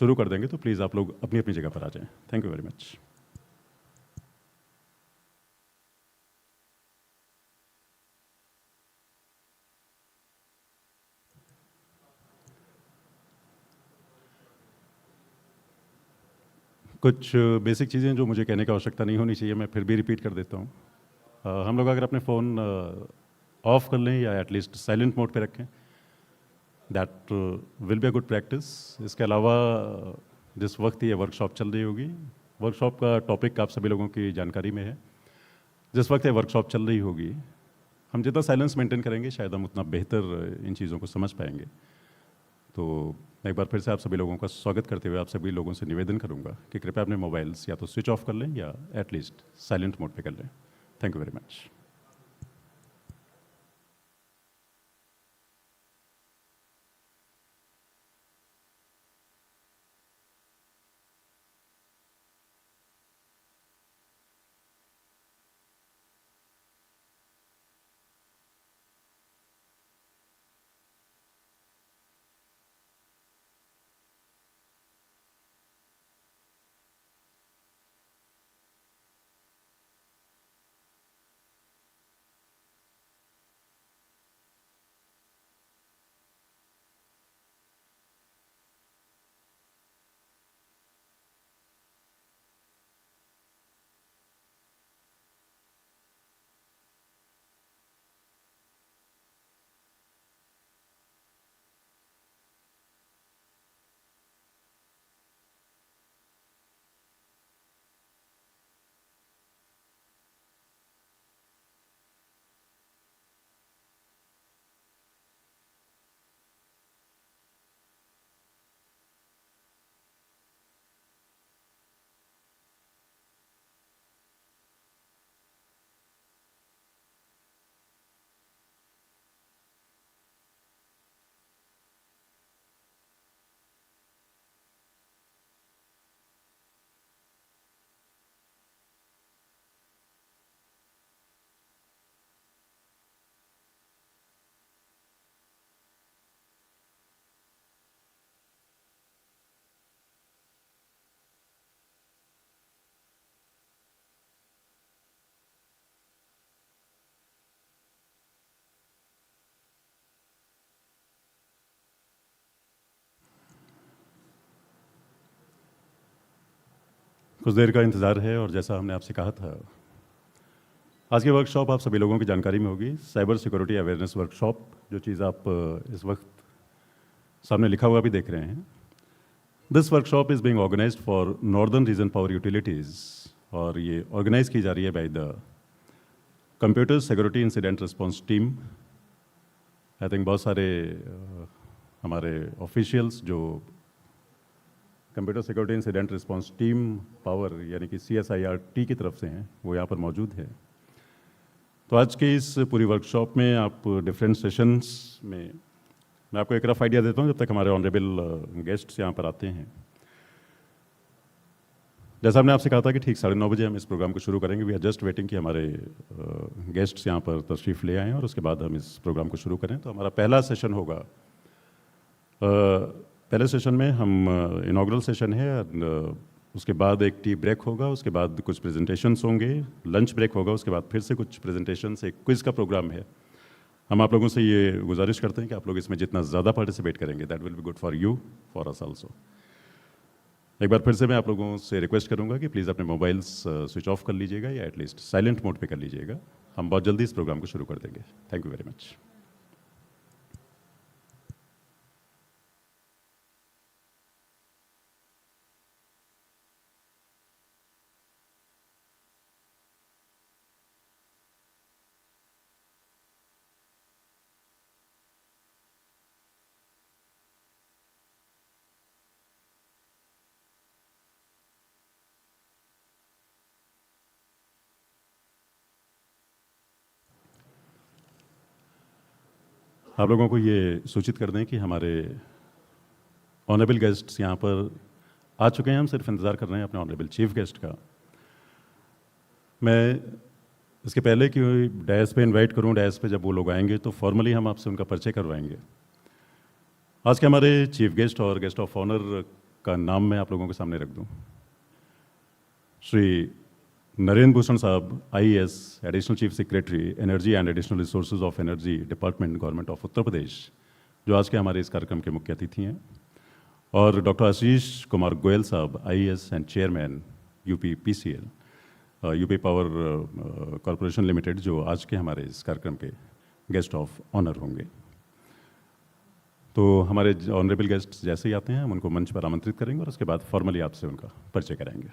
शुरू कर देंगे, तो प्लीज़ आप लोग अपनी अपनी जगह पर आ जाएं। Thank you very much. कुछ बेसिक चीज़ें जो मुझे कहने की आवश्यकता नहीं होनी चाहिए, मैं फिर भी रिपीट कर देता हूँ। हम लोग अगर अपने फ़ोन ऑफ कर लें या एटलीस्ट साइलेंट मोड पे रखें, that will be a good practice. इसके अलावा जिस वक्त ये वर्कशॉप चल रही होगी, वर्कशॉप का टॉपिक आप सभी लोगों की जानकारी में है। जिस वक्त ये वर्कशॉप चल रही होगी, हम जितना साइलेंस मेंटेन करेंगे शायद हम उतना बेहतर इन चीज़ों को समझ पाएंगे। तो मैं एक बार फिर से आप सभी लोगों का स्वागत करते हुए आप सभी लोगों से निवेदन करूंगा कि कृपया अपने मोबाइल्स या तो स्विच ऑफ कर लें या एटलीस्ट साइलेंट मोड पे कर लें। Thank you very much. कुछ देर का इंतज़ार है और जैसा हमने आपसे कहा था, आज की वर्कशॉप आप सभी लोगों की जानकारी में होगी, साइबर सिक्योरिटी अवेयरनेस वर्कशॉप। जो चीज़ आप इस वक्त सामने लिखा हुआ भी देख रहे हैं, this workshop is being organised for northern region power utilities, और ये ऑर्गेनाइज की जा रही है by the computer security incident response team. I think बहुत सारे हमारे ऑफिशियल्स जो computer security incident response team power यानी कि CSIRT की तरफ से हैं, वो यहाँ पर मौजूद है। तो आज की इस पूरी वर्कशॉप में आप डिफरेंट सेशंस में, मैं आपको एक रफ आइडिया देता हूँ जब तक हमारे ऑनरेबल गेस्ट्स यहाँ पर आते हैं। जैसा हमने आपसे कहा था कि ठीक 9:30 बजे हम इस प्रोग्राम को शुरू करेंगे। वी आर जस्ट वेटिंग कि हमारे गेस्ट्स यहाँ पर तशरीफ़ ले आएँ और उसके बाद हम इस प्रोग्राम को शुरू करें। तो हमारा पहला सेशन होगा, पहले सेशन में हम इनॉग्रल सेशन है, उसके बाद एक टी ब्रेक होगा, उसके बाद कुछ प्रेजेंटेशंस होंगे, लंच ब्रेक होगा, उसके बाद फिर से कुछ प्रेजेंटेशंस, एक क्विज़ का प्रोग्राम है। हम आप लोगों से ये गुजारिश करते हैं कि आप लोग इसमें जितना ज़्यादा पार्टिसिपेट करेंगे, that will be good for you, for us also. एक बार फिर से मैं आप लोगों से रिक्वेस्ट करूंगा कि प्लीज़ अपने मोबाइल्स स्विच ऑफ कर लीजिएगा या एटलीस्ट साइलेंट मोड पे कर लीजिएगा। हम बहुत जल्दी इस प्रोग्राम को शुरू कर देंगे। Thank you very much. आप लोगों को ये सूचित कर दें कि हमारे ऑनरेबल गेस्ट्स यहाँ पर आ चुके हैं। हम सिर्फ इंतज़ार कर रहे हैं अपने ऑनरेबल चीफ गेस्ट का। मैं इसके पहले कि डैश पे इनवाइट करूँ, डैश पे जब वो लोग आएंगे तो फॉर्मली हम आपसे उनका परिचय करवाएंगे। आज के हमारे चीफ गेस्ट और गेस्ट ऑफ ऑनर का नाम मैं आप लोगों के सामने रख दूं। Shri Narendra Bhushan sahab, IAS, additional chief secretary energy and additional resources of energy department, government of Uttar Pradesh, जो आज के हमारे इस कार्यक्रम के मुख्य अतिथि हैं। और डॉक्टर आशीष कुमार गोयल साहब, IAS and chairman UP PCL, UP power corporation limited, जो आज के हमारे इस कार्यक्रम के गेस्ट ऑफ ऑनर होंगे। तो हमारे ऑनरेबल गेस्ट जैसे ही आते हैं हम उनको मंच पर आमंत्रित करेंगे और उसके बाद फॉर्मली आपसे उनका परिचय कराएंगे।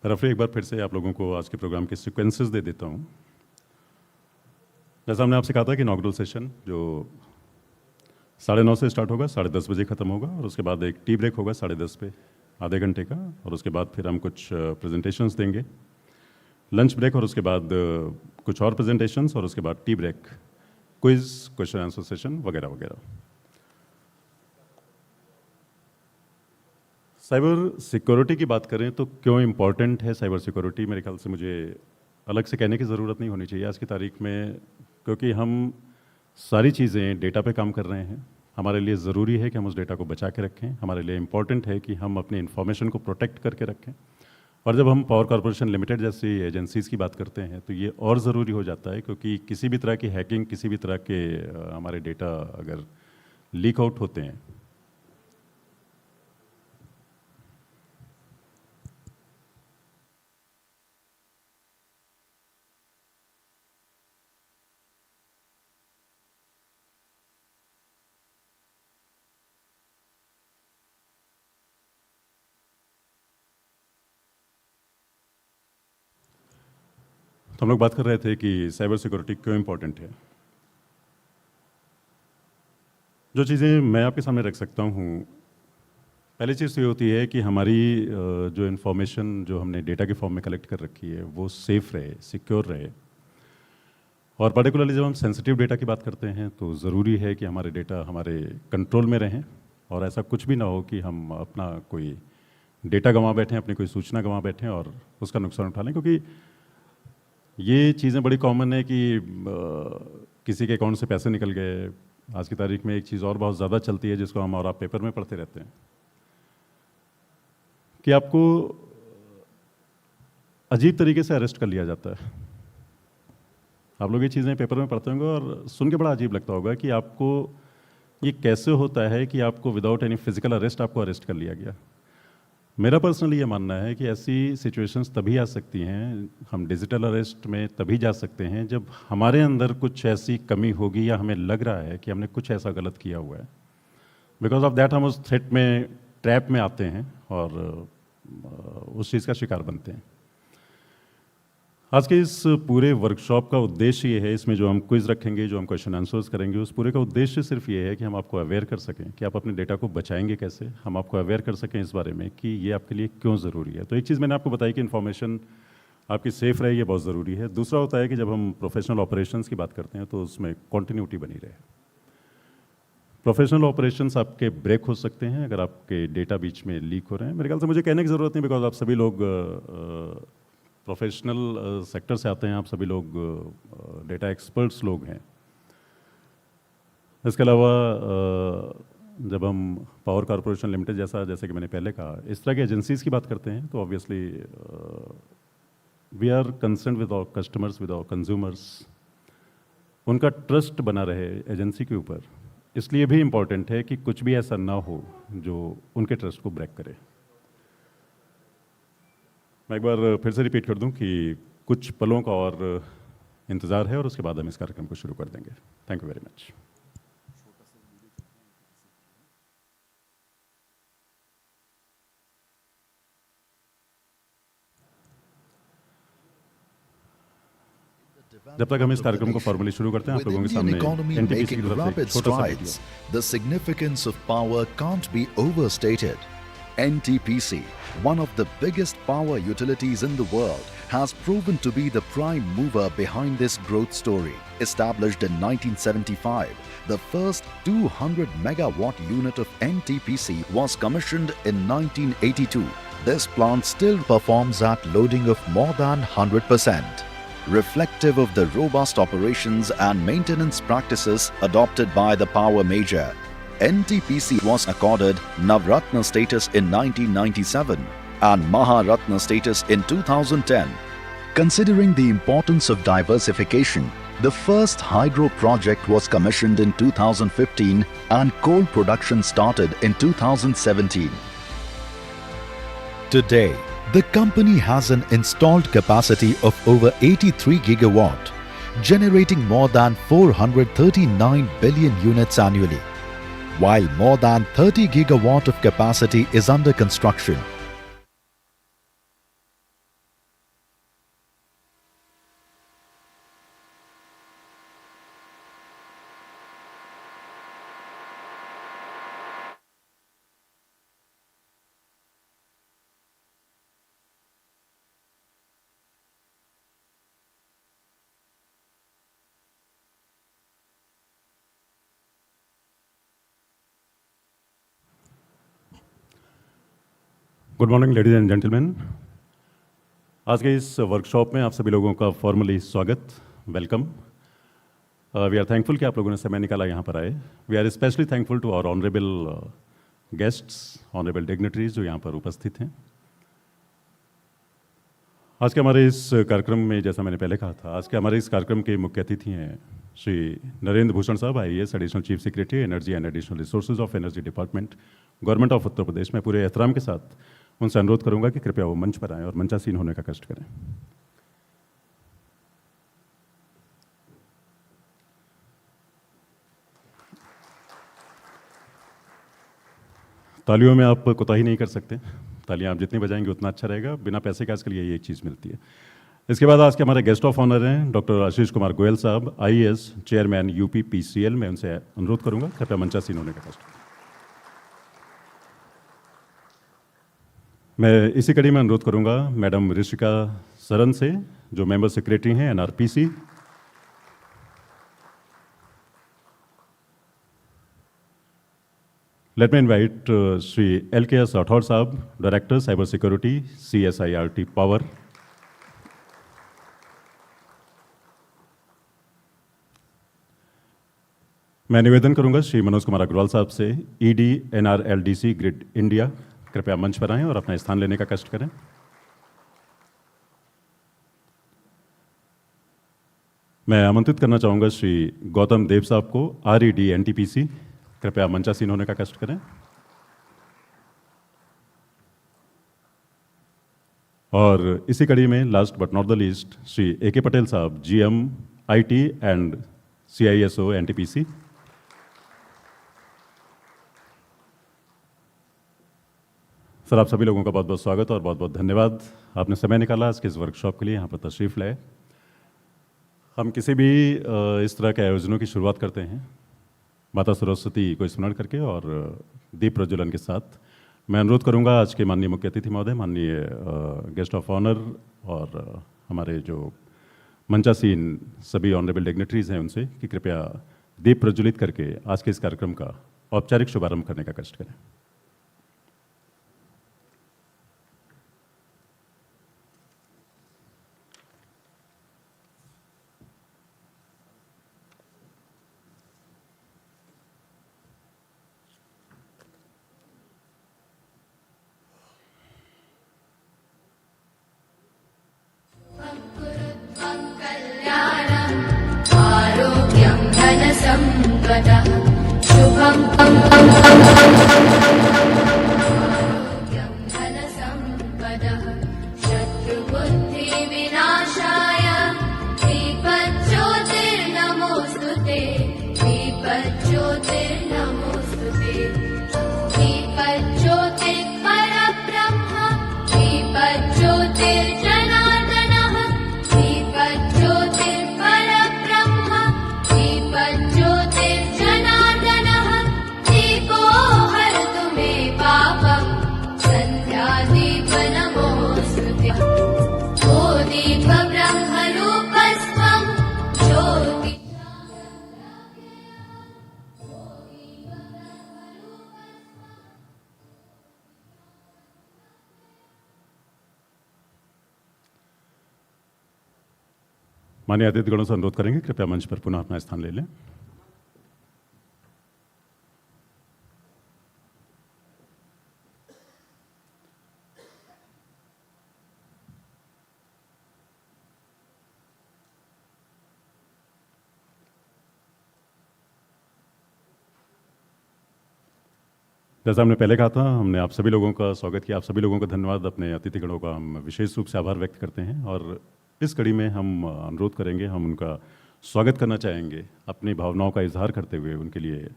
रफी, एक बार फिर से आप लोगों को आज के प्रोग्राम के सीक्वेंसेस दे देता हूँ। जैसा हमने आपसे कहा था कि इनॉग्रल सेशन जो 9:30 से स्टार्ट होगा, 10:30 बजे ख़त्म होगा, और उसके बाद एक टी ब्रेक होगा 10:30 पे, आधे घंटे का, और उसके बाद फिर हम कुछ प्रेजेंटेशंस देंगे, लंच ब्रेक, और उसके बाद कुछ और प्रेजेंटेशंस, और उसके बाद tea break, quiz, question answer session वगैरह वगैरह। साइबर सिक्योरिटी की बात करें तो क्यों इम्पॉर्टेंट है साइबर सिक्योरिटी, मेरे ख्याल से मुझे अलग से कहने की ज़रूरत नहीं होनी चाहिए आज की तारीख में, क्योंकि हम सारी चीज़ें डेटा पे काम कर रहे हैं। हमारे लिए ज़रूरी है कि हम उस डेटा को बचा के रखें, हमारे लिए इम्पॉर्टेंट है कि हम अपनी इन्फॉर्मेशन को प्रोटेक्ट करके रखें। और जब हम पावर कॉरपोरेशन लिमिटेड जैसी एजेंसीज़ की बात करते हैं तो ये और ज़रूरी हो जाता है, क्योंकि किसी भी तरह की हैकिंग, किसी भी तरह के हमारे डेटा अगर लीक आउट होते हैं, तो हम लोग बात कर रहे थे कि साइबर सिक्योरिटी क्यों इम्पोर्टेंट है। जो चीज़ें मैं आपके सामने रख सकता हूँ, पहली चीज़ तो ये होती है कि हमारी जो इन्फॉर्मेशन जो हमने डेटा के फॉर्म में कलेक्ट कर रखी है वो सेफ़ रहे, सिक्योर रहे। और पर्टिकुलरली जब हम सेंसिटिव डेटा की बात करते हैं तो ज़रूरी है कि हमारे डेटा हमारे कंट्रोल में रहें, और ऐसा कुछ भी ना हो कि हम अपना कोई डेटा गंवा बैठें, अपनी कोई सूचना गंवा बैठें और उसका नुकसान उठा लें। क्योंकि ये चीज़ें बड़ी कॉमन है कि किसी के अकाउंट से पैसे निकल गए। आज की तारीख में एक चीज़ और बहुत ज़्यादा चलती है जिसको हम और आप पेपर में पढ़ते रहते हैं कि आपको अजीब तरीके से अरेस्ट कर लिया जाता है। आप लोग ये चीज़ें पेपर में पढ़ते होंगे और सुन के बड़ा अजीब लगता होगा कि आपको ये कैसे होता है कि आपको विदाउट एनी फिजिकल अरेस्ट आपको अरेस्ट कर लिया गया। मेरा पर्सनली ये मानना है कि ऐसी सिचुएशंस तभी आ सकती हैं, हम डिजिटल अरेस्ट में तभी जा सकते हैं जब हमारे अंदर कुछ ऐसी कमी होगी या हमें लग रहा है कि हमने कुछ ऐसा गलत किया हुआ है। बिकॉज ऑफ दैट हम उस थ्रेट में, ट्रैप में आते हैं और उस चीज़ का शिकार बनते हैं। आज के इस पूरे वर्कशॉप का उद्देश्य ये है, इसमें जो हम क्विज रखेंगे, जो हम क्वेश्चन आंसर्स करेंगे, उस पूरे का उद्देश्य सिर्फ ये है कि हम आपको अवेयर कर सकें कि आप अपने डेटा को बचाएंगे कैसे, हम आपको अवेयर कर सकें इस बारे में कि ये आपके लिए क्यों ज़रूरी है। तो एक चीज़ मैंने आपको बताई कि इन्फॉर्मेशन आपकी सेफ़ रहे, ये बहुत ज़रूरी है। दूसरा होता है कि जब हम प्रोफेशनल ऑपरेशंस की बात करते हैं तो उसमें कॉन्टीन्यूटी बनी रहे। प्रोफेशनल ऑपरेशंस आपके ब्रेक हो सकते हैं अगर आपके डेटा बीच में लीक हो रहे हैं। मेरे ख्याल से मुझे कहने की ज़रूरत नहीं, बिकॉज आप सभी लोग प्रोफेशनल सेक्टर से आते हैं, आप सभी लोग डेटा एक्सपर्ट्स लोग हैं। इसके अलावा जब हम पावर कॉरपोरेशन लिमिटेड जैसे कि मैंने पहले कहा, इस तरह की एजेंसीज़ की बात करते हैं तो obviously we are concern with our customers, with our consumers. उनका ट्रस्ट बना रहे एजेंसी के ऊपर, इसलिए भी इम्पॉर्टेंट है कि कुछ भी ऐसा ना हो जो उनके ट्रस्ट को ब्रेक करे। मैं एक बार फिर से रिपीट कर दूं कि कुछ पलों का और इंतज़ार है और उसके बाद हम इस कार्यक्रम को शुरू कर देंगे। Thank you very much. जब तक हम इस कार्यक्रम को फॉर्मली शुरू करते हैं, आप लोगों के सामने एनटीपीसी की तरफ से छोटा सा video. The significance of power can't be overstated. NTPC, one of the biggest power utilities in the world, has proven to be the prime mover behind this growth story. Established in 1975, the first 200 megawatt unit of NTPC was commissioned in 1982. this plant still performs at loading of more than 100%, reflective of the robust operations and maintenance practices adopted by the power major. NTPC was accorded Navratna status in 1997 and Maharatna status in 2010. Considering the importance of diversification, the first hydro project was commissioned in 2015 and coal production started in 2017. Today, the company has an installed capacity of over 83 gigawatt, generating more than 439 billion units annually, while more than 30 gigawatt of capacity is under construction. Good morning ladies and gentleman. आज के इस workshop में आप सभी लोगों का formally स्वागत, welcome. We are thankful कि आप लोगों ने समय निकाला यहाँ पर आए। We are specially thankful to our honourable guests, honourable dignitaries जो यहाँ पर उपस्थित हैं। आज के हमारे इस कार्यक्रम में, जैसा मैंने पहले कहा था, आज के हमारे इस कार्यक्रम के मुख्य अतिथि हैं Shri Narendra Bhushan sahab, IAS, additional chief secretary, energy and additional resources of energy department, government of Uttar Pradesh. में पूरे एहतराम के साथ उनसे अनुरोध करूंगा कि कृपया वो मंच पर आएं और मंचासीन होने का कष्ट करें। तालियों में आप कोताही नहीं कर सकते, तालियां आप जितनी बजाएंगे उतना अच्छा रहेगा। बिना पैसे का आजकल ये एक चीज़ मिलती है। इसके बाद आज के हमारे गेस्ट ऑफ ऑनर हैं डॉक्टर आशीष कुमार गोयल साहब, IAS, चेयरमैन UPPCL। मैं उनसे अनुरोध करूंगा कृपया मंचासीन होने का कष्ट करें। मैं इसी कड़ी में अनुरोध करूंगा मैडम ऋषिका सरन से, जो मेंबर सेक्रेटरी हैं NRPC। Let me invite Shri LKS Rathore साहब, डायरेक्टर साइबर सिक्योरिटी, CSIRT-Power। मैं निवेदन करूंगा श्री मनोज कुमार अग्रवाल साहब से, ED NRLDC ग्रिड इंडिया, कृपया मंच पर आएं और अपना स्थान लेने का कष्ट करें। मैं आमंत्रित करना चाहूंगा श्री गौतम देव साहब को, RED NTPC, कृपया मंचासीन होने का कष्ट करें। और इसी कड़ी में last but not the least Shri AK Patel साहब, GM IT and CISO NTPC। Sir, आप सभी लोगों का बहुत बहुत स्वागत और बहुत बहुत धन्यवाद, आपने समय निकाला आज के इस वर्कशॉप के लिए यहाँ पर तशरीफ़ लाए। हम किसी भी इस तरह के आयोजनों की शुरुआत करते हैं माता सरस्वती को स्मरण करके और दीप प्रज्वलन के साथ। मैं अनुरोध करूँगा आज के माननीय मुख्य अतिथि महोदय, माननीय गेस्ट ऑफ ऑनर और हमारे जो मंचासीन सभी ऑनरेबल डिग्नेटरीज हैं उनसे कि कृपया दीप प्रज्वलित करके आज के इस कार्यक्रम का औपचारिक शुभारंभ करने का कष्ट करें। आरोग्यं धनसम्पदः शुभं माननीय अतिथिगणों से अनुरोध करेंगे कृपया मंच पर पुनः अपना स्थान ले लें। जैसा हमने पहले कहा था, हमने आप सभी लोगों का स्वागत किया। आप सभी लोगों का धन्यवाद। अपने अतिथिगणों का हम विशेष रूप से आभार व्यक्त करते हैं और इस कड़ी में हम अनुरोध करेंगे, हम उनका स्वागत करना चाहेंगे, अपनी भावनाओं का इजहार करते हुए उनके लिए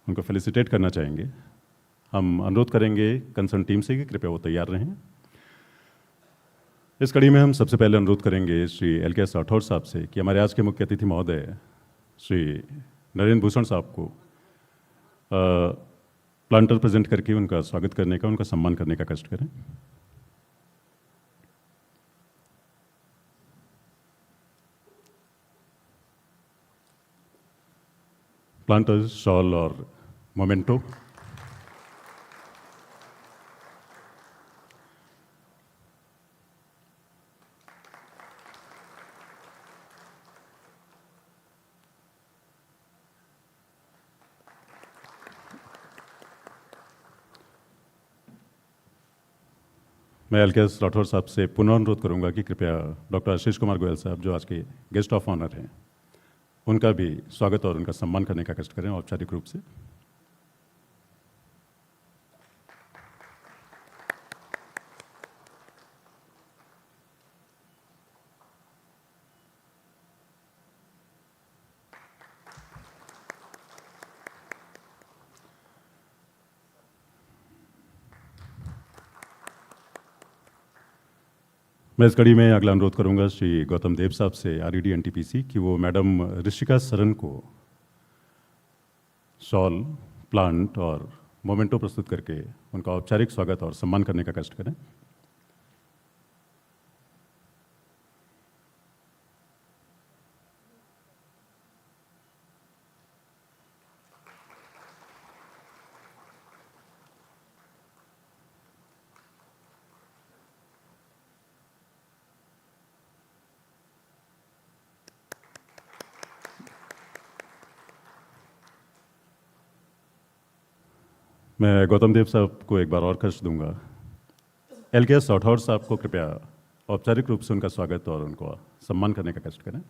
उनको फेलिसिटेट करना चाहेंगे। हम अनुरोध करेंगे कंसर्न टीम से कि कृपया वो तैयार रहें। इस कड़ी में हम सबसे पहले अनुरोध करेंगे श्री LK राठौर साहब से कि हमारे आज के मुख्य अतिथि महोदय श्री नरेंद्र भूषण साहब को प्लांटर प्रेजेंट करके उनका स्वागत करने का, उनका सम्मान करने का कष्ट करें। प्लांटर्स, शॉल और मोमेंटो। मैं LK राठौर साहब से पुनः अनुरोध करूंगा कि कृपया डॉक्टर आशीष कुमार गोयल साहब, जो आज के गेस्ट ऑफ ऑनर हैं, उनका भी स्वागत और उनका सम्मान करने का कष्ट करें औपचारिक रूप से। मैं इस कड़ी में अगला अनुरोध करूंगा श्री गौतम देव साहब से, RED NTPC, कि वो मैडम ऋषिका सरन को शॉल, प्लांट और मोमेंटो प्रस्तुत करके उनका औपचारिक स्वागत और सम्मान करने का कष्ट करें। मैं गौतम देव साहब को एक बार और कष्ट दूंगा। LK राठौर साहब को कृपया औपचारिक रूप से उनका स्वागत और उनको सम्मान करने का कष्ट करें।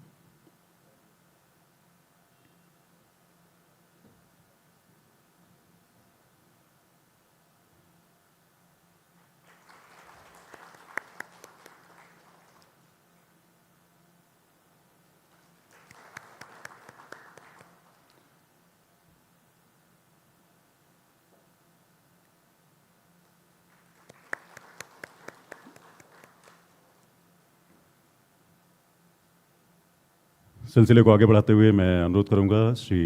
सिलसिले को आगे बढ़ाते हुए मैं अनुरोध करूंगा श्री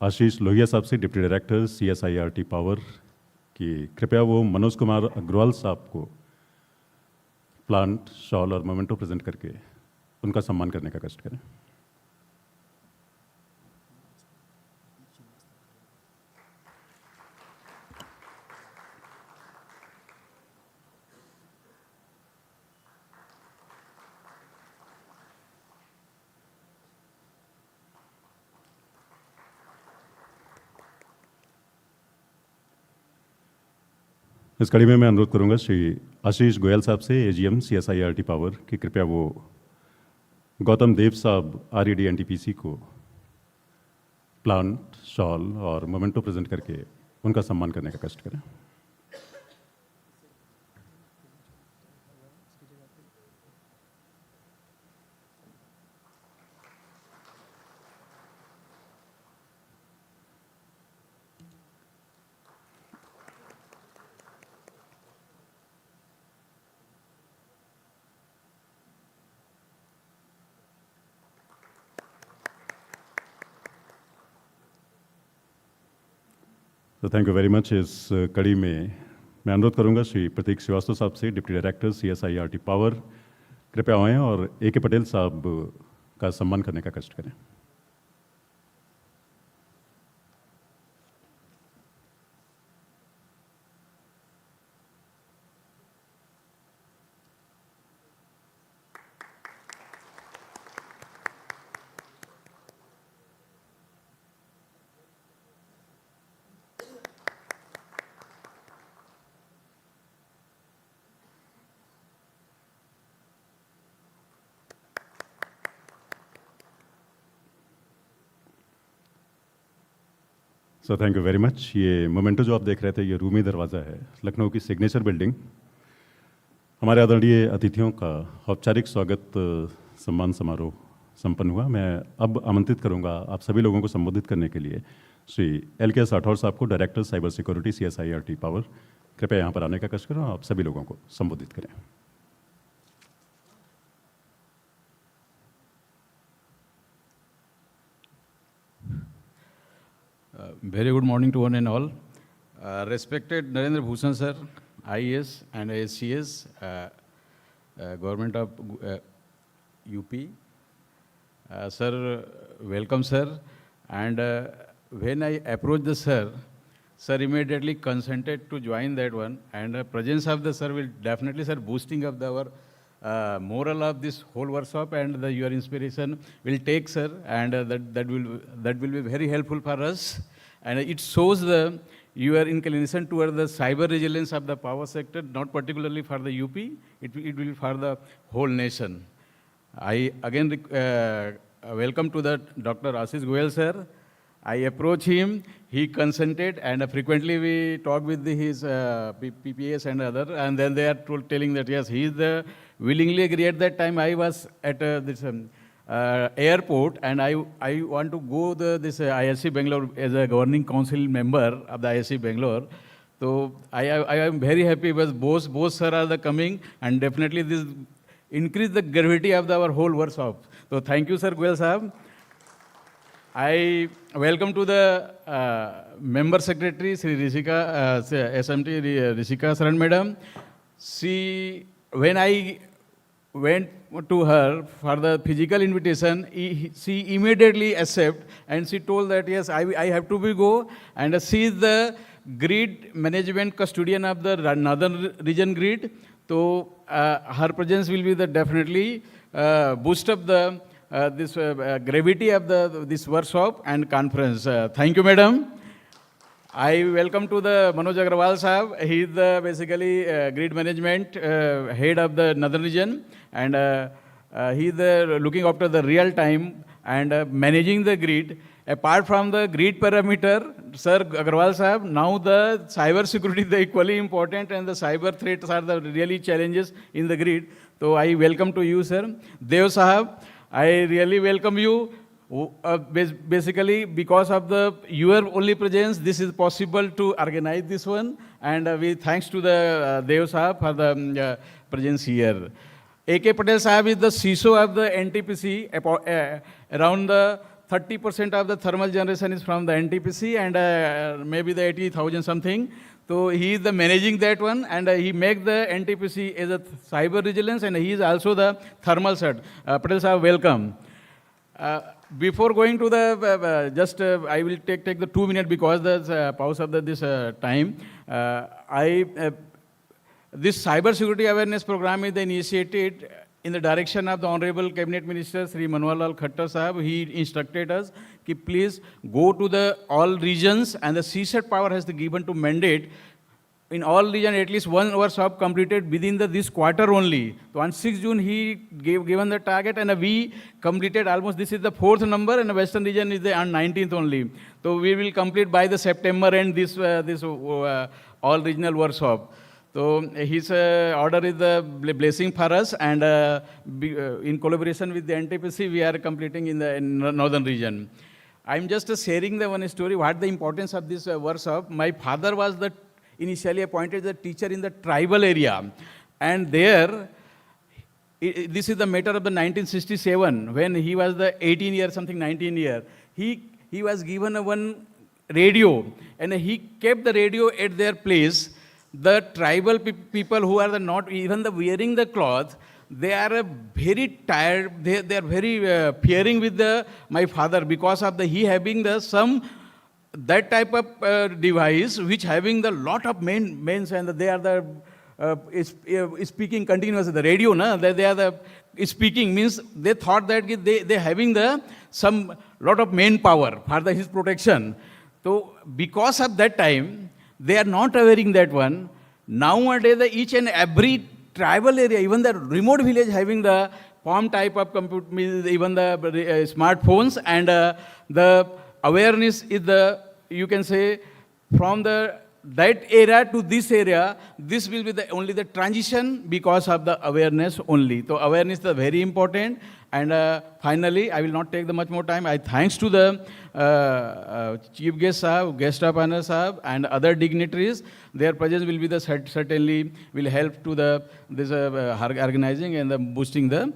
आशीष लोहिया साहब से, डिप्टी डायरेक्टर CSIRT-Power, कि कृपया वो मनोज कुमार अग्रवाल साहब को प्लांट, शॉल और मोमेंटो प्रेजेंट करके उनका सम्मान करने का कष्ट करें। इस कड़ी में मैं अनुरोध करूंगा श्री आशीष गोयल साहब से, AGM CSIRT-Power, कि कृपया वो गौतम देव साहब RED NTPC को प्लांट, शॉल और मोमेंटो प्रेजेंट करके उनका सम्मान करने का कष्ट करें। तो थैंक यू वेरी मच। इस कड़ी में मैं अनुरोध करूंगा श्री प्रतीक श्रीवास्तव साहब से, डिप्टी डायरेक्टर CSIRT-Power, कृपया आएँ और AK पटेल साहब का सम्मान करने का कष्ट करें। सो थैंक यू वेरी मच। ये मोमेंटो जो आप देख रहे थे, ये रूमी दरवाज़ा है, लखनऊ की सिग्नेचर बिल्डिंग। हमारे आदरणीय अतिथियों का औपचारिक स्वागत सम्मान समारोह संपन्न हुआ। मैं अब आमंत्रित करूंगा आप सभी लोगों को संबोधित करने के लिए श्री LK राठौर साहब को, डायरेक्टर साइबर सिक्योरिटी CSIRT-Power। कृपया यहाँ पर आने का कष्ट करें, आप सभी लोगों को संबोधित करें। Very good morning to one and all. Respected Narendra Bhushan sir, IAS and SCS, Government of UP. Sir, welcome sir. And when I approached the sir immediately consented to join that one. And presence of the sir will definitely, sir, boosting of our moral of this whole workshop, and your inspiration will take, sir, and that will be very helpful for us. And it shows your inclination toward the cyber resilience of the power sector, not particularly for the UP, it will be for the whole nation. I again welcome to the Dr. Ashish Goyal sir. I approach him, he consented, and frequently we talk with his PPS and other, and then they are telling that yes, he is the willingly agree. At that time I was at this airport, and I want to go this ISC Bangalore as a governing council member of the ISC Bangalore. So I am very happy because both sir are the coming, and definitely this increase the gravity of our whole workshop. So thank you, sir Goyal sahab. I welcome to the member secretary, Sri Rishika, SMT Rishika Saran madam. When I went to her for the physical invitation, she immediately accepted, and she told that yes, I have to be go, and she is the grid management custodian of the northern region grid. So her presence will be the definitely boost up the this gravity of this workshop and conference. Thank you, madam. I welcome to the Manoj Agrawal sahab. He is the basically grid management head of the northern region, and he is looking after the real time and managing the grid. Apart from the grid parameter, sir Agrawal sahab, now the cyber security is equally important, and the cyber threats are the really challenges in the grid. So I welcome to you, sir. Dev sahab, I really welcome you. Basically, because of your only presence, this is possible to organize this one, and we thanks to the Dev Sahab for the presence here. A.K. Patel Sahab is the CISO of the NTPC. Around the 30% of the thermal generation is from the NTPC, and maybe the 80,000 something. So he is the managing that one, and he make the NTPC as a cyber resilience, and he is also the thermal cert. Patel Sahab, welcome. Before going to the, I will take the 2 minutes because the pause of this time. This cyber security awareness program is initiated in the direction of the Honorable Cabinet Minister Sri Manohar Lal Khattar Sahab. He instructed us कि please go to the all regions, and the CSIRT-Power has given to mandate in all regions at least one workshop completed within this quarter only. So on 6 June he given the target, and we completed almost, this is the 4th number, and the Western region is on 19th only. So we will complete by the September end this all regional workshop. So his order is the blessing for us, and in collaboration with the NTPC we are completing in the northern region. I'm just sharing the one story, what the importance of this workshop. My father was initially appointed the teacher in the tribal area, and there, this is the matter of the 1967, when he was the 18 year, something 19 year, he was given one radio, and he kept the radio at their place. The tribal people who are not even wearing the cloth, they are very tired, they are very fearing with my father, because of he having that type of device which having the lot of mains, and they are speaking continuously. The radio, they are speaking, means they thought that they having some lot of main power for his protection. So because of that time, they are not wearing that one. Nowadays, each and every tribal area, even the remote village having the palm type of computer, even the smartphones, and the awareness is you can say, from that era to this area, this will be only the transition because of the awareness only. So awareness is very important. And finally, I will not take much more time. I thanks to the chief guest sahab, guest of honor sahab, and other dignitaries. Their presence will be certainly will help to this organizing and the boosting the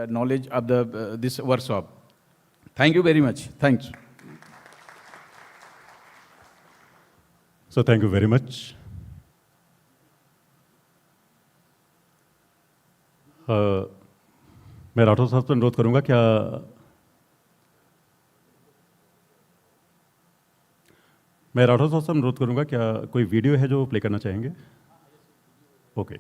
knowledge of this workshop. Thank you very much. Thanks. So thank you very much. मैं राठौर साहब से अनुरोध करूंगा क्या कोई video है जो play करना चाहेंगे? Okay.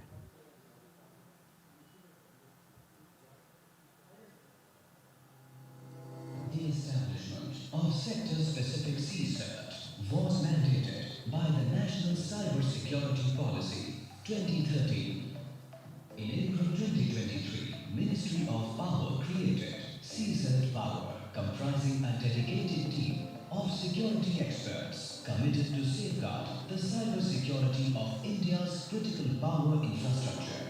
The establishment of sector-specific CSIRT was mandated by the National Cyber Security Policy 2013. In April 2023, Ministry of Power created CSIRT-Power, comprising a dedicated team of security experts committed to safeguard the cyber security of India's critical power infrastructure.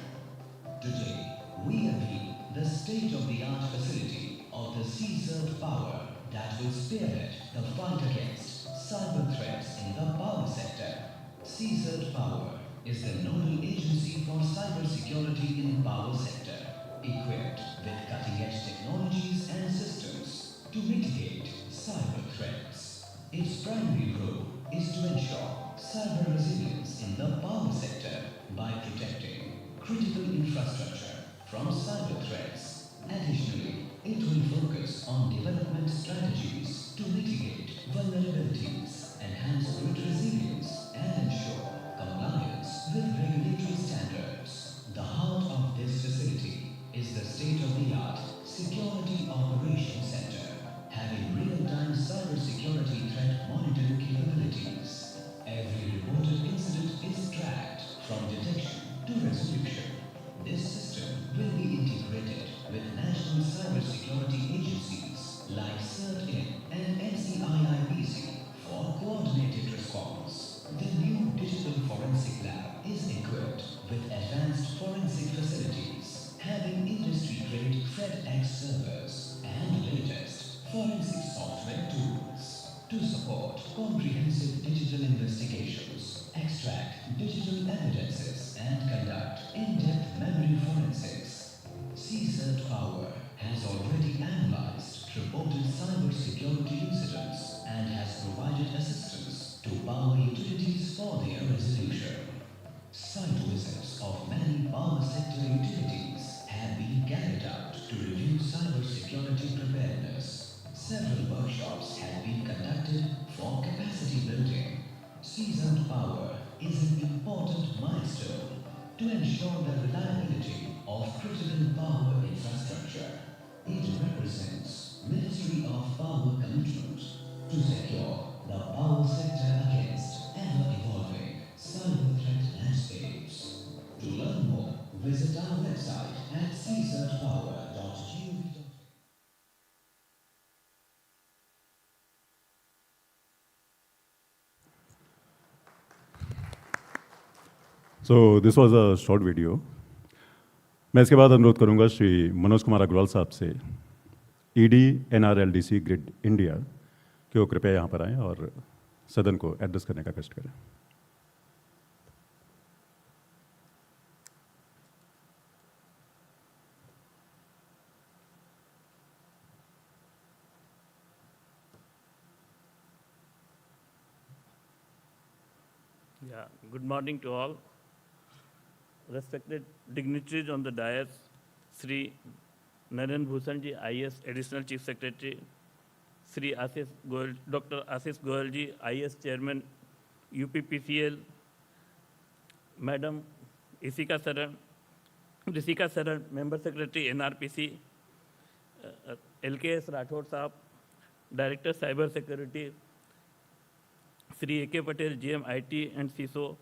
Today, we unveil the state-of-the-art facility of the CSIRT-Power that will spearhead the fight against cyber threats in the power sector. CSIRT-Power is the nodal agency for cyber security in the power sector, equipped with cutting-edge technologies and systems to mitigate cyber threats. Its primary role is to ensure cyber resilience in the power sector by protecting critical infrastructure from cyber threats. Additionally, it will focus on development strategies to mitigate vulnerabilities, enhance grid resilience, and ensure compliance with regulatory standards. The heart of this facility is the state-of-the-art Security Operations Center, having real-time cybersecurity threat monitoring capabilities. Every reported incident is tracked from detection to resolution. This system will be integrated with national cybersecurity agencies like CERT-In and NTPC for coordinated response. The new digital forensic lab is equipped with advanced forensic facilities, having industry-grade FedEx servers and latest forensic software tools to support comprehensive digital investigations, extract digital evidences, and conduct in-depth memory forensics. CSIRT-Power has already analyzed reported cybersecurity incidents and has provided assistance to power utilities for their resolution. Site visits of many power sector utilities have been carried out to review cybersecurity preparedness. Several workshops have been conducted for capacity building. CSIRT-Power is an important milestone to ensure the reliability of critical power infrastructure. It represents Ministry of Power commitment to secure the power sector against ever-evolving cyber threat landscapes. To learn more, visit our website at csirtpower.gov. So this was a short video. मैं इसके बाद अनुरोध करूंगा श्री मनोज कुमार अग्रवाल साहब से ED NRLDC grid India कि वो कृपया यहाँ पर आएँ और सदन को एड्रेस करने का कष्ट करें. Yeah, good morning to all. Respected dignitaries on the dais, Sri Naren Bhushan ji, IAS Additional Chief Secretary, Sri Ashish Goyal, Dr. Ashish Goyal ji, IAS Chairman, UPPCL, Madam Risika Saran, Member Secretary, NRPC, LKS Rathod Saab, Director Cyber Security, Sri A.K. Patel, GM IT and CISO,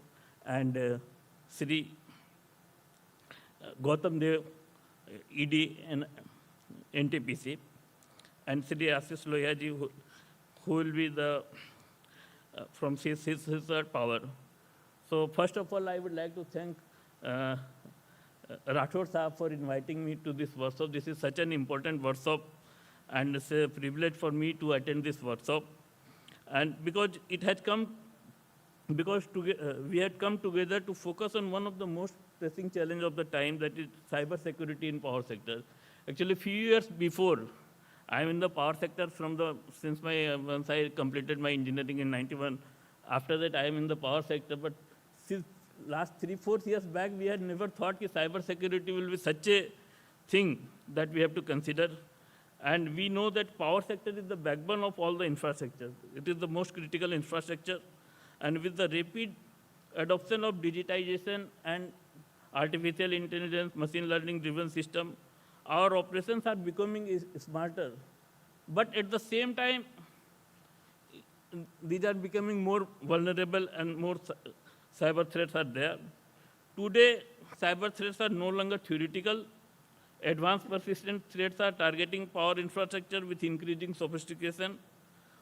and Sri Gautam Dev, ED and NTPC, and Sri Ashish Lohia ji, who will be the from CSIRT-Power. So first of all, I would like to thank Rathod Saab for inviting me to this workshop. This is such an important workshop, and it's a privilege for me to attend this workshop. And because it had come, we had come together to focus on one of the most pressing challenges of the time, that is cyber security in power sector. Actually, a few years before, I'm in the power sector once I completed my engineering in 91. After that, I am in the power sector. But since last 3-4 years back, we had never thought that cyber security will be such a thing that we have to consider. And we know that power sector is the backbone of all the infrastructure. It is the most critical infrastructure. And with the rapid adoption of digitization and artificial intelligence, machine learning driven system, our operations are becoming smarter. But at the same time, these are becoming more vulnerable and more cyber threats are there. Today, cyber threats are no longer theoretical. Advanced persistent threats are targeting power infrastructure with increasing sophistication,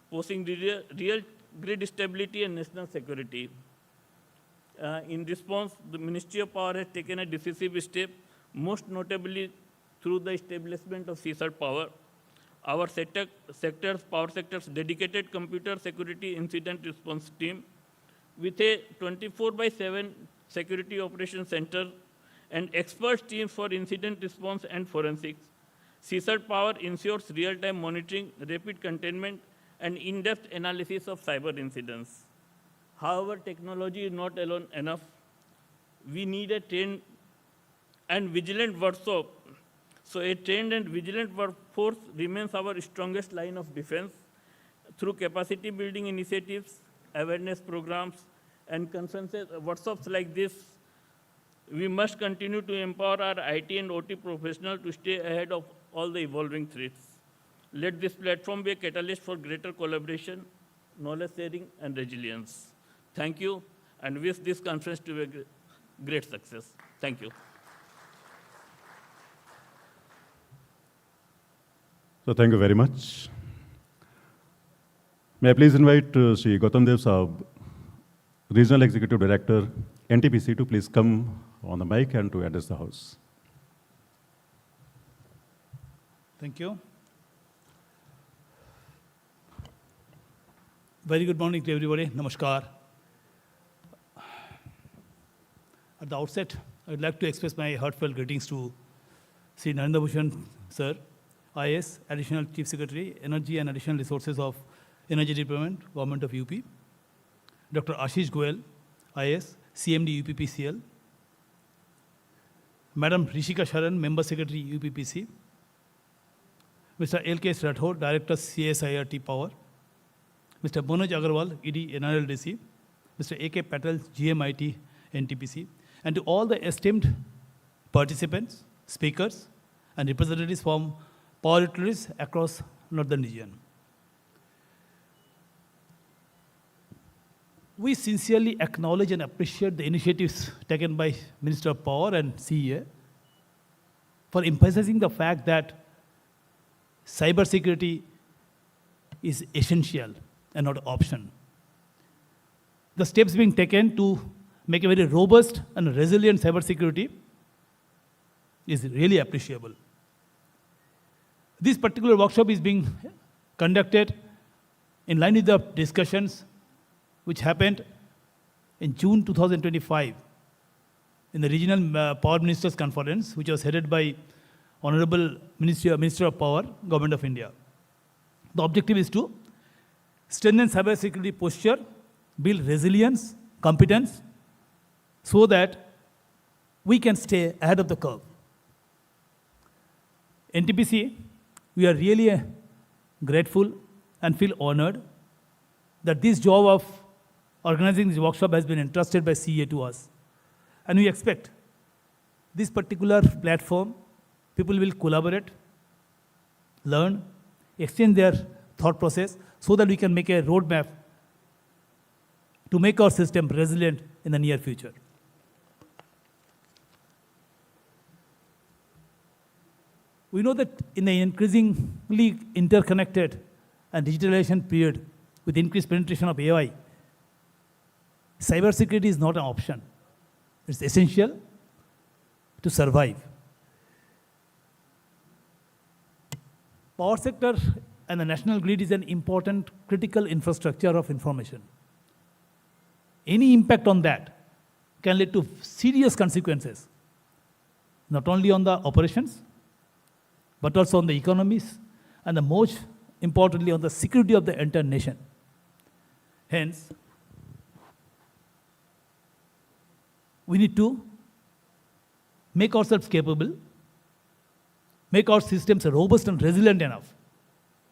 posing real grid stability and national security. In response, the Ministry of Power has taken a decisive step, most notably through the establishment of CSIRT-Power. Our power sector's dedicated computer security incident response team, with a 24/7 security operations center and expert teams for incident response and forensics. CSIRT-Power ensures real-time monitoring, rapid containment, and in-depth analysis of cyber incidents. However, technology is not alone enough. We need a trained and vigilant workforce. So a trained and vigilant workforce remains our strongest line of defense. Through capacity building initiatives, awareness programs, and conferences, workshops like this, we must continue to empower our IT and OT professionals to stay ahead of all the evolving threats. Let this platform be a catalyst for greater collaboration, knowledge sharing, and resilience. Thank you, and wish this conference to be a great success. Thank you. So thank you very much. May I please invite Sri Gautam Dev Saab, Regional Executive Director, NTPC, to please come on the mic and to address the House. Thank you. Very good morning to everybody. Namaskar. At the outset, I would like to express my heartfelt greetings to Sri Narendra Bhushan, Sir, IAS, Additional Chief Secretary, Energy and Additional Resources of Energy Department, Government of UP, Dr. Ashish Goel, IAS, CMD UPPCL, Madam Rishika Sharan, Member Secretary UPPC, Mr. L.K. Rathod, Director CSIRT-Power, Mr. Manoj Agarwal, ED NRLDC, Mr. A.K. Patel, GMIT NTPC, and to all the esteemed participants, speakers, and representatives from power utilities across Northern region. We sincerely acknowledge and appreciate the initiatives taken by Minister of Power and CEA for emphasizing the fact that cybersecurity is essential and not an option. The steps being taken to make a very robust and resilient cybersecurity is really appreciable. This particular workshop is being conducted in line with the discussions which happened in June 2025 in the Regional Power Ministers Conference, which was headed by Honorable Minister of Power, Government of India. The objective is to strengthen cybersecurity posture, build resilience, competence, so that we can stay ahead of the curve. NTPC, we are really grateful and feel honored that this job of organizing this workshop has been entrusted by CEA to us. And we expect this particular platform, people will collaborate, learn, exchange their thought process so that we can make a roadmap to make our system resilient in the near future. We know that in the increasingly interconnected and digitalization period, with increased penetration of AI, cybersecurity is not an option. It's essential to survive. Power sector and the national grid is an important critical infrastructure of information. Any impact on that can lead to serious consequences, not only on the operations, but also on the economies, and the most importantly on the security of the entire nation. Hence, we need to make ourselves capable, make our systems robust and resilient enough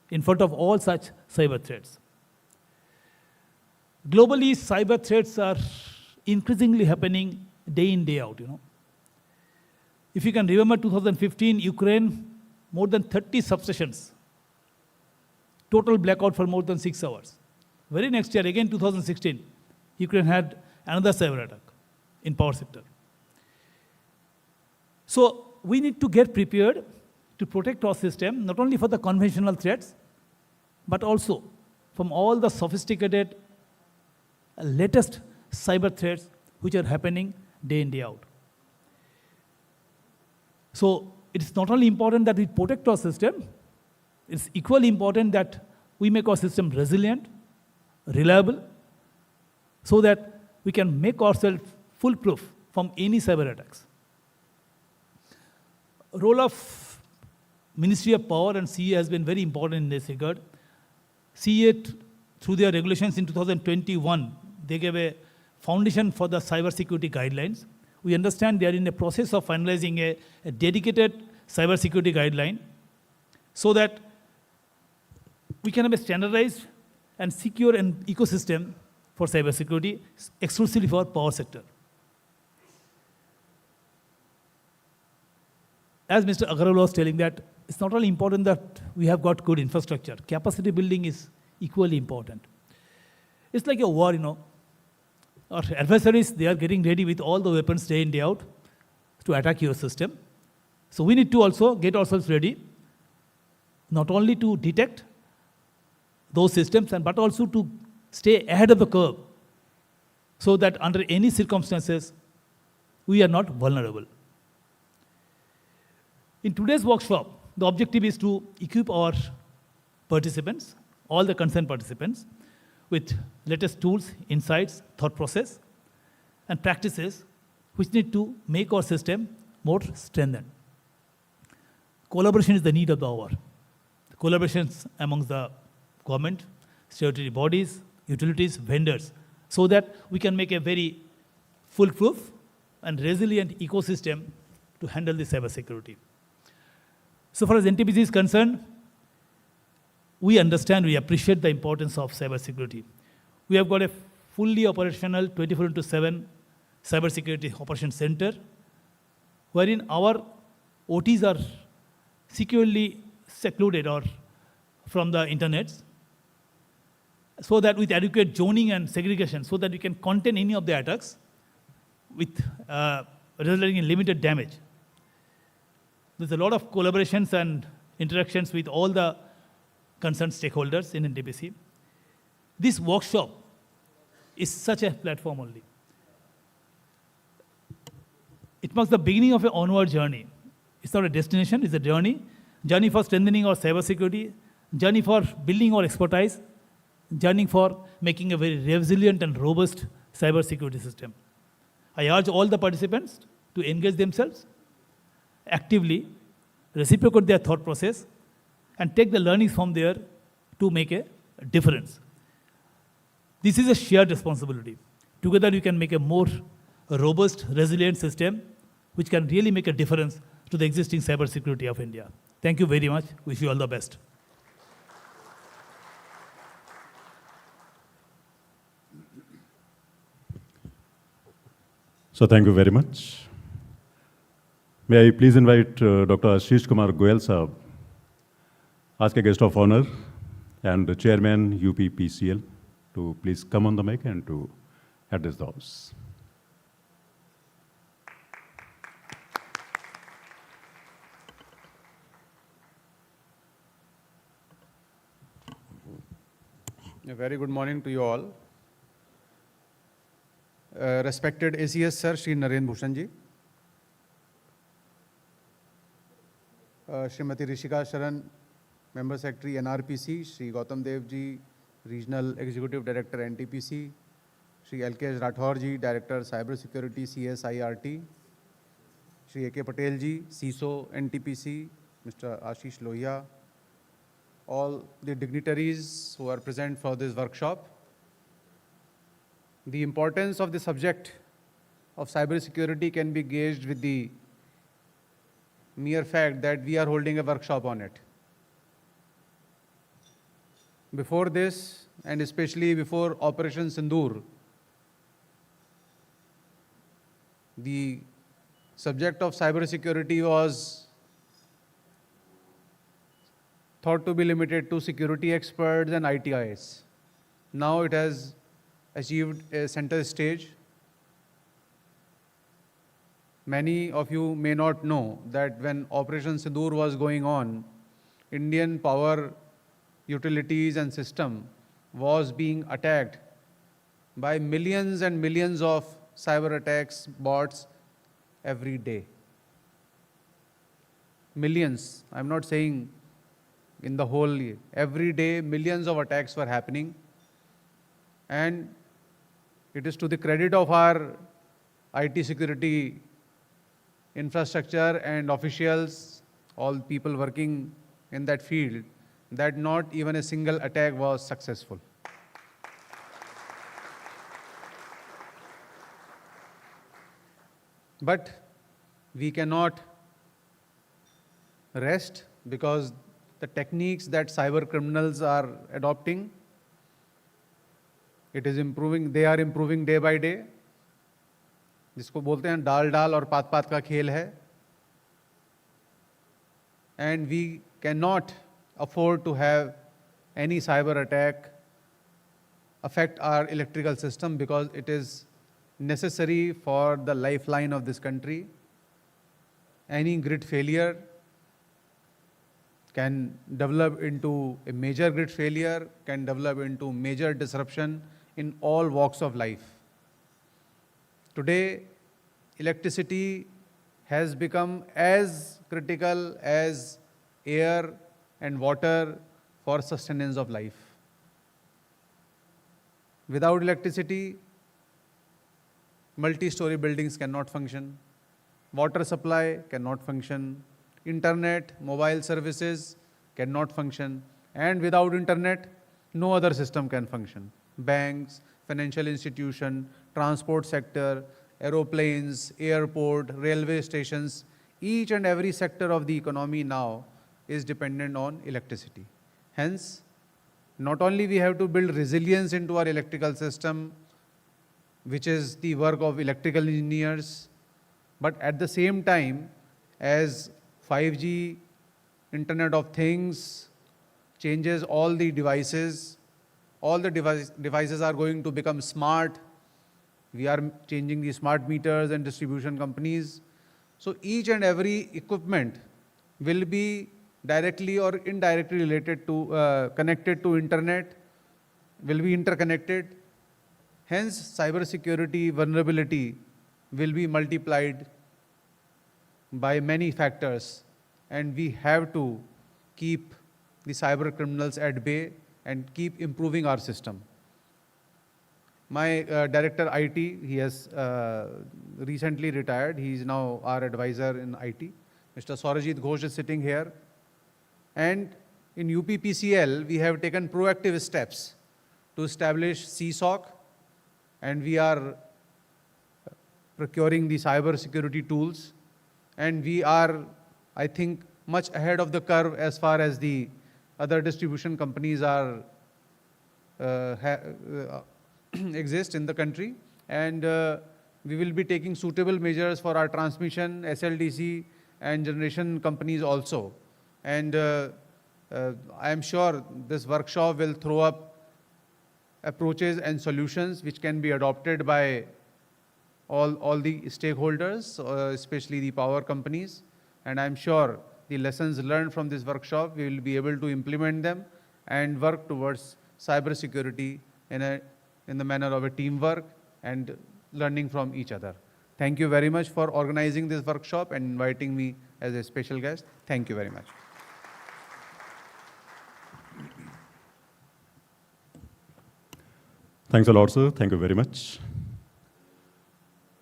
in front of all such cyber threats. Globally, cyber threats are increasingly happening day in, day out, If you can remember 2015, Ukraine, more than 30 substations, total blackout for more than 6 hours. Very next year, again 2016, Ukraine had another cyber attack in power sector. So we need to get prepared to protect our system, not only for the conventional threats, but also from all the sophisticated, latest cyber threats which are happening day in, day out. So it's not only important that we protect our system, it's equally important that we make our system resilient, reliable, so that we can make ourselves foolproof from any cyber attacks. Role of Ministry of Power and CA has been very important in this regard. CA, through their regulations in 2021, they gave a foundation for the cyber security guidelines. We understand they are in the process of finalizing a dedicated cyber security guideline so that we can have a standardized and secure an ecosystem for cyber security exclusively for power sector. As Mr. Agarwal was telling that it's not only important that we have got good infrastructure, capacity building is equally important. It's like a war, Our adversaries, they are getting ready with all the weapons day in, day out to attack your system. So we need to also get ourselves ready, not only to detect those systems, but also to stay ahead of the curve so that under any circumstances, we are not vulnerable. In today's workshop, the objective is to equip our participants, all the concerned participants, with latest tools, insights, thought process, and practices which need to make our system more strengthened. Collaboration is the need of the hour. Collaborations amongst the government, statutory bodies, utilities, vendors, so that we can make a very foolproof and resilient ecosystem to handle the cybersecurity. So far as NTPC is concerned, we understand, we appreciate the importance of cybersecurity. We have got a fully operational 24/7 cybersecurity operations center, wherein our OTs are securely secluded or from the internet, so that with adequate zoning and segregation, so that we can contain any of the attacks with resulting in limited damage. There's a lot of collaborations and interactions with all the concerned stakeholders in NTPC. This workshop is such a platform only. It marks the beginning of an onward journey. It's not a destination, it's a journey. Journey for strengthening our cybersecurity, journey for building our expertise, journey for making a very resilient and robust cybersecurity system. I urge all the participants to engage themselves actively, reciprocate their thought process, and take the learnings from there to make a difference. This is a shared responsibility. Together we can make a more robust, resilient system which can really make a difference to the existing cybersecurity of India. Thank you very much. Wish you all the best. So thank you very much. May I please invite Dr. Ashish Kumar Goyal Sahab, as a guest of honor, and the Chairman UPPCL, to please come on the mic and to address the House. A very good morning to you all. respected ACS Sir, Shri Narendra Bhushan Ji, Srimati Rishika Sharan, Member Secretary NRPC, Shri Gautam Dev Ji, Regional Executive Director NTPC, Shri LK Rathore Ji, Director Cyber Security CSIRT, Shri AK Patel Ji, CISO NTPC, Mr. Ashish Lohia, all the dignitaries who are present for this workshop. The importance of the subject of cybersecurity can be gauged with the mere fact that we are holding a workshop on it. Before this, and especially before Operation Sindoor, the subject of cybersecurity was thought to be limited to security experts and ITIs. Now it has achieved a center stage. Many of you may not know that when Operation Sindoor was going on, Indian power utilities and system was being attacked by millions and millions of cyber attacks, bots every day. Millions, I'm not saying in the whole year. Every day, millions of attacks were happening. And it is to the credit of our IT security infrastructure and officials, all people working in that field, that not even a single attack was successful. But we cannot rest, because the techniques that cyber criminals are adopting, it is improving, they are improving day by day. जिसको बोलते हैं डाल डाल और पात पात का खेल है. And we cannot afford to have any cyber attack affect our electrical system, because it is necessary for the lifeline of this country. Any grid failure can develop into a major grid failure, can develop into major disruption in all walks of life. Today, electricity has become as critical as air and water for sustenance of life. Without electricity, multi-story buildings cannot function, water supply cannot function, internet, mobile services cannot function, and without internet, no other system can function. Banks, financial institution, transport sector, aeroplanes, airport, railway stations, each and every sector of the economy now is dependent on electricity. Hence, not only we have to build resilience into our electrical system, which is the work of electrical engineers, but at the same time, as 5G, Internet of Things changes all the devices, all the devices are going to become smart. We are changing the smart meters and distribution companies. So each and every equipment will be directly or indirectly related to, connected to internet, will be interconnected. Hence, cybersecurity vulnerability will be multiplied by many factors, and we have to keep the cyber criminals at bay and keep improving our system. My director IT, he has recently retired. He is now our advisor in IT. Mr. Saurajit Ghosh is sitting here. And in UPPCL, we have taken proactive steps to establish CSOC, and we are procuring the cyber security tools. And we are, I think, much ahead of the curve as far as the other distribution companies are exist in the country. And we will be taking suitable measures for our transmission, SLDC, and generation companies also. And I am sure this workshop will throw up approaches and solutions which can be adopted by all the stakeholders, especially the power companies. And I'm sure the lessons learned from this workshop, we will be able to implement them and work towards cyber security in the manner of a teamwork and learning from each other. Thank you very much for organizing this workshop and inviting me as a special guest. Thank you very much. Thanks a lot sir, thank you very much.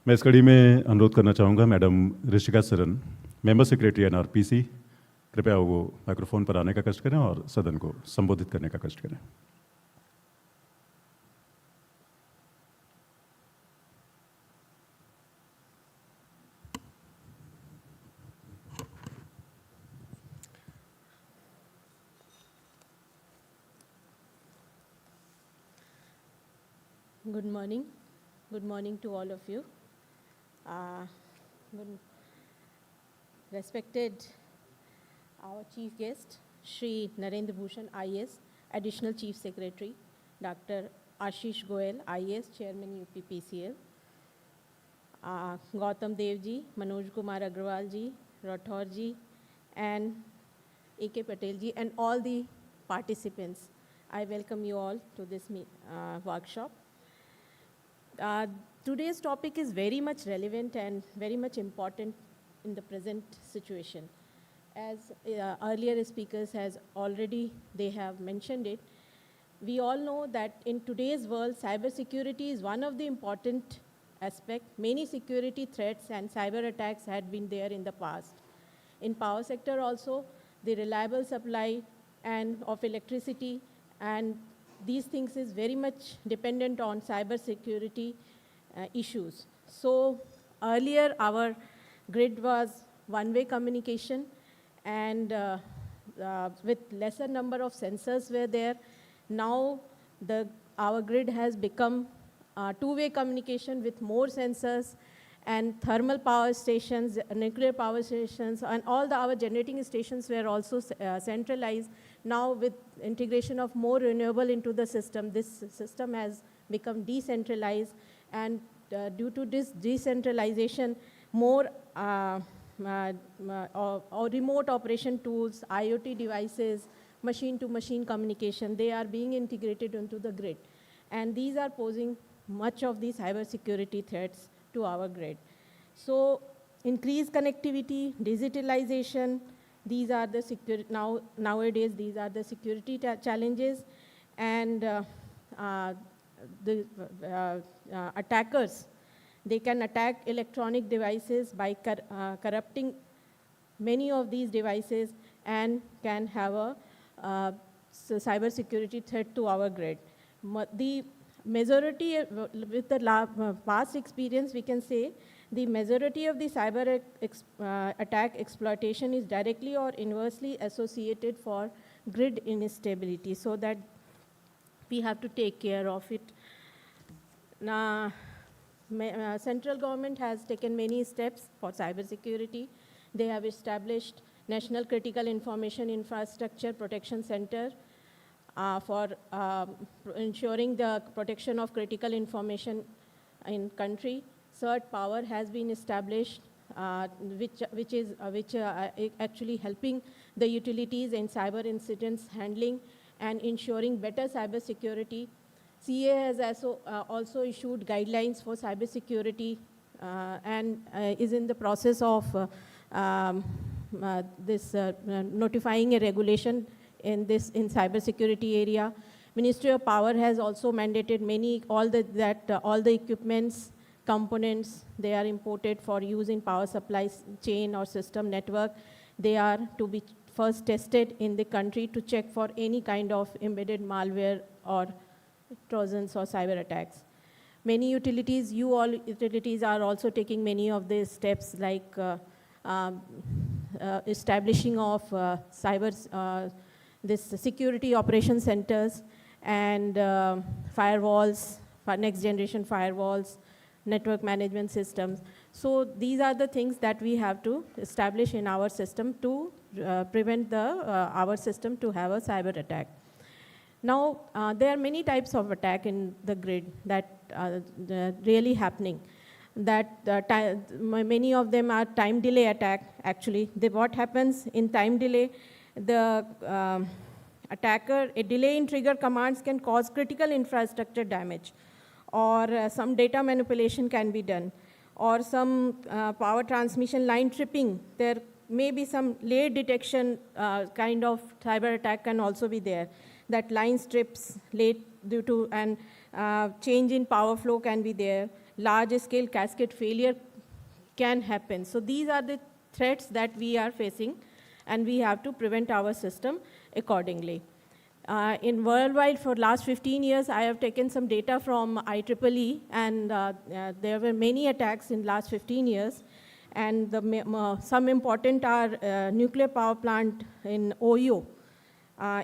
मैं इस कड़ी में अनुरोध करना चाहूँगा madam Rishika Saran, member secretary NRPC, कृपया वो microphone पर आने का कष्ट करें और सदन को संबोधित करने का कष्ट करें। Good morning. Good morning to all of you. Respected our chief guest, Shri Narendra Bhushan, IAS, Additional Chief Secretary, Dr. Ashish Goel, IAS, Chairman UPPCL, Gautam Dev ji, Manoj Kumar Agrawal ji, Rathore ji, and A.K. Patel ji, and all the participants. I welcome you all to this workshop. Today's topic is very much relevant and very much important in the present situation. As earlier speakers they have mentioned it, we all know that in today's world, cybersecurity is one of the important aspects. Many security threats and cyber attacks had been there in the past. In power sector also, the reliable supply of electricity and these things is very much dependent on cyber security issues. So earlier our grid was one-way communication and with lesser number of sensors were there. Now our grid has become two-way communication with more sensors and thermal power stations, nuclear power stations, and all our generating stations were also centralized. Now with integration of more renewable into the system, this system has become decentralized, and due to this decentralization, more remote operation tools, IoT devices, machine-to-machine communication, they are being integrated into the grid. And these are posing much of these cybersecurity threats to our grid. So increased connectivity, digitalization, these are the nowadays these are the security challenges, and the attackers, they can attack electronic devices by corrupting many of these devices and can have a cybersecurity threat to our grid. The majority, with the past experience, we can say the majority of the cyber attack exploitation is directly or inversely associated for grid instability, so that we have to take care of it. Now, central government has taken many steps for cybersecurity. They have established National Critical Information Infrastructure Protection Center for ensuring the protection of critical information in country. CSIRT-Power has been established, which actually helping the utilities in cyber incidents handling and ensuring better cyber security. CA has also issued guidelines for cyber security and is in the process of notifying a regulation in cyber security area. Ministry of Power has also mandated all the equipments, components, they are imported for use in power supply chain or system network. They are to be first tested in the country to check for any kind of embedded malware or trojans or cyber attacks. Many utilities, utilities are also taking many of these steps, like establishing of this security operation centers and firewalls, next generation firewalls, network management systems. So these are the things that we have to establish in our system to prevent our system to have a cyber attack. Now, there are many types of attack in the grid that are really happening. Many of them are time delay attack, actually. What happens in time delay, the attacker, a delay in trigger commands can cause critical infrastructure damage or some data manipulation can be done, or some power transmission line tripping. There may be some late detection kind of cyber attack can also be there, that line strips late due to and change in power flow can be there, large scale cascade failure can happen. So these are the threats that we are facing, and we have to prevent our system accordingly. In worldwide, for last 15 years, I have taken some data from IEEE, and there were many attacks in last 15 years. And some important are nuclear power plant in OYO.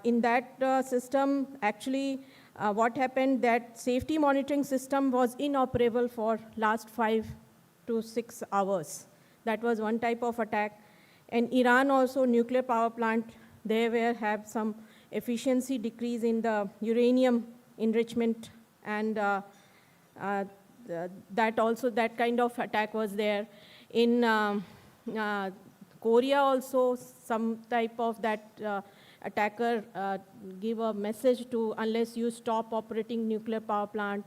In that system, actually, what happened, that safety monitoring system was inoperable for last 5 to 6 hours. That was one type of attack. And Iran also, nuclear power plant, they have some efficiency decrease in the uranium enrichment, and that kind of attack was there. In Korea also, some type of that attacker give a message to, unless you stop operating nuclear power plant,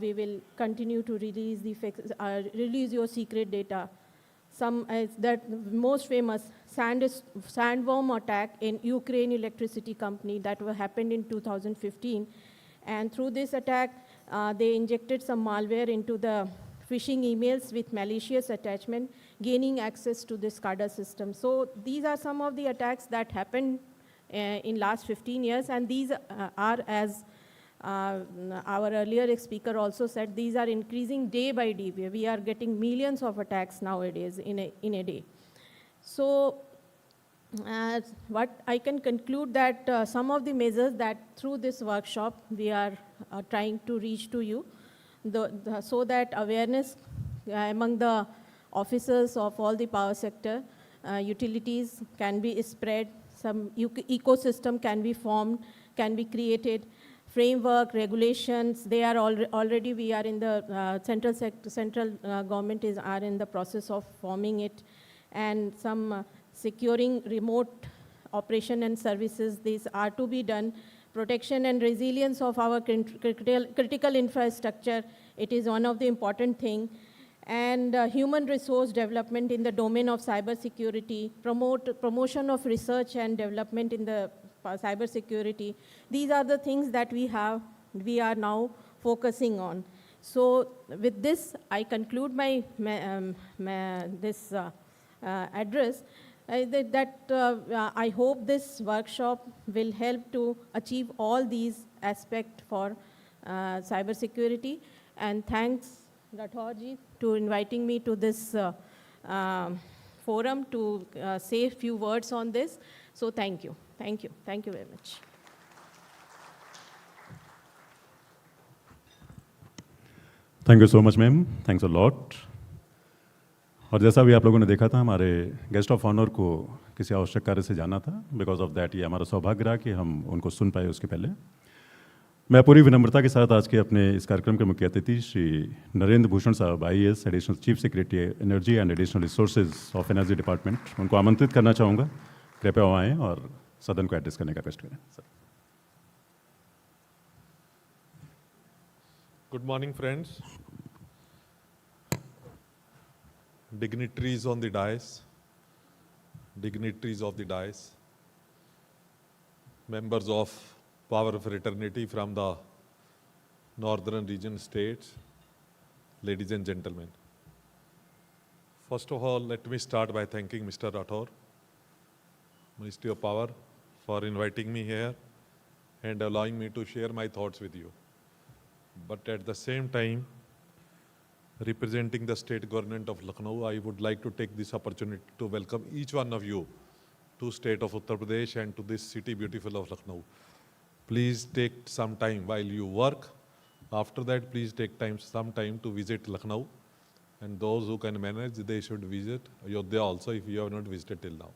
we will continue to release your secret data. Some that most famous sandworm attack in Ukraine electricity company that happened in 2015, and through this attack, they injected some malware into the phishing emails with malicious attachment, gaining access to the SCADA system. So these are some of the attacks that happened in last 15 years, and these are, as our earlier speaker also said, these are increasing day by day. We are getting millions of attacks nowadays in a day. So what I can conclude that some of the measures that through this workshop we are trying to reach to you, so that awareness among the officers of all the power sector, utilities can be spread, some ecosystem can be formed, can be created, framework, regulations, they are already, we are in the central government are in the process of forming it, and some securing remote operation and services, these are to be done. Protection and resilience of our critical infrastructure, it is one of the important thing. And human resource development in the domain of cybersecurity, promotion of research and development in the cybersecurity. These are the things that we are now focusing on. So with this, I conclude my this address. I hope this workshop will help to achieve all these aspects for cybersecurity. And thanks, Rathorji, to inviting me to this forum to say a few words on this. So thank you. Thank you. Thank you very much. Thank you so much ma'am, thanks a lot. और जैसा भी आप लोगों ने देखा था, हमारे guest of honour को किसी आवश्यक कार्य से जाना था, बिकॉज ऑफ दैट ये हमारा सौभाग्य रहा कि हम उनको सुन पाए उसके पहले। मैं पूरी विनम्रता के साथ आज के अपने इस कार्यक्रम के मुख्य अतिथि Shri Narendra Bhushan sahab, IAS, additional chief secretary energy and additional resources of energy department, उनको आमंत्रित करना चाहूँगा। कृपया वो आएँ और सदन को एड्रेस करने का कष्ट करें। Sir. Good morning, friends. Dignitaries on the dais, dignitaries of the dais, members of power fraternity from the northern region states, ladies and gentlemen. First of all, let me start by thanking Mr. Rathore, Ministry of Power, for inviting me here and allowing me to share my thoughts with you. But at the same time, representing the state government of Lucknow, I would like to take this opportunity to welcome each one of you to state of Uttar Pradesh and to this city beautiful of Lucknow. Please take some time while you work. After that, please take some time to visit Lucknow. And those who can manage, they should visit Ayodhya also if you have not visited till now.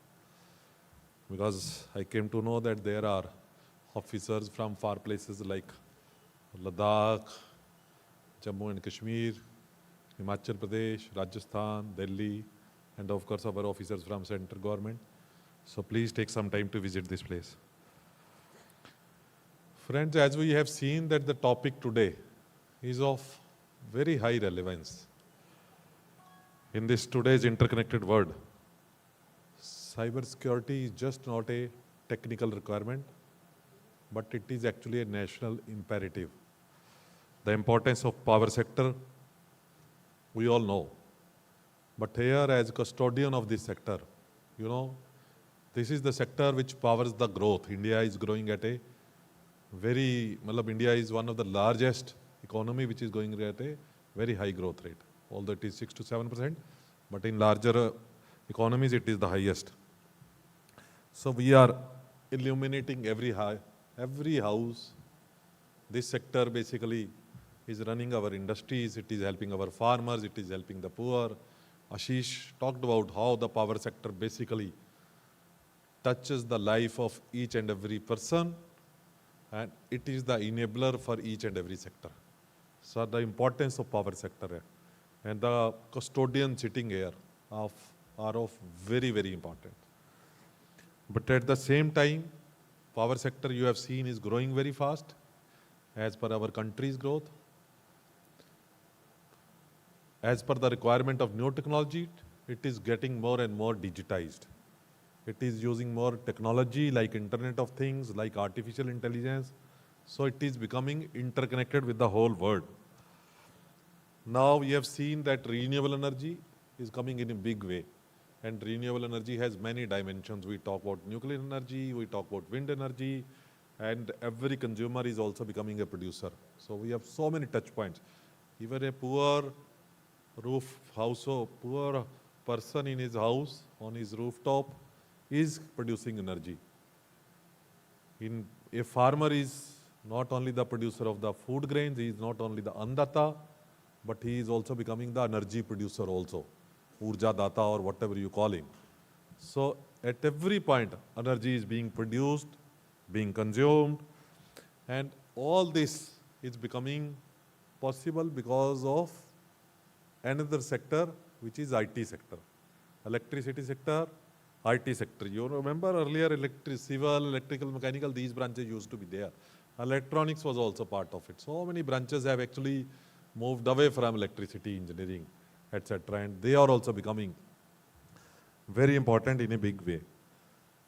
Because I came to know that there are officers from far places like Ladakh, Jammu and Kashmir, Himachal Pradesh, Rajasthan, Delhi, and of course our officers from central government. So please take some time to visit this place. Friends, as we have seen that the topic today is of very high relevance. In this today's interconnected world, cybersecurity is just not a technical requirement, but it is actually a national imperative. The importance of power sector, we all know. But here, as custodian of this sector, you know, this is the sector which powers the growth. India is growing at a India is one of the largest economy which is going at a very high growth rate. Although it is 6 to 7%, but in larger economies it is the highest. So we are illuminating every house. This sector basically is running our industries, it is helping our farmers, it is helping the poor. Ashish talked about how the power sector basically touches the life of each and every person, and it is the enabler for each and every sector. So the importance of power sector and the custodian sitting here are of very, very important. But at the same time, power sector you have seen is growing very fast as per our country's growth. As per the requirement of new technology, it is getting more and more digitized. It is using more technology like Internet of Things, like artificial intelligence. So it is becoming interconnected with the whole world. Now we have seen that renewable energy is coming in a big way. And renewable energy has many dimensions. We talk about nuclear energy, we talk about wind energy, and every consumer is also becoming a producer. So we have so many touch points. Even a poor poor person in his house, on his rooftop, is producing energy. A farmer is not only the producer of the food grains, he is not only the anndatta, but he is also becoming the energy producer also, urja data or whatever you call him. So at every point, energy is being produced, being consumed, and all this is becoming possible because of another sector, which is IT sector. Electricity sector, IT sector. You remember earlier civil, electrical, mechanical, these branches used to be there. Electronics was also part of it. So many branches have actually moved away from electricity engineering, etc. And they are also becoming very important in a big way.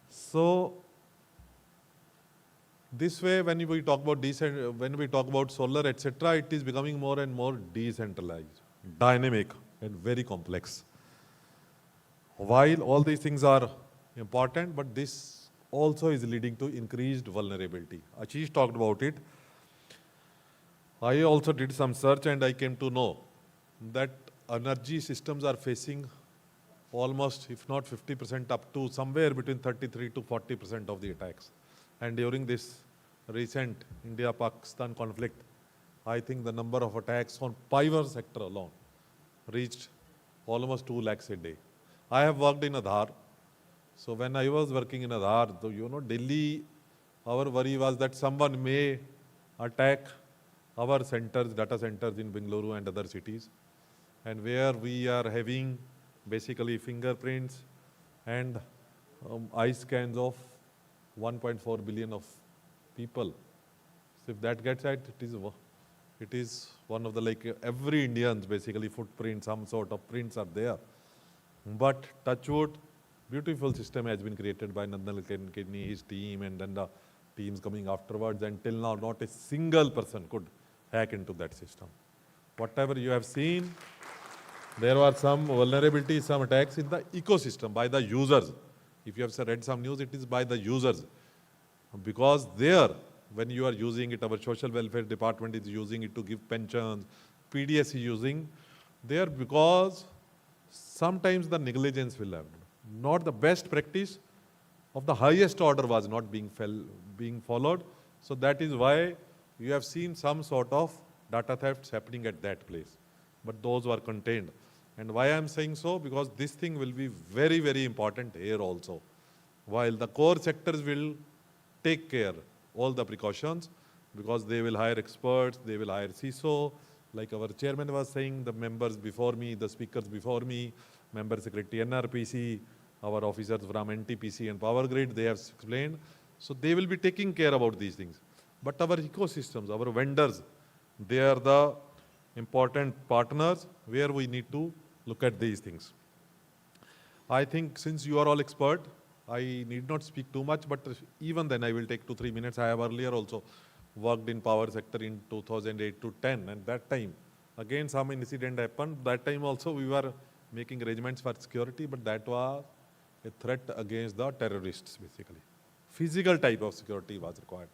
So this way, when we talk about solar, etc., it is becoming more and more decentralized, dynamic, and very complex. While all these things are important, but this also is leading to increased vulnerability. Ashish talked about it. I also did some search and I came to know that energy systems are facing almost, if not 50%, up to somewhere between 33 to 40% of the attacks. And during this recent India-Pakistan conflict, I think the number of attacks on power sector alone reached almost 2 lakhs a day. I have worked in Aadhaar. So when I was working in Aadhaar, Delhi, our worry was that someone may attack our centers, data centers in Bengaluru and other cities, and where we are having basically fingerprints and eye scans of 1.4 billion of people. So if that gets at, it is one of the, every Indian's basically footprint, some sort of prints are there. But touch wood, beautiful system has been created by Nandan Kidney, his team, and then the teams coming afterwards. And till now, not a single person could hack into that system. Whatever you have seen, there were some vulnerabilities, some attacks in the ecosystem by the users. If you have read some news, it is by the users. Because there, when you are using it, our social welfare department is using it to give pensions, PDS is using there, because sometimes the negligence will have. Not the best practice of the highest order was not being followed. So that is why you have seen some sort of data thefts happening at that place. But those were contained. And why I am saying so? Because this thing will be very, very important here also. While the core sectors will take care all the precautions, because they will hire experts, they will hire CISO, like our chairman was saying, the members before me, the speakers before me, member secretary NRPC, our officers from NTPC and Power Grid, they have explained. So they will be taking care about these things. But our ecosystems, our vendors, They are the important partners where we need to look at these things. I think since you are all expert, I need not speak too much, but even then I will take 2-3 minutes. I have earlier also worked in power sector in 2008 to 10, and that time, again some incident happened. That time also we were making arrangements for security, but that was a threat against the terrorists basically. Physical type of security was required,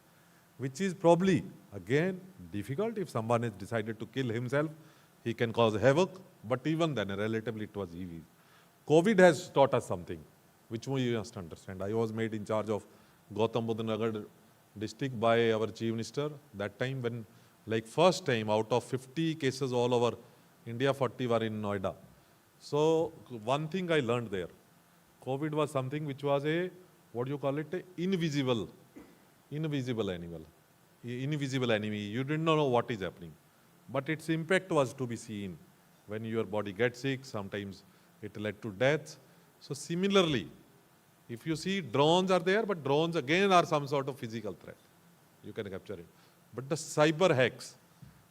which is probably, again, difficult. If someone has decided to kill himself, he can cause havoc, but even then, relatively it was easy. COVID has taught us something, which we must understand. I was made in charge of Gautam Buddha Nagar district by our chief minister. That time when, like first time out of 50 cases all over India, 40 were in Noida. So one thing I learned there, COVID was something which was a, what do you call it, a invisible animal, invisible enemy. You didn't know what is happening, but its impact was to be seen. When your body gets sick, sometimes it led to death. So similarly, if you see drones are there, but drones again are some sort of physical threat. You can capture it. But the cyber hacks,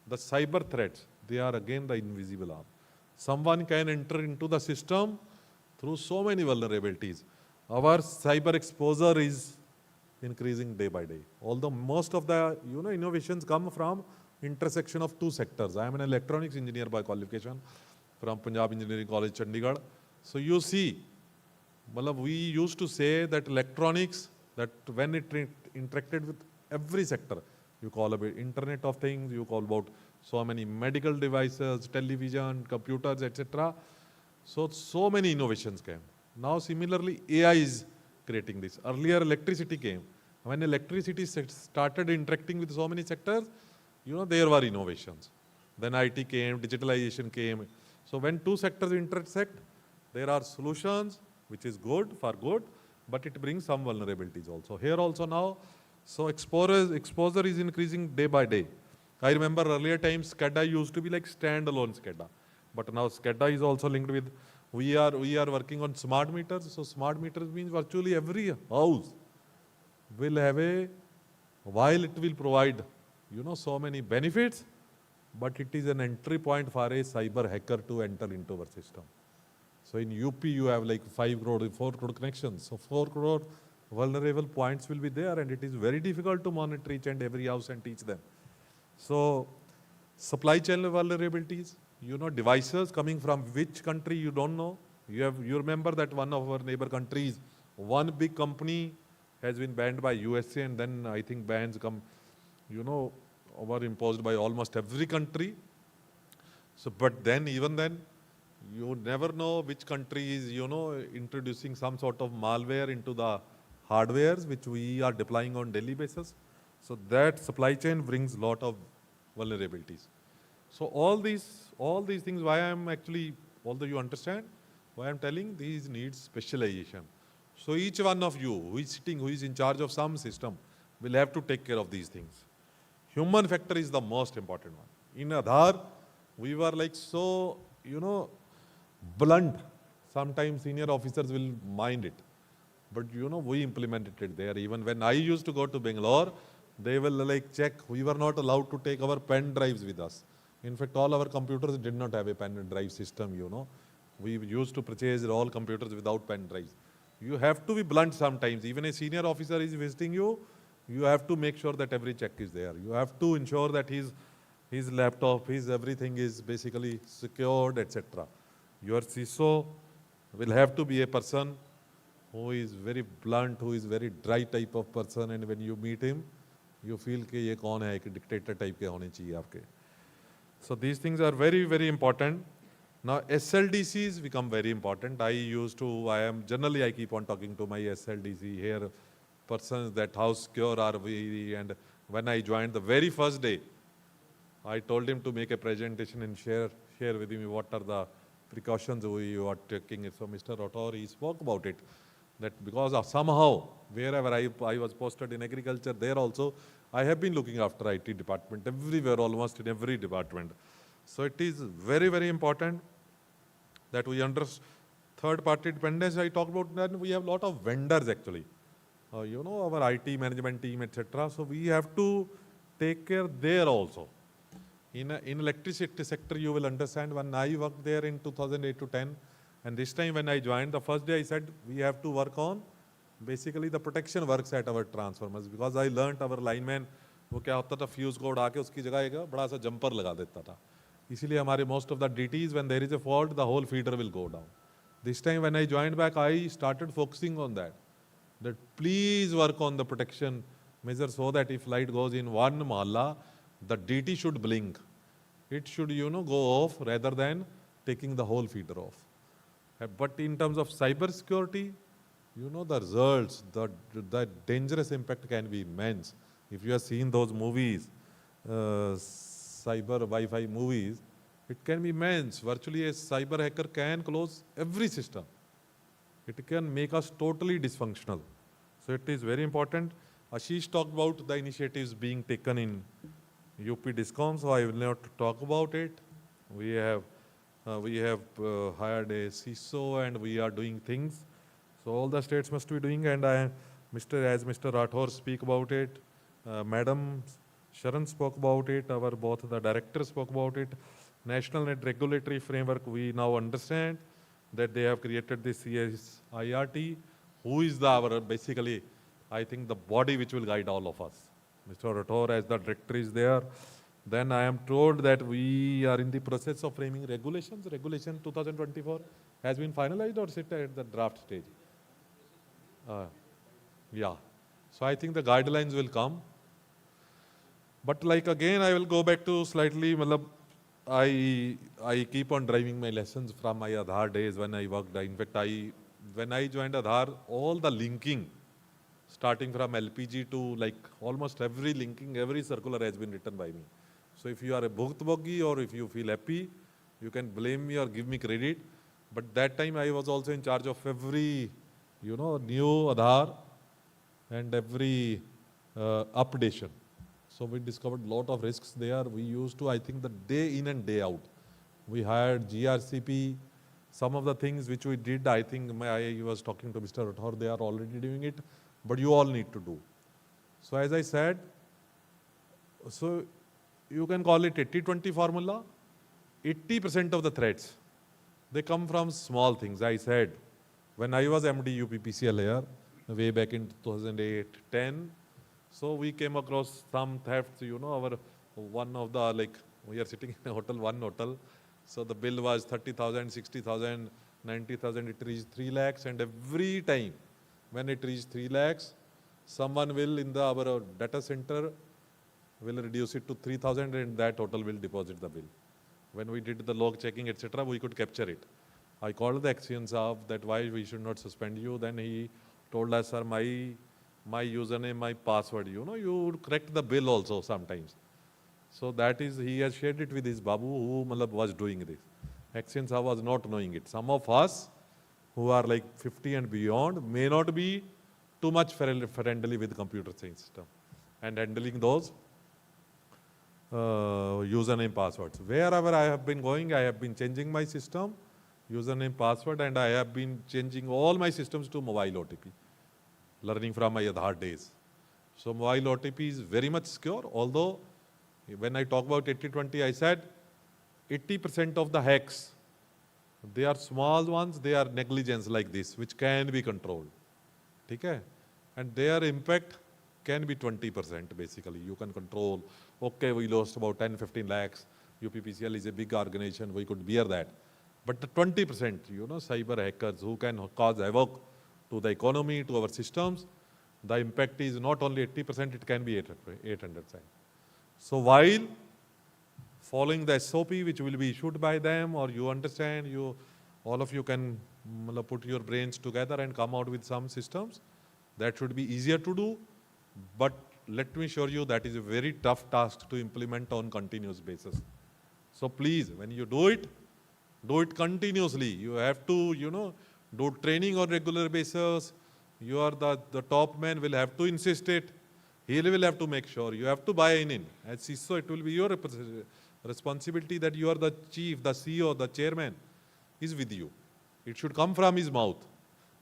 the cyber threats, they are again the invisible arm. Someone can enter into the system through so many vulnerabilities. Our cyber exposure is increasing day by day. Although most of the innovations come from intersection of two sectors. I am an electronics engineer by qualification from Punjab Engineering College, Chandigarh. So you see, we used to say that electronics, that when it interacted with every sector, you call about Internet of Things, you call about so many medical devices, television, computers, etc. So many innovations came. Now similarly, AI is creating this. Earlier electricity came. When electricity started interacting with so many sectors, there were innovations. Then IT came, digitalization came. So when two sectors intersect, there are solutions, which is good, for good, but it brings some vulnerabilities also. Here also now, so exposure is increasing day by day. I remember earlier times SCADA used to be like standalone SCADA, but now SCADA is also linked with, we are working on smart meters. So smart meters means virtually every house will have while it will provide, so many benefits, but it is an entry point for a cyber hacker to enter into our system. So in UP, you have like 5 crore, 4 crore connections. So 4 crore vulnerable points will be there, and it is very difficult to monitor each and every house and teach them. So supply chain vulnerabilities, devices coming from which country you don't know. You remember that one of our neighbor countries, one big company has been banned by USA, and then I think bans come, were imposed by almost every country. So, but then, even then, you never know which country is, introducing some sort of malware into the hardwares which we are deploying on daily basis. So that supply chain brings lot of vulnerabilities. So all these things, why I am actually, although you understand, why I am telling these needs specialization. So each one of you who is sitting, who is in charge of some system, will have to take care of these things. Human factor is the most important one. In Aadhaar, we were like so, blunt. Sometimes senior officers will mind it. But we implemented it there. Even when I used to go to Bangalore, they will like check. We were not allowed to take our pen drives with us. In fact, all our computers did not have a pen drive system, We used to purchase all computers without pen drives. You have to be blunt sometimes. Even a senior officer is visiting you, you have to make sure that every check is there. You have to ensure that his laptop, his everything is basically secured, etc. Your CISO will have to be a person who is very blunt, who is very dry type of person, and when you meet him, you feel कि ये कौन है, एक dictator type के होने चाहिए आपके. So these things are very, very important. Now SLDCs become very important. I keep on talking to my SLDC here, persons that how secure are we, and when I joined the very first day, I told him to make a presentation and share with me what are the precautions we are taking. So Mr. Rotor, he spoke about it, that because of somehow, wherever I was posted in agriculture, there also, I have been looking after IT department, everywhere, almost in every department. So it is very, very important that we understand third-party dependence. I talked about that we have a lot of vendors actually. Our IT management team, etc. So we have to take care there also. In electricity sector, you will understand when I worked there in 2008 to 10, and this time when I joined, the first day I said, we have to work on basically the protection works at our transformers, because I learnt our lineman, वो क्या होता था, fuse को उड़ा के उसकी जगह एक बड़ा सा जंपर लगा देता था. इसीलिए हमारे most of the DTs, when there is a fault, the whole feeder will go down. This time when I joined back, I started focusing on that please work on the protection measure so that if light goes in one mahalla, the DT should blink. It should, go off rather than taking the whole feeder off. But in terms of cyber security, the results, the dangerous impact can be immense. If you have seen those movies, cyber Wi-Fi movies, it can be immense. Virtually a cyber hacker can close every system. It can make us totally dysfunctional. So it is very important. Ashish talked about the initiatives being taken in UP Discom, so I will not talk about it. We have hired a CISO and we are doing things. So all the states must be doing, and as Mr. Rathore speak about it, Madam Sharan spoke about it, both the directors spoke about it. National and regulatory framework, we now understand that they have created this CSIRT, who is basically, I think, the body which will guide all of us. Mr. Rathore as the director is there. Then I am told that we are in the process of framing regulations. Regulation 2024 has been finalized or is it at the draft stage? Yeah. So I think the guidelines will come. But like again, I will go back to slightly, I keep on driving my lessons from my Aadhaar days when I worked. In fact, when I joined Aadhaar, all the linking, starting from LPG to like almost every linking, every circular has been written by me. So if you are a Bhuktbhogi or if you feel happy, you can blame me or give me credit. But that time I was also in charge of every, new Aadhaar and every updation. So we discovered a lot of risks there. We used to, I think, the day in and day out. We hired GRCP. Some of the things which we did, I think I was talking to Mr. Rathore, they are already doing it, but you all need to do. So as I said, so you can call it 80-20 formula. 80% of the threats, they come from small things. I said, when I was MD UPPCL here, way back in 2008-10, so we came across some thefts, one of the, we are sitting in a hotel, one hotel. So the bill was 30,000, 60,000, 90,000, it reached 3 lakhs. And every time when it reached 3 lakhs, someone will in our data center will reduce it to 3,000 and that hotel will deposit the bill. When we did the log checking, etc., we could capture it. I called the actions of that why we should not suspend you. Then he told us, sir, my username, my password, you would correct the bill also sometimes. So that is, he has shared it with his Babu who was doing this. Action Saab was not knowing it. Some of us who are like 50 and beyond may not be too much friendly with computer science system and handling those username passwords. Wherever I have been going, I have been changing my system, username password, and I have been changing all my systems to mobile OTP, learning from my Aadhaar days. So mobile OTP is very much secure, although when I talk about 80-20, I said 80% of the hacks, they are small ones, they are negligence like this, which can be controlled. Okay? And their impact can be 20% basically. You can control, okay, we lost about 10-15 lakhs. UPPCL is a big organization, we could bear that. But the 20%, cyber hackers who can cause havoc to the economy, to our systems, the impact is not only 80%, it can be 800%. So while following the SOP which will be issued by them, or you understand, all of you can put your brains together and come out with some systems, that should be easier to do. But let me assure you that is a very tough task to implement on continuous basis. So please, when you do it continuously. You have to, do training on regular basis. You are the top man will have to insist it. He will have to make sure. You have to buy in. As CISO, it will be your responsibility that you are the chief, the CEO, the chairman is with you. It should come from his mouth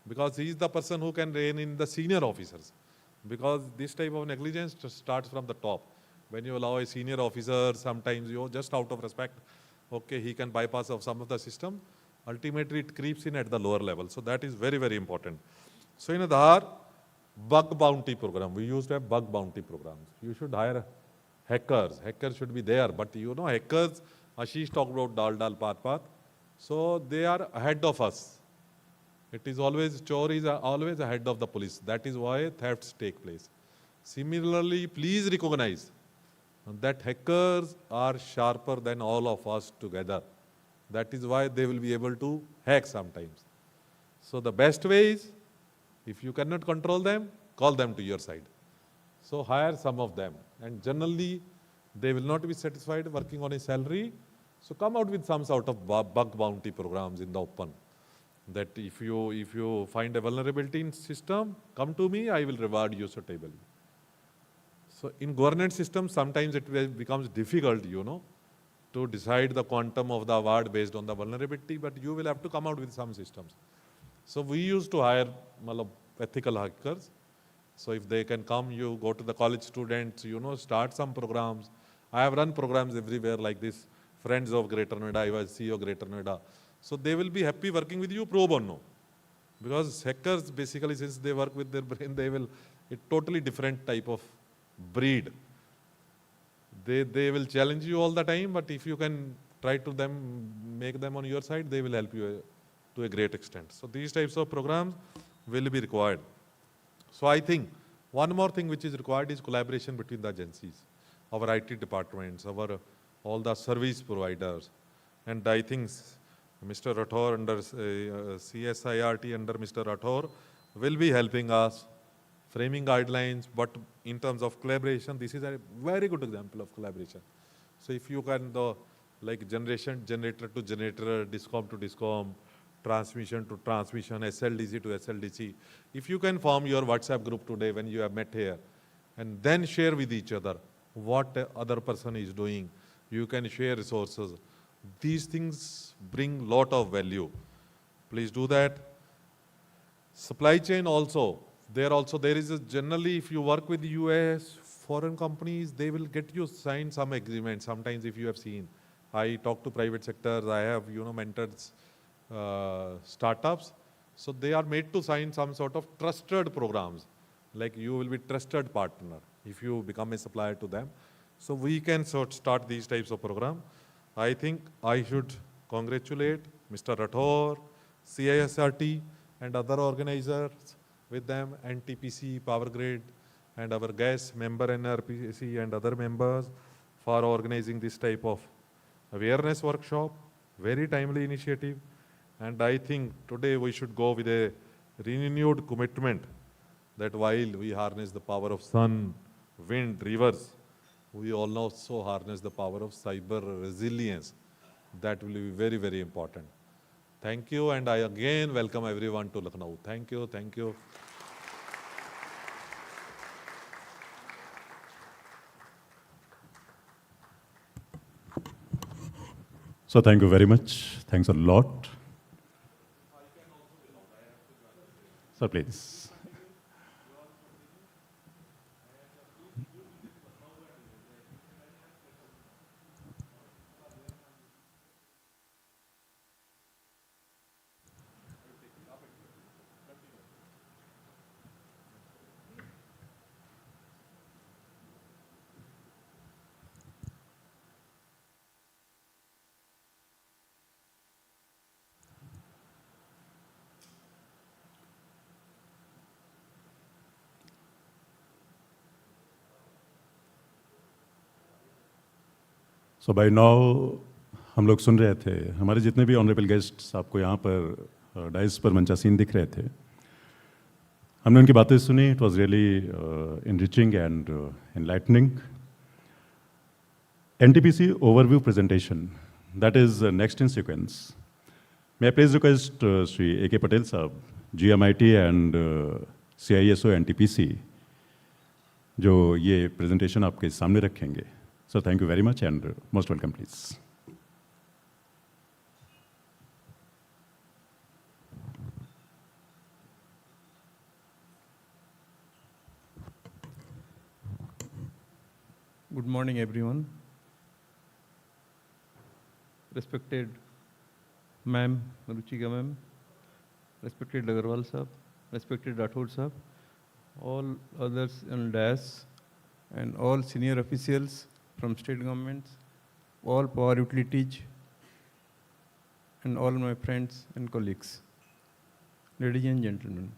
because he is the person who can rein in the senior officers. Because this type of negligence starts from the top. When you allow a senior officer, sometimes you just out of respect, okay, he can bypass of some of the system. Ultimately, it creeps in at the lower level. So that is very, very important. So in Aadhaar, bug bounty program, we used to have bug bounty programs. You should hire hackers. Hackers should be there. But you know, hackers, Ashish talked about dal, path. So they are ahead of us. It is always, chore is always ahead of the police. That is why thefts take place. Similarly, please recognize that hackers are sharper than all of us together. That is why they will be able to hack sometimes. So the best way is, if you cannot control them, call them to your side. So hire some of them. And generally, they will not be satisfied working on a salary. So come out with some sort of bug bounty programs in the open. That if you find a vulnerability in system, come to me, I will reward you suitably. So in governance systems, sometimes it becomes difficult, you know, to decide the quantum of the award based on the vulnerability, but you will have to come out with some systems. So we used to hire ethical hackers. So if they can come, you go to the college students, you know, start some programs. I have run programs everywhere like this. Friends of Greater Noida, I was CEO of Greater Noida. So they will be happy working with you pro bono. Because hackers, basically, since they work with their brain, they will, a totally different type of breed. They will challenge you all the time, but if you can try to make them on your side, they will help you to a great extent. So these types of programs will be required. So I think one more thing which is required is collaboration between the agencies, our IT departments, all the service providers. And I think Mr. Rathore under CSIRT under Mr. Rathore will be helping us framing guidelines, but in terms of collaboration, this is a very good example of collaboration. So if you can, like generator to generator, discom to discom, transmission to transmission, SLDC to SLDC, if you can form your WhatsApp group today when you have met here, and then share with each other what the other person is doing, you can share resources. These things bring lot of value. Please do that. Supply chain also. There is generally, if you work with US, foreign companies, they will get you sign some agreement. Sometimes if you have seen, I talk to private sectors, I have, you know, mentored startups. So they are made to sign some sort of trusted programs. Like you will be trusted partner if you become a supplier to them. So we can start these types of programs. I think I should congratulate Mr. Rathore, CSIRT, and other organizers with them, NTPC, Power Grid, and our guest member NRPC and other members for organizing this type of awareness workshop. Very timely initiative. And I think today we should go with a renewed commitment that while we harness the power of sun, wind, rivers, we all also harness the power of cyber resilience. That will be very, very important. Thank you, and I again welcome everyone to Lucknow. Thank you, thank you. So thank you very much. Thanks a lot. So please. So by now हम लोग सुन रहे थे, हमारे जितने भी honourable guests आपको यहाँ पर डाइस पर मंचासीन दिख रहे थे, हमने उनकी बातें सुनी. It was really enriching and enlightening. NTPC overview presentation, that is next in sequence. May I please request Sri A.K. Patel Sahab, GMIT and CISO NTPC, जो ये presentation आपके सामने रखेंगे. So thank you very much and most welcome, please. Good morning, everyone. Respected Ma'am, Ruchika Ma'am, respected Agarwal Sahab, respected Rathod Sahab, all others on dais, and all senior officials from state governments, all power utilities, and all my friends and colleagues. Ladies and gentlemen,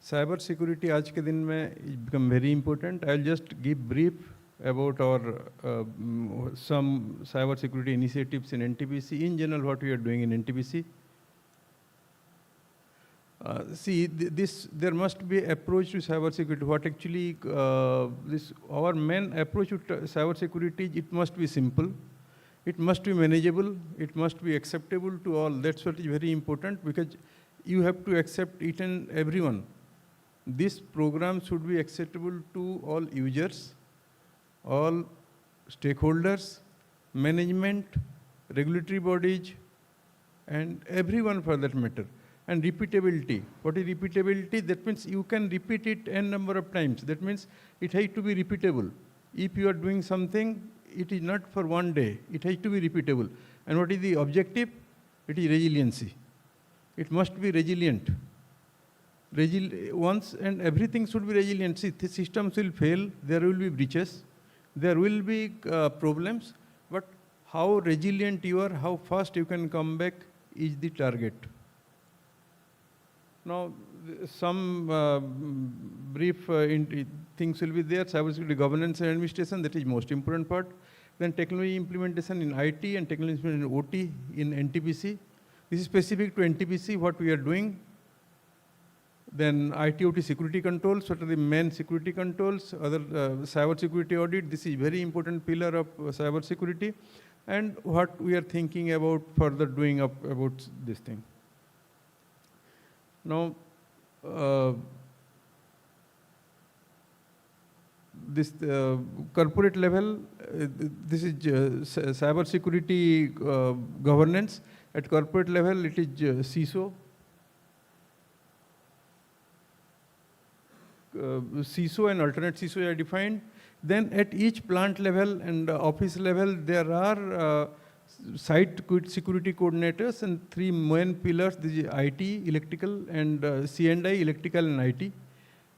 cyber security आज के दिन में become very important. I'll just give brief about our some cyber security initiatives in NTPC. In general, what we are doing in NTPC. There must be approach to cyber security. What actually our main approach to cyber security, it must be simple, it must be manageable, it must be acceptable to all. That's what is very important, because you have to accept each and everyone. This program should be acceptable to all users, all stakeholders, management, regulatory bodies, and everyone for that matter. And repeatability. What is repeatability? That means you can repeat it n number of times. That means it has to be repeatable. If you are doing something, it is not for one day. It has to be repeatable. And what is the objective? It is resiliency. It must be resilient. Once and everything should be resilient. See, the systems will fail, there will be breaches, there will be problems, but how resilient you are, how fast you can come back is the target. Now, some brief things will be there. Cybersecurity governance and administration, that is most important part. Then technology implementation in IT and technology implementation in OT in NTPC. This is specific to NTPC, what we are doing. Then IT/OT security controls, what are the main security controls, other cyber security audit, this is very important pillar of cyber security, and what we are thinking about further doing about this thing. Now, this corporate level, this is cyber security governance. At corporate level, it is CISO. CISO and alternate CISO are defined. Then at each plant level and office level, there are site security coordinators and three main pillars. This is IT, electrical, and C&I, electrical and IT.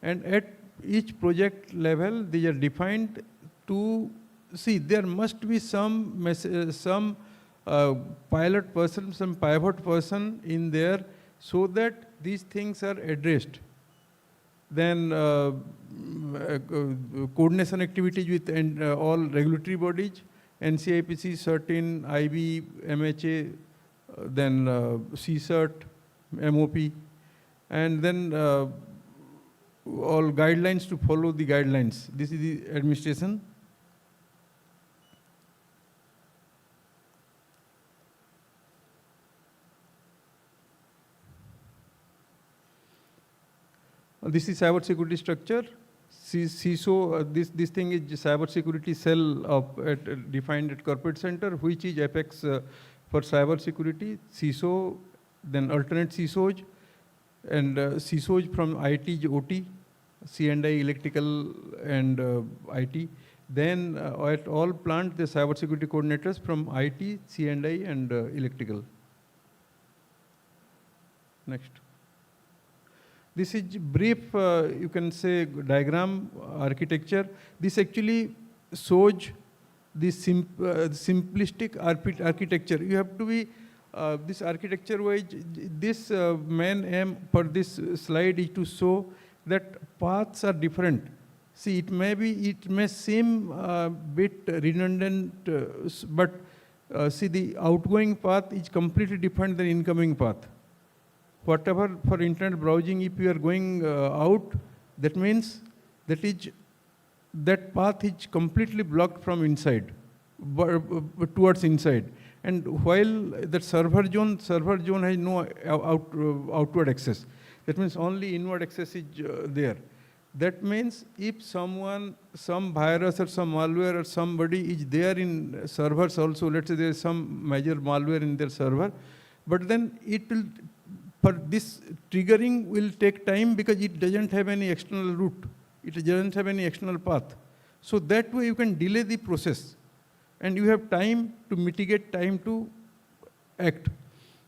And at each project level, they are defined to see there must be some pilot person, some pivot person in there, so that these things are addressed. Then coordination activities with all regulatory bodies, NCIPC, CERT-In, IB, MHA, then CSIRT, MOP, and then all guidelines to follow the guidelines. This is the administration. This is cyber security structure. CISO, this thing is cyber security cell defined at corporate center, which is apex for cyber security. CISO, then alternate CISOs, and CISOs from IT, OT, C&I, electrical, and IT. Then at all plant, the cyber security coordinators from IT, C&I, and electrical. Next. This is brief, you can say, diagram architecture. This actually shows the simplistic architecture. You have to be, this architecture-wise, this main aim for this slide is to show that paths are different. See, it may seem a bit redundant, but see, the outgoing path is completely different than incoming path. Whatever for internet browsing, if you are going out, that means that path is completely blocked from inside, towards inside. And while that server zone has no outward access. That means only inward access is there. That means if some virus or some malware or somebody is there in servers also, let's say there is some major malware in their server, but then it will, for this triggering will take time because it doesn't have any external route. It doesn't have any external path. So that way you can delay the process and you have time to mitigate, time to act.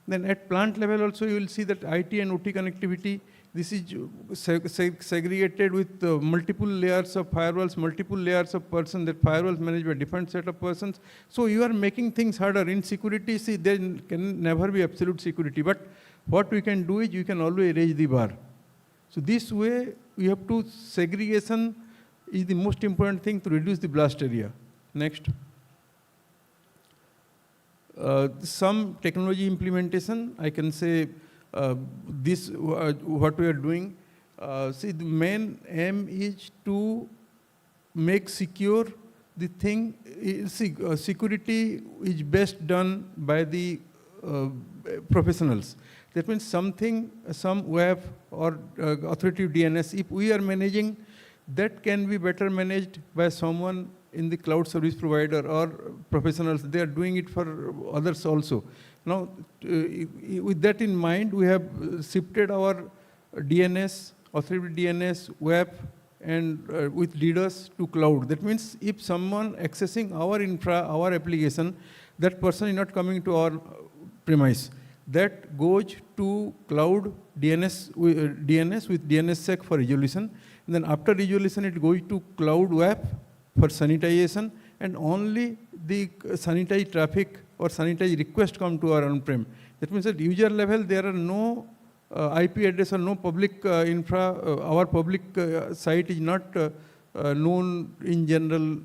Then at plant level also you will see that IT and OT connectivity, this is segregated with multiple layers of firewalls, multiple layers of persons, that firewalls managed by different set of persons. So you are making things harder. In security, see, there can never be absolute security, but what we can do is you can always raise the bar. So this way, we have to, segregation is the most important thing to reduce the blast area. Next. Some technology implementation, I can say this, what we are doing. See, the main aim is to make secure the thing. Security is best done by the professionals. That means something, some web or authoritative DNS, if we are managing, that can be better managed by someone in the cloud service provider or professionals. They are doing it for others also. Now, with that in mind, we have shifted our DNS, authoritative DNS, web, and with leaders to cloud. That means if someone accessing our infra, our application, that person is not coming to our premise. That goes to cloud DNS with DNSSEC for resolution. And then after resolution, it goes to cloud web for sanitization, and only the sanitized traffic or sanitized request come to our on-prem. That means at user level, there are no IP address or no public infra. Our public site is not known in general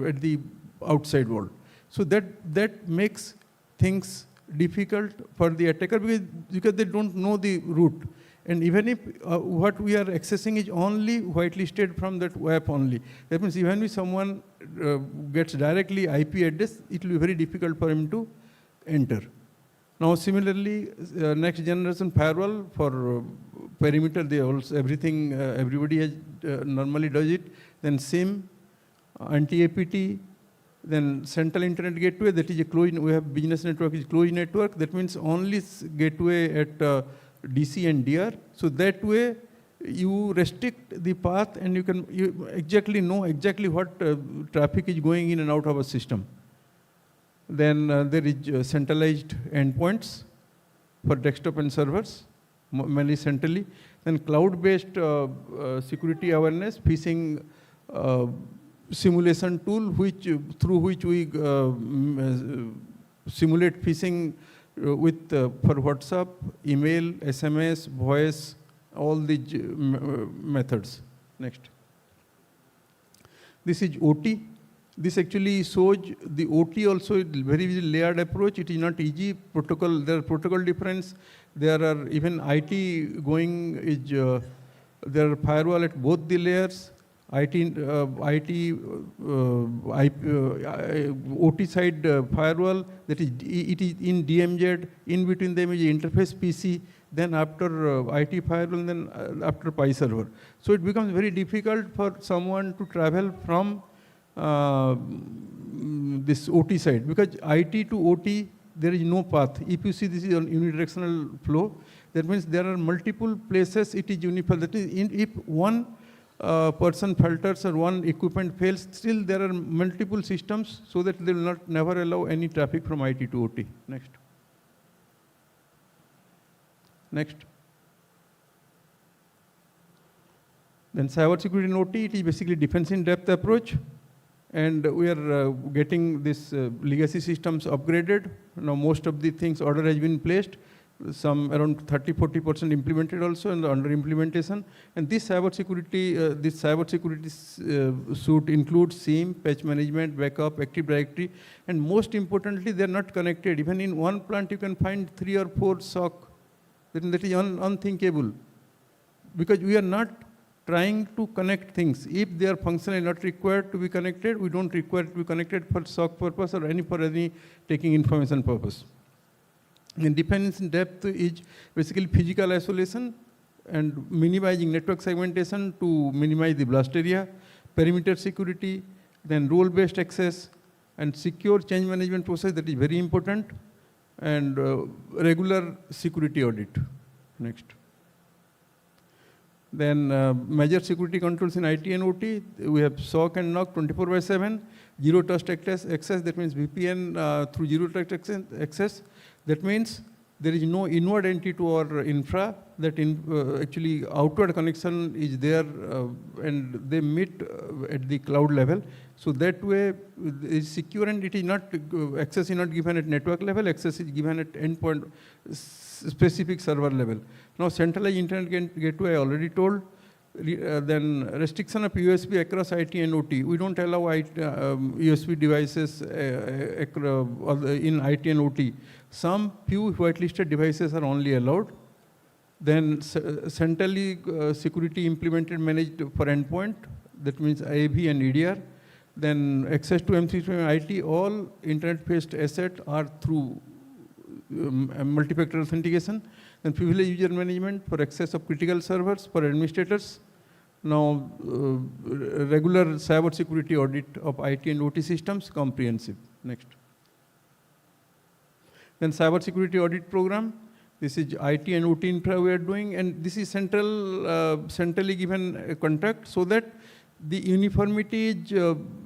at the outside world. So that makes things difficult for the attacker because they don't know the route. And even if what we are accessing is only whitelisted from that web only. That means even if someone gets directly IP address, it will be very difficult for him to enter. Now similarly, next generation firewall for perimeter, they also, everything, everybody has, normally does it. Then SIM, anti-APT, then central internet gateway, that is a closed, we have business network is closed network. That means only gateway at DC and DR. So that way you restrict the path and you exactly know exactly what traffic is going in and out of a system. Then there is centralized endpoints for desktop and servers, mainly centrally. Then cloud-based security awareness, phishing simulation tool, through which we simulate phishing with for WhatsApp, email, SMS, voice, all these methods. Next. This is OT. This actually shows the OT also very layered approach. It is not easy. Protocol, there are protocol difference. There are even IT going is there are firewall at both the layers. OT side firewall, that is it is in DMZ. In between them is interface PC. Then after IT firewall, and then after PI server. So it becomes very difficult for someone to travel from this OT side, because IT to OT, there is no path. If you see this is a unidirectional flow, that means there are multiple places it is unified. That is, if one person filters or one equipment fails, still there are multiple systems, so that they will never allow any traffic from IT to OT. Next. Next. Then cyber security in OT, it is basically defense in depth approach. And we are getting this legacy systems upgraded. Now most of the things order has been placed. Some around 30-40% implemented also, and under implementation. And this cyber security suite includes SIEM, patch management, backup, Active Directory, and most importantly, they are not connected. Even in one plant, you can find 3 or 4 SOC. That is unthinkable, because we are not trying to connect things. If they are functionally not required to be connected, we don't require to be connected for SOC purpose or for any taking information purpose. And defense in depth is basically physical isolation and minimizing network segmentation to minimize the blast area, perimeter security, then role-based access, and secure change management process, that is very important, and regular security audit. Next. Then major security controls in IT and OT, we have SOC and NOC 24/7, zero trust access, that means VPN through zero trust access. That means there is no inward entry to our infra, that actually outward connection is there and they meet at the cloud level. So that way it is secure and it is not, access is not given at network level, access is given at endpoint specific server level. Now centralized internet gateway I already told. Then restriction of USB across IT and OT. We don't allow USB devices in IT and OT. Some few whitelisted devices are only allowed. Then centrally security implemented managed for endpoint. That means IAV and EDR. Then access to M365 IT, all internet-based assets are through multi-factor authentication. And privileged user management for access of critical servers for administrators. Now, regular cyber security audit of IT and OT systems, comprehensive. Next. Then cyber security audit program. This is IT and OT infra we are doing, and this is centrally given contract so that the uniformity is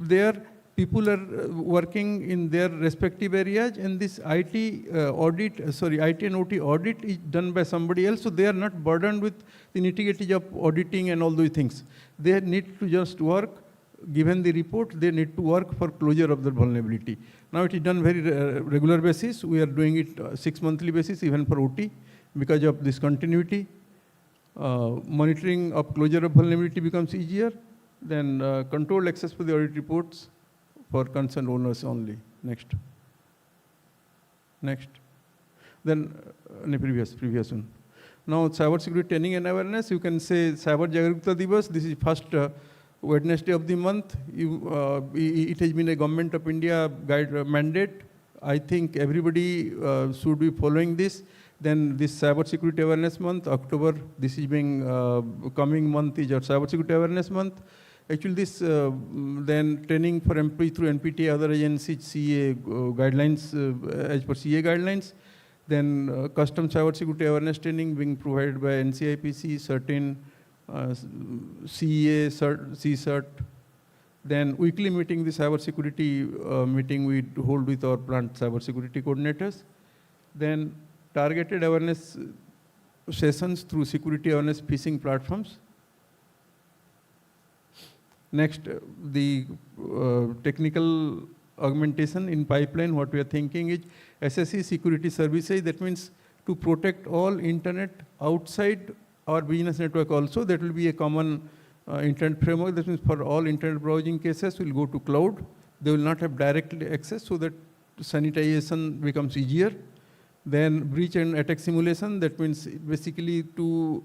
there. People are working in their respective areas, and this IT and OT audit is done by somebody else, so they are not burdened with the nitty-gritty of auditing and all those things. They need to just work, given the report, they need to work for closure of the vulnerability. Now it is done very regular basis. We are doing it 6 monthly basis, even for OT, because of this continuity. Monitoring of closure of vulnerability becomes easier. Then controlled access for the audit reports for concerned owners only. Next. Next. Then previous one. Now cyber security training and awareness, you can say Cyber Jagrukta Divas. This is first Wednesday of the month. It has been a Government of India mandate. I think everybody should be following this. Then this Cyber Security Awareness Month, October, this is being coming month is our Cyber Security Awareness Month. Actually, this then training for employee through NPT, other agencies, CA guidelines, as per CA guidelines. Then custom cyber security awareness training being provided by NCIPC, certain CA, CSIRT. Then weekly meeting, the cyber security meeting we hold with our plant cyber security coordinators. Then targeted awareness sessions through security awareness phishing platforms. Next, the technical augmentation in pipeline, what we are thinking is SSE security services. That means to protect all internet outside our business network also. That will be a common internet framework. That means for all internet browsing cases, we'll go to cloud. They will not have direct access so that sanitization becomes easier. Then breach and attack simulation. That means basically to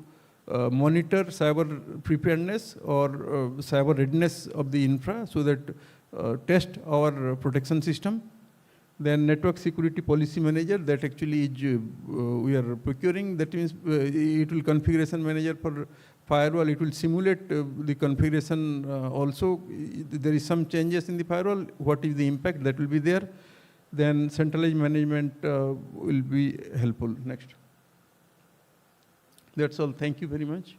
monitor cyber preparedness or cyber readiness of the infra so that test our protection system. Then network security policy manager, that actually is, we are procuring. That means it will configuration manager for firewall. It will simulate the configuration also. There is some changes in the firewall. What is the impact that will be there? Then centralized management will be helpful. Next. That's all. Thank you very much.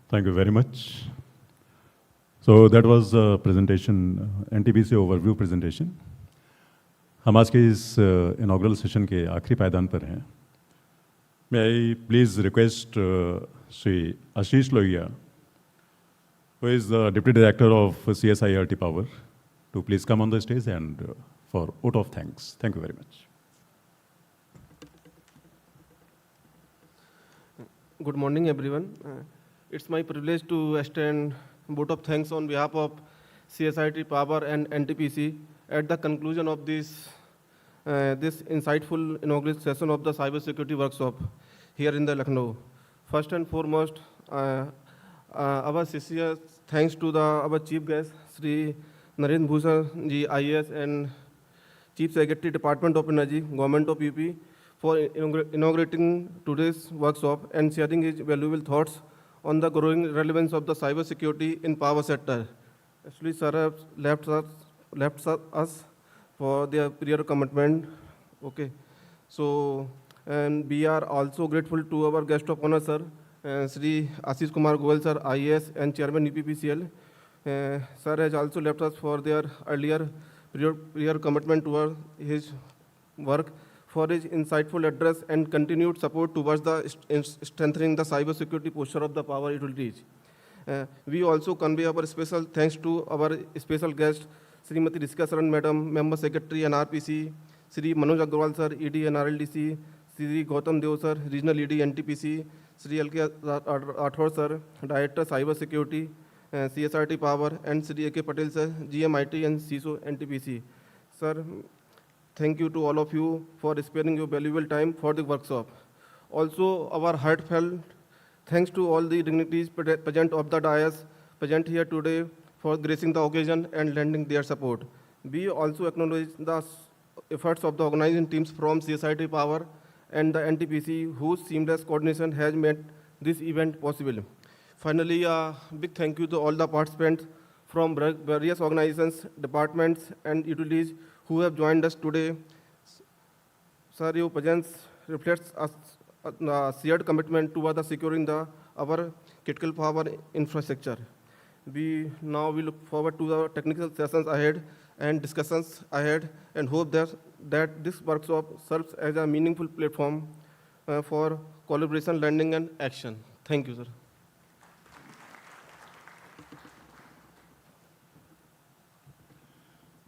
Thank you very much. So that was a presentation, NTPC overview presentation. हम आज के इस inaugural session के आखिरी पायदान पर हैं. May I please request Sri Ashish Lohia, who is the Deputy Director of CSIRT-Power, to please come on the stage and for vote of thanks. Thank you very much. Good morning, everyone. It's my privilege to extend vote of thanks on behalf of CSIRT-Power and NTPC at the conclusion of this insightful inaugural session of the cyber security workshop here in the Lucknow. First and foremost, our sincere thanks to our chief guest, Sri Narendra Bhushan ji, IAS and Chief Secretary, Department of Energy, Government of UP, for inaugurating today's workshop and sharing his valuable thoughts on the growing relevance of the cyber security in power sector. Actually, sir left us for their prior commitment. Okay. So, and we are also grateful to our guest of honor, sir, Sri Ashish Kumar Goel, sir, IAS and Chairman UPPCL. Sir has also left us for their earlier prior commitment toward his work, for his insightful address and continued support towards the strengthening the cybersecurity posture of the power utilities. We also convey our special thanks to our special guest, Srimati Riska Saran Madam, Member Secretary NRPC, Sri Manoj Agrawal Sir, ED NRLDC, Sri Gautam Deo Sir, Regional ED NTPC, Sri LK Rathore Sir, Director Cyber Security, CSIRT-Power, and Sri AK Patel Sir, GMIT and CISO NTPC. Sir, thank you to all of you for sparing your valuable time for the workshop. Also, our heartfelt thanks to all the dignitaries present of the dais, present here today for gracing the occasion and lending their support. We also acknowledge the efforts of the organizing teams from CSIRT-Power and the NTPC, whose seamless coordination has made this event possible. Finally, a big thank you to all the participants from various organizations, departments, and utilities who have joined us today. Sir, your presence reflects a shared commitment towards securing our critical power infrastructure. We look forward to the technical sessions ahead and discussions ahead, and hope that this workshop serves as a meaningful platform for collaboration, learning, and action. Thank you, sir.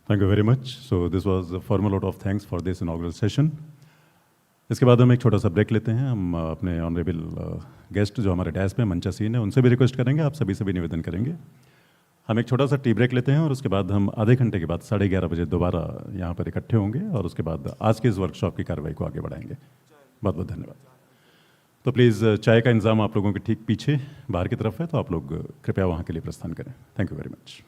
Thank you very much. So this was a formal vote of thanks for this inaugural session. इसके बाद हम एक छोटा सा break लेते हैं. हम अपने ऑनरेबल गेस्ट जो हमारे डैश पे मंचासीन है उनसे भी रिक्वेस्ट करेंगे, आप सभी से भी निवेदन करेंगे. हम एक छोटा सा टी ब्रेक लेते हैं और उसके बाद हम आधे घंटे के बाद 11:30 बजे दोबारा यहाँ पर इकट्ठे होंगे और उसके बाद आज के इस वर्कशॉप की कार्रवाई को आगे बढ़ाएंगे. बहुत बहुत धन्यवाद. तो प्लीज़ चाय का इंतज़ाम आप लोगों के ठीक पीछे बाहर की तरफ है, तो आप लोग कृपया वहाँ के लिए प्रस्थान करें. Thank you very much.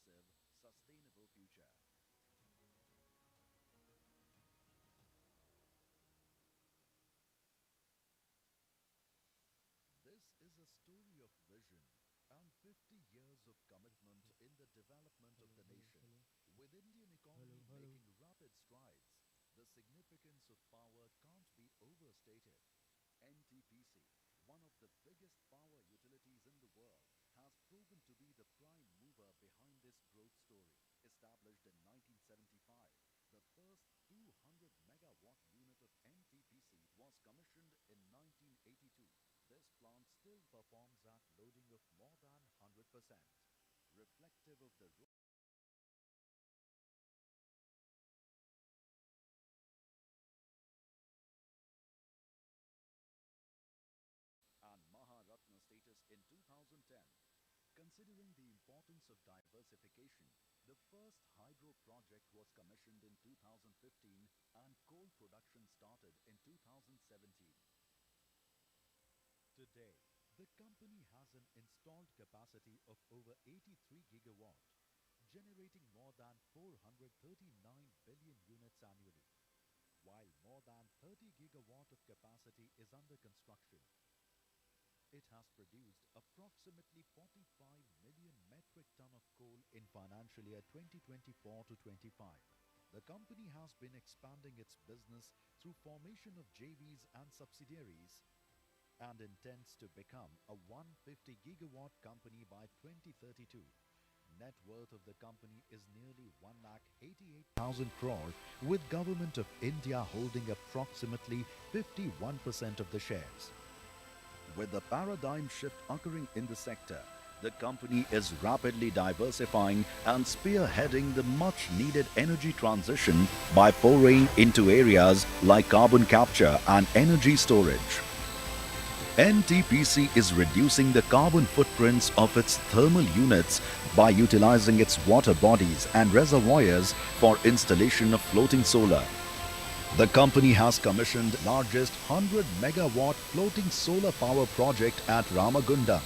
progressive, sustainable future. This is a story of vision and 50 years of commitment in the development of the nation. With Indian economy making rapid strides, the significance of power can't be overstated. NTPC, one of the biggest power utilities in the world, has proven to be the prime mover behind this growth story. Established in 1975, the first 200 megawatt unit of NTPC was commissioned in 1982. This plant still performs at loading of more than 100%, reflective of the and Maharatna status in 2010. Considering the importance of diversification, the first hydro project was commissioned in 2015 and coal production started in 2017. Today, the company has an installed capacity of over 83 gigawatt, generating more than 439 billion units annually, while more than 30 gigawatt of capacity is under construction. It has produced approximately 45 million metric ton of coal in financial year 2024 to 25. The company has been expanding its business through formation of JVs and subsidiaries and intends to become a 150 gigawatt company by 2032. Net worth of the company is nearly 1,88,000 crore, with Government of India holding approximately 51% of the shares. With the paradigm shift occurring in the sector, the company is rapidly diversifying and spearheading the much-needed energy transition by foraying into areas like carbon capture and energy storage. NTPC is reducing the carbon footprints of its thermal units by utilizing its water bodies and reservoirs for installation of floating solar. The company has commissioned largest 100 megawatt floating solar power project at Ramagundam.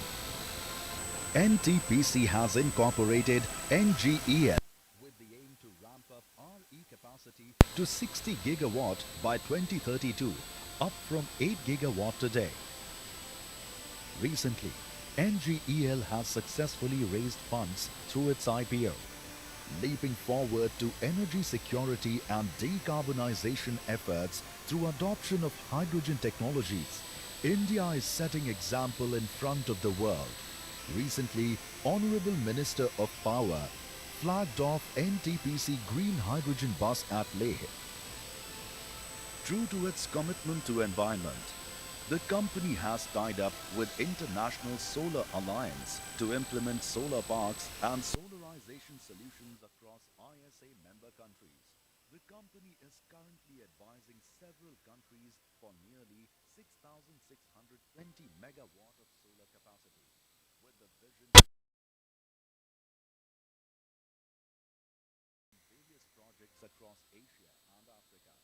NTPC has incorporated NGEL with the aim to ramp up RE capacity to 60 gigawatt by 2032, up from 8 gigawatt today. Recently, NGEL has successfully raised funds through its IPO. Leaping forward to energy security and decarbonization efforts through adoption of hydrogen technologies, India is setting example in front of the world. Recently, Honorable Minister of Power flagged off NTPC green hydrogen bus at Leh. True to its commitment to environment, the company has tied up with International Solar Alliance to implement solar parks and solarization solutions across ISA member countries. The company is currently advising several countries for nearly 6,620 megawatt of solar capacity, with the vision various projects across Asia and Africa.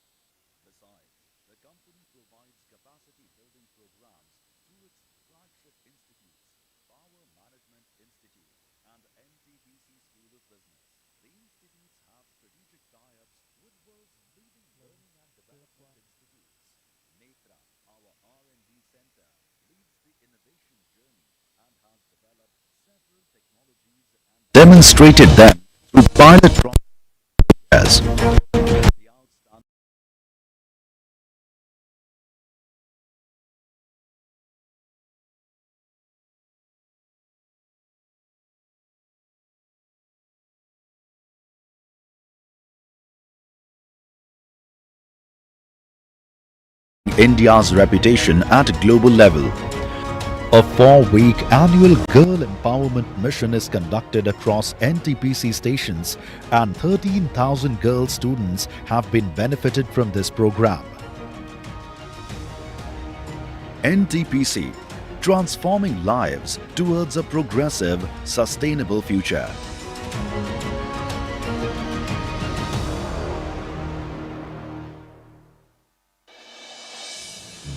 Besides, the company provides capacity building programs through its flagship institutes, Power Management Institute and NTPC School of Business. The institutes have strategic tie-ups with world's leading learning and development institutes. Netra, our R&D center, leads the innovation journey and has developed several technologies and demonstrated them through pilot projects. The outstanding India's reputation at global level. A 4-week annual girl empowerment mission is conducted across NTPC stations, and 13,000 girl students have been benefited from this program. NTPC, transforming lives towards a progressive, sustainable future.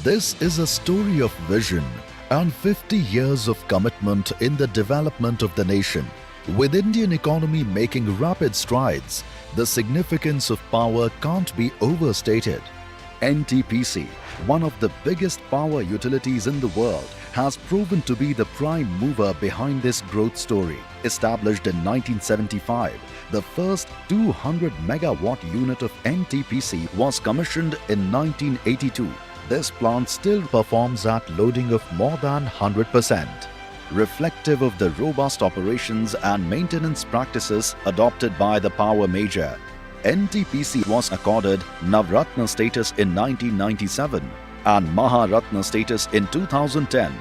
This is a story of vision and 50 years of commitment in the development of the nation. With Indian economy making rapid strides, the significance of power can't be overstated. NTPC, one of the biggest power utilities in the world, has proven to be the prime mover behind this growth story. Established in 1975, the first 200 megawatt unit of NTPC was commissioned in 1982. This plant still performs at loading of more than 100%. Reflective of the robust operations and maintenance practices adopted by the power major, NTPC was accorded Navratna status in 1997 and Maharatna status in 2010.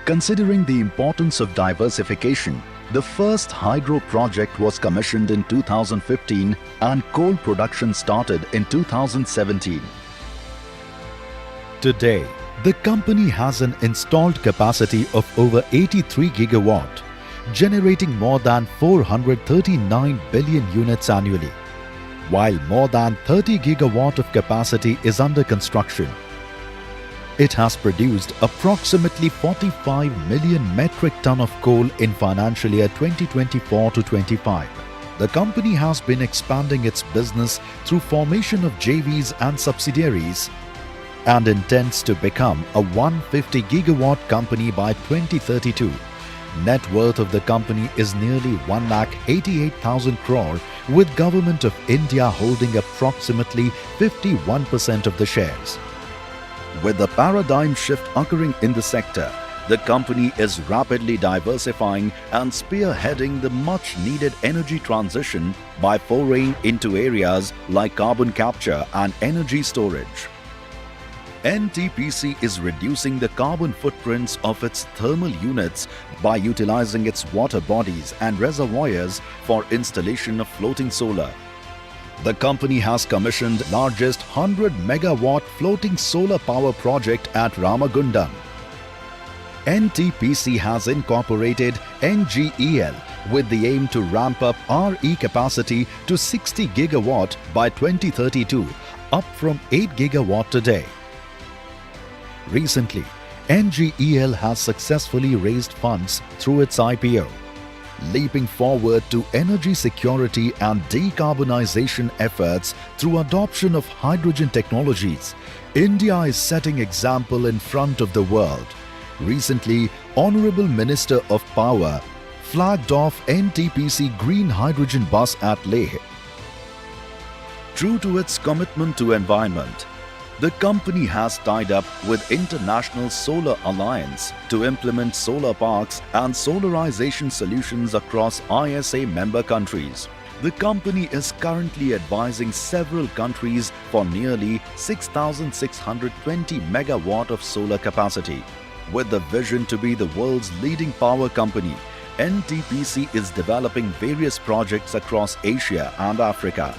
Considering the importance of diversification, the first hydro project was commissioned in 2015 and coal production started in 2017. Today, the company has an installed capacity of over 83 gigawatt, generating more than 439 billion units annually, while more than 30 gigawatt of capacity is under construction. It has produced approximately 45 million metric ton of coal in financial year 2024 to 25. The company has been expanding its business through formation of JVs and subsidiaries and intends to become a 150 gigawatt company by 2032. Net worth of the company is nearly 1,88,000 crore, with Government of India holding approximately 51% of the shares. With the paradigm shift occurring in the sector, the company is rapidly diversifying and spearheading the much-needed energy transition by foraying into areas like carbon capture and energy storage. NTPC is reducing the carbon footprints of its thermal units by utilizing its water bodies and reservoirs for installation of floating solar. The company has commissioned largest 100 megawatt floating solar power project at Ramagundam. NTPC has incorporated NGEL with the aim to ramp up RE capacity to 60 gigawatt by 2032, up from 8 gigawatt today. Recently, NGEL has successfully raised funds through its IPO. Leaping forward to energy security and decarbonization efforts through adoption of hydrogen technologies, India is setting example in front of the world. Recently, Honorable Minister of Power flagged off NTPC green hydrogen bus at Leh. True to its commitment to environment, the company has tied up with International Solar Alliance to implement solar parks and solarization solutions across ISA member countries. The company is currently advising several countries for nearly 6,620 megawatt of solar capacity. With the vision to be the world's leading power company, NTPC is developing various projects across Asia and Africa.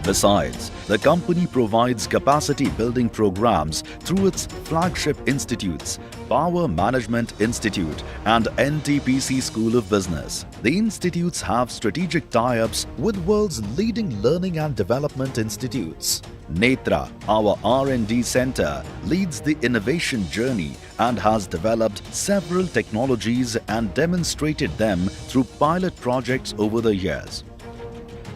Besides, the company provides capacity building programs through its flagship institutes, Power Management Institute and NTPC School of Business. The institutes have strategic tie-ups with world's leading learning and development institutes. Netra, our R&D center, leads the innovation journey and has developed several technologies and demonstrated them through pilot projects over the years.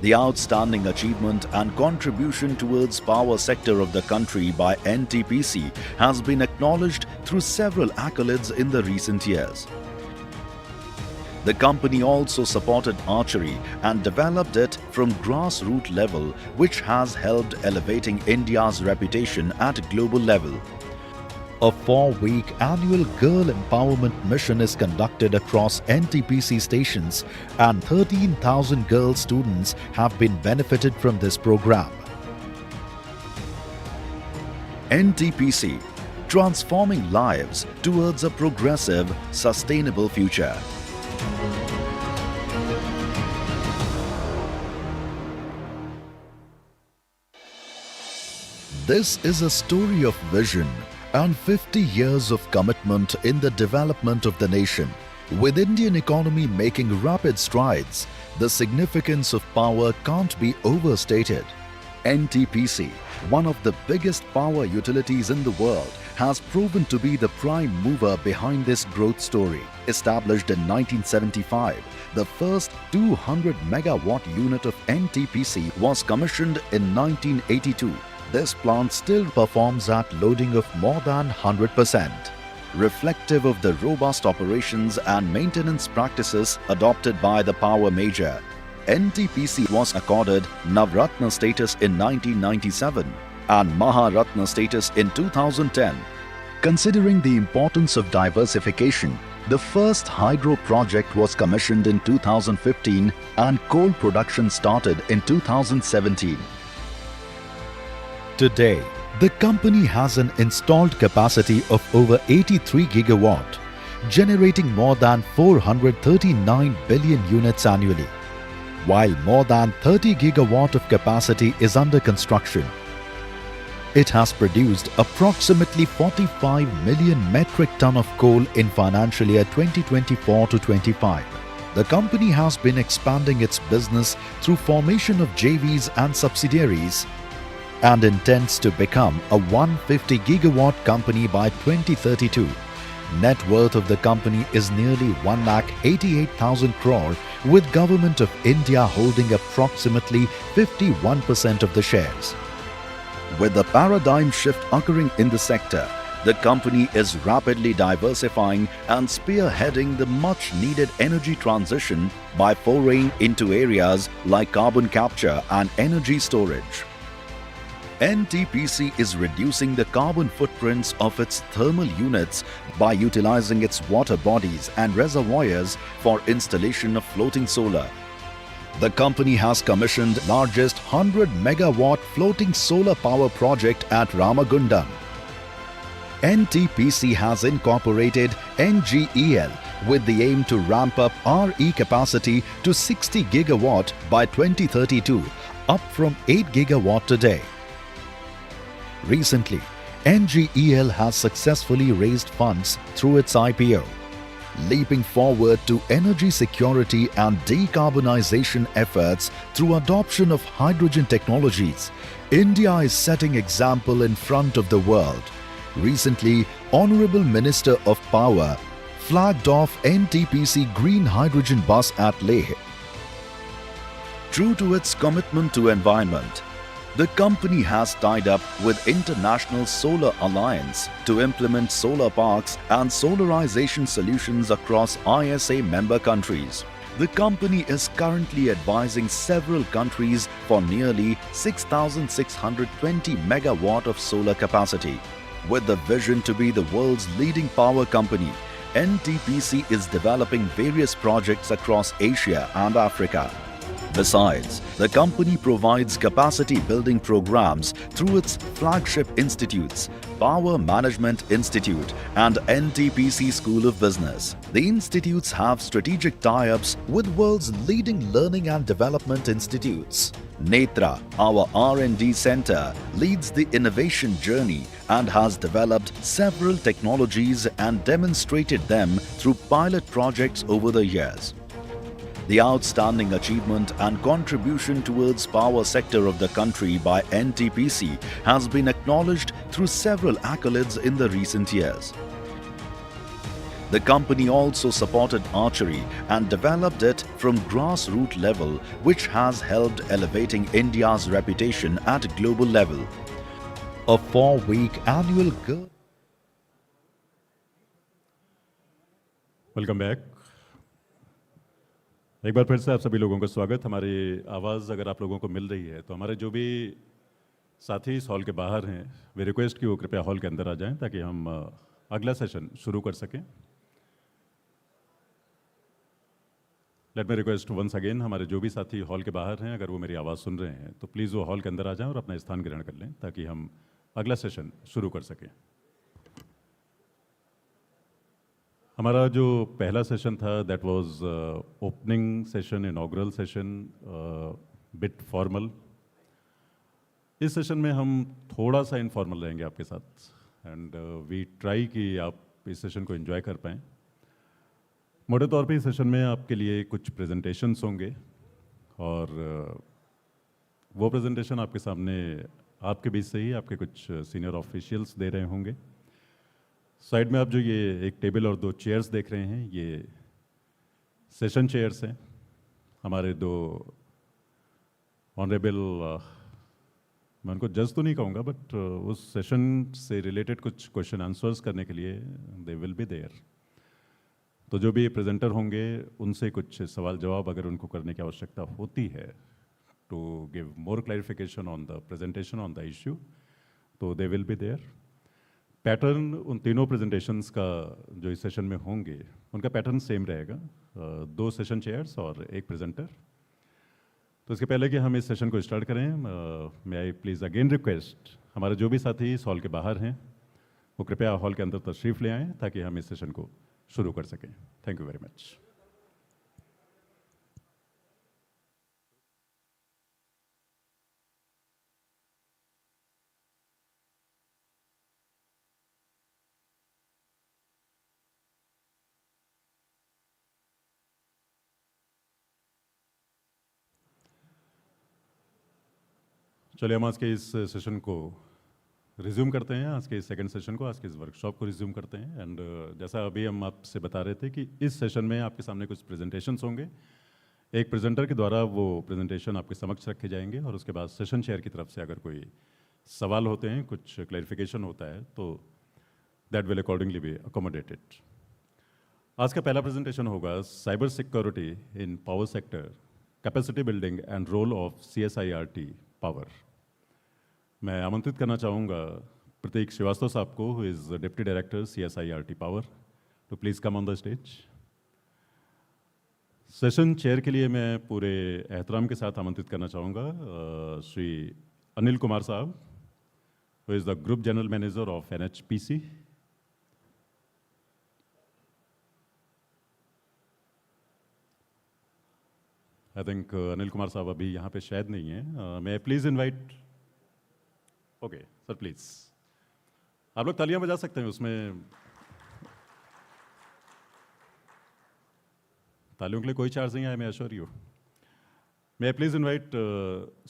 The outstanding achievement and contribution towards power sector of the country by NTPC has been acknowledged through several accolades in the recent years. The company also supported archery and developed it from grassroots level, which has helped elevating India's reputation at global level. A 4-week annual girl empowerment mission is conducted across NTPC stations and 13,000 girl students have been benefited from this program. NTPC, transforming lives towards a progressive, sustainable future. This is a story of vision and 50 years of commitment in the development of the nation. With Indian economy making rapid strides, the significance of power can't be overstated. NTPC, one of the biggest power utilities in the world, has proven to be the prime mover behind this growth story. Established in 1975, the first 200 megawatt unit of NTPC was commissioned in 1982. This plant still performs at loading of more than 100%. Reflective of the robust operations and maintenance practices adopted by the power major, NTPC was accorded Navratna status in 1997 and Maharatna status in 2010. Considering the importance of diversification, the first hydro project was commissioned in 2015 and coal production started in 2017. Today, the company has an installed capacity of over 83 gigawatt, generating more than 439 billion units annually, while more than 30 gigawatt of capacity is under construction. It has produced approximately 45 million metric ton of coal in financial year 2024 to 25. The company has been expanding its business through formation of JVs and subsidiaries and intends to become a 150 gigawatt company by 2032. Net worth of the company is nearly 1,88,000 crore, with Government of India holding approximately 51% of the shares. With the paradigm shift occurring in the sector, the company is rapidly diversifying and spearheading the much-needed energy transition by foraying into areas like carbon capture and energy storage. NTPC is reducing the carbon footprints of its thermal units by utilizing its water bodies and reservoirs for installation of floating solar. The company has commissioned largest 100 megawatt floating solar power project at Ramagundam. NTPC has incorporated NGEL with the aim to ramp up RE capacity to 60 gigawatt by 2032, up from 8 gigawatt today. Recently, NGEL has successfully raised funds through its IPO. Leaping forward to energy security and decarbonization efforts through adoption of hydrogen technologies, India is setting example in front of the world. Recently, Honorable Minister of Power flagged off NTPC green hydrogen bus at Leh. True to its commitment to environment, the company has tied up with International Solar Alliance to implement solar parks and solarization solutions across ISA member countries. The company is currently advising several countries for nearly 6,620 megawatt of solar capacity. With the vision to be the world's leading power company, NTPC is developing various projects across Asia and Africa. Besides, the company provides capacity building programs through its flagship institutes, Power Management Institute and NTPC School of Business. The institutes have strategic tie-ups with world's leading learning and development institutes. Netra, our R&D center, leads the innovation journey and has developed several technologies and demonstrated them through pilot projects over the years. The outstanding achievement and contribution towards power sector of the country by NTPC has been acknowledged through several accolades in the recent years. The company also supported archery and developed it from grassroots level, which has helped elevating India's reputation at global level. A 4-week annual welcome back. एक बार फिर से आप सभी लोगों का स्वागत। हमारी आवाज़ अगर आप लोगों को मिल रही है तो हमारे जो भी साथी इस हॉल के बाहर हैं, वे रिक्वेस्ट की वो कृपया हॉल के अंदर आ जाएं ताकि हम अगला सेशन शुरू कर सकें। Let me request once again, हमारे जो भी साथी हॉल के बाहर हैं, अगर वो मेरी आवाज़ सुन रहे हैं तो प्लीज़ वो हॉल के अंदर आ जाएं और अपना स्थान ग्रहण कर लें ताकि हम अगला सेशन शुरू कर सकें। हमारा जो पहला सेशन था that was opening session, inaugural session, bit formal. इस सेशन में हम थोड़ा सा इनफॉर्मल रहेंगे आपके साथ एंड वी ट्राई कि आप इस सेशन को एंजॉय कर पाएँ। मोटे तौर पे इस सेशन में आपके लिए कुछ प्रेजेंटेशंस होंगे और वो प्रेजेंटेशन आपके सामने आपके बीच से ही आपके कुछ सीनियर ऑफिशियल्स दे रहे होंगे। साइड में आप जो ये एक टेबल और 2 चेयर्स देख रहे हैं, ये सेशन चेयर्स हैं। हमारे 2 ऑनरेबल, मैं उनको जज तो नहीं कहूँगा, बट उस सेशन से रिलेटेड कुछ क्वेश्चन आंसर्स करने के लिए दे विल बी देयर। तो जो भी प्रेजेंटर होंगे उनसे कुछ सवाल जवाब अगर उनको करने की आवश्यकता होती है to give more clarification on the presentation on the issue, तो they will be there. Pattern उन तीनों प्रेजेंटेशंस का जो इस सेशन में होंगे उनका पैटर्न सेम रहेगा, 2 सेशन चेयर्स और 1 प्रेजेंटर। तो इसके पहले कि हम इस सेशन को स्टार्ट करें, मैं आई प्लीज़ अगेन रिक्वेस्ट हमारे जो भी साथी इस हॉल के बाहर हैं वो कृपया हॉल के अंदर तशरीफ़ ले आएँ ताकि हम इस सेशन को शुरू कर सकें। Thank you very much. चलिए हम आज के इस सेशन को रिज्यूम करते हैं, आज के इस सेकंड सेशन को, आज के इस वर्कशॉप को रिज्यूम करते हैं। एंड जैसा अभी हम आपसे बता रहे थे कि इस सेशन में आपके सामने कुछ प्रेजेंटेशंस होंगे। एक प्रेजेंटर के द्वारा वो प्रेजेंटेशन आपके समक्ष रखे जाएंगे और उसके बाद सेशन चेयर की तरफ से अगर कोई सवाल होते हैं, कुछ क्लैरिफिकेशन होता है, तो that will accordingly be accommodated. आज का पहला प्रेजेंटेशन होगा cyber security in power sector, capacity building and role of CSIRT-Power। मैं आमंत्रित करना चाहूँगा प्रतीक श्रीवास्तव साहब को, who is deputy director CSIRT-Power, to please come on the stage. Session chair के लिए मैं पूरे एहतराम के साथ आमंत्रित करना चाहूँगा श्री अनिल कुमार साहब, who is the group general manager of NTPC। I think Anil Kumar साहब अभी यहाँ पे शायद नहीं है। मैं please invite, okay sir please, आप लोग तालियां बजा सकते हैं, उसमें तालियों के लिए कोई चार्ज नहीं है, मैं अश्योर यू। मैं please invite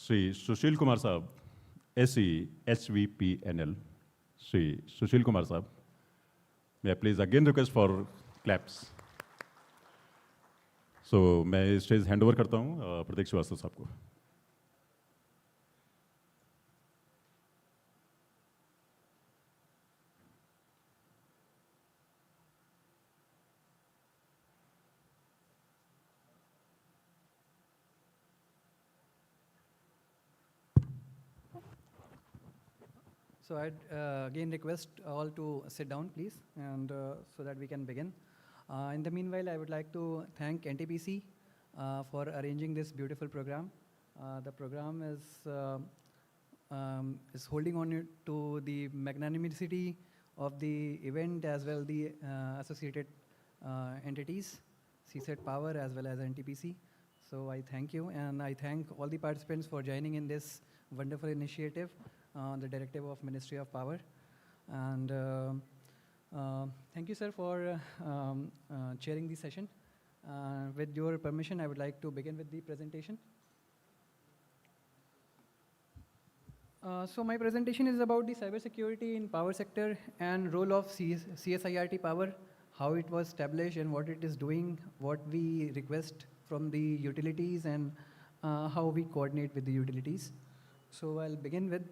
Shri Sushil Kumar sahab, SE HVPNL, Shri Sushil Kumar sahab. मैं please again request for claps. So मैं स्टेज हैंड ओवर करता हूँ प्रतीक श्रीवास्तव साहब को। So I'd again request all to sit down, please, and so that we can begin. In the meanwhile, I would like to thank NTPC for arranging this beautiful program. The program is holding on to the magnanimity of the event as well the associated entities, CSIRT-Power as well as NTPC. So I thank you, and I thank all the participants for joining in this wonderful initiative, the directive of Ministry of Power. And thank you, sir, for chairing the session. With your permission, I would like to begin with the presentation. So my presentation is about the cybersecurity in power sector and role of CSIRT-Power, how it was established and what it is doing, what we request from the utilities, and how we coordinate with the utilities. So I'll begin with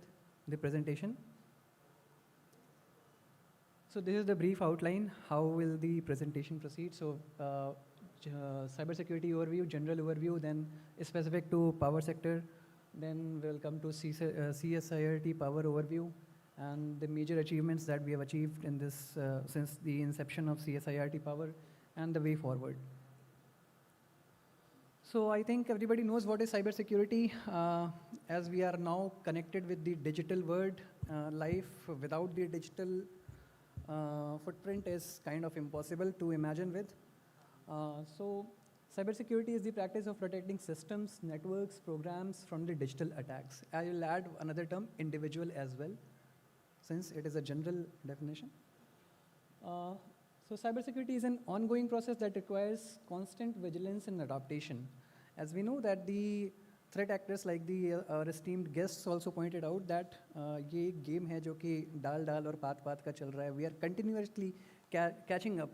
the presentation. So this is the brief outline. How will the presentation proceed? So cybersecurity overview, general overview, then specific to power sector, then we'll come to CSIRT-Power overview and the major achievements that we have achieved in this since the inception of CSIRT-Power and the way forward. So I think everybody knows what is cybersecurity. As we are now connected with the digital world, life without the digital footprint is kind of impossible to imagine with. So cybersecurity is the practice of protecting systems, networks, programs from the digital attacks. I will add another term, individual as well, since it is a general definition. So cybersecurity is an ongoing process that requires constant vigilance and adaptation. As we know that the threat actors like our esteemed guests also pointed out that ये एक game है जो कि डाल और पात का चल रहा है. We are continuously catching up.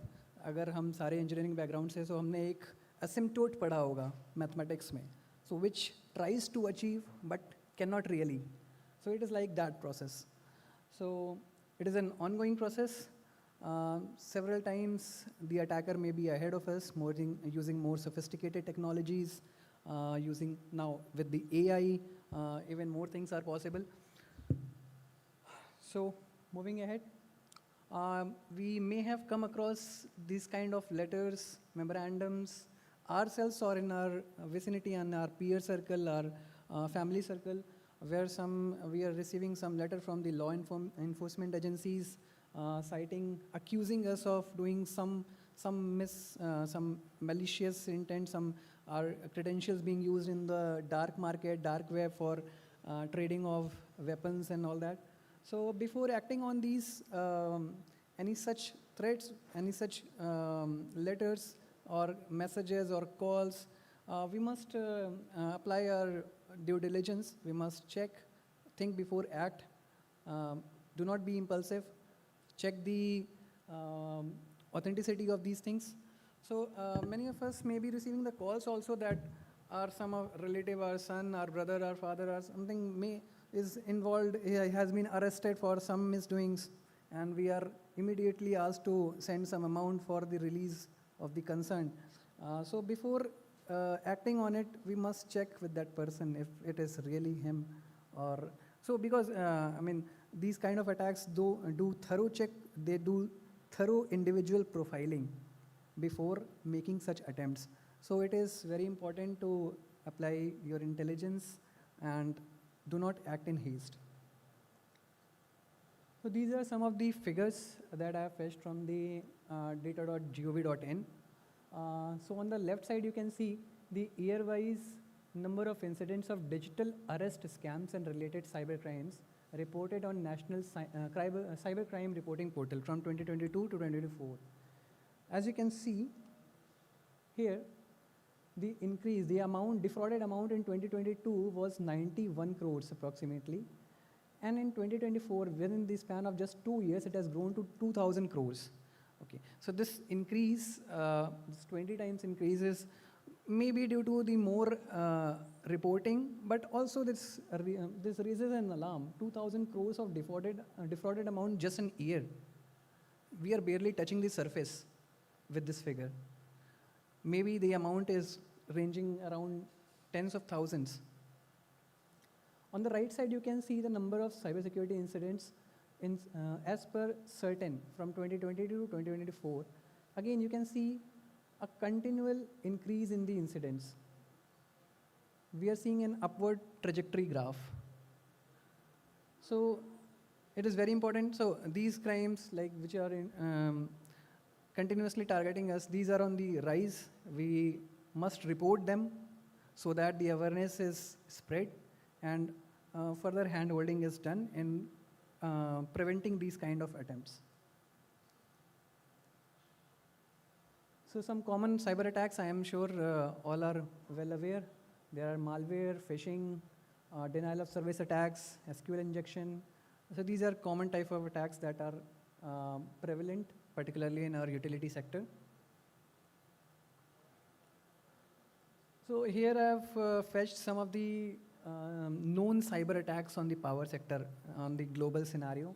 अगर हम सारे engineering background से so हमने एक asymptote पढ़ा होगा mathematics में. So which tries to achieve but cannot really. So it is like that process. So it is an ongoing process. Several times the attacker may be ahead of us, using more sophisticated technologies, using now with the AI, even more things are possible. So moving ahead, we may have come across these kind of letters, memorandums, ourselves or in our vicinity and our peer circle, our family circle, where we are receiving some letter from the law enforcement agencies, accusing us of doing some malicious intent, our credentials being used in the dark market, dark web for trading of weapons and all that. So before acting on these, any such threats, any such letters or messages or calls, we must apply our due diligence. We must check, think before act. Do not be impulsive. Check the authenticity of these things. So many of us may be receiving the calls also that some relative, our son, our brother, our father, or something is involved, has been arrested for some misdoings, and we are immediately asked to send some amount for the release of the concerned. So before acting on it, we must check with that person if it is really him or so, because these kind of attacks do thorough check, they do thorough individual profiling before making such attempts. So it is very important to apply your intelligence and do not act in haste. So these are some of the figures that I have fetched from the data.gov.in. So on the left side, you can see the year-wise number of incidents of digital arrest scams and related cyber crimes reported on National Cybercrime Reporting Portal from 2022 to 2024. As you can see here, the defrauded amount in 2022 was 91 crores approximately. And in 2024, within the span of just 2 years, it has grown to 2,000 crores. Okay, so this increase, this 20 times increase is maybe due to the more reporting, but also this raises an alarm. 2,000 crores of defrauded amount just an year. We are barely touching the surface with this figure. Maybe the amount is ranging around tens of thousands. On the right side, you can see the number of cybersecurity incidents as per CERT from 2022 to 2024. Again, you can see a continual increase in the incidents. We are seeing an upward trajectory graph. So it is very important. So these crimes, which are continuously targeting us, these are on the rise. We must report them so that the awareness is spread and further hand-holding is done in preventing these kind of attempts. So some common cyber attacks, I am sure all are well aware. There are malware, phishing, denial of service attacks, SQL injection. So these are common type of attacks that are prevalent, particularly in our utility sector. So here I have fetched some of the known cyber attacks on the power sector on the global scenario.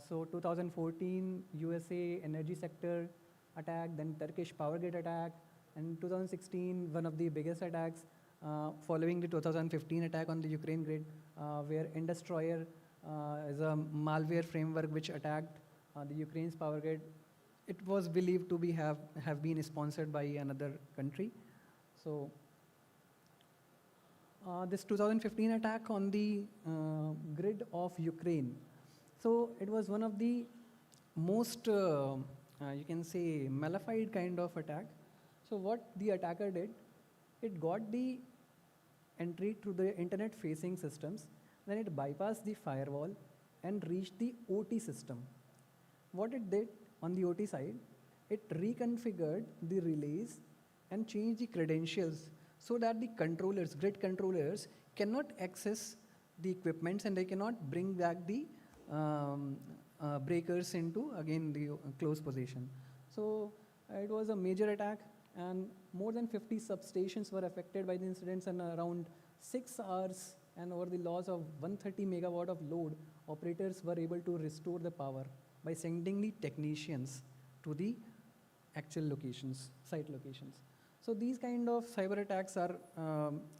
So 2014 USA energy sector attack, then Turkish power grid attack, and 2016 one of the biggest attacks following the 2015 attack on the Ukraine grid, where Indestroyer is a malware framework which attacked the Ukraine's power grid. It was believed to have been sponsored by another country. So this 2015 attack on the grid of Ukraine. So it was one of the most, you can say, malafide kind of attack. So what the attacker did, it got the entry to the internet-facing systems, then it bypassed the firewall and reached the OT system. What it did on the OT side, it reconfigured the relays and changed the credentials so that the controllers, grid controllers, cannot access the equipments and they cannot bring back the breakers into, again, the closed position. So it was a major attack, and more than 50 substations were affected by the incidents, and around 6 hours and over the loss of 130 megawatt of load, operators were able to restore the power by sending the technicians to the actual locations, site locations. So these kind of cyber attacks are,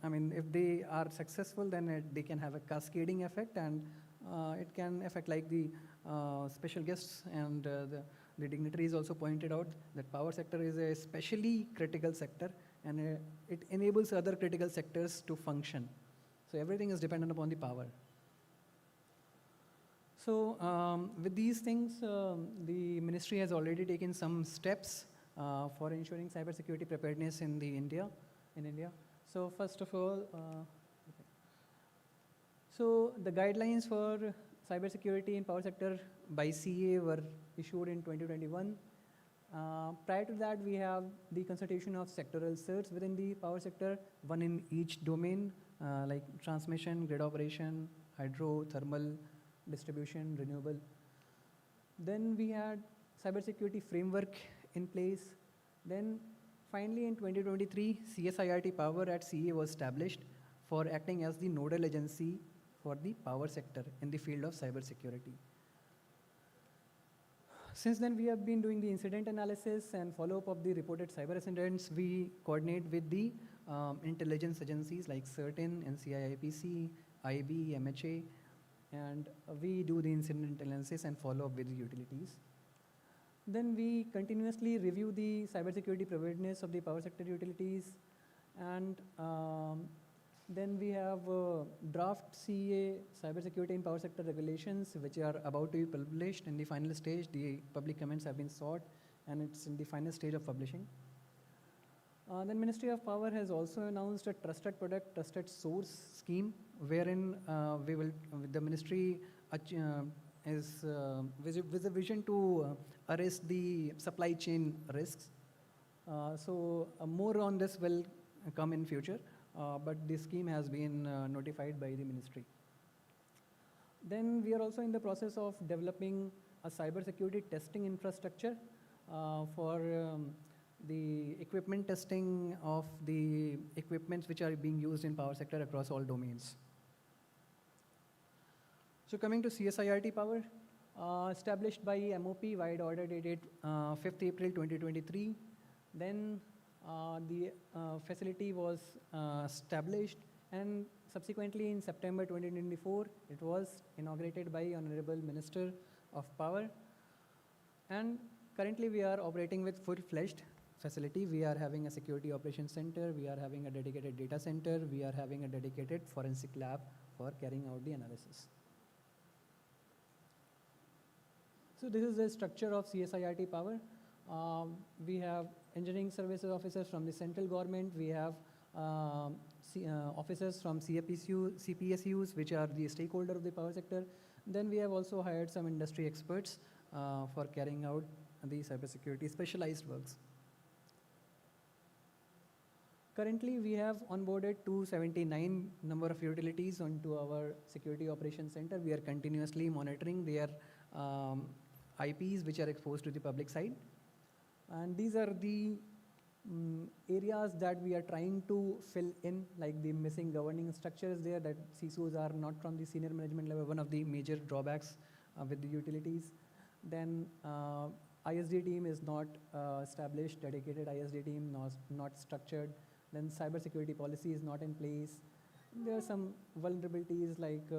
I mean, if they are successful, then they can have a cascading effect, and it can affect, like the special guests and the dignitaries also pointed out, that power sector is a especially critical sector, and it enables other critical sectors to function. So everything is dependent upon the power. So with these things, the ministry has already taken some steps for ensuring cybersecurity preparedness in India. So first of all, so the guidelines for cybersecurity in power sector by CA were issued in 2021. Prior to that, we have the consultation of sectoral CERTs within the power sector, one in each domain, like transmission, grid operation, hydro, thermal, distribution, renewable. Then we had cybersecurity framework in place. Then finally in 2023, CSIRT-Power at CA was established for acting as the nodal agency for the power sector in the field of cybersecurity. Since then, we have been doing the incident analysis and follow-up of the reported cyber incidents. We coordinate with the intelligence agencies like CERT-In, NTPC, IB, MHA, and we do the incident analysis and follow-up with the utilities. Then we continuously review the cybersecurity preparedness of the power sector utilities, and then we have draft CA cybersecurity in power sector regulations, which are about to be published in the final stage. The public comments have been sought, and it's in the final stage of publishing. Then Ministry of Power has also announced a trusted product, trusted source scheme, wherein the ministry is with a vision to arrest the supply chain risks. So more on this will come in future, but this scheme has been notified by the ministry. Then we are also in the process of developing a cybersecurity testing infrastructure for the equipment testing of the equipments which are being used in power sector across all domains. So coming to CSIRT-Power, established by MOP, wide order dated 5th April 2023. Then the facility was established, and subsequently in September 2024, it was inaugurated by Honorable Minister of Power. And currently we are operating with full-fledged facility. We are having a security operations center, we are having a dedicated data center, we are having a dedicated forensic lab for carrying out the analysis. So this is the structure of CSIRT-Power. We have engineering services officers from the central government. We have officers from CPSUs, which are the stakeholder of the power sector. Then we have also hired some industry experts for carrying out the cybersecurity specialized works. Currently, we have onboarded 279 number of utilities onto our security operations center. We are continuously monitoring their IPs which are exposed to the public side. And these are the areas that we are trying to fill in, like the missing governing structures there, that CISOs are not from the senior management level, one of the major drawbacks with the utilities. Then ISD team is not established, dedicated ISD team not structured. Then cybersecurity policy is not in place. There are some vulnerabilities like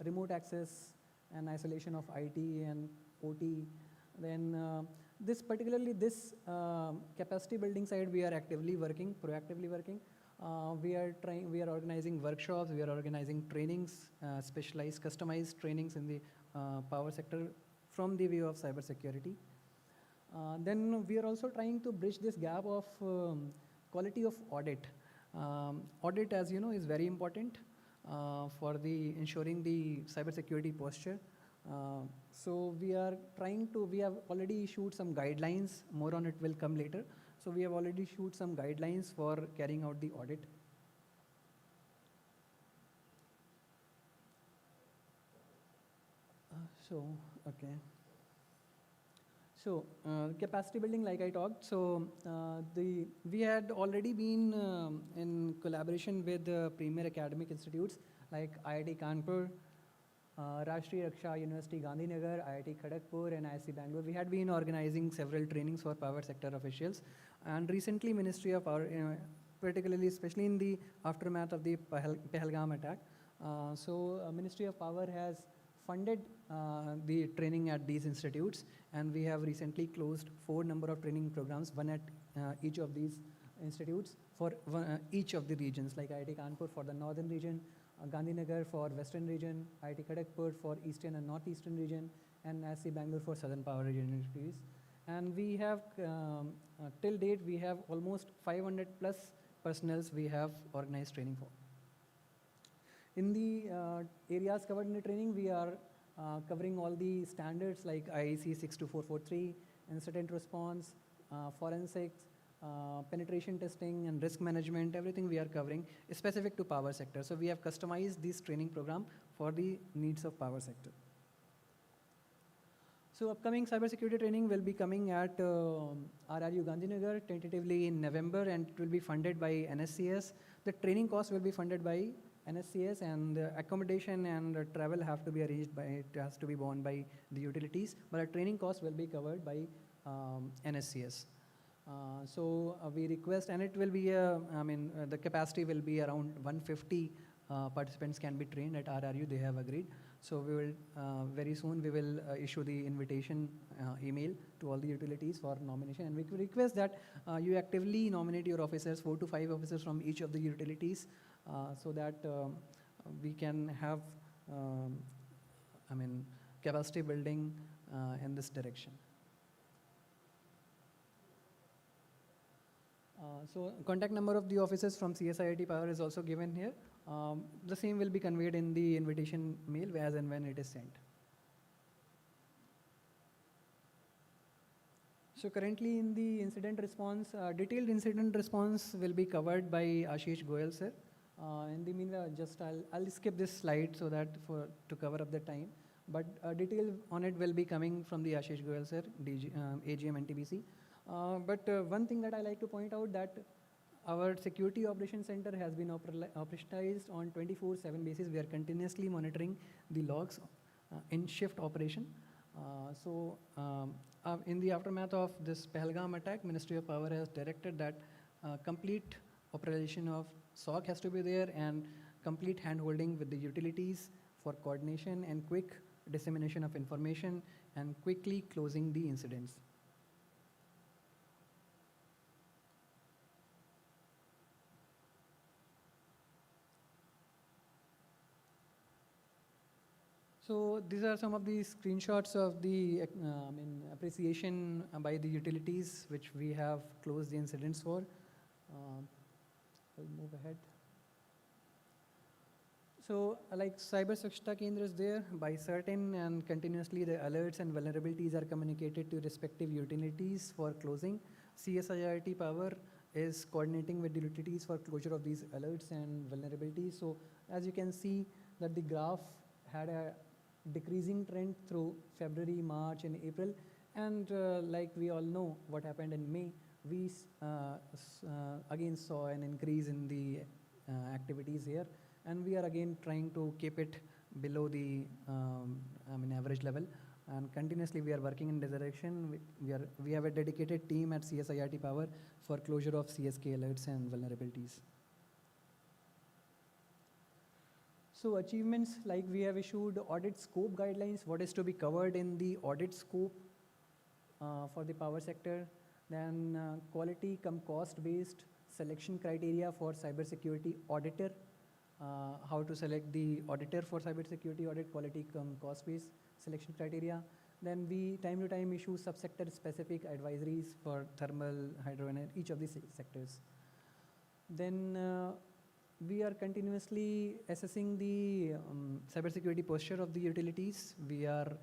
remote access and isolation of IT and OT. Then particularly this capacity building side, we are actively working, proactively working. We are organizing workshops, we are organizing trainings, specialized, customized trainings in the power sector from the view of cybersecurity. Then we are also trying to bridge this gap of quality of audit. Audit, as you know, is very important for ensuring the cybersecurity posture. So we have already issued some guidelines, more on it will come later. So we have already issued some guidelines for carrying out the audit So, okay. So, capacity building, like I talked, so we had already been in collaboration with premier academic institutes like IIT Kanpur, Rashtriya Raksha University Gandhinagar, IIT Kharagpur, and IIC Bangalore. We had been organizing several trainings for power sector officials, and recently Ministry of Power, particularly especially in the aftermath of the Pahalgam attack, Ministry of Power has funded the training at these institutes, and we have recently closed 4 number of training programs, one at each of these institutes for each of the regions, like IIT Kanpur for the northern region, Gandhinagar for western region, IIT Kharagpur for eastern and northeastern region, and IIC Bangalore for southern power region universities. And we have, till date, we have almost 500 plus personnels we have organized training for. In the areas covered in the training, we are covering all the standards like IEC 62443, incident response, forensics, penetration testing and risk management, everything we are covering is specific to power sector. So we have customized this training program for the needs of power sector. So upcoming cybersecurity training will be coming at RRU Gandhinagar tentatively in November, and it will be funded by NSCS. The training cost will be funded by NSCS, and accommodation and travel have to be arranged by, it has to be borne by the utilities, but our training cost will be covered by NSCS. We request, and it will be, the capacity will be around 150 participants can be trained at RRU, they have agreed. So we will, very soon we will issue the invitation email to all the utilities for nomination, and we request that you actively nominate your officers, 4 to 5 officers from each of the utilities, so that we can have, capacity building in this direction. So contact number of the officers from CSIRT-Power is also given here. The same will be conveyed in the invitation mail as and when it is sent. So currently in the incident response, detailed incident response will be covered by Ashish Goyal sir. In the meanwhile, I'll skip this slide so that to cover up the time. But detail on it will be coming from the Ashish Goyal sir, AGM NTPC. But one thing that I like to point out that our Security Operations Center has been operationalized on 24/7 basis. We are continuously monitoring the logs in shift operation. In the aftermath of this Pahalgam attack, Ministry of Power has directed that complete operation of SOC has to be there, and complete hand-holding with the utilities for coordination and quick dissemination of information and quickly closing the incidents. So these are some of the screenshots of the appreciation by the utilities which we have closed the incidents for. I'll move ahead. So like Cyber Surakshita Kendra is there by certain, and continuously the alerts and vulnerabilities are communicated to respective utilities for closing. CSIRT-Power is coordinating with the utilities for closure of these alerts and vulnerabilities. So as you can see that the graph had a decreasing trend through February, March, and April, and like we all know what happened in May, we again saw an increase in the activities here, and we are again trying to keep it below the average level, and continuously we are working in this direction. We have a dedicated team at CSIRT-Power for closure of CSK alerts and vulnerabilities. So achievements, like we have issued audit scope guidelines, what is to be covered in the audit scope for the power sector, then quality cum cost-based selection criteria for cybersecurity auditor, how to select the auditor for cybersecurity audit, quality cum cost-based selection criteria. Then we time to time issue subsector specific advisories for thermal, hydro, and each of these sectors. Then we are continuously assessing the cybersecurity posture of the utilities. We are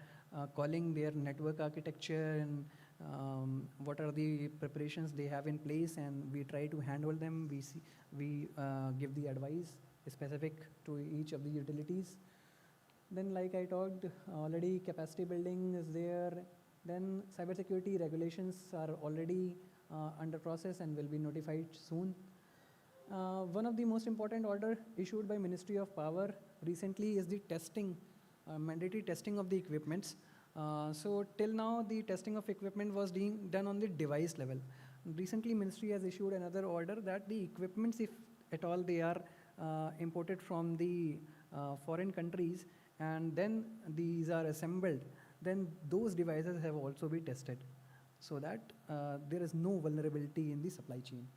calling their network architecture and what are the preparations they have in place, and we try to handle them. We give the advice specific to each of the utilities. Then, like I talked already, capacity building is there. Then cybersecurity regulations are already under process and will be notified soon. One of the most important order issued by Ministry of Power recently is the testing, mandatory testing of the equipments. So till now, the testing of equipment was being done on the device level. Recently, Ministry has issued another order that the equipments, if at all they are imported from the foreign countries, and then these are assembled, then those devices have also been tested, so that there is no vulnerability in the supply chain.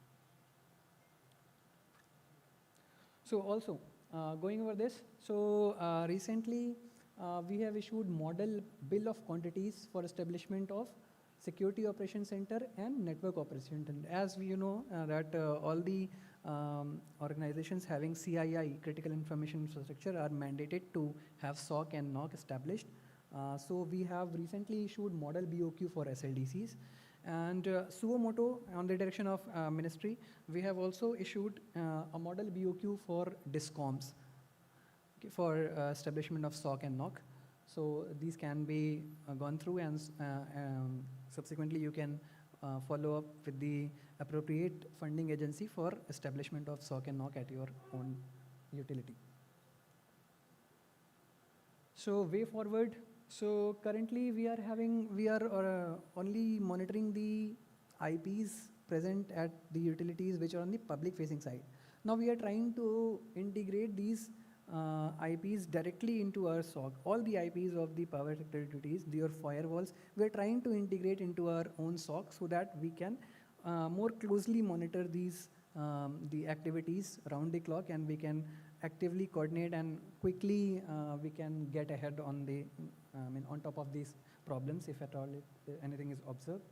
So also, going over this, so recently we have issued model bill of quantities for establishment of security operation center and network operation center. As we know that all the organizations having CII, critical information infrastructure, are mandated to have SOC and NOC established. So we have recently issued model BOQ for SLDCs. And suo moto, on the direction of ministry, we have also issued a model BOQ for DISCOMs, okay, for establishment of SOC and NOC. So these can be gone through, and subsequently you can follow up with the appropriate funding agency for establishment of SOC and NOC at your own utility. So way forward. So currently we are only monitoring the IPs present at the utilities which are on the public facing side. Now we are trying to integrate these IPs directly into our SOC. All the IPs of the power sector utilities, their firewalls, we are trying to integrate into our own SOC so that we can more closely monitor these the activities around the clock, and we can actively coordinate and quickly we can get ahead on the on top of these problems if at all anything is observed.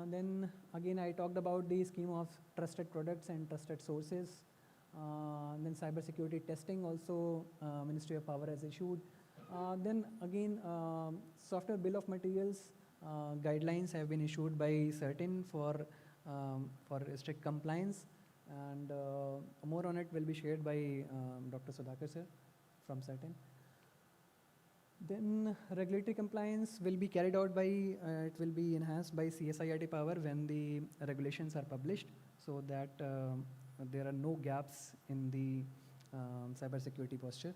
Then again, I talked about the scheme of trusted products and trusted sources. Then cybersecurity testing also Ministry of Power has issued. Then again, software bill of materials guidelines have been issued by CERT-In for strict compliance, and more on it will be shared by Dr. Sudhakar sir from CERT-In. Then regulatory compliance will be carried out by, it will be enhanced by CSIRT-Power when the regulations are published, so that there are no gaps in the cybersecurity posture.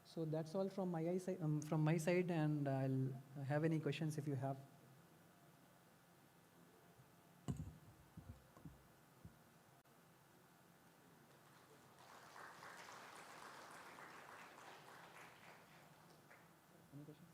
So that's all from my side, and I'll have any questions if you have. Any questions?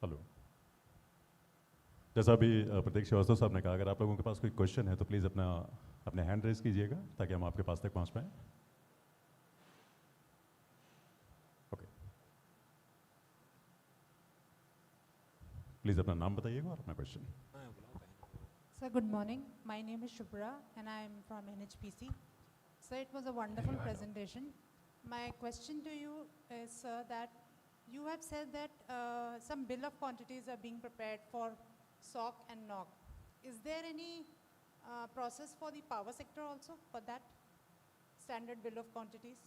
Hello, जैसा अभी प्रतीक श्रीवास्तव साहब ने कहा, अगर आप लोगों के पास कोई क्वेश्चन है तो प्लीज़ अपने हैंड रेज कीजिएगा ताकि हम आपके पास तक पहुंच पाएं. ओके, प्लीज़ अपना नाम बताइएगा और अपना question. Sir, good morning. My name is Shubhra and I am from NHPC. Sir, it was a wonderful presentation. My question to you is, sir, that you have said that some bill of quantities are being prepared for SOC and NOC. Is there any process for the power sector also for that standard bill of quantities?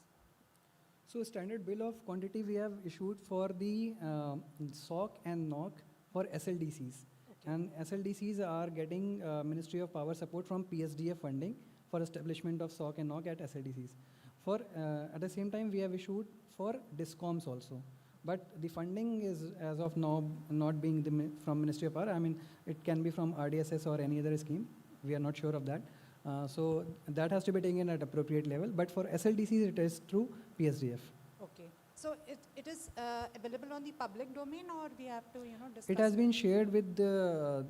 So standard bill of quantity we have issued for the SOC and NOC for SLDCs. Okay. And SLDCs are getting Ministry of Power support from PSDF funding for establishment of SOC and NOC at SLDCs. For at the same time, we have issued for DISCOMs also. But the funding is, as of now, not being from Ministry of Power. I mean, it can be from RDSS or any other scheme. We are not sure of that. So that has to be taken at appropriate level. But for SLDCs, it is through PSDF. Okay. So it is available on the public domain, or we have to, discuss? It has been shared with the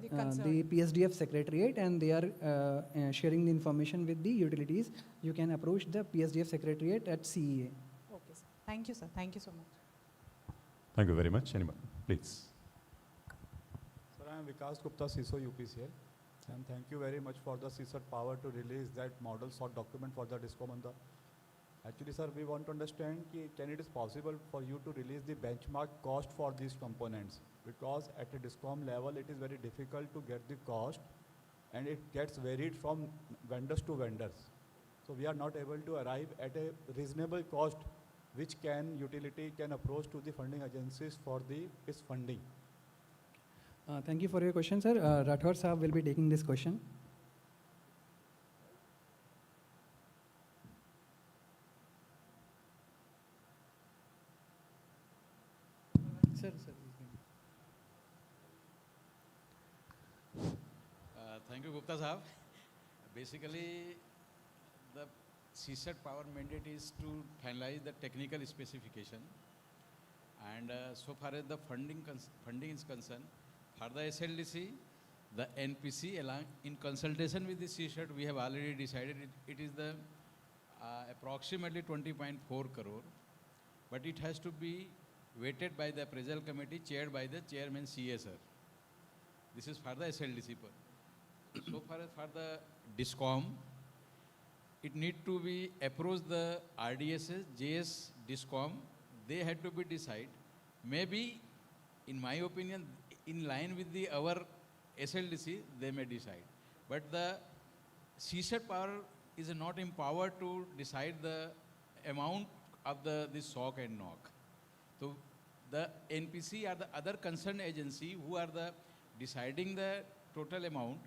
PSDF Secretariat, and they are sharing the information with the utilities. You can approach the PSDF Secretariat at CEA. Okay, sir. Thank you, sir. Thank you so much. Thank you very much. Anyone, please. Sir, I am Vikas Gupta, CISO UPCL. And thank you very much for the CSIRT-Power to release that model sort document for the DISCOM on the. Actually, sir, we want to understand can it is possible for you to release the benchmark cost for these components? Because at a DISCOM level, it is very difficult to get the cost, and it gets varied from vendors to vendors. So we are not able to arrive at a reasonable cost which utility can approach to the funding agencies for its funding. Thank you for your question, sir. Rathore Saab will be taking this question. Sir. Thank you, Gupta Sahab. Basically, the CSIRT-Power mandate is to finalize the technical specification. And so far as the funding is concerned, for the SLDC, the NPC, along in consultation with the CSIRT, we have already decided it is the approximately 20.4 crore, but it has to be weighted by the appraisal committee chaired by the chairman CSR. This is for the SLDC. So far as for the DISCOM, it need to be approach the RDSS, JS, DISCOM. They had to be decide. Maybe, in my opinion, in line with our SLDC, they may decide. But the CSIRT-Power is not empowered to decide the amount of this SOC and NOC. So the NPC are the other concerned agency who are the deciding the total amount.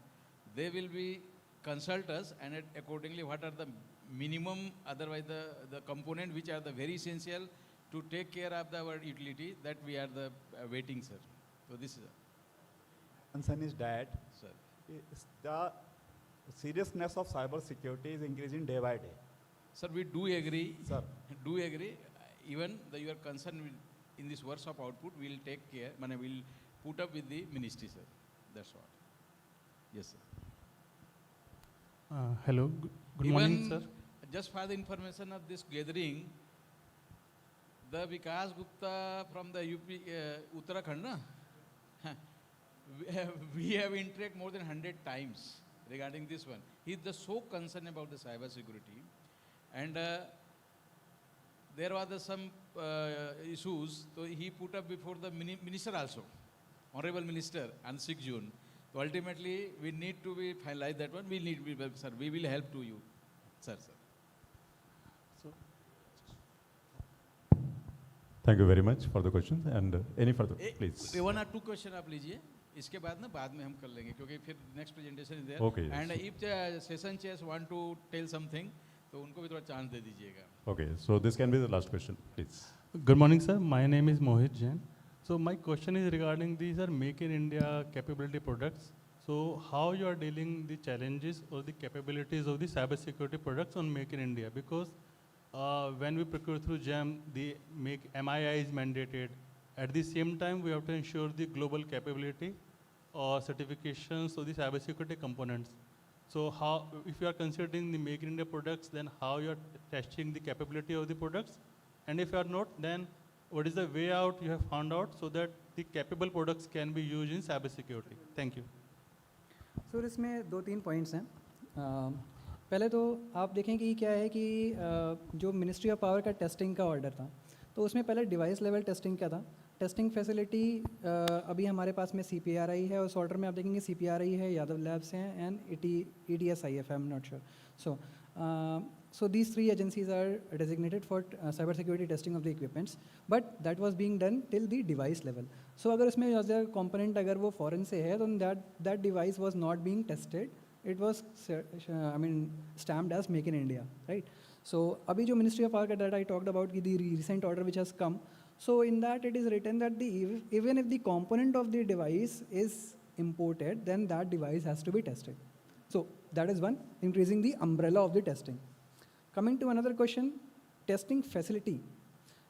They will be consult us, and accordingly what are the minimum, otherwise the component which are the very essential to take care of our utility, that we are the waiting, sir. So this is Concern is that sir. The seriousness of cyber security is increasing day by day. Sir, we do agree. Sir. Do agree. Even your concern in this workshop output, we'll take care, we'll put up with the ministry, sir. That's what. Yes, sir. Hello, good morning, sir. Just for the information of this gathering, the Vikas Gupta from the UP, Uttarakhand, we have interacted more than 100 times regarding this one. He is so concerned about the cyber security, and there was some issues, so he put up before the minister also, Honorable Minister, on 6 June. So ultimately, we need to be finalize that one. Sir, we will help to you, sir. So, thank you very much for the questions. And any further, please. One or two questions आप लीजिए. इसके बाद में हम कर लेंगे, क्योंकि फिर next presentation is there. Okay. And if the session chairs want to tell something, तो उनको भी थोड़ा chance दे दीजिएगा. Okay, so this can be the last question, please. Good morning, sir. My name is Mohit Jain. So my question is regarding these are Make in India capability products. So how you are dealing the challenges or the capabilities of the cyber security products on Make in India? Because when we procure through GEM, the MII is mandated. At the same time, we have to ensure the global capability or certifications of the cyber security components. So how, if you are considering the Make in India products, then how you are testing the capability of the products? And if you are not, then what is the way out you have found out so that the capable products can be used in cyber security? Thank you. So इसमें 2-3 points हैं. पहले तो आप देखें कि क्या है कि जो मिनिस्ट्री ऑफ पावर का टेस्टिंग का ऑर्डर था, तो उसमें पहले डिवाइस लेवल टेस्टिंग क्या था. टेस्टिंग फैसिलिटी अभी हमारे पास में CPRI है, और उस ऑर्डर में आप देखेंगे CPRI है, यादव लैब्स हैं, and EDSIF, I am not sure. So these 3 agencies are designated for cyber security testing of the equipments, but that was being done till the device level. So अगर उसमें as a component अगर वो foreign से है, then that device was not being tested. It was stamped as Make in India, right? So अभी जो Ministry of Power that I talked about, the recent order which has come, so in that it is written that even if the component of the device is imported, then that device has to be tested. So that is one, increasing the umbrella of the testing. Coming to another question, testing facility.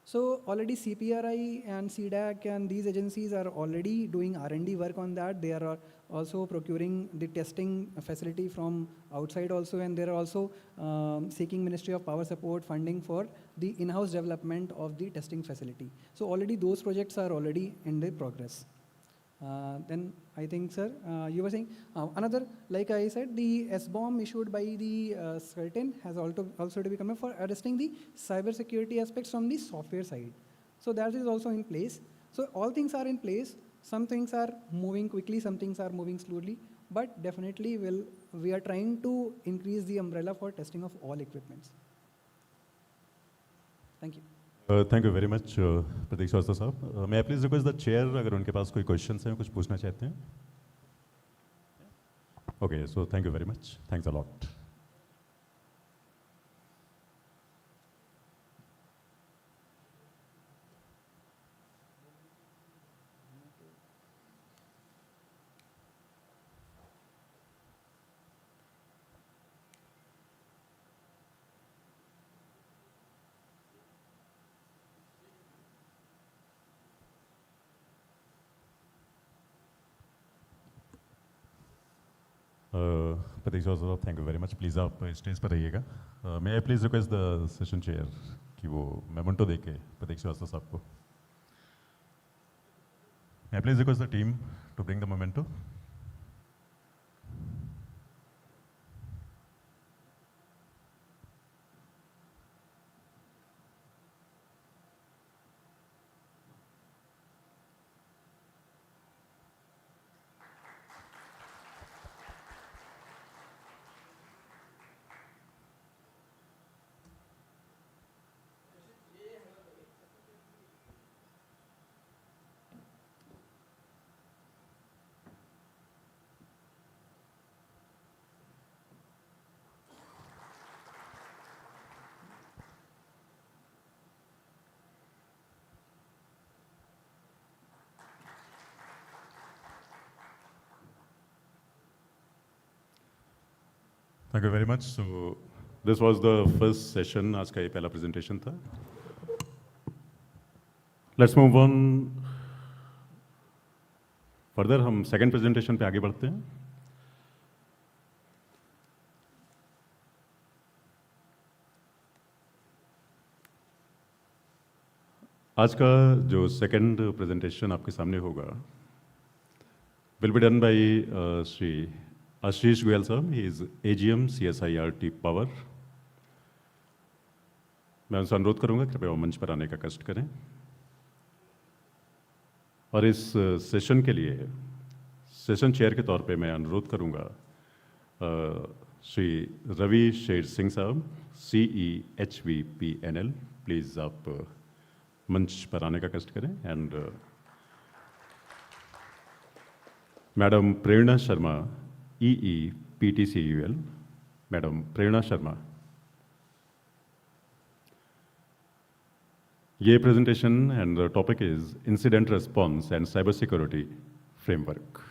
So already CPRI and CDAC and these agencies are already doing R&D work on that. They are also procuring the testing facility from outside also, and they are also seeking Ministry of Power support funding for the in-house development of the testing facility. So already those projects are already in the progress. Then I think, sir, you were saying another, like I said, the SBOM issued by the CERT has also to become for addressing the cybersecurity aspects from the software side. So that is also in place. So all things are in place. Some things are moving quickly, some things are moving slowly, but definitely we are trying to increase the umbrella for testing of all equipments. Thank you. Thank you very much Prateek Srivastava sahab. मैं please request the chair अगर उनके पास कोई questions हैं कुछ पूछना चाहते हैं. Okay so thank you very much. Thanks a lot. Prateek Srivastava sahab thank you very much. Please आप स्टेज पर रहिएगा. मैं I please request the session chair कि वो मेमेंटो दे के प्रतीक श्रीवास्तव साहब को. मैं please request the team to bring the memento. Thank you very much. So this was the first session. आज का ये पहला प्रेजेंटेशन था. Let's move on further. हम सेकंड प्रेजेंटेशन पे आगे बढ़ते हैं. आज का जो सेकंड प्रेजेंटेशन आपके सामने होगा will be done by Shri Ashish Goyal sahab. He is AGM CSIRT-Power. मैं उनसे अनुरोध करूंगा कृपया वो मंच पर आने का कष्ट करें. और इस सेशन के लिए सेशन चेयर के तौर पे मैं अनुरोध करूंगा श्री रवि शेर सिंह साहब CEHVPNL. प्लीज़ आप मंच पर आने का कष्ट करें. And madam Prerna Sharma EEPTCUL. Madam Prerna Sharma. ये presentation and the topic is incident response and cyber security framework.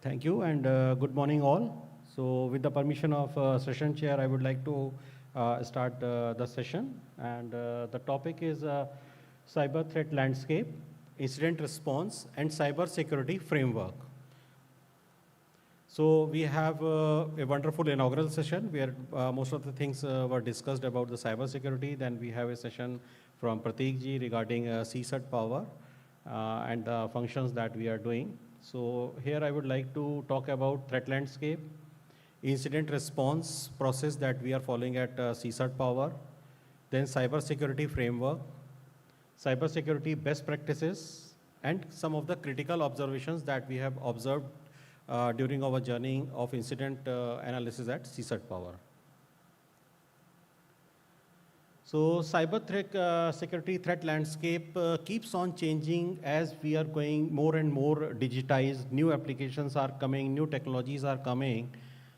Thank you and good morning all. So with the permission of session chair, I would like to start the session, and the topic is cyber threat landscape, incident response and cyber security framework. So we have a wonderful inaugural session where most of the things were discussed about the cyber security. Then we have a session from Prateek ji regarding CSIRT-Power and the functions that we are doing. So here I would like to talk about threat landscape, incident response process that we are following at CSIRT-Power, then cyber security framework, cyber security best practices, and some of the critical observations that we have observed during our journey of incident analysis at CSIRT-Power. So cyber threat, security threat landscape keeps on changing as we are going more and more digitized. New applications are coming, new technologies are coming.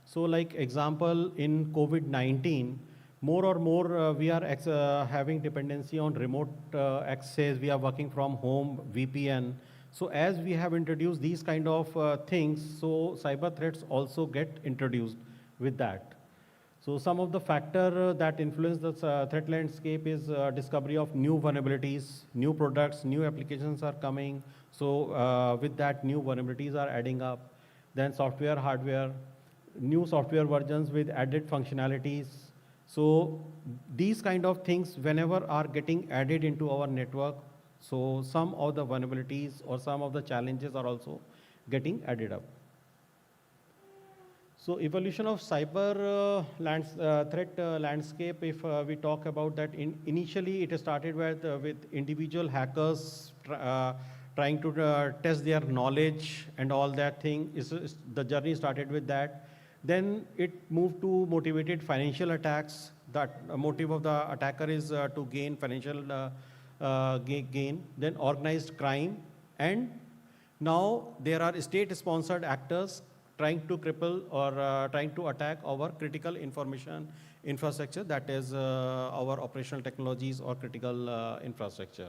So like example in COVID-19, more or more we are having dependency on remote access. We are working from home, VPN. So as we have introduced these kind of things, so cyber threats also get introduced with that. So some of the factor that influence the threat landscape is discovery of new vulnerabilities, new products, new applications are coming. So with that, new vulnerabilities are adding up. Then software, hardware, new software versions with added functionalities. So these kind of things, whenever are getting added into our network, so some of the vulnerabilities or some of the challenges are also getting added up. So evolution of cyber threat landscape, if we talk about that, initially it started with individual hackers trying to test their knowledge and all that thing. The journey started with that. Then it moved to motivated financial attacks. That motive of the attacker is to gain financial gain. Then organized crime, and now there are state-sponsored actors trying to cripple or trying to attack our critical information infrastructure, that is our operational technologies or critical infrastructure.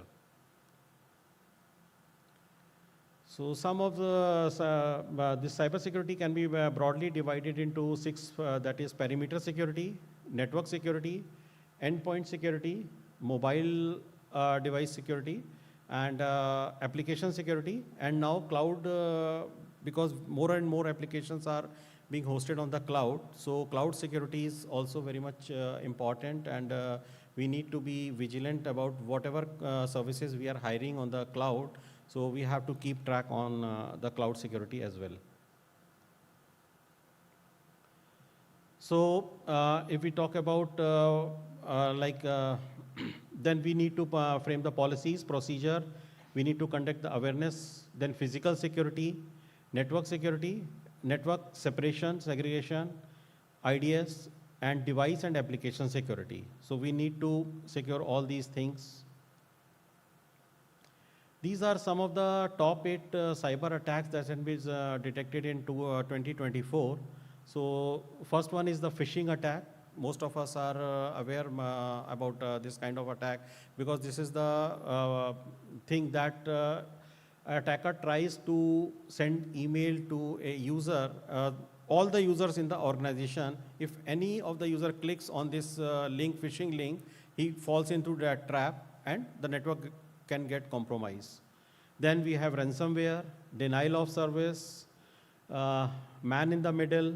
So some of the this cybersecurity can be broadly divided into 6, that is perimeter security, network security, endpoint security, mobile device security, and application security, and now cloud, because more and more applications are being hosted on the cloud. So cloud security is also very much important, and we need to be vigilant about whatever services we are hiring on the cloud. So we have to keep track on the cloud security as well. So if we talk about then we need to frame the policies, procedure, we need to conduct the awareness, then physical security, network security, network separation, segregation, IDS, and device and application security. So we need to secure all these things. These are some of the top 8 cyber attacks that have been detected in 2024. So first one is the phishing attack. Most of us are aware about this kind of attack, because this is the thing that attacker tries to send email to a user, all the users in the organization. If any of the user clicks on this link, phishing link, he falls into that trap and the network can get compromised. Then we have ransomware, denial of service, man in the middle,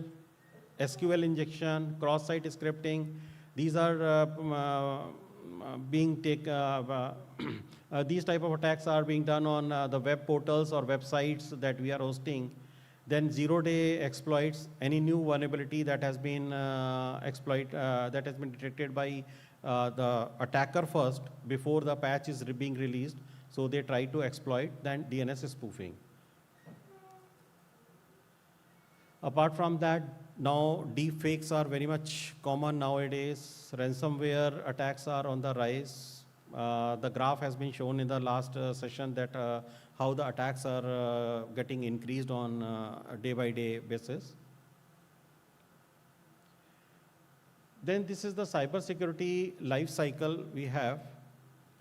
SQL injection, cross-site scripting. These are being taken, these type of attacks are being done on the web portals or websites that we are hosting. Then zero-day exploits, any new vulnerability that has been that has been detected by the attacker first before the patch is being released. So they try to exploit, then DNS spoofing. Apart from that, now deep fakes are very much common nowadays. Ransomware attacks are on the rise. The graph has been shown in the last session that how the attacks are getting increased on a day-by-day basis. Then this is the cybersecurity life cycle we have.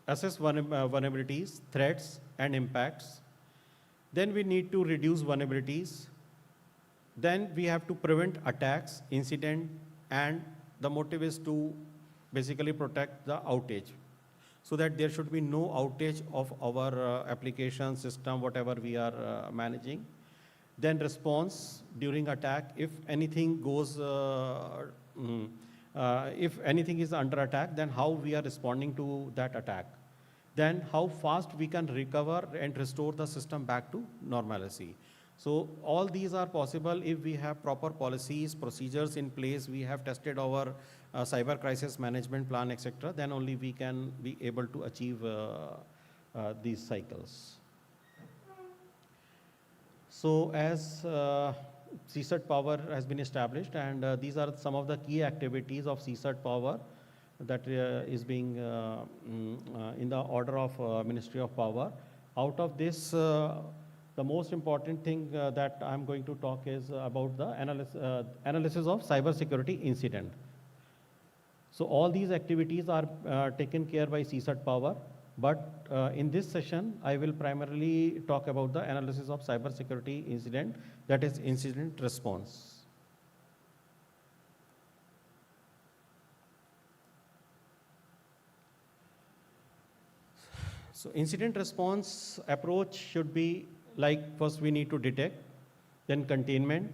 Assess vulnerabilities, threats, and impacts. Then we need to reduce vulnerabilities. Then we have to prevent attacks, incident, and the motive is to basically protect the outage, so that there should be no outage of our application system, whatever we are managing. Then response during attack, if anything goes, if anything is under attack, then how we are responding to that attack. Then how fast we can recover and restore the system back to normalcy. So all these are possible if we have proper policies, procedures in place, we have tested our cyber crisis management plan, etc. Then only we can be able to achieve these cycles. So as CSIRT-Power has been established, and these are some of the key activities of CSIRT-Power that is being in the order of Ministry of Power. Out of this, the most important thing that I'm going to talk is about the analysis of cybersecurity incident. So all these activities are taken care by CSIRT-Power, but in this session, I will primarily talk about the analysis of cybersecurity incident, that is incident response. So incident response approach should be like, first we need to detect, then containment,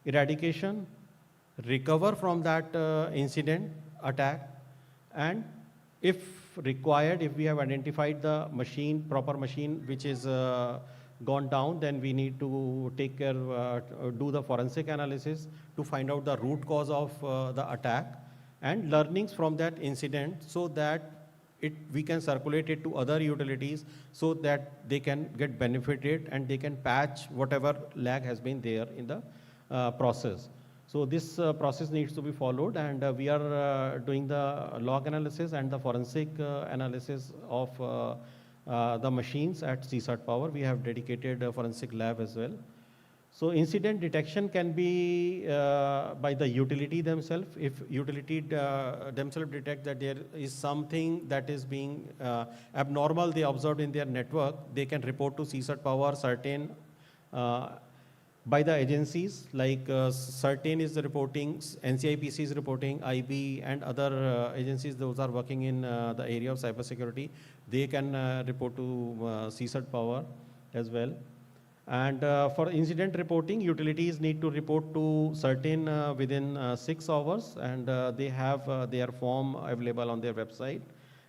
eradication, recover from that incident, attack, and if required, if we have identified the machine, proper machine which is gone down, then we need to take care, do the forensic analysis to find out the root cause of the attack and learnings from that incident, so that we can circulate it to other utilities so that they can get benefited and they can patch whatever lag has been there in the process. So this process needs to be followed, and we are doing the log analysis and the forensic analysis of the machines at CSIRT-Power. We have dedicated a forensic lab as well. So incident detection can be by the utility themselves. If utility themselves detect that there is something that is being abnormal they observed in their network, they can report to CSIRT-Power. certain by the agencies like CERT is reporting, NCIPC is reporting, IB and other agencies, those are working in the area of cybersecurity, they can report to CSIRT-Power as well. And for incident reporting, utilities need to report to certain within 6 hours, and they have their form available on their website.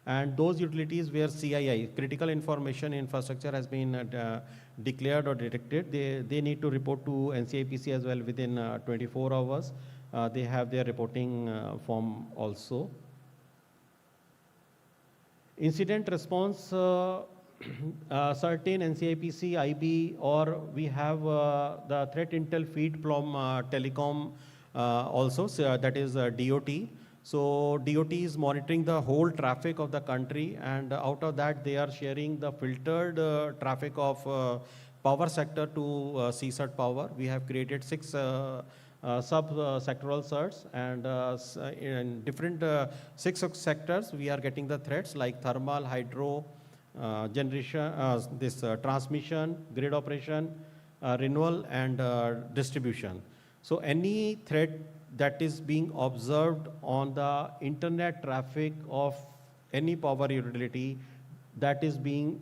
And those utilities where CII, critical information infrastructure, has been declared or detected, they need to report to NCIPC as well within 24 hours. They have their reporting form also. Incident response, certain NCIPC, IB, or we have the threat intel feed from telecom also, so that is DOT. So DOT is monitoring the whole traffic of the country, and out of that they are sharing the filtered traffic of power sector to CSIRT-Power. We have created 6 sub-sectoral certs, and in different 6 sectors we are getting the threats like thermal, hydro, generation, transmission, grid operation, renewal, and distribution. So any threat that is being observed on the internet traffic of any power utility, that is being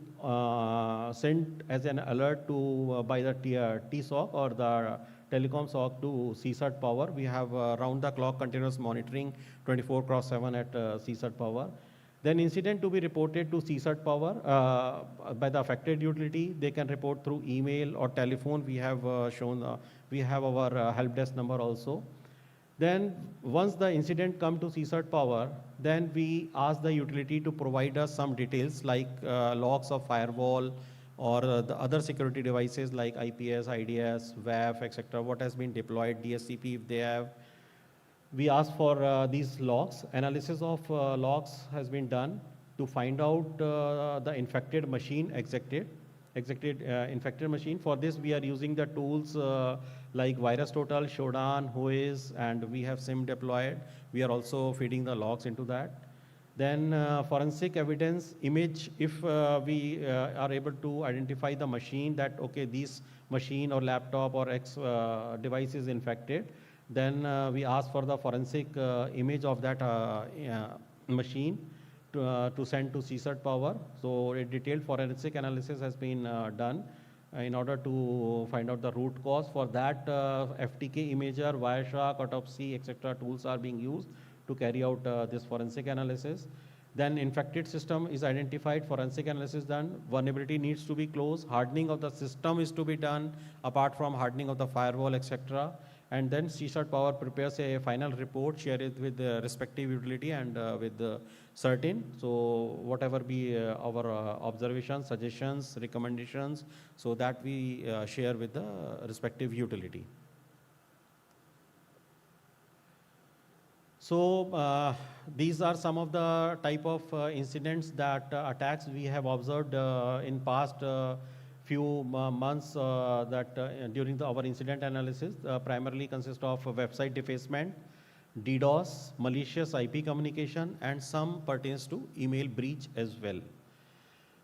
sent as an alert to by the TSOC or the telecom SOC to CSIRT-Power. We have round-the-clock continuous monitoring 24/7 at CSIRT-Power. Then incident to be reported to CSIRT-Power by the affected utility. They can report through email or telephone. We have shown, we have our help desk number also. Then once the incident come to CSIRT-Power, then we ask the utility to provide us some details like logs of firewall or the other security devices like IPS, IDS, WAF, etc. What has been deployed, DSCP if they have. We ask for these logs. Analysis of logs has been done to find out the infected machine, infected machine. For this, we are using the tools like VirusTotal, Shodan, Whois, and we have SIM deployed. We are also feeding the logs into that. Then forensic evidence image, if we are able to identify the machine that, okay, this machine or laptop or X device is infected, then we ask for the forensic image of that machine to send to CSIRT-Power. So a detailed forensic analysis has been done in order to find out the root cause. For that, FTK imager, Wireshark, autopsy, etc. tools are being used to carry out this forensic analysis. Then infected system is identified, forensic analysis done, vulnerability needs to be closed, hardening of the system is to be done, apart from hardening of the firewall, etc. And then CSIRT-Power prepares a final report, share it with the respective utility and with the CERT-In. So whatever be our observations, suggestions, recommendations, so that we share with the respective utility. So these are some of the type of incidents that attacks we have observed in past few months that during our incident analysis primarily consist of website defacement, DDoS, malicious IP communication, and some pertains to email breach as well.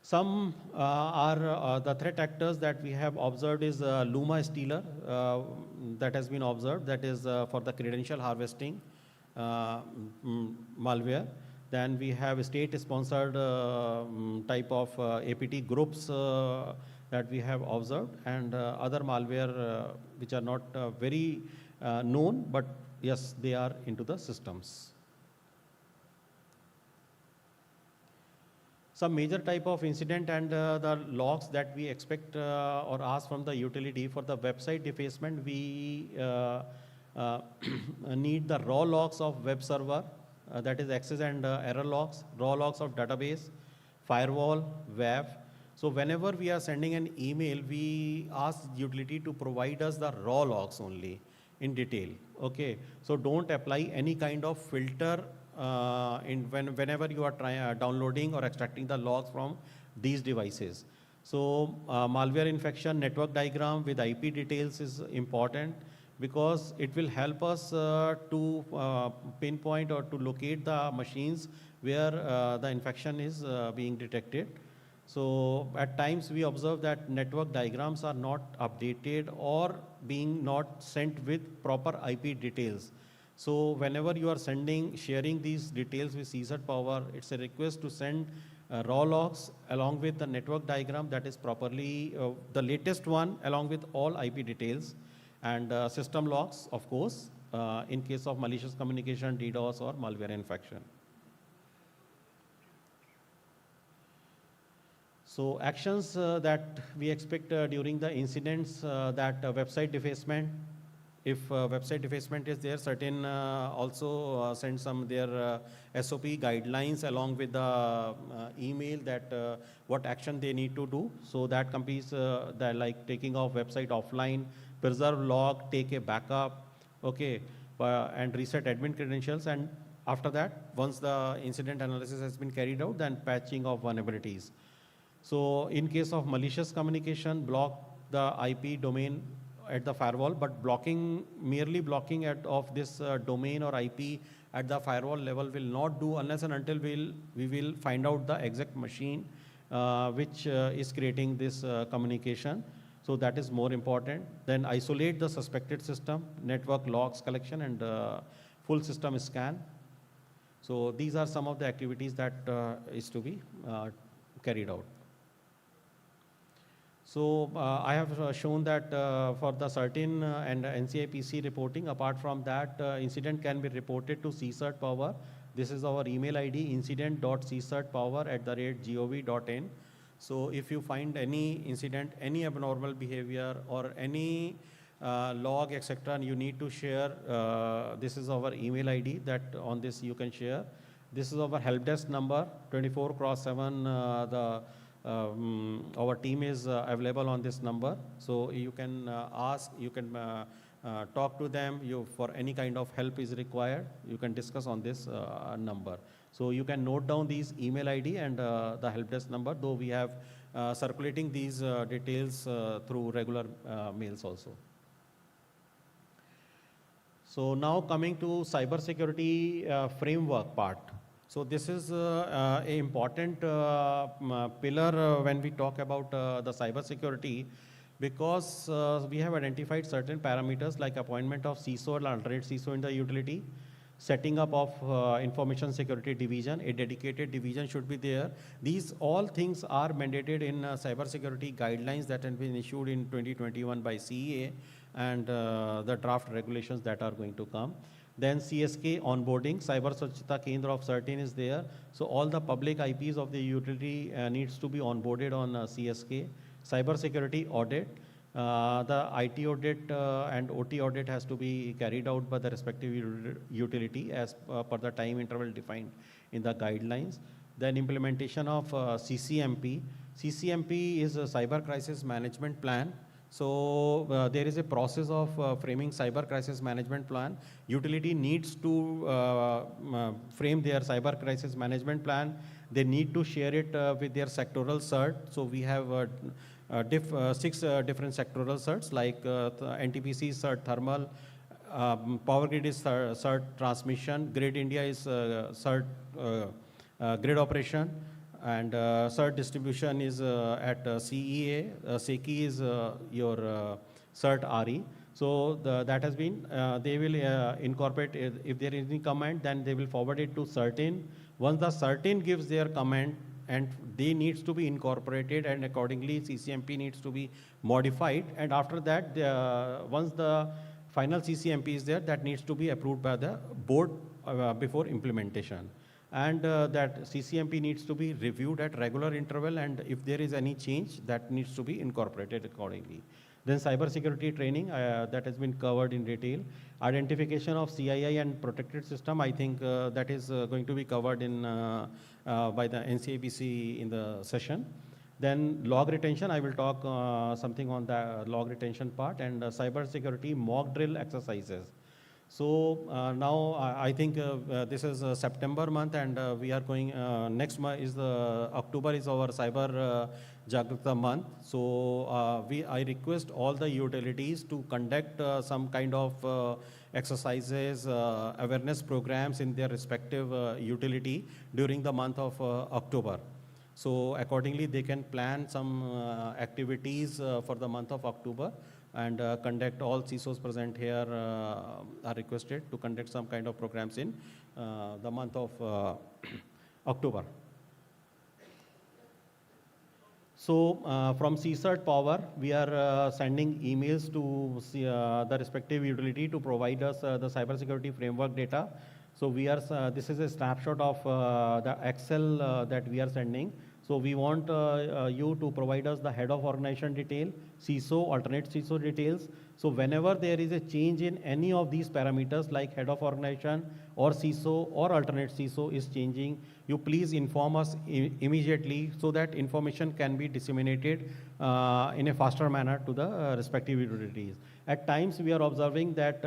Some are the threat actors that we have observed is Luma Stealer that has been observed, that is for the credential harvesting malware. Then we have state-sponsored type of APT groups that we have observed, and other malware which are not very known, but yes, they are into the systems. Some major type of incident and the logs that we expect or ask from the utility for the website defacement, we need the raw logs of web server, that is access and error logs, raw logs of database, firewall, WAF. So whenever we are sending an email, we ask utility to provide us the raw logs only in detail. Okay, so don't apply any kind of filter whenever you are downloading or extracting the logs from these devices. So malware infection network diagram with IP details is important, because it will help us to pinpoint or to locate the machines where the infection is being detected. So at times we observe that network diagrams are not updated or being not sent with proper IP details. So whenever you are sharing these details with CSIRT-Power, it's a request to send raw logs along with the network diagram that is properly, the latest one along with all IP details, and system logs, of course, in case of malicious communication, DDoS or malware infection. So actions that we expect during the incidents, that website defacement. If website defacement is there, certain also send some their SOP guidelines along with the email that what action they need to do. So that companies that like taking off website offline, preserve log, take a backup, okay, and reset admin credentials. And after that, once the incident analysis has been carried out, then patching of vulnerabilities. So in case of malicious communication, block the IP domain at the firewall, but merely blocking of this domain or IP at the firewall level will not do unless and until we will find out the exact machine which is creating this communication. So that is more important. Then isolate the suspected system, network logs collection, and full system scan. So these are some of the activities that is to be carried out. So I have shown that for the certain and NTPC reporting, apart from that, incident can be reported to CSIRT-Power. This is our email ID, incident.csirtpower@gov.in. So if you find any incident, any abnormal behavior or any log, etc., and you need to share, this is our email ID that on this you can share. This is our help desk number, 24/7. Our team is available on this number, so you can ask, you can talk to them. For any kind of help is required, you can discuss on this number. So you can note down these email ID and the help desk number, though we have circulating these details through regular mails also. So now coming to cyber security framework part. So this is an important pillar when we talk about the cyber security, because we have identified certain parameters like appointment of CISO or alternate CISO in the utility, setting up of information security division, a dedicated division should be there. These all things are mandated in cyber security guidelines that have been issued in 2021 by CEA and the draft regulations that are going to come. Then CSK onboarding, Cyber Swachhata Kendra of CERT-In is there. So all the public IPs of the utility needs to be onboarded on CSK. Cyber security audit, the IT audit and OT audit has to be carried out by the respective utility as per the time interval defined in the guidelines. Then implementation of CCMP. CCMP is a cyber crisis management plan. So there is a process of framing cyber crisis management plan. Utility needs to frame their cyber crisis management plan. They need to share it with their sectoral CERT. So we have 6 different sectoral CERTs like NTPC CERT thermal, Power Grid is CERT transmission, Grid India is CERT grid operation, and CERT distribution is at CEA, SECI is your CERT RE. So that has been, they will incorporate, if there is any comment, then they will forward it to CERT-In Once the CERT-In gives their comment, and they needs to be incorporated, and accordingly CCMP needs to be modified, and after that, once the final CCMP is there, that needs to be approved by the board before implementation. And that CCMP needs to be reviewed at regular interval, and if there is any change, that needs to be incorporated accordingly. Then cybersecurity training, that has been covered in detail. Identification of CII and protected system, I think that is going to be covered in by the NTPC in the session. Then log retention, I will talk something on the log retention part, and cybersecurity mock drill exercises. So now I think this is September month, and we are going, next month is October is our cyber Jagrata month. So I request all the utilities to conduct some kind of exercises, awareness programs in their respective utility during the month of October. So accordingly, they can plan some activities for the month of October, and conduct. All CISOs present here are requested to conduct some kind of programs in the month of October. So from CSIRT-Power, we are sending emails to the respective utility to provide us the cybersecurity framework data. So we are, this is a snapshot of the Excel that we are sending. So we want you to provide us the head of organization detail, CISO, alternate CISO details. So whenever there is a change in any of these parameters, like head of organization or CISO or alternate CISO is changing, you please inform us immediately, so that information can be disseminated in a faster manner to the respective utilities. At times we are observing that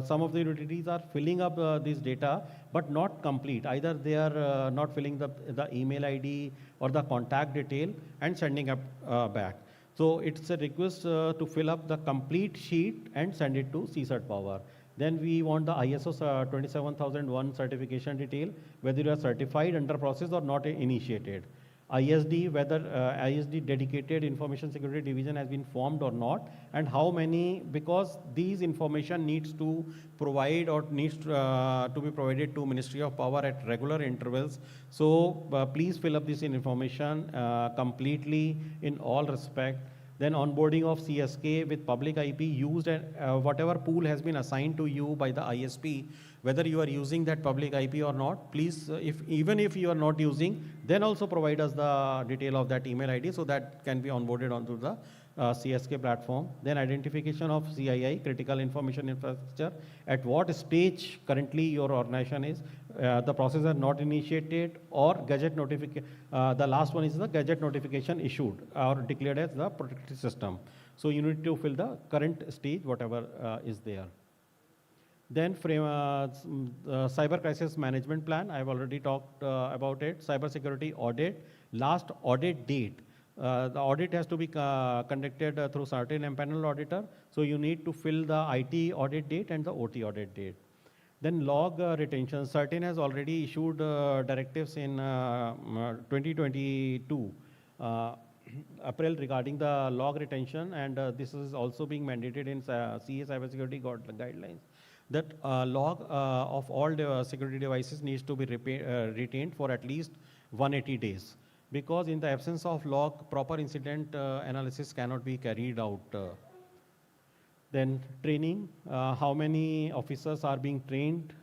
some of the utilities are filling up this data, but not complete. Either they are not filling the email ID or the contact detail and sending up back. So it's a request to fill up the complete sheet and send it to CSIRT-Power. Then we want the ISO 27001 certification detail, whether you are certified, under process, or not initiated. ISD, whether ISD dedicated information security division has been formed or not, and how many, because these information needs to provide or needs to be provided to Ministry of Power at regular intervals. So please fill up this information completely in all respect. Then onboarding of CSK with public IP used, and whatever pool has been assigned to you by the ISP, whether you are using that public IP or not, please, even if you are not using, then also provide us the detail of that email ID, so that can be onboarded onto the CSK platform. Then identification of CII, critical information infrastructure, at what stage currently your organization is, the process is not initiated, or gadget notification, the last one is the gadget notification issued or declared as the protected system. So you need to fill the current stage, whatever is there. Then cyber crisis management plan, I've already talked about it. Cybersecurity audit, last audit date. The audit has to be conducted through certain empanel auditor. So you need to fill the IT audit date and the OT audit date. Then log retention. CERT-In has already issued directives in 2022. April, regarding the log retention, and this is also being mandated in CA cybersecurity guidelines. That log of all the security devices needs to be retained for at least 180 days. Because in the absence of log, proper incident analysis cannot be carried out. Then training, how many officers are being trained,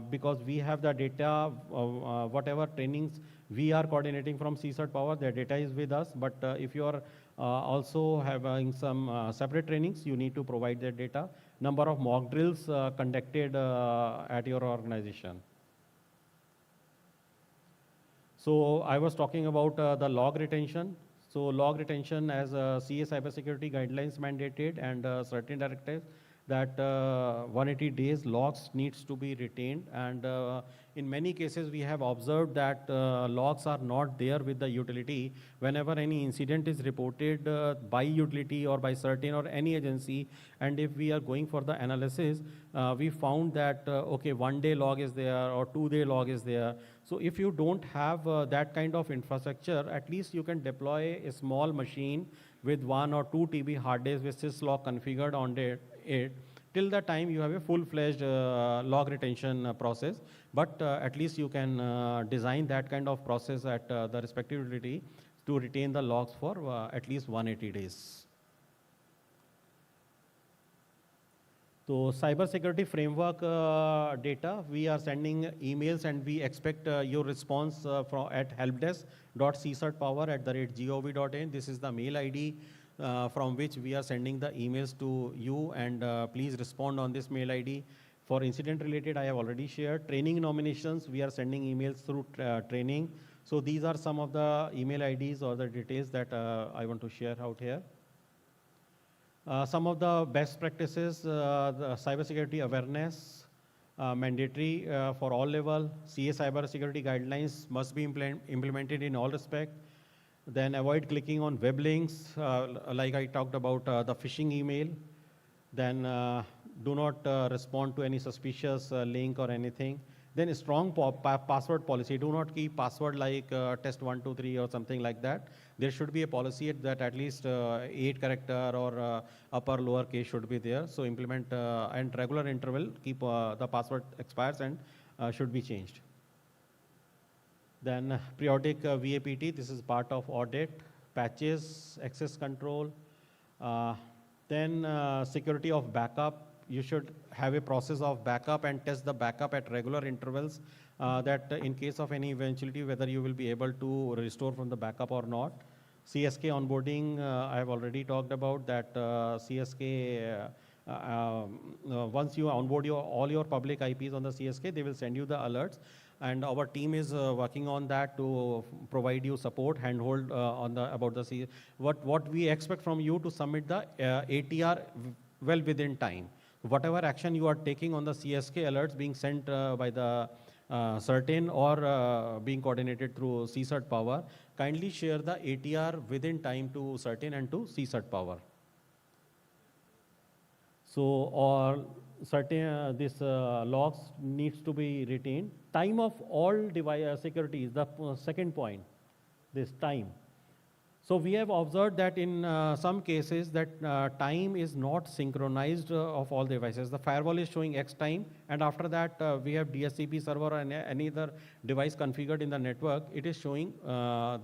because we have the data, whatever trainings we are coordinating from CSIRT-Power, the data is with us, but if you are also having some separate trainings, you need to provide that data. Number of mock drills conducted at your organization. So I was talking about the log retention. So log retention, as CA cybersecurity guidelines mandated, and certain directives, that 180 days logs needs to be retained, and in many cases we have observed that logs are not there with the utility. Whenever any incident is reported by utility or by CERT-In or any agency, and if we are going for the analysis, we found that okay, 1 day log is there or 2 day log is there. So if you don't have that kind of infrastructure, at least you can deploy a small machine with 1 or 2 TB hard disk with syslog configured on it. till the time you have a full-fledged log retention process. But at least you can design that kind of process at the respective utility to retain the logs for at least 180 days. So cybersecurity framework data, we are sending emails and we expect your response at helpdesk.csirtpower@gov.in. This is the mail ID from which we are sending the emails to you, and please respond on this mail ID. For incident related, I have already shared. Training nominations, we are sending emails through training. So these are some of the email IDs or the details that I want to share out here. Some of the best practices, the cybersecurity awareness, mandatory for all level. CA cybersecurity guidelines must be implemented in all respect. Then avoid clicking on web links, like I talked about the phishing email. Then do not respond to any suspicious link or anything. Then a strong password policy. Do not keep password like test123 or something like that. There should be a policy that at least 8 character or upper lower case should be there. So implement and regular interval, keep the password expires and should be changed. Then periodic VAPT, this is part of audit, patches, access control. Then security of backup. You should have a process of backup and test the backup at regular intervals that in case of any eventuality, whether you will be able to restore from the backup or not. CSK onboarding, I have already talked about that. CSK, once you onboard all your public IPs on the CSK, they will send you the alerts. And our team is working on that to provide you support, handhold about the CSK. What we expect from you to submit the ATR well within time. Whatever action you are taking on the CSK alerts being sent by the CERT-in or being coordinated through CSIRT-Power, kindly share the ATR within time to CERT-in and to CSIRT-Power. So, or certain this logs needs to be retained. Time of all device security is the second point, this time. So we have observed that in some cases that time is not synchronized of all devices. The firewall is showing X time, and after that we have DSCP server and any other device configured in the network, it is showing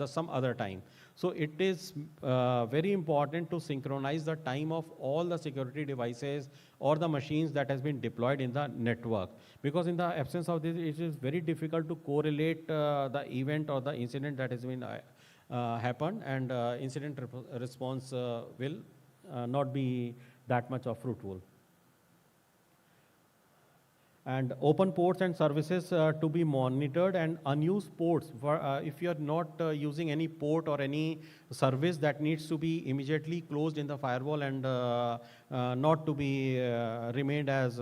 some other time. So it is very important to synchronize the time of all the security devices or the machines that has been deployed in the network. Because in the absence of this, it is very difficult to correlate the event or the incident that has been happened, and incident response will not be that much of fruitful. And open ports and services to be monitored, and unused ports. If you are not using any port or any service, that needs to be immediately closed in the firewall and not to be remained as,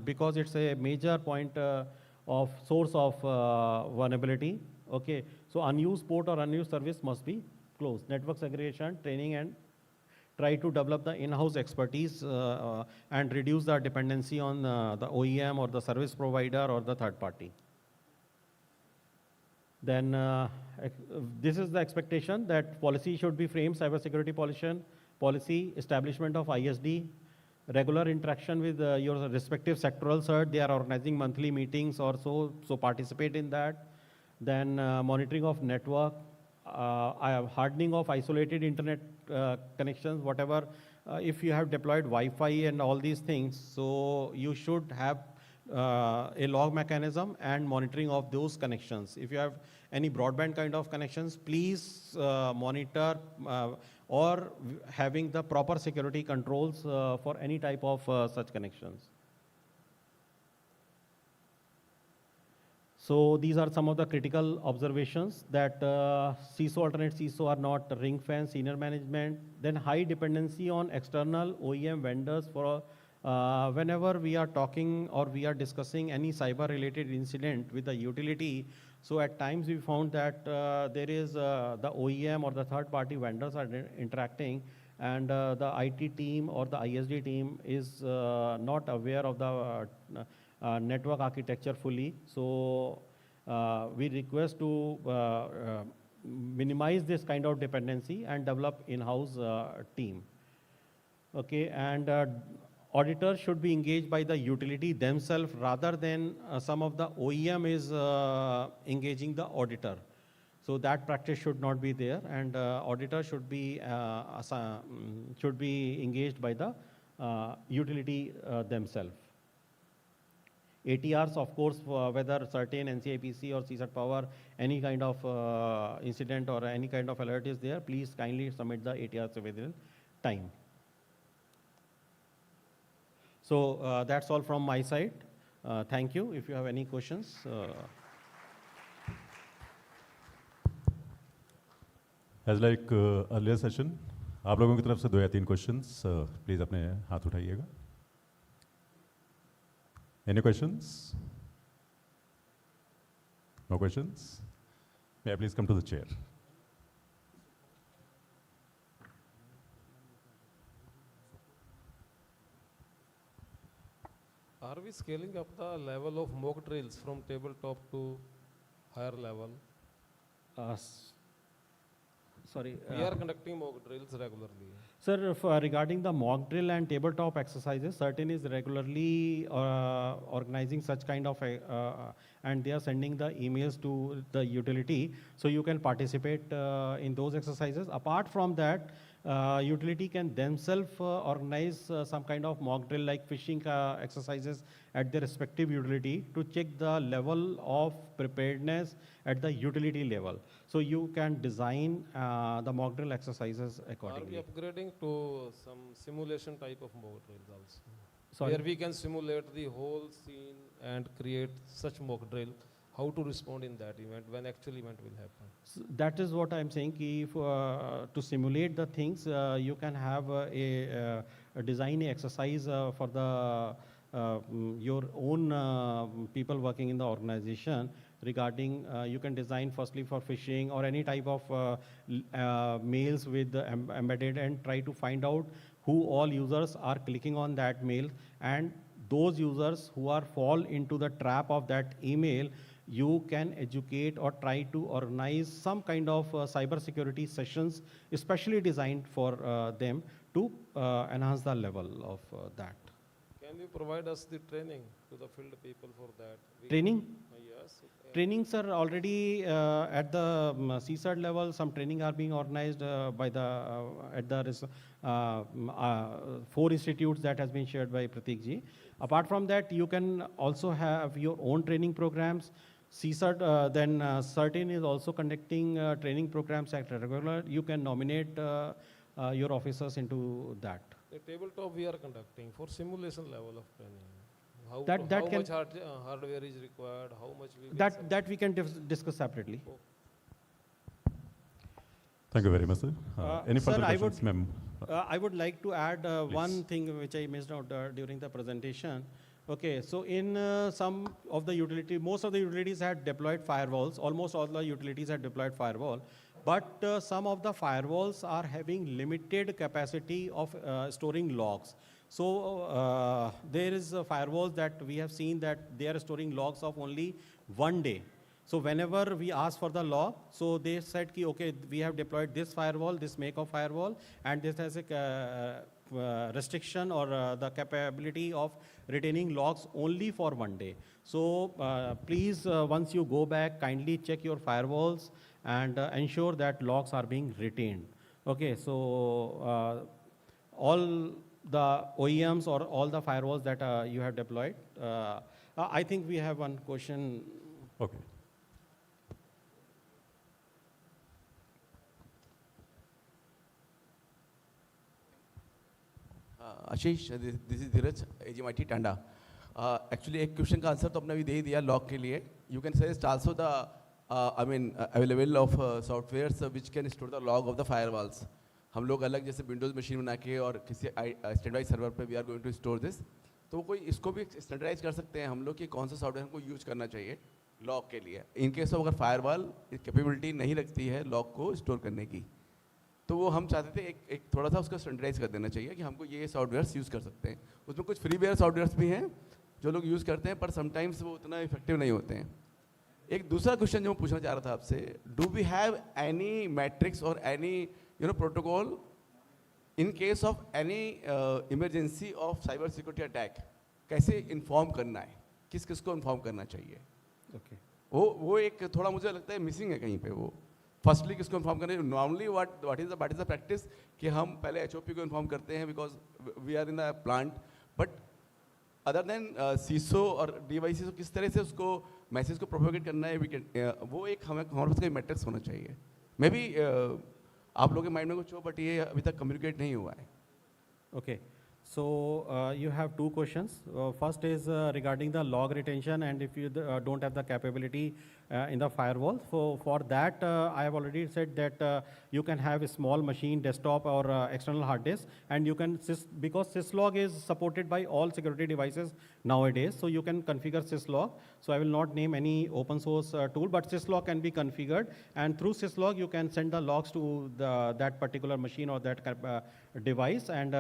because it's a major point of source of vulnerability. Okay, so unused port or unused service must be closed. Network segregation, training, and try to develop the in-house expertise and reduce the dependency on the OEM or the service provider or the third party. Then this is the expectation that policy should be framed, cybersecurity policy, establishment of ISD, regular interaction with your respective sectoral CERT. They are organizing monthly meetings or so participate in that. Then monitoring of network, hardening of isolated internet connections, whatever. If you have deployed Wi-Fi and all these things, so you should have a log mechanism and monitoring of those connections. If you have any broadband kind of connections, please monitor or having the proper security controls for any type of such connections. So these are some of the critical observations that CISO, alternate CISO are not ring fence, senior management. Then high dependency on external OEM vendors for whenever we are talking or we are discussing any cyber related incident with the utility. So at times we found that there is the OEM or the third party vendors are interacting, and the IT team or the ISD team is not aware of the network architecture fully. So we request to minimize this kind of dependency and develop in-house team. Okay, and auditors should be engaged by the utility themselves rather than some of the OEM is engaging the auditor. So that practice should not be there, and auditor should be engaged by the utility themselves. ATRs, of course, whether certain NTPC or CSIRT-Power, any kind of incident or any kind of alert is there, please kindly submit the ATRs within time. So that's all from my side. Thank you. If you have any questions. As like earlier session, आप लोगों की तरफ से 2 या 3 questions, please अपने हाथ उठाइएगा. Any questions? No questions? May I please come to the chair? Are we scaling up the level of mock drills from tabletop to higher level? Sorry. We are conducting mock drills regularly. Sir, regarding the mock drill and tabletop exercises, CERT is regularly organizing such kind of, and they are sending the emails to the utility, so you can participate in those exercises. Apart from that, utility can themselves organize some kind of mock drill like fishing exercises at their respective utility to check the level of preparedness at the utility level. So you can design the mock drill exercises accordingly. Are we upgrading to some simulation type of mock drills also? Sorry? Where we can simulate the whole scene and create such mock drill, how to respond in that event when actual event will happen. So that is what I'm saying. If to simulate the things, you can have a design exercise for the your own people working in the organization regarding you can design firstly for phishing or any type of mails with embedded and try to find out who all users are clicking on that mail, and those users who are fall into the trap of that email, you can educate or try to organize some kind of cyber security sessions especially designed for them to enhance the level of that. Can you provide us the training to the field people for that? Training? Yes. Trainings are already at the CSIRT level. Some training are being organized by the at the 4 institutes that has been shared by Prateek ji. Apart from that, you can also have your own training programs. CSIRT, then CERT is also conducting training programs at regular. You can nominate your officers into that. The tabletop we are conducting for simulation level of training. How much hardware is required? How much we that we can discuss separately. Thank you very much, sir. Any further sir, questions, ma'am? I would like to add one thing which I missed out during the presentation. Okay, so in some of the most of the utilities had deployed firewalls. Almost all the utilities had deployed firewall. But some of the firewalls are having limited capacity of storing logs. So there is firewalls that we have seen that they are storing logs of only 1 day. So whenever we ask for the log, so they said, okay, we have deployed this firewall, this make of firewall, and this has a restriction or the capability of retaining logs only for 1 day. So please, once you go back, kindly check your firewalls and ensure that logs are being retained. Okay, so all the OEMs or all the firewalls that you have deployed. I think we have one question. Okay. Ashish, this is Dheeraj AGMIT Tanda. Actually एक question का answer तो आपने भी दे ही दिया log के लिए. You can suggest also the available of softwares which can store the log of the firewalls. हम लोग अलग जैसे विंडोज़ मशीन बना के और किसी स्टैंडर्डाइज सर्वर पे we are going to store this, तो कोई इसको भी स्टैंडर्डाइज कर सकते हैं हम लोग कि कौन सा सॉफ्टवेयर हमको यूज करना चाहिए लॉग के लिए. इन केस ऑफ अगर फायरवॉल कैपेबिलिटी नहीं रखती है लॉग को स्टोर करने की, तो वो हम चाहते थे एक थोड़ा सा उसको स्टैंडर्डाइज कर देना चाहिए कि हमको ये सॉफ्टवेयर्स यूज़ कर सकते हैं. उसमें कुछ फ्रीवेयर सॉफ्टवेयर्स भी हैं जो लोग यूज़ करते हैं, पर समटाइम्स वो उतना इफेक्टिव नहीं होते हैं. एक दूसरा क्वेश्चन जो मैं पूछना चाह रहा था आपसे, do we have any matrix और any protocol in case of any emergency of cyber security attack, कैसे inform करना है, किस को inform करना चाहिए? Okay. वो एक थोड़ा मुझे लगता है मिसिंग है कहीं पे वो. फर्स्टली किसको इन्फॉर्म करें? Normally what is the practice कि हम पहले एचओपी को इन्फॉर्म करते हैं because we are in the plant, but other than CISO और डिवाइसेस किस तरह से उसको मैसेज को प्रोपोगेट करना है, वो एक हमारे पास कोई मैट्रिक्स होना चाहिए. मे बी आप लोगों के माइंड में कुछ हो, बट ये अभी तक कम्युनिकेट नहीं हुआ है. Okay. So you have two questions. First is regarding the log retention, and if you don't have the capability in the firewall. So for that, I have already said that you can have a small machine, desktop or external hard disk, and you can because syslog is supported by all security devices nowadays. So you can configure syslog. So I will not name any open source tool, but syslog can be configured, and through syslog you can send the logs to that particular machine or that device, and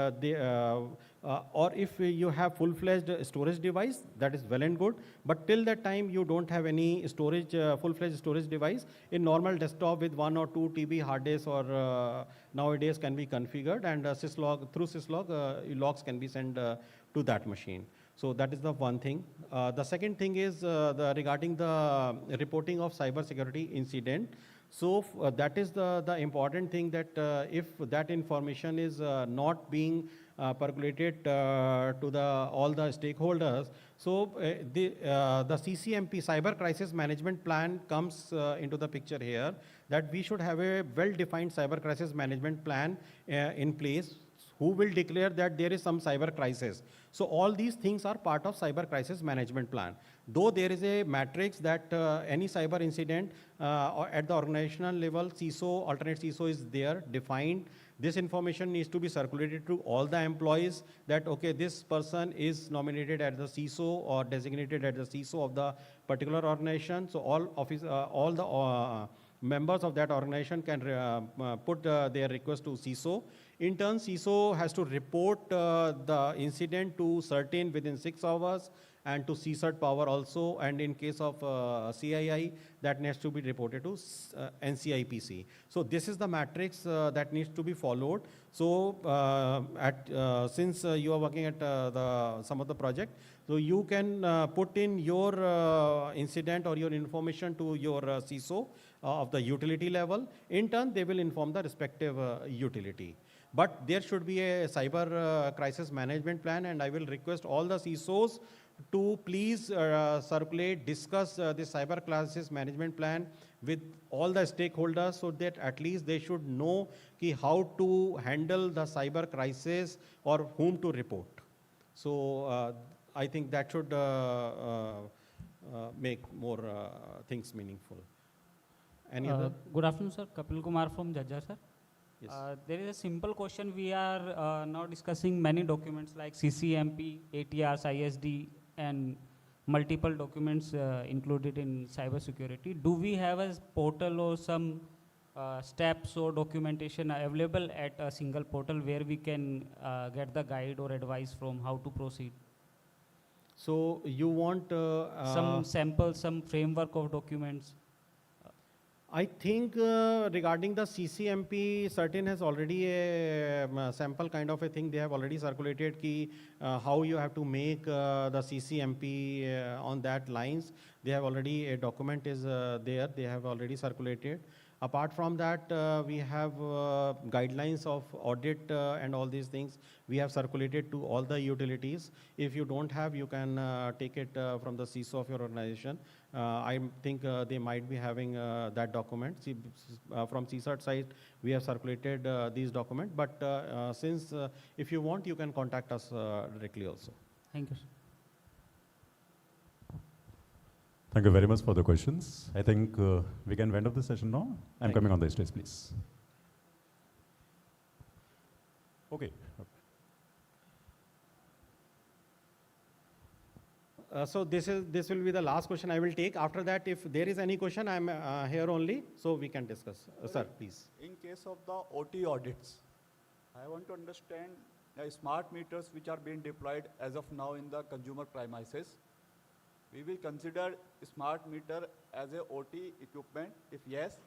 or if you have full-fledged storage device, that is well and good. But till that time you don't have any storage, full-fledged storage device, in normal desktop with 1 or 2 TB hard disk or nowadays can be configured, and syslog, through syslog logs can be sent to that machine. So that is the one thing. The second thing is regarding the reporting of cyber security incident. So that is the important thing, that if that information is not being percolated to all the stakeholders, so the CCMP, Cyber Crisis Management Plan, comes into the picture here, that we should have a well-defined cyber crisis management plan in place, who will declare that there is some cyber crisis. So all these things are part of cyber crisis management plan. Though there is a matrix that any cyber incident at the organizational level, CISO, alternate CISO is there defined. This information needs to be circulated to all the employees, that okay, this person is nominated as the CISO or designated as the CISO of the particular organization. So all the members of that organization can put their request to CISO. In turn, CISO has to report the incident to CERT within 6 hours, and to CSIRT-Power also, and in case of CII, that needs to be reported to NTPC. So this is the matrix that needs to be followed. So since you are working at some of the project, so you can put in your incident or your information to your CISO of the utility level. In turn, they will inform the respective utility. But there should be a cyber crisis management plan, and I will request all the CISOs to please circulate, discuss this cyber crisis management plan with all the stakeholders, so that at least they should know how to handle the cyber crisis or whom to report. So I think that should make more things meaningful. Any other? Good afternoon, sir. Kapil Kumar from Jajjar, sir. Yes. There is a simple question. We are now discussing many documents like CCMP, ATRs, ISD, and multiple documents included in cyber security. Do we have a portal or some steps or documentation available at a single portal where we can get the guide or advice from how to proceed? So you want some samples, some framework of documents? I think regarding the CCMP, CERT has already a sample kind of a thing. They have already circulated how you have to make the CCMP on that lines. They have already, a document is there. They have already circulated. Apart from that, we have guidelines of audit and all these things. We have circulated to all the utilities. If you don't have, you can take it from the CISO of your organization. I think they might be having that document. From CSIRT side, we have circulated these documents. But since if you want, you can contact us directly also. Thank you, sir. Thank you very much for the questions. I think we can wind up the session now. I'm coming on the stage, please. Okay. So this will be the last question I will take. After that, if there is any question, I'm here only, so we can discuss. Sir, please. In case of the OT audits, I want to understand the smart meters which are being deployed as of now in the consumer premises. We will consider smart meter as a OT equipment. If yes,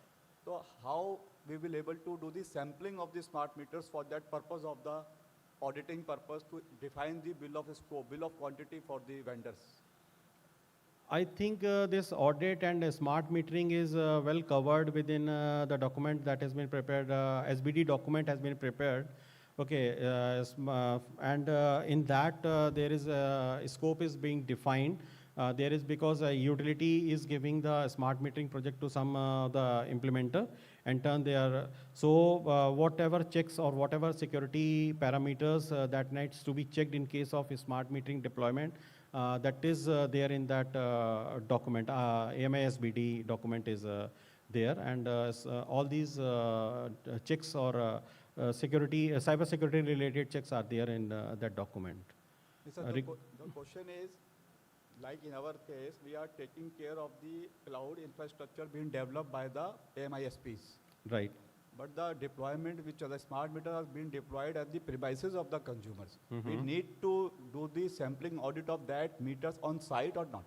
so how we will able to do the sampling of the smart meters for that purpose of the auditing purpose to define the bill of scope, bill of quantity for the vendors? I think this audit and smart metering is well covered within the document that has been prepared. SBD document has been prepared. Okay, and in that there is scope is being defined. There is because a utility is giving the smart metering project to some the implementer, and turn their whatever checks or whatever security parameters that needs to be checked in case of a smart metering deployment. That is there in that document. AMISBD document is there, and all these checks or security, cyber security related checks are there in that document. Yes, sir, the question is, like in our case, we are taking care of the cloud infrastructure being developed by the AMISPs. Right. But the deployment which the smart meter has been deployed at the premises of the consumers. We Mhm. need to do the sampling audit of that meters on site or not?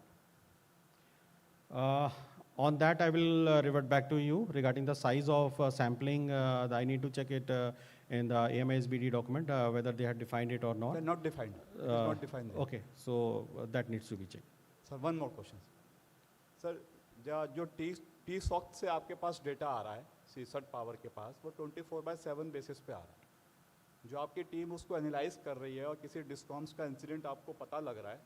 On that, I will revert back to you regarding the size of sampling. I need to check it in the AMISBD document whether they have defined it or not. They're not defined. It's not defined there. Okay, so that needs to be checked. Sir, one more question. Sir, जो T-SOC से आपके पास data आ रहा है, CSIRT power के पास, वो 24/7 basis पे आ रहा है. जो आपकी टीम उसको एनालाइज कर रही है और किसी डिस्कॉम्स का इंसिडेंट आपको पता लग रहा है,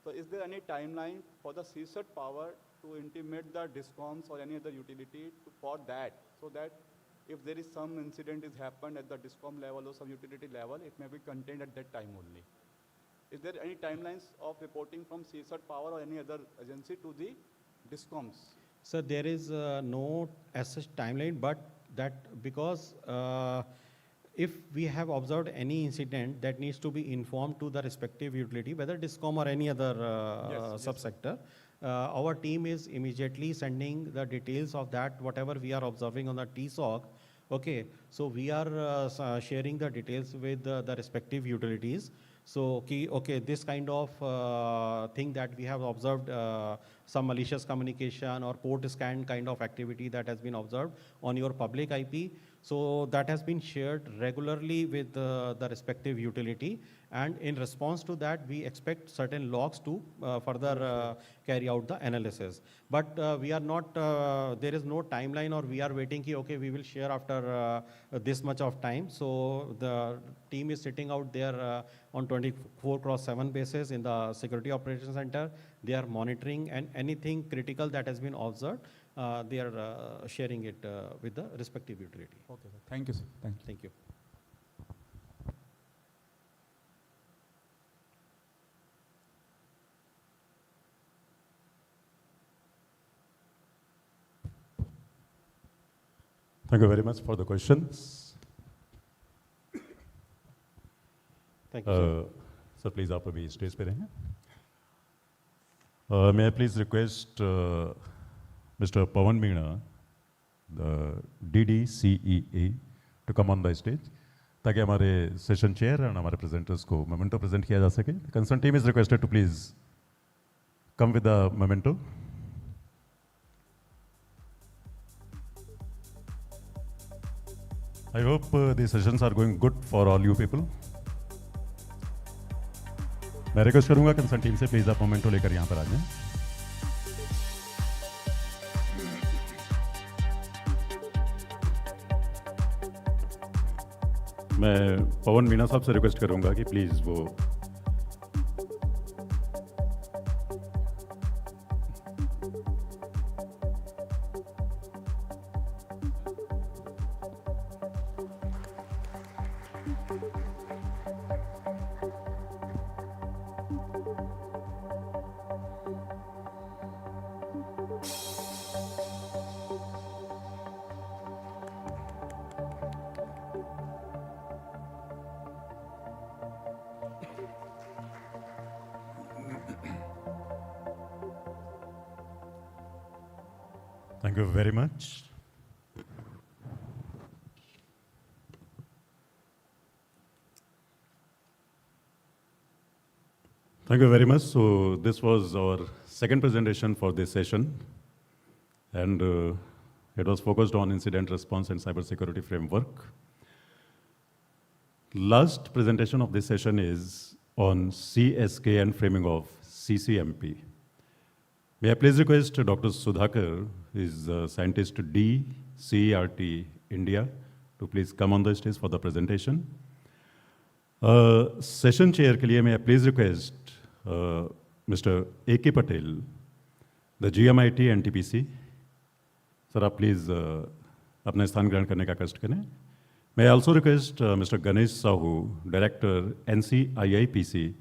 तो is there any timeline for the CSIRT power to intimate the discoms or any other utility for that, so that if there is some incident is happened at the discom level or some utility level, it may be contained at that time only. Is there any timelines of reporting from CSIRT-Power or any other agency to the discoms? So there is no as such timeline, but that because if we have observed any incident that needs to be informed to the respective utility, whether discom or any other subsector, our team is immediately sending the details of that, whatever we are observing on the TSOC. Okay, so we are sharing the details with the respective utilities. So, okay, this kind of thing that we have observed, some malicious communication or port scan kind of activity that has been observed on your public IP. So that has been shared regularly with the respective utility, and in response to that, we expect certain logs to further carry out the analysis. But we are not, there is no timeline or we are waiting, okay, we will share after this much of time. So the team is sitting out there on 24/7 basis in the Security Operations Center. They are monitoring, and anything critical that has been observed, they are sharing it with the respective utility. Okay, sir. Thank you, sir. Thank you. Thank you. Thank you very much for the questions. Thank you, sir, please आप अभी stage पे रहेंगे. May I please request Mr. Pawan Meena, the DDCEA, to come on the stage, ताकि हमारे session chair और हमारे presenters को memento present किया जा सके. Concerned team is requested to please come with the memento. I hope the sessions are going good for all you people. मैं request करूंगा कंसर्न टीम से प्लीज आप मोमेंटो लेकर यहाँ पर आ जाएं. मैं पवन मीना साहब से रिक्वेस्ट करूंगा कि प्लीज वो Thank you very much. Thank you very much. So this was our second presentation for this session. And It was focused on incident response and cybersecurity framework. Last presentation of this session is on CSK and framing of CCMP. May I please request Dr. Sudhakar, who is a scientist D, CERT India, to please come on the stage for the presentation. Session chair के लिए may I please request Mr. A.K. Patel, the GMIT NTPC. Sir, आप please अपना स्थान ग्रहण करने का कष्ट करें. May I also request Mr. Ganesh Sahu, Director NCIIPC,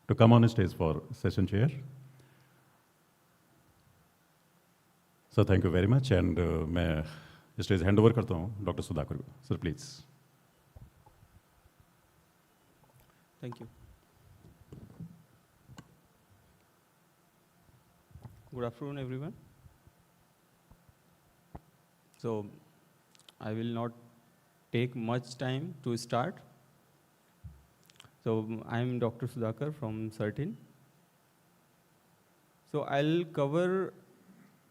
to come on stage for session chair. Sir, thank you very much, and मैं stage hand over करता हूँ डॉक्टर सुधाकर को. Sir please. Thank you. Good afternoon, everyone. So, I will not take much time to start. So, I am Dr. Sudhakar from CERT-In. So, I'll cover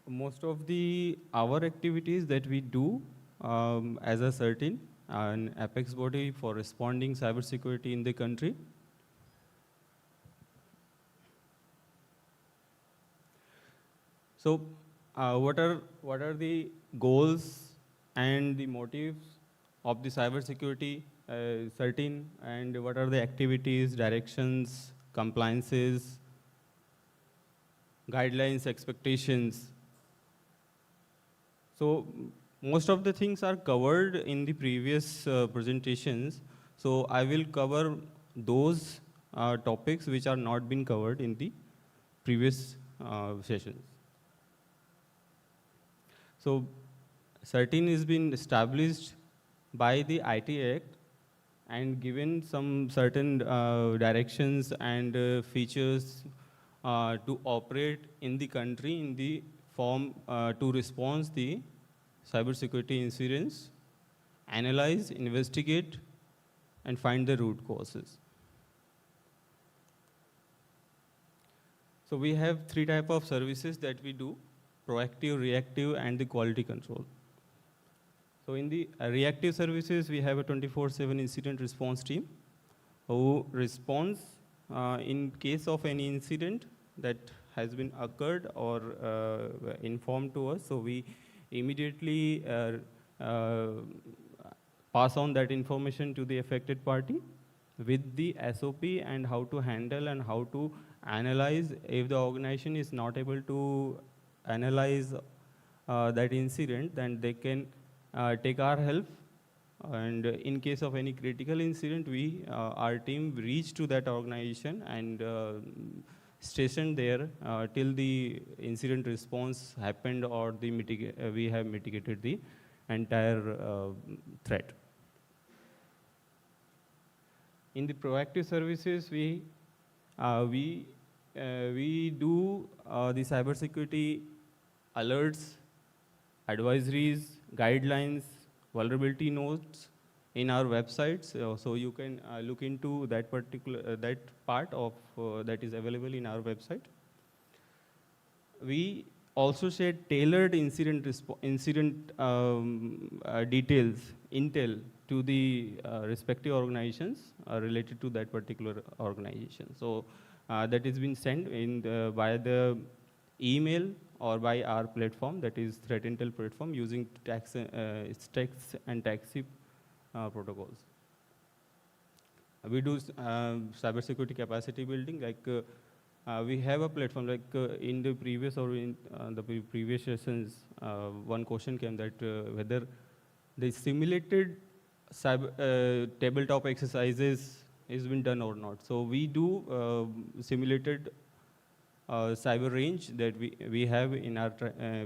most of our activities that we do as a CERT-In, an apex body for responding cybersecurity in the country. So, what are the goals and the motives of the cybersecurity CERT-In, and what are the activities, directions, compliances, guidelines, expectations? So most of the things are covered in the previous presentations. So I will cover those topics which are not been covered in the previous sessions. So CERT-In has been established by the IT Act and given some certain directions and features to operate in the country in the form to respond the cybersecurity incidents, analyze, investigate, and find the root causes. So we have 3 types of services that we do: proactive, reactive, and the quality control. So in the reactive services, we have a 24/7 incident response team who responds in case of any incident that has been occurred or informed to us. So we immediately pass on that information to the affected party with the SOP and how to handle and how to analyze. If the organization is not able to analyze that incident, then they can take our help. And in case of any critical incident, our team reach to that organization and stationed there till the incident response happened or we have mitigated the entire threat. In the proactive services, we do the cybersecurity alerts, advisories, guidelines, vulnerability notes in our websites, so you can look into that particular that part of that is available in our website. We also share tailored incident details, intel to the respective organizations related to that particular organization. So that is been sent in via the email or by our platform, that is Threat Intel platform, using text and taxi protocols. We do cybersecurity capacity building, like we have a platform, like in the previous or in the previous sessions, one question came that whether the simulated tabletop exercises is been done or not. So we do simulated cyber range that we have in our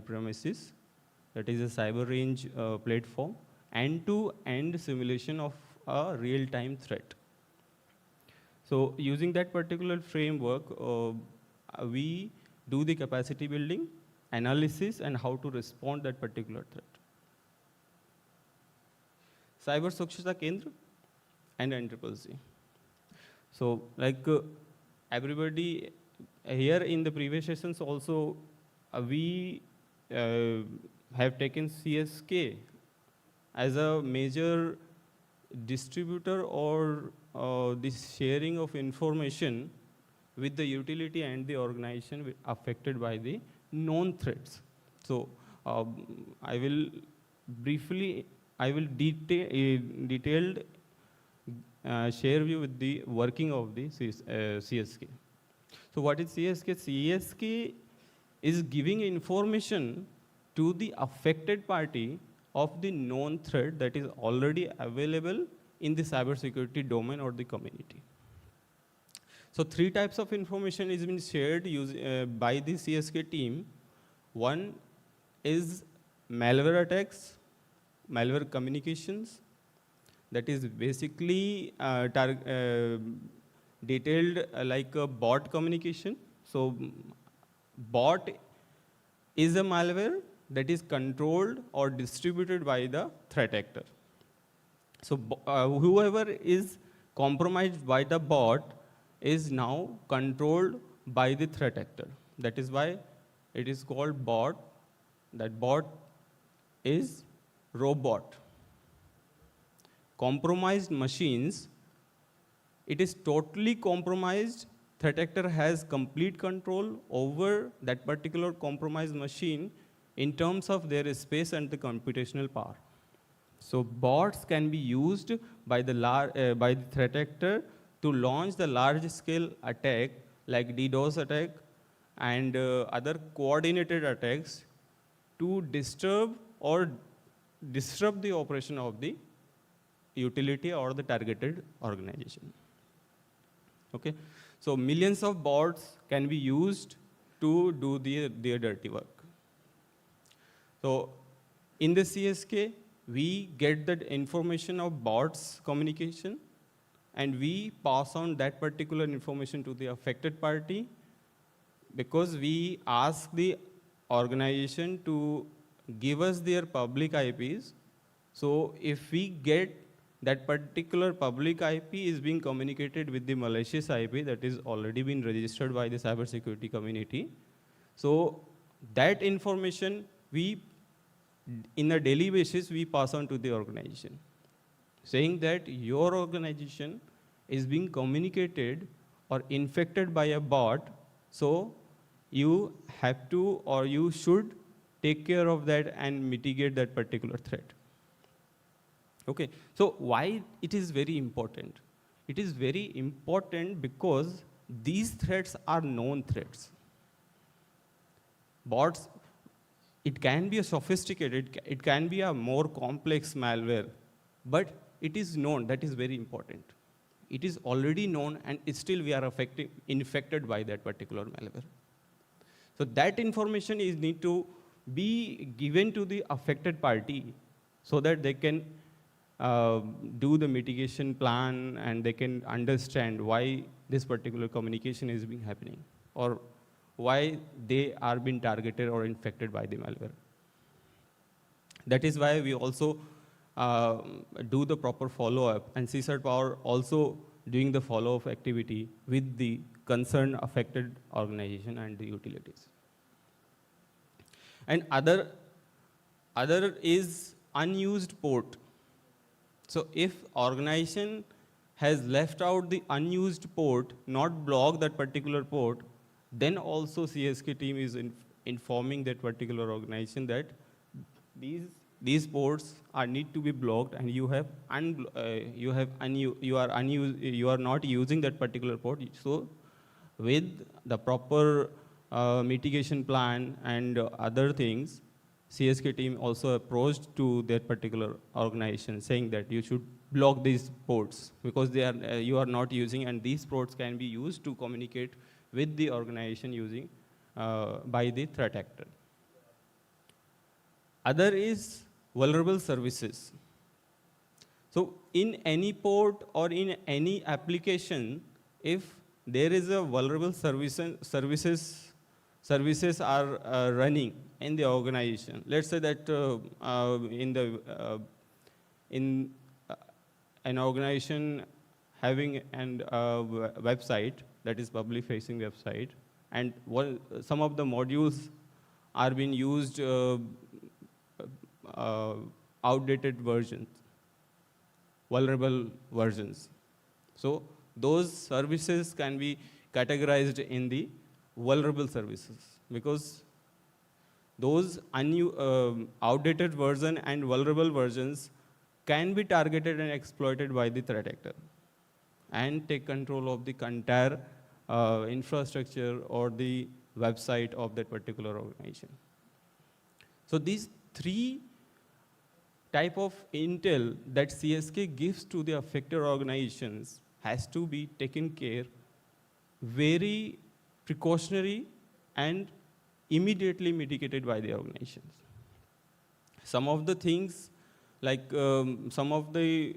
premises. That is a cyber range platform, end-to-end simulation of a real-time threat. So using that particular framework, we do the capacity building, analysis, and how to respond that particular threat. Cyber Sukshita Kendra and NTPC. So like everybody here in the previous sessions also, we have taken CSK as a major distributor or this sharing of information with the utility and the organization affected by the known threats. So I will detailed share you with the working of the CSK. So what is CSK? CSK is giving information to the affected party of the known threat that is already available in the cybersecurity domain or the community. So 3 types of information is being shared by the CSK team. One is malware attacks, malware communications, that is basically detailed like a bot communication. So bot is a malware that is controlled or distributed by the threat actor. So whoever is compromised by the bot is now controlled by the threat actor. That is why it is called bot. That bot is robot. Compromised machines, it is totally compromised. Threat actor has complete control over that particular compromised machine in terms of their space and the computational power. So bots can be used by the threat actor to launch the large-scale attack like DDoS attack and other coordinated attacks to disturb or disrupt the operation of the utility or the targeted organization. Okay, so millions of bots can be used to do their dirty work. So in the CSK, we get that information of bots communication and we pass on that particular information to the affected party because we ask the organization to give us their public IPs. So if we get that particular public IP is being communicated with the malicious IP that is already been registered by the cybersecurity community. So that information in a daily basis, we pass on to the organization, saying that your organization is being communicated or infected by a bot, so you have to or you should take care of that and mitigate that particular threat. Okay, so why it is very important? It is very important because these threats are known threats. Bots, it can be a sophisticated, it can be a more complex malware, but it is known, that is very important. It is already known and still we are infected by that particular malware. So that information is need to be given to the affected party so that they can do the mitigation plan and they can understand why this particular communication is being happening or why they are being targeted or infected by the malware. That is why we also do the proper follow-up, and CSIRT-Power also doing the follow-up activity with the concerned affected organization and the utilities. And other is unused port. So if organization has left out the unused port, not blocked that particular port, then also CSK team is informing that particular organization that these ports need to be blocked and you are not using that particular port. So with the proper mitigation plan and other things, CSK team also approached to that particular organization saying that you should block these ports because you are not using, and these ports can be used to communicate with the organization using by the threat actor. Other is vulnerable services. So in any port or in any application, if there is a vulnerable services are running in the organization. Let's say that in an organization having a website that is public facing website, and some of the modules are being used outdated versions, vulnerable versions. So those services can be categorized in the vulnerable services, because those outdated version and vulnerable versions can be targeted and exploited by the threat actor and take control of the entire infrastructure or the website of that particular organization. So these three type of intel that CSK gives to the affected organizations has to be taken care, very precautionary and immediately mitigated by the organizations. Some of the things, like some of the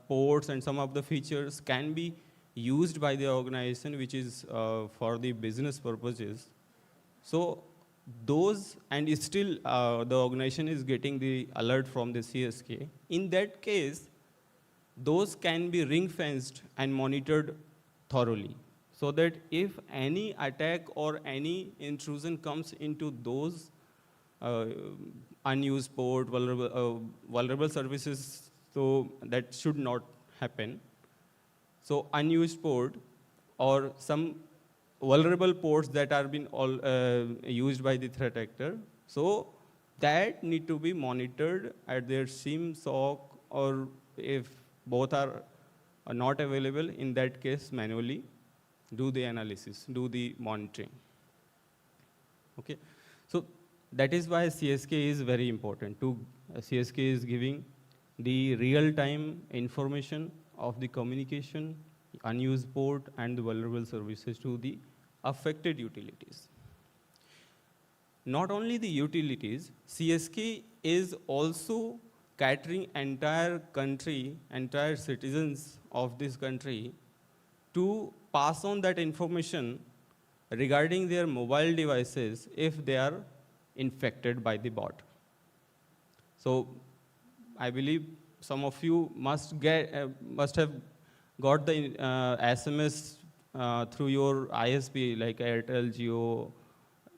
ports and some of the features can be used by the organization which is for the business purposes. So those, and still the organization is getting the alert from the CSK. In that case, those can be ring-fenced and monitored thoroughly, so that if any attack or any intrusion comes into those unused port, vulnerable services, so that should not happen. So unused port or some vulnerable ports that are being used by the threat actor, so that need to be monitored at their SIM, SOC, or if both are not available, in that case manually do the analysis, do the monitoring. Okay, so that is why CSK is very important. CSK is giving the real-time information of the communication, unused port, and the vulnerable services to the affected utilities. Not only the utilities, CSK is also catering entire country, entire citizens of this country to pass on that information regarding their mobile devices if they are infected by the bot. So I believe some of you must have got the SMS through your ISP like Airtel, Jio,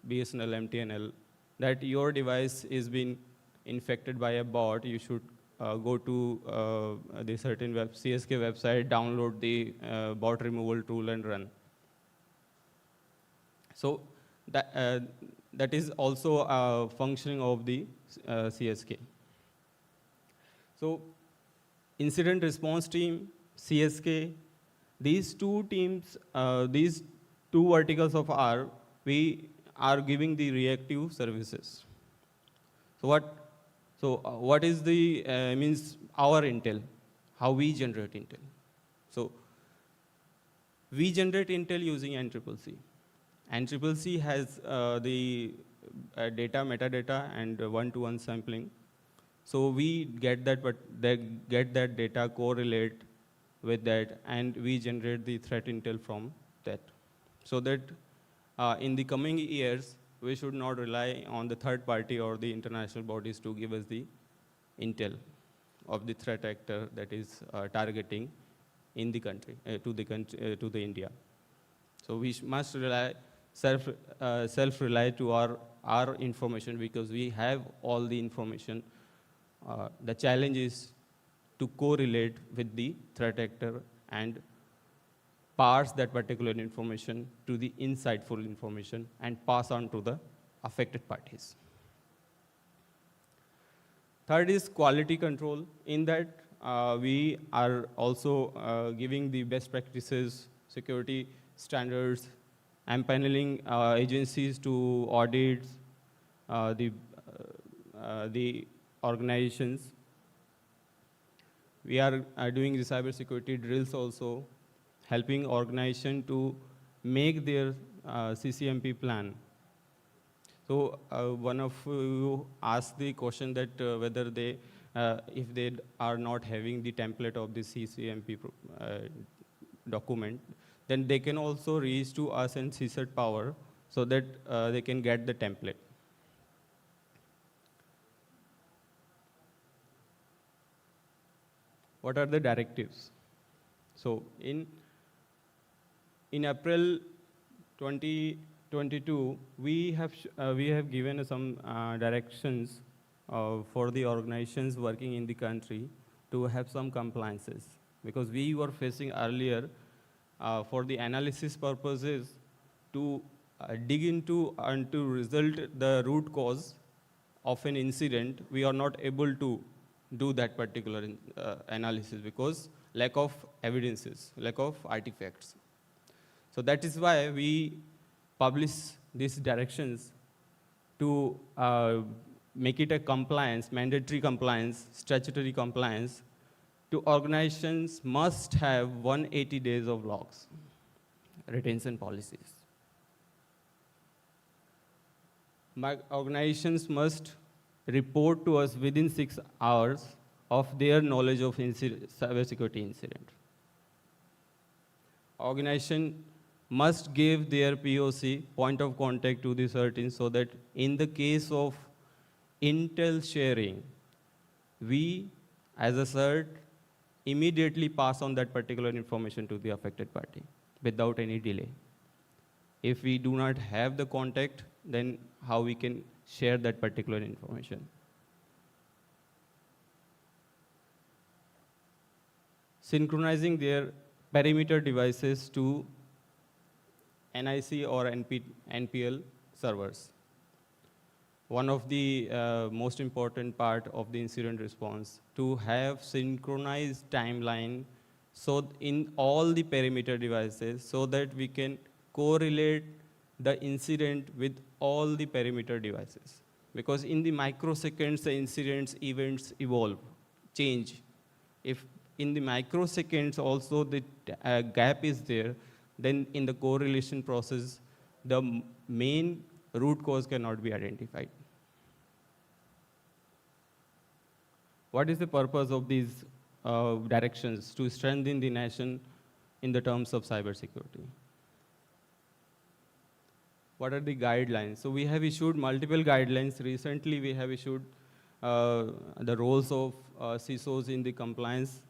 BSNL, MTNL, that your device is being infected by a bot. You should go to the certain CSK website, download the bot removal tool and run. So that is also a functioning of the CSK. So incident response team, CSK, these two teams, these two verticals of R, we are giving the reactive services. So what is the, means our intel, how we generate intel. So we generate intel using NTPC. NTPC has the data, metadata, and one-to-one sampling. So we get that, but get that data, correlate with that, and we generate the threat intel from that. So that in the coming years, we should not rely on the third party or the international bodies to give us the intel of the threat actor that is targeting in the country, to the India. So we must rely, self-rely to our information, because we have all the information. The challenge is to correlate with the threat actor and parse that particular information to the insightful information and pass on to the affected parties. Third is quality control. In that, we are also giving the best practices, security standards, and paneling agencies to audit the organizations. We are doing the cybersecurity drills also, helping organization to make their CCMP plan. So one of you asked the question that whether they, if they are not having the template of the CCMP document, then they can also reach to us and CSIRT-Power so that they can get the template. What are the directives? So in April 2022, we have given some directions for the organizations working in the country to have some compliances. Because we were facing earlier, for the analysis purposes, to dig into and to result the root cause of an incident, we are not able to do that particular analysis because lack of evidences, lack of artifacts. So that is why we publish these directions to make it a compliance, mandatory compliance, statutory compliance. To organizations must have 180 days of logs, retention policies. My organizations must report to us within 6 hours of their knowledge of cybersecurity incident. Organization must give their POC, point of contact, to the CERT so that in the case of intel sharing, we as a CERT immediately pass on that particular information to the affected party without any delay. If we do not have the contact, then how we can share that particular information? Synchronizing their perimeter devices to NIC or NPL servers. One of the most important part of the incident response, to have synchronized timeline so in all the perimeter devices so that we can correlate the incident with all the perimeter devices. Because in the microseconds, the incidents, events evolve, change. If in the microseconds also the gap is there, then in the correlation process, the main root cause cannot be identified. What is the purpose of these directions? To strengthen the nation in the terms of cybersecurity. What are the guidelines? So we have issued multiple guidelines. Recently, we have issued the roles of CISOs in the compliance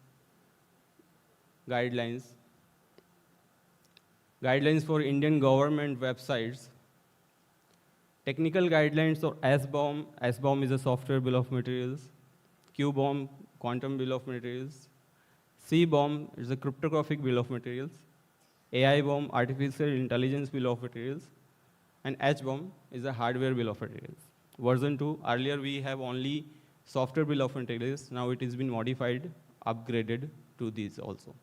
guidelines. Guidelines for Indian government websites. Technical guidelines for SBOM. SBOM is a software bill of materials. QBOM, quantum bill of materials. CBOM is a cryptographic bill of materials. AI bomb, artificial intelligence bill of materials. And HBOM is a hardware bill of materials. Version 2, earlier we have only software bill of materials. Now it has been modified, upgraded to these also.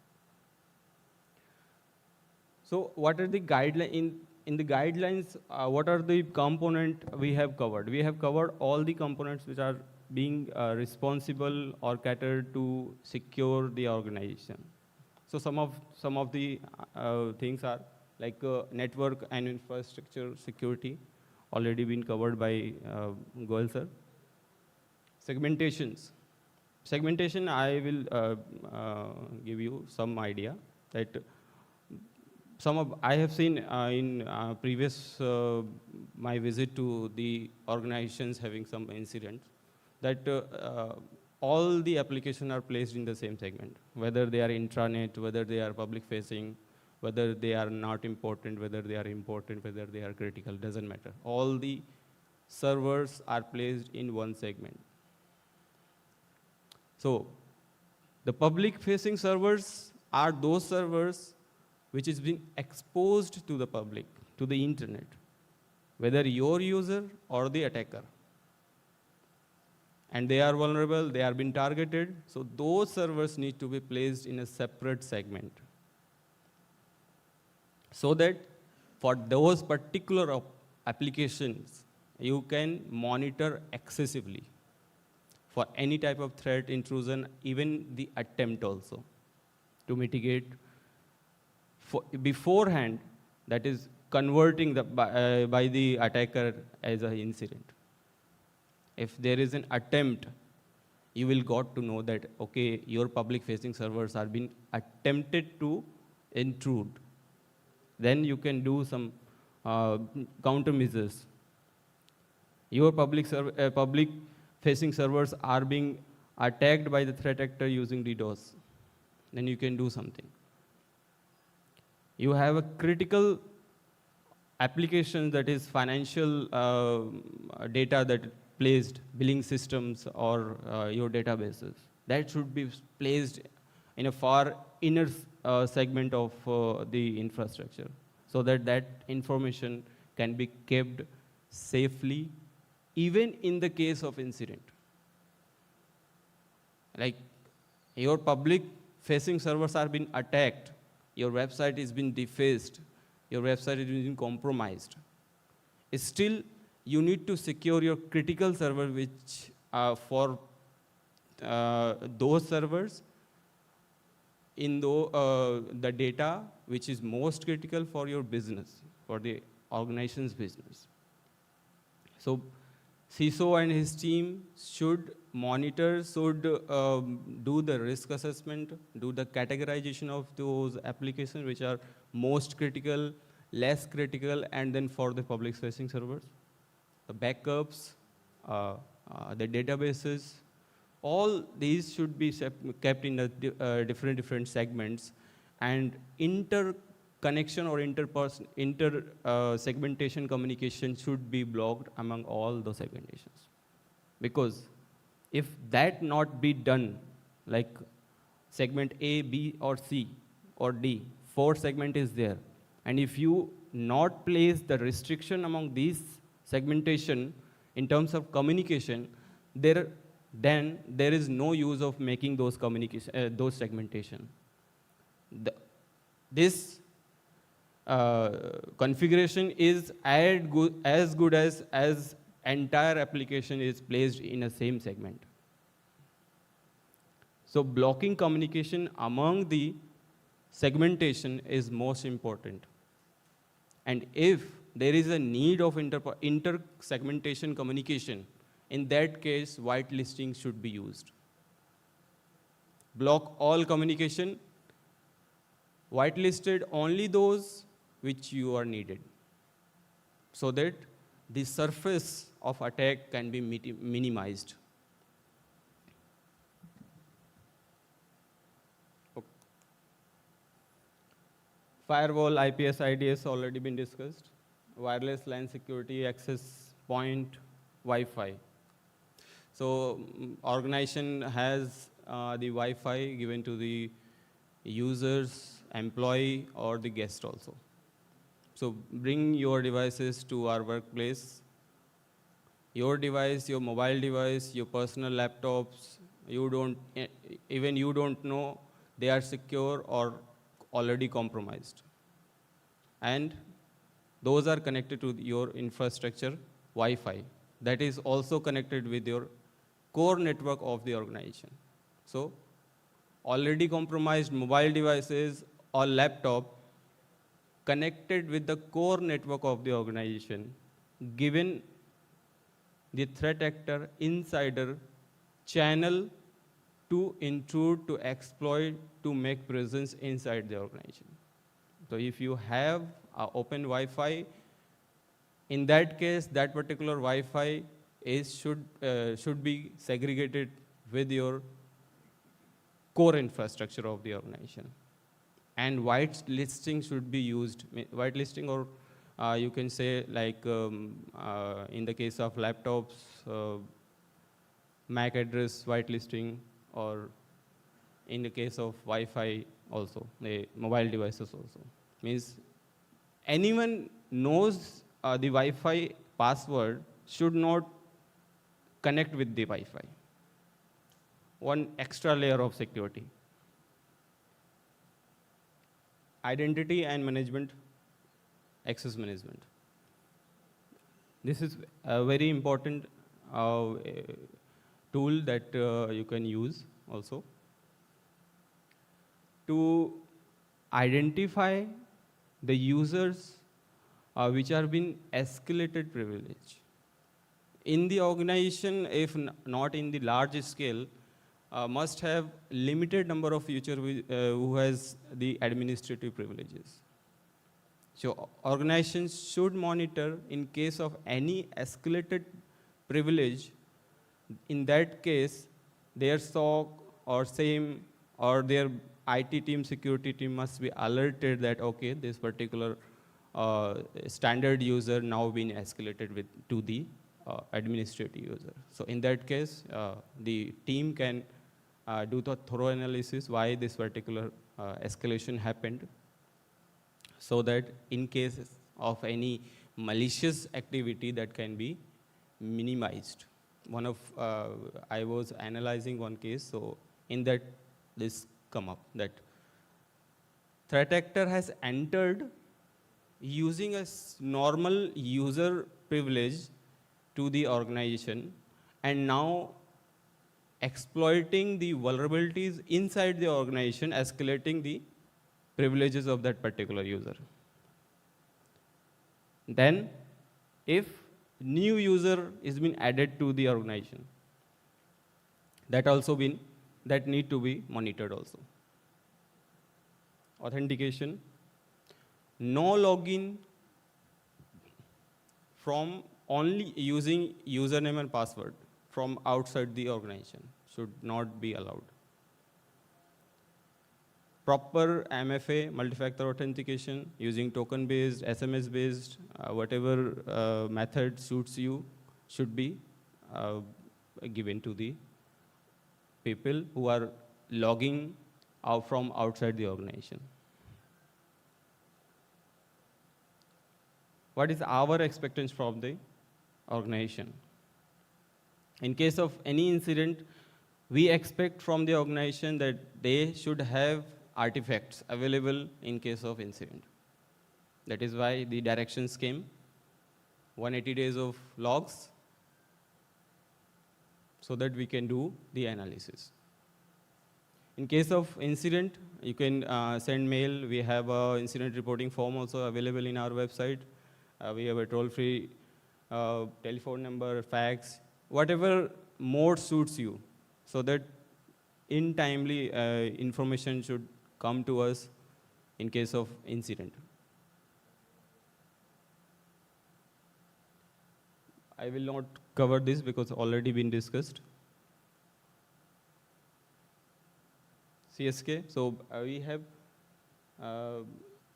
So what are the guidelines? In the guidelines, what are the components we have covered? We have covered all the components which are being responsible or catered to secure the organization. So some of the things are like network and infrastructure security, already been covered by Goel sir. Segmentations. Segmentation, I will give you some idea that I have seen in previous my visit to the organizations having some incidents that all the applications are placed in the same segment, whether they are intranet, whether they are public facing, whether they are not important, whether they are important, whether they are critical, doesn't matter. All the servers are placed in one segment. So the public facing servers are those servers which is being exposed to the public, to the internet, whether your user or the attacker. And they are vulnerable, they are being targeted, so those servers need to be placed in a separate segment. So that for those particular applications, you can monitor excessively for any type of threat, intrusion, even the attempt also, to mitigate beforehand, that is converting by the attacker as an incident. If there is an attempt, you will got to know that, okay, your public facing servers are being attempted to intrude. Then you can do some countermeasures. Your public facing servers are being attacked by the threat actor using DDoS. Then you can do something. You have a critical application that is financial data that placed, billing systems or your databases. That should be placed in a far inner segment of the infrastructure, so that that information can be kept safely, even in the case of incident. Like your public facing servers are being attacked, your website is being defaced, your website is being compromised. Still, you need to secure your critical server, which for those servers in the data which is most critical for your business, for the organization's business. So CISO and his team should monitor, should do the risk assessment, do the categorization of those applications which are most critical, less critical, and then for the public facing servers, the backups, the databases, all these should be kept in the different segments, and interconnection or segmentation communication should be blocked among all those segmentations. Because if that not be done, like segment A, B, or C, or D, 4 segment is there, and if you not place the restriction among these segmentation in terms of communication, then there is no use of making those communication, those segmentation. This configuration is as good as entire application is placed in a same segment. So blocking communication among the segmentation is most important. And if there is a need of inter-segmentation communication, in that case, whitelisting should be used. Block all communication, whitelisted only those which you are needed, so that the surface of attack can be minimized. Okay. Firewall, IPS, IDS already been discussed. Wireless LAN security, access point, Wi-Fi. So organization has the Wi-Fi given to the users, employee, or the guest also. So bring your devices to our workplace. Your device, your mobile device, your personal laptops, even you don't know they are secure or already compromised. And those are connected to your infrastructure, Wi-Fi. That is also connected with your core network of the organization. So already compromised mobile devices or laptop connected with the core network of the organization, given the threat actor, insider, channel to intrude, to exploit, to make presence inside the organization. So if you have open Wi-Fi, in that case, that particular Wi-Fi should be segregated with your core infrastructure of the organization. And whitelisting should be used. Whitelisting, or you can say like in the case of laptops, MAC address whitelisting, or in the case of Wi-Fi also, the mobile devices also. Means anyone knows the Wi-Fi password should not connect with the Wi-Fi. One extra layer of security. Identity and management, access management. This is a very important tool that you can use also to identify the users which are being escalated privilege. In the organization, if not in the large scale, must have limited number of users who has the administrative privileges. So organizations should monitor in case of any escalated privilege. In that case, their SOC or SAME or their IT team, security team must be alerted that, okay, this particular standard user now been escalated to the administrative user. So in that case, the team can do the thorough analysis why this particular escalation happened, so that in case of any malicious activity that can be minimized. I was analyzing one case, so in that this come up that threat actor has entered using a normal user privilege to the organization and now exploiting the vulnerabilities inside the organization, escalating the privileges of that particular user. Then, if new user is been added to the organization, that need to be monitored also. Authentication, no login from only using username and password from outside the organization should not be allowed. Proper MFA, multi-factor authentication, using token-based, SMS-based, whatever method suits you, should be given to the people who are logging out from outside the organization. What is our expectation from the organization? In case of any incident, we expect from the organization that they should have artifacts available in case of incident. That is why the directions came, 180 days of logs, so that we can do the analysis. In case of incident, you can send mail. We have an incident reporting form also available in our website. We have a toll-free telephone number, fax, whatever mode suits you, so that in timely information should come to us in case of incident. I will not cover this because already been discussed. CSK, so we have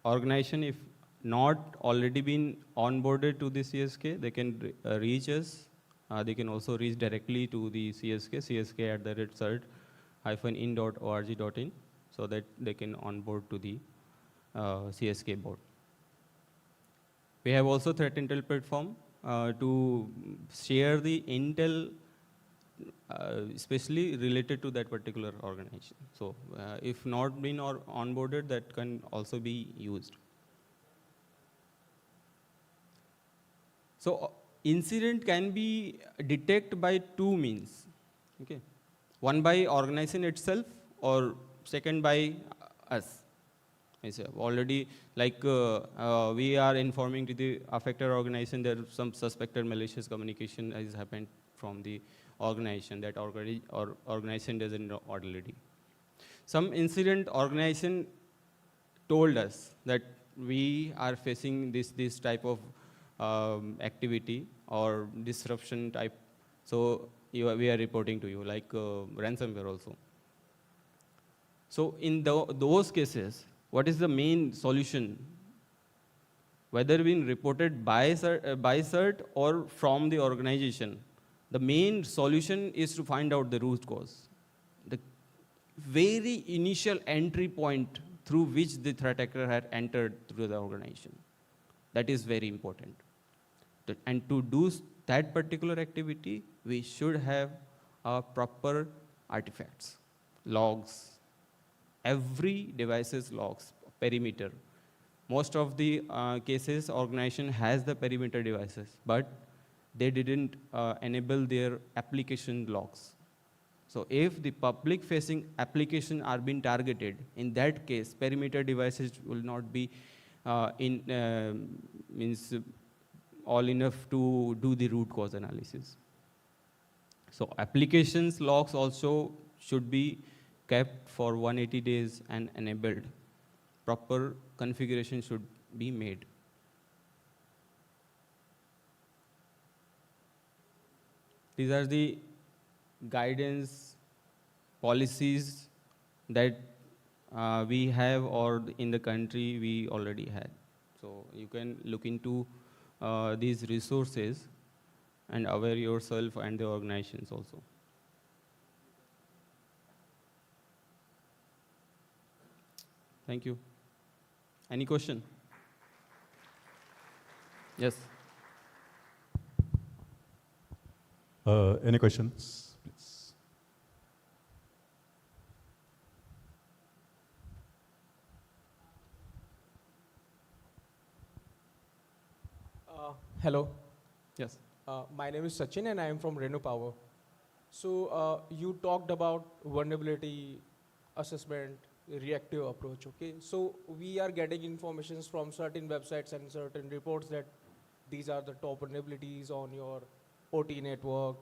organization, if not already been onboarded to the CSK, they can reach us. They can also reach directly to the CSK, csk@cert-in.org.in, so that they can onboard to the CSK board. We have also threat intel platform to share the intel, especially related to that particular organization. So if not been onboarded, that can also be used. So incident can be detected by two means. Okay, one by organization itself, or second by us. Already, like we are informing to the affected organization that some suspected malicious communication has happened from the organization that organization doesn't know already. Some incident organization told us that we are facing this type of activity or disruption type, so we are reporting to you, like ransomware also. So in those cases, what is the main solution? Whether being reported by CERT or from the organization, the main solution is to find out the root cause. The very initial entry point through which the threat actor had entered through the organization. That is very important. And to do that particular activity, we should have proper artifacts, logs, every device's logs, perimeter. Most of the cases, organization has the perimeter devices, but they didn't enable their application logs. So if the public facing application are being targeted, in that case, perimeter devices will not be all enough to do the root cause analysis. So applications logs also should be kept for 180 days and enabled. Proper configuration should be made. These are the guidance policies that we have, or in the country we already had. So you can look into these resources and aware yourself and the organizations also. Thank you. Any question? Yes. Any questions, please? Hello. Yes. My name is Sachin and I am from Power. So you talked about vulnerability assessment, reactive approach, okay? So we are getting informations from certain websites and certain reports that these are the top vulnerabilities on your OT network.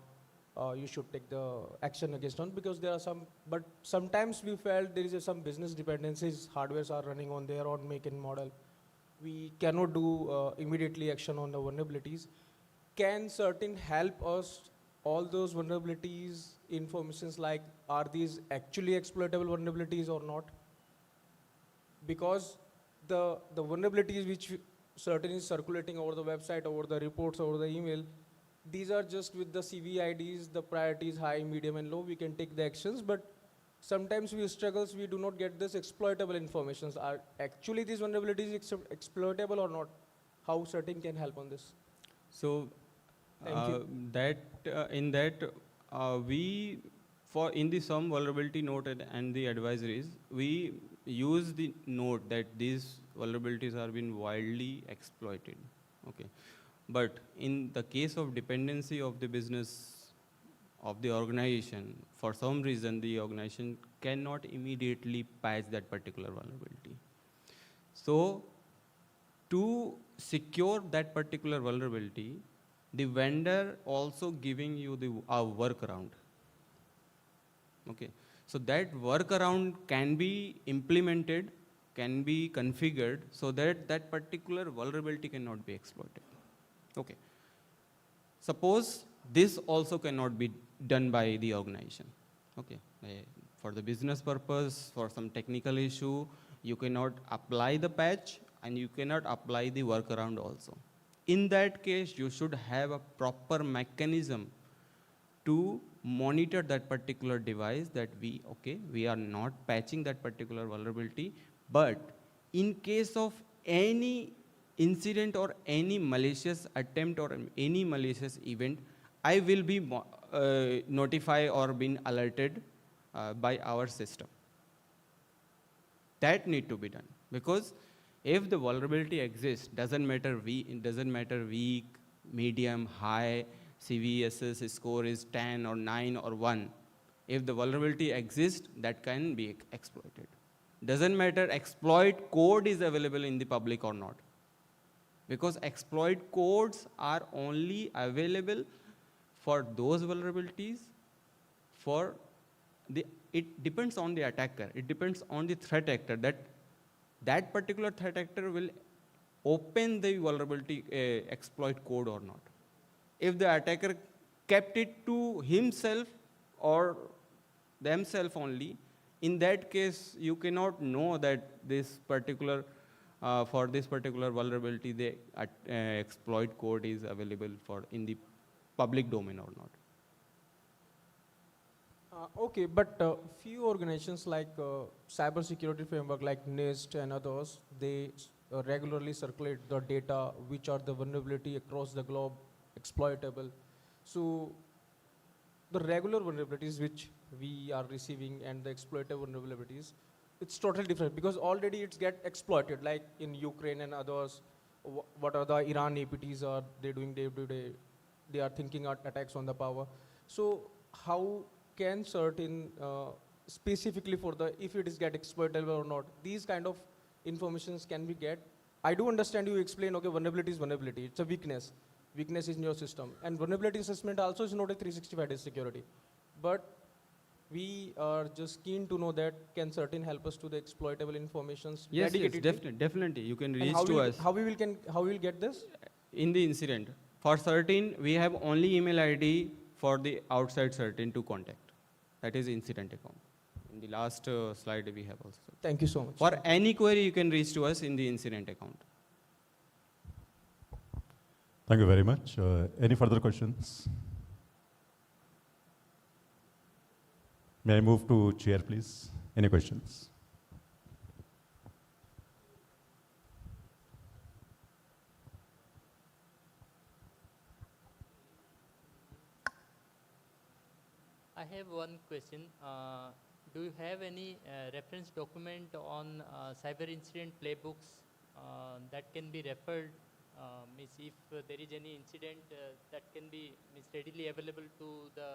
You should take the action against them because there are some, but sometimes we felt there is some business dependencies, hardwares are running on their own make and model. We cannot do immediately action on the vulnerabilities. Can certain help us all those vulnerabilities, informations like are these actually exploitable vulnerabilities or not? Because the vulnerabilities which certain is circulating over the website, over the reports, over the email, these are just with the CVIDs, the priorities high, medium and low, we can take the actions, but sometimes we struggles, we do not get this exploitable informations. Are actually these vulnerabilities exploitable or not? How certain can help on this? So Thank you. We, for in the some vulnerability note and the advisories, we use the note that these vulnerabilities are being widely exploited. Okay, but in the case of dependency of the business of the organization, for some reason the organization cannot immediately patch that particular vulnerability. So to secure that particular vulnerability, the vendor also giving you a workaround. Okay, so that workaround can be implemented, can be configured so that that particular vulnerability cannot be exploited. Okay, suppose this also cannot be done by the organization. Okay, for the business purpose, for some technical issue, you cannot apply the patch and you cannot apply the workaround also. In that case, you should have a proper mechanism to monitor that particular device that we are not patching that particular vulnerability, but in case of any incident or any malicious attempt or any malicious event, I will be notified or been alerted by our system. That need to be done, because if the vulnerability exists, doesn't matter weak, medium, high, CVSS score is 10 or 9 or 1. If the vulnerability exists, that can be exploited. Doesn't matter exploit code is available in the public or not, because exploit codes are only available for those vulnerabilities. It depends on the attacker. It depends on the threat actor that particular threat actor will open the vulnerability exploit code or not. If the attacker kept it to himself or themselves only, in that case, you cannot know that this particular, for this particular vulnerability, the exploit code is available in the public domain or not. Okay, but few organizations like cyber security framework like NIST and others, they regularly circulate the data which are the vulnerability across the globe exploitable. So the regular vulnerabilities which we are receiving and the exploitable vulnerabilities, it's totally different because already it's get exploited, like in Ukraine and others. What are the Iran APTs are they doing day to day? They are thinking attacks on the power. So how can certain specifically for the if it is get exploitable or not, these kind of informations can we get? I do understand you explain, okay, vulnerability is vulnerability, it's a weakness is in your system, and vulnerability assessment also is not a 365 days security, but we are just keen to know that can certain help us to the exploitable informations. Yes, definitely you can reach to us. How we will get this? In the incident, for certain we have only email ID for the outside certain to contact. That is incident account. In the last slide we have also. Thank you so much. For any query you can reach to us in the incident account. Thank you very much. Any further questions? May I move to chair, please? Any questions? I have one question. Do you have any reference document on cyber incident playbooks that can be referred? Means if there is any incident that can be readily available to the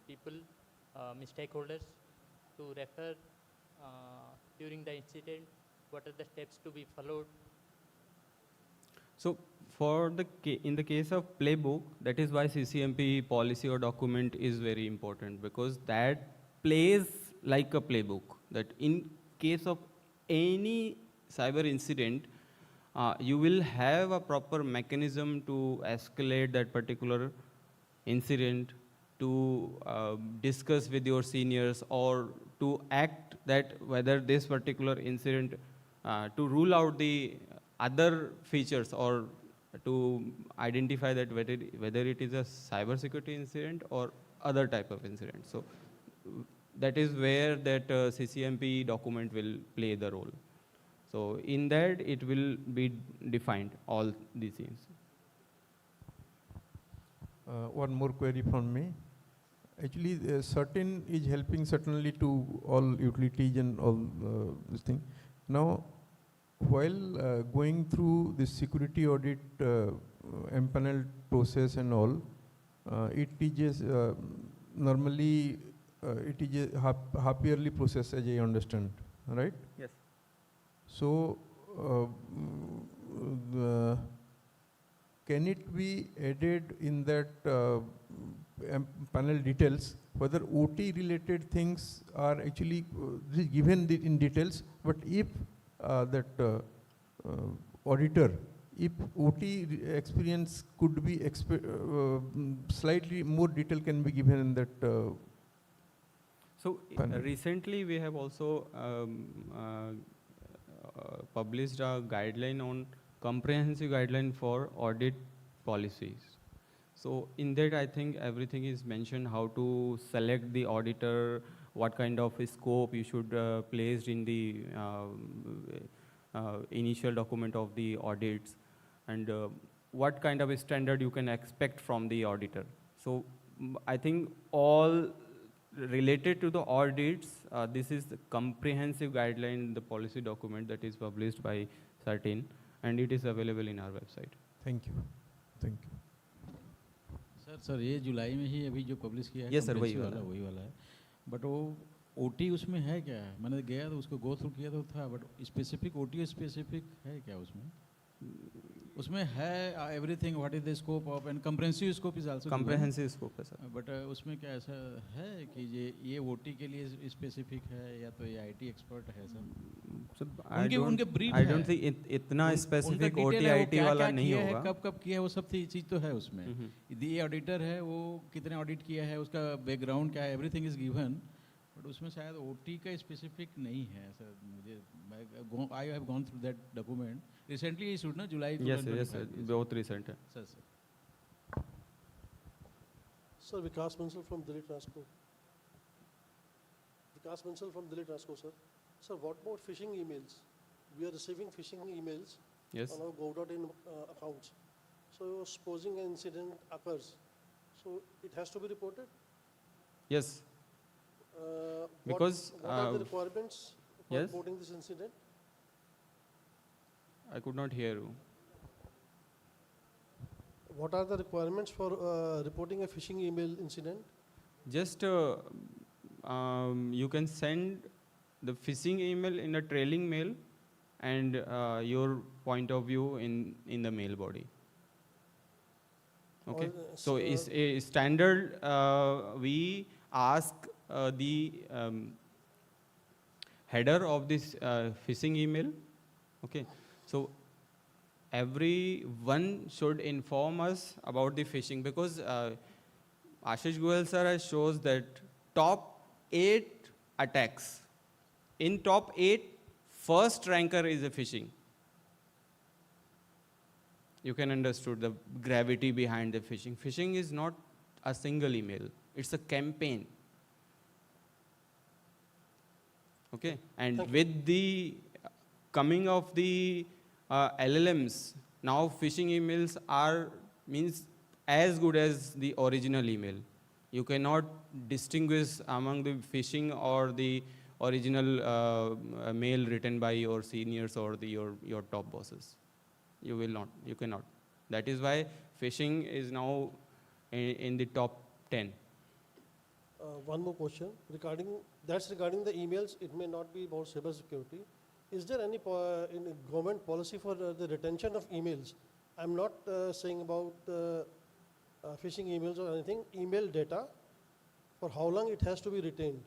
people, stakeholders, to refer during the incident, what are the steps to be followed? So for in the case of playbook, that is why CCMP policy or document is very important, because that plays like a playbook. That in case of any cyber incident, you will have a proper mechanism to escalate that particular incident, to discuss with your seniors, or to act that whether this particular incident, to rule out the other features, or to identify that whether it is a cyber security incident or other type of incident. So that is where that CCMP document will play the role. So in that it will be defined, all these things. One more query from me. Actually, CERT-In is helping certainly to all utilities and all this thing. Now, while going through the security audit empanel process and all, it is normally it is a half-yearly process, as I understand, right? Yes. So, can it be added in that panel details whether OT related things are actually given in details, but if that auditor, if OT experience could be slightly more detail can be given in that So recently we have also published a guideline on comprehensive guideline for audit policies. So in that I think everything is mentioned, how to select the auditor, what kind of scope you should place in the initial document of the audits, and what kind of a standard you can expect from the auditor. So I think all related to the audits, this is the comprehensive guideline, the policy document that is published by CERT-In, and it is available in our website. Thank you. Thank you. Sir ये जुलाई में ही अभी जो publish किया है, Yes, sir, वही वाला है, but वो ओटी उसमें है क्या? मैंने गया तो उसको गो थ्रू किया तो था, बट स्पेसिफिक ओटी स्पेसिफिक है क्या उसमें? उसमें है everything, what is the scope of, and comprehensive scope is also comprehensive scope है सर, बट उसमें क्या ऐसा है कि ये ओटी के लिए स्पेसिफिक है या तो ये आईटी एक्सपर्ट है सर? उनके ब्रीफ आई डोंट थिंक इतना स्पेसिफिक ओटी आईटी वाला नहीं होगा। कब किया है वो सब चीज़ तो है उसमें। ये ऑडिटर है, वो कितने ऑडिट किया है, उसका बैकग्राउंड क्या है, एवरीथिंग इज गिवन, बट उसमें शायद ओटी का स्पेसिफिक नहीं है सर। मुझे I have gone through that document recently issued ना, जुलाई 2025। बहुत रिसेंट है sir. Sir Vikas Bansal from Delhi Transco. Vikas Bansal from Delhi Transco sir. Sir, what about phishing emails? We are receiving phishing emails on our go.in accounts. So supposing an incident occurs, so it has to be reported? Yes. Because what are the requirements for reporting this incident? I could not hear you. What are the requirements for reporting a phishing email incident? Just you can send the phishing email in a trailing mail, and your point of view in the mail body. Okay. So is a standard. We ask the header of this phishing email. Okay. So everyone should inform us about the phishing, because Ashish Goel sir has shows that top 8 attacks. In top 8, first ranker is a phishing. you can understand the gravity behind the phishing. Phishing is not a single email, it's a campaign. Okay, and with the coming of the LLMs, now phishing emails are means as good as the original email. You cannot distinguish among the phishing or the original mail written by your seniors or your top bosses. You will not, you cannot. That is why phishing is now in the top 10. One more question regarding the emails. It may not be about cyber security. Is there any in government policy for the retention of emails? I'm not saying about phishing emails or anything. Email data, for how long it has to be retained?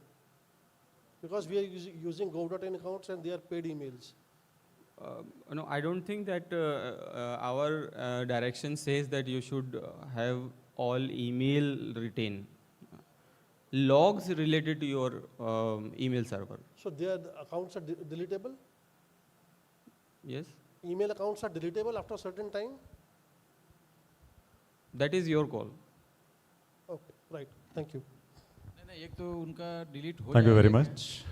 Because we are using gov.in accounts and they are paid emails. No, I don't think that our direction says that you should have all email retained. Logs related to your email server. So the accounts are deletable? Yes. Email accounts are deletable after a certain time? That is your call. Okay, right. Thank you. नहीं एक तो उनका delete हो Thank you very जाएगा। much.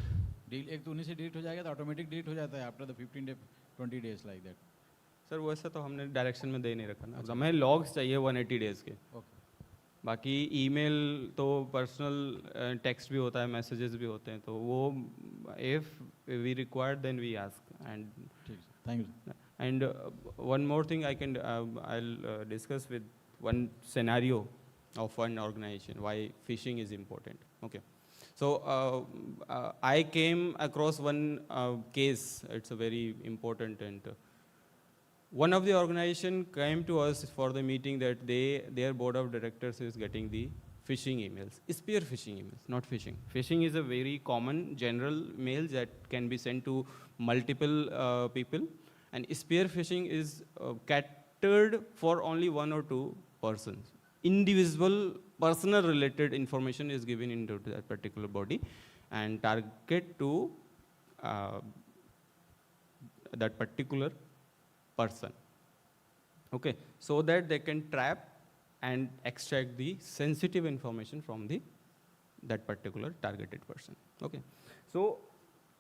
एक तो उन्हीं से डिलीट हो जाएगा तो ऑटोमेटिक डिलीट हो जाता है after the 15 day 20 days like that. Sir वैसा तो हमने डायरेक्शन में दे नहीं रखा ना, हमें लॉग्स चाहिए 180 डेज के। बाकी ईमेल तो पर्सनल टेक्स्ट भी होता है, मैसेजेस भी होते हैं, तो वो if we required then we ask and thank you. And one more thing I can I will discuss with one scenario of one organization why phishing is important. Okay, so I came across one case. It's a very important, and one of the organization came to us for the meeting that their board of directors is getting the phishing emails, spear phishing emails, not phishing. Phishing is a very common general mail that can be sent to multiple people, and spear phishing is catered for only one or two persons. Individual personal related information is given into that particular body and target to that particular person. Okay, so that they can trap and extract the sensitive information from that particular targeted person. Okay, so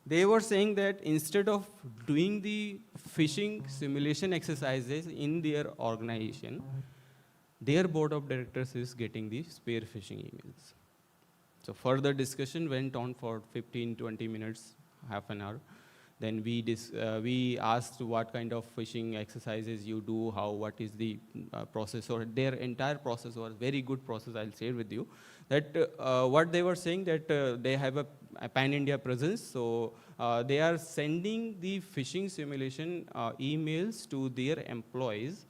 they were saying that instead of doing the phishing simulation exercises in their organization, their board of directors is getting the spear phishing emails. So further discussion went on for 15-20 minutes, half an hour. Then we asked what kind of phishing exercises you do, what is the process, or their entire process was very good process. I'll share with you that what they were saying that they have a pan-India presence, so they are sending the phishing simulation emails to their employees.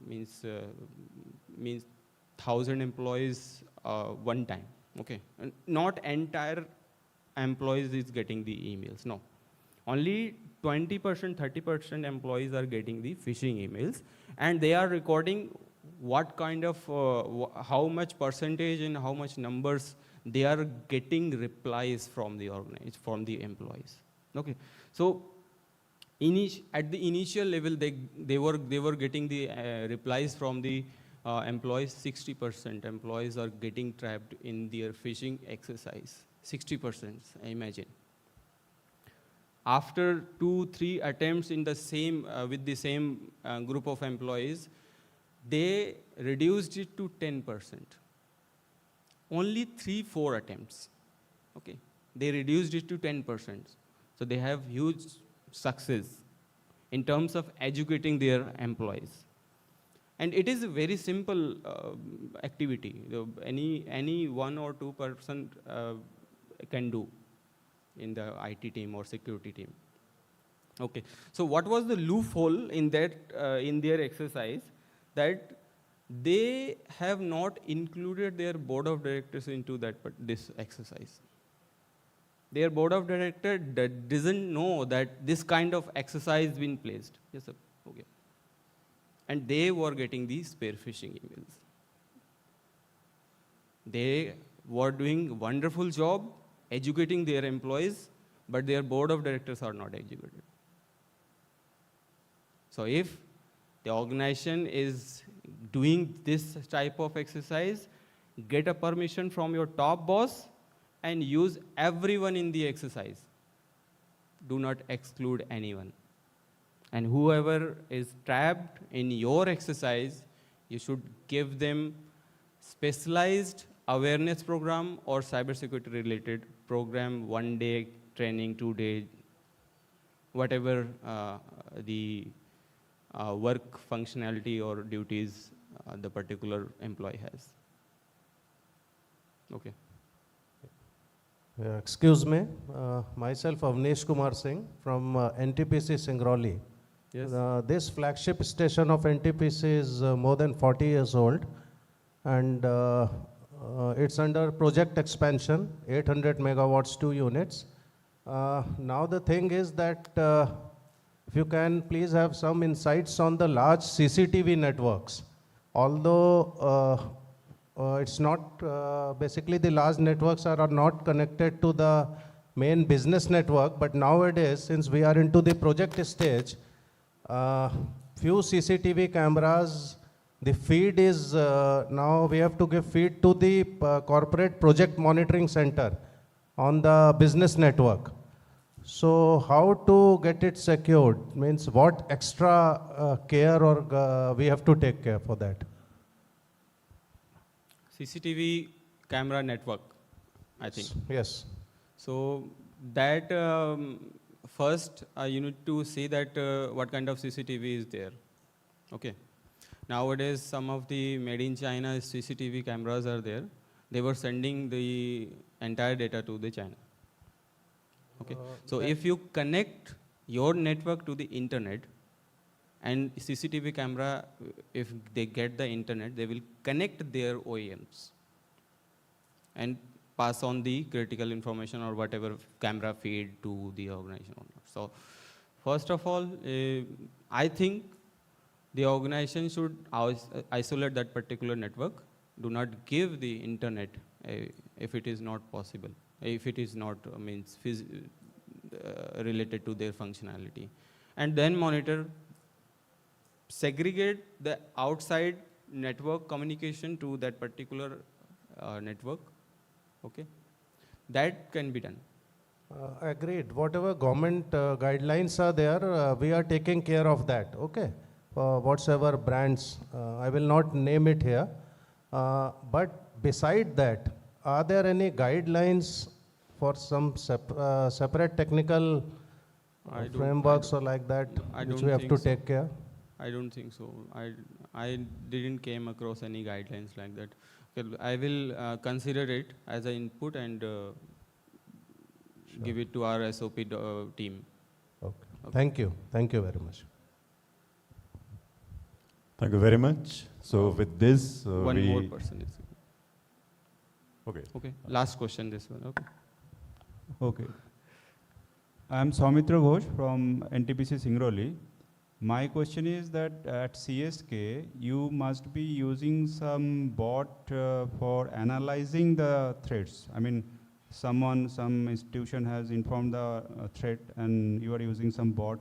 Means 1,000 employees one time. Okay, and not entire employees is getting the emails. No, only 20%, 30% employees are getting the phishing emails, and they are recording what kind of how much percentage and how much numbers they are getting replies from the employees. Okay, so at the initial level, they were getting the replies from the employees. 60% employees are getting trapped in their phishing exercise. 60%, imagine. After 2-3 attempts in the same with the same group of employees, they reduced it to 10%. Only 3-4 attempts. Okay, they reduced it to 10%. So they have huge success in terms of educating their employees. And it is a very simple activity. Any 1 or 2 person can do in the IT team or security team. Okay, so what was the loophole in that in their exercise? That they have not included their board of directors into this exercise. Their board of directors doesn't know that this kind of exercise been placed. Yes, sir. Okay. And they were getting these spear phishing emails. They were doing wonderful job educating their employees, but their board of directors are not educated. So if the organization is doing this type of exercise, get a permission from your top boss and use everyone in the exercise. Do not exclude anyone. And whoever is trapped in your exercise, you should give them specialized awareness program or cybersecurity related program, 1 day training, 2 day, whatever the work functionality or duties the particular employee has. Okay. Excuse me, myself Avnesh Kumar Singh from NTPC Singrauli. Yes. This flagship station of NTPC is more than 40 years old, and it's under project expansion, 800 megawatts, 2 units. Now the thing is that if you can please have some insights on the large CCTV networks. Although it's not, basically the large networks are not connected to the main business network, but nowadays, since we are into the project stage, few CCTV cameras, the feed is, now we have to give feed to the corporate project monitoring center on the business network. So how to get it secured? Means what extra care or we have to take care for that? CCTV camera network, I think. Yes. So that first you need to see that what kind of CCTV is there. Okay. Nowadays, some of the made in China CCTV cameras are there. They were sending the entire data to the China. Okay. So if you connect your network to the internet, and CCTV camera, if they get the internet, they will connect their OEMs and pass on the critical information or whatever camera feed to the organization owner. So first of all, I think the organization should isolate that particular network. Do not give the internet if it is not possible, if it is not related to their functionality. And then monitor, segregate the outside network communication to that particular network. Okay, that can be done. Agreed. Whatever government guidelines are there, we are taking care of that. Okay, whatsoever brands, I will not name it here. But beside that, are there any guidelines for some separate technical frameworks or like that, which we have to take care? I don't think so. I didn't came across any guidelines like that. Okay, I will consider it as an input and give it to our SOP team. Okay. Thank you. Thank you very much. Thank you very much. So with this, one more person is. Okay. Okay. Last question. This one. Okay. Okay. I am Soumitra Ghosh from NTPC Singrauli. My question is that at CSK, you must be using some bot for analyzing the threats. I mean, some institution has informed the threat and you are using some bot.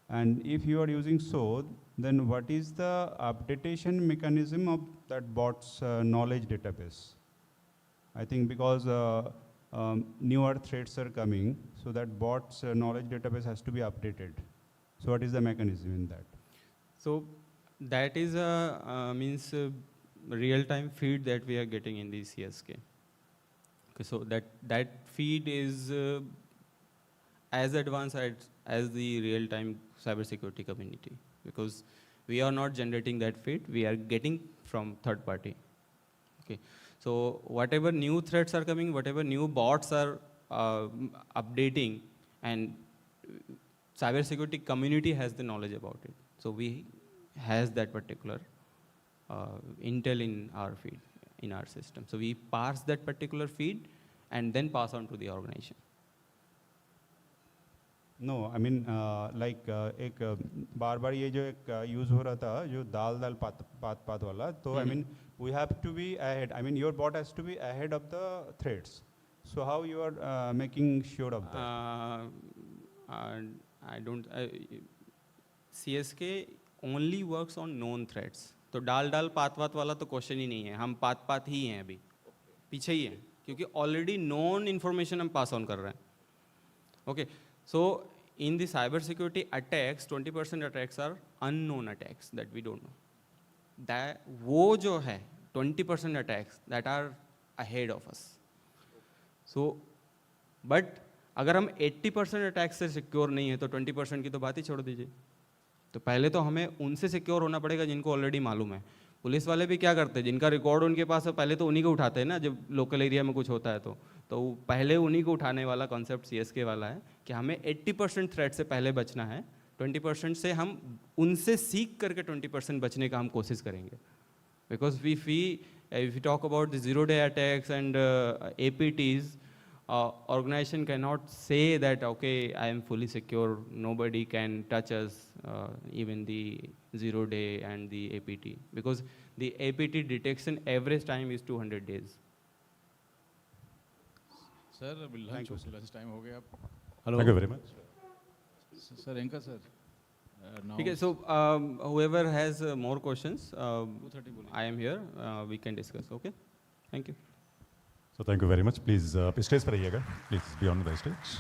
And if you are using so, then what is the updatation mechanism of that bot's knowledge database? I think because newer threats are coming, so that bot's knowledge database has to be updated. So what is the mechanism in that? So that is a real-time feed that we are getting in the CSK. Okay, so that feed is as advanced as the real-time cybersecurity community, because we are not generating that feed, we are getting from third party. Okay, so whatever new threats are coming, whatever new bots are updating, and cybersecurity community has the knowledge about it. So we has that particular intel in our feed, in our system. So we parse that particular feed and then pass on to the organization. No, I mean like एक बार ये जो एक use हो रहा था जो दाल पात वाला, तो I mean we have to be ahead. I mean your bot has to be ahead of the threats. So how you are making sure of that? I don't. CSK only works on known threats. तो डाल पात वात वाला तो question ही नहीं है, हम पात ही हैं अभी, पीछे ही हैं, क्योंकि ऑलरेडी नॉन इन्फॉर्मेशन हम पास ऑन कर रहे हैं. Okay, so in the cyber security attacks 20% attacks are unknown attacks that we don't know. वो जो है 20% attacks that are ahead of us. So but अगर हम 80% अटैक्स से सिक्योर नहीं है तो 20% की तो बात ही छोड़ दीजिए. तो पहले तो हमें उनसे सिक्योर होना पड़ेगा जिनको ऑलरेडी मालूम है. पुलिस वाले भी क्या करते हैं, जिनका रिकॉर्ड उनके पास है पहले तो उन्हीं को उठाते हैं ना, जब लोकल एरिया में कुछ होता है तो पहले उन्हीं को उठाने वाला कॉन्सेप्ट CSK वाला है कि हमें 80% थ्रेट से पहले बचना है. 20% से हम उनसे सीख करके 20% बचने का हम कोशिश करेंगे. Because if we talk about the zero-day attacks and APTs, organization cannot say that, okay, I am fully secure, nobody can touch us, even the 0-day and the APT, because the APT detection average time is 200 days. Sir, lunch time हो गया. Hello. Thank you very much. Sir, Anchor sir. Okay, so whoever has more questions, I am here. We can discuss. Okay, thank you. So thank you very much. Please, आप stage पर रहिएगा. Please be on the stage.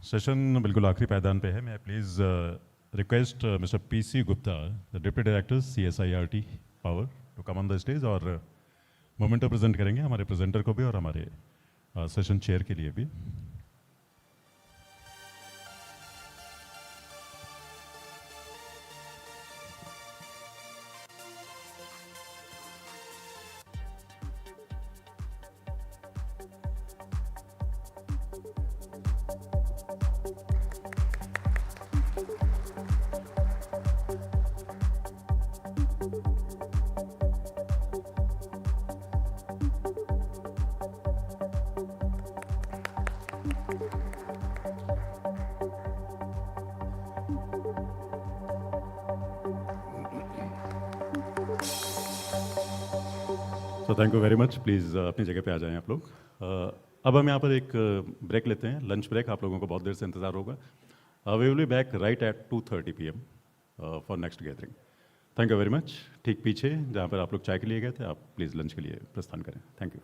सेशन बिल्कुल आखिरी पायदान पे है. मैं please request mister PC Gupta, the deputy director CSIRT-Power, to come on the stage और मोमेंटो प्रेजेंट करेंगे हमारे प्रेजेंटर को भी और हमारे सेशन चेयर के लिए भी. तो thank you very much. Please अपनी जगह पे आ जाएं आप लोग. अब हम यहाँ पर एक ब्रेक लेते हैं, लंच ब्रेक. आप लोगों को बहुत देर से इंतज़ार होगा. We will be back right at 2:30 PM for next gathering. Thank you very much. ठीक पीछे जहाँ पर आप लोग चाय के लिए गए थे, आप प्लीज़ लंच के लिए प्रस्थान करें. Thank you.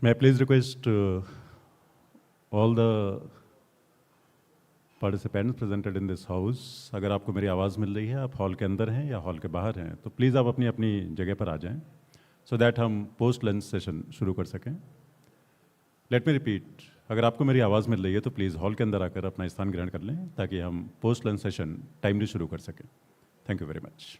May I please request all the participants presented in this house, अगर आपको मेरी आवाज़ मिल रही है, आप हॉल के अंदर हैं या हॉल के बाहर हैं, तो प्लीज़ आप अपनी अपनी जगह पर आ जाएं, so that हम पोस्ट लंच सेशन शुरू कर सकें. लेट मी रिपीट, अगर आपको मेरी आवाज़ मिल रही है तो प्लीज़ हॉल के अंदर आकर अपना स्थान ग्रहण कर लें, ताकि हम पोस्ट लंच सेशन टाइमली शुरू कर सकें. Thank you very much.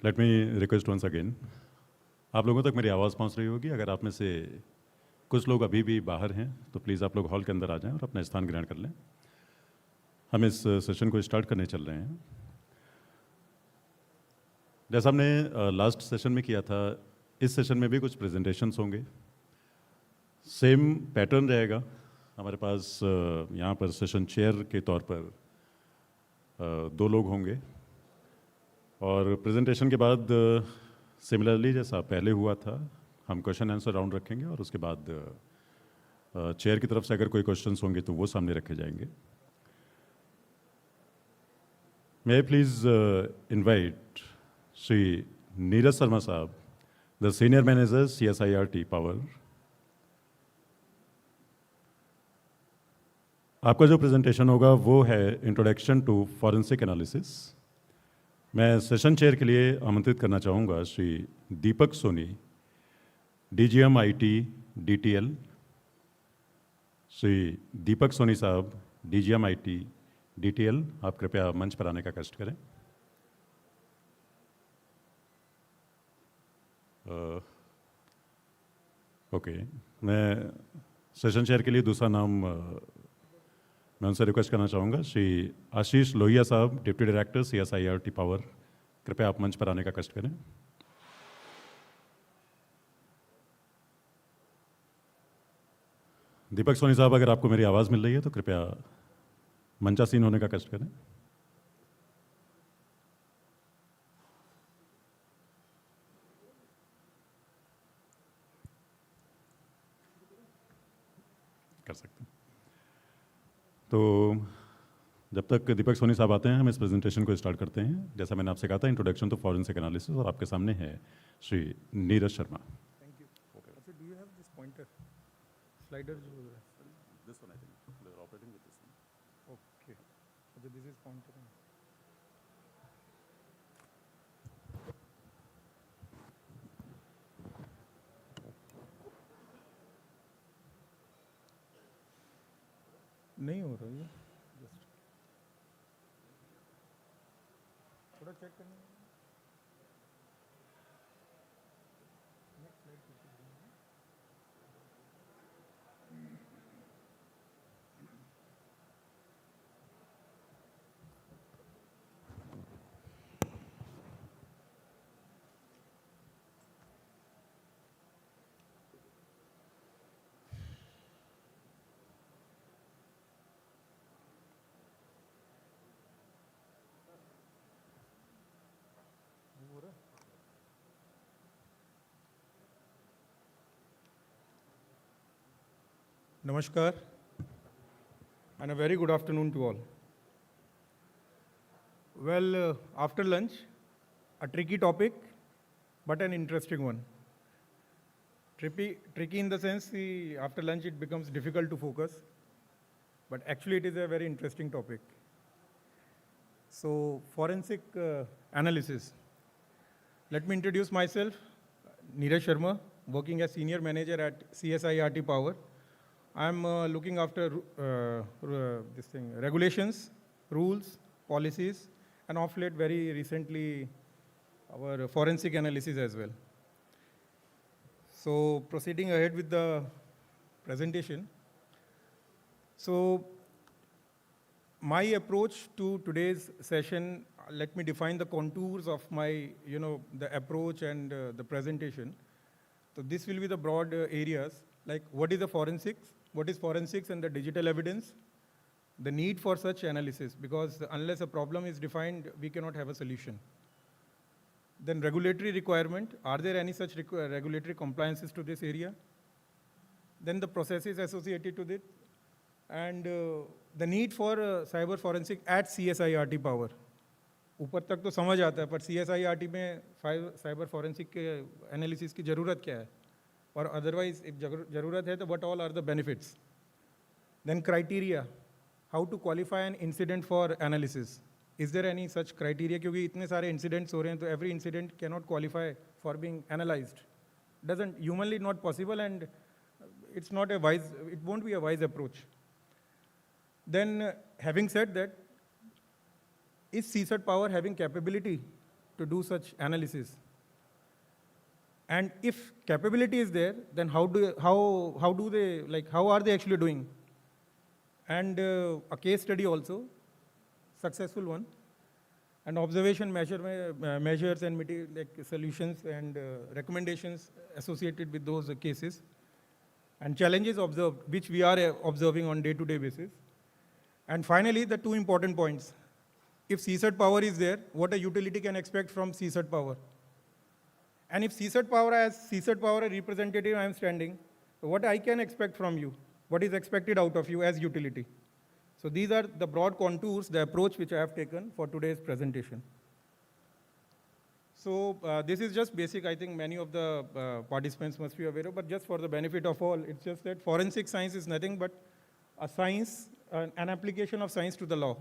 Let me request once again, आप लोगों तक मेरी आवाज़ पहुंच रही होगी. अगर आप में से कुछ लोग अभी भी बाहर हैं तो प्लीज़ आप लोग हॉल के अंदर आ जाएं और अपना स्थान ग्रहण कर लें. हम इस सेशन को स्टार्ट करने चल रहे हैं. जैसा हमने लास्ट सेशन में किया था, इस सेशन में भी कुछ प्रेजेंटेशंस होंगे. सेम पैटर्न रहेगा. हमारे पास यहाँ पर सेशन चेयर के तौर पर 2 लोग होंगे, और प्रेजेंटेशन के बाद सिमिलरली जैसा पहले हुआ था, हम क्वेश्चन आंसर राउंड रखेंगे, और उसके बाद चेयर की तरफ से अगर कोई क्वेश्चंस होंगे तो वो सामने रखे जाएंगे. मे आई प्लीज इनवाइट श्री नीरज शर्मा साहब, द सीनियर मैनेजर CSIRT-Power. आपका जो प्रेजेंटेशन होगा वो है इंट्रोडक्शन टू फॉरेंसिक एनालिसिस. मैं सेशन चेयर के लिए आमंत्रित करना चाहूँगा Shri Deepak Soni, DGM IT DTL. Shri Deepak Soni साहब, DGM IT DTL, आप कृपया मंच पर आने का कष्ट करें. ओके, मैं सेशन चेयर के लिए दूसरा नाम मैं उनसे रिक्वेस्ट करना चाहूँगा श्री आशीष लोहिया साहब, डिप्टी डायरेक्टर CSIRT-Power. कृपया आप मंच पर आने का कष्ट करें. दीपक सोनी साहब, अगर आपको मेरी आवाज़ मिल रही है तो कृपया मंचासीन होने का कष्ट करें. कर सकते हैं. तो जब तक दीपक सोनी साहब आते हैं हम इस प्रेजेंटेशन को स्टार्ट करते हैं। जैसा मैंने आपसे कहा था, इंट्रोडक्शन टू फॉरेंसिक एनालिसिस, और आपके सामने है Shri Neeraj Sharma. Thank you. Okay. So do you have this pointer? Slider? This one, I think. They're operating with this one. Okay. So this is pointer. नहीं हो रहा है, जस्ट थोड़ा चेक करना। Namaskar and a very good afternoon to all. Well, after lunch, a tricky topic, but an interesting one. Tricky in the sense, after lunch it becomes difficult to focus, but actually it is a very interesting topic. So, forensic analysis. Let me introduce myself, Neeraj Sharma, working as Senior Manager at CSIRT-Power. I'm looking after regulations, rules, policies, and of late, very recently, our forensic analysis as well. So proceeding ahead with the presentation. So my approach to today's session, let me define the contours of my, the approach and the presentation. So this will be the broad areas, like what is the forensics, what is forensics and the digital evidence, the need for such analysis, because unless a problem is defined, we cannot have a solution. Then regulatory requirement, are there any such regulatory compliances to this area? Then the processes associated to it, and the need for cyber forensic at CSIRT Power. ऊपर तक तो समझ आता है, पर CSIRT में cyber forensic के analysis की ज़रूरत क्या है, और अदरवाइज if ज़रूरत है तो what all are the benefits? Then criteria, how to qualify an incident for analysis. Is there any such criteria? क्योंकि इतने सारे incidents हो रहे हैं, तो every incident cannot qualify for being analyzed. Doesn't humanly not possible, and it's not a wise, it won't be a wise approach. Then having said that, is CSIRT-Power having capability to do such analysis? And if capability is there, then how are they actually doing? And a case study also, successful one, and observation measures and solutions and recommendations associated with those cases, and challenges observed, which we are observing on day-to-day basis. And finally, the two important points. If CSIRT-Power is there, what a utility can expect from CSIRT-Power? And if CSIRT-Power, as CSIRT-Power representative I am standing, what I can expect from you? What is expected out of you as utility? So these are the broad contours, the approach which I have taken for today's presentation. So this is just basic. I think many of the participants must be aware of, but just for the benefit of all, it's just that forensic science is nothing but a science, an application of science to the law.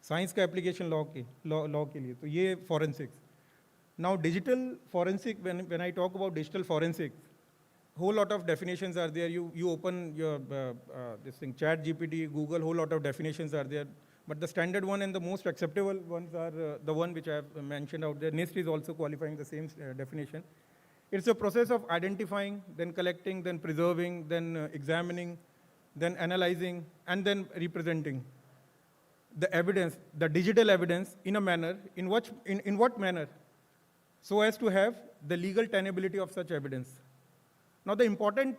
Science का application law के लिए, तो ये forensics. Now digital forensic, when I talk about digital forensics, whole lot of definitions are there. You open your ChatGPT, Google, whole lot of definitions are there. But the standard one and the most acceptable ones are the one which I have mentioned out there. NIST is also qualifying the same definition. It's a process of identifying, then collecting, then preserving, then examining, then analyzing, and then representing the evidence, the digital evidence, in a manner, in what manner, so as to have the legal tenability of such evidence. Now the important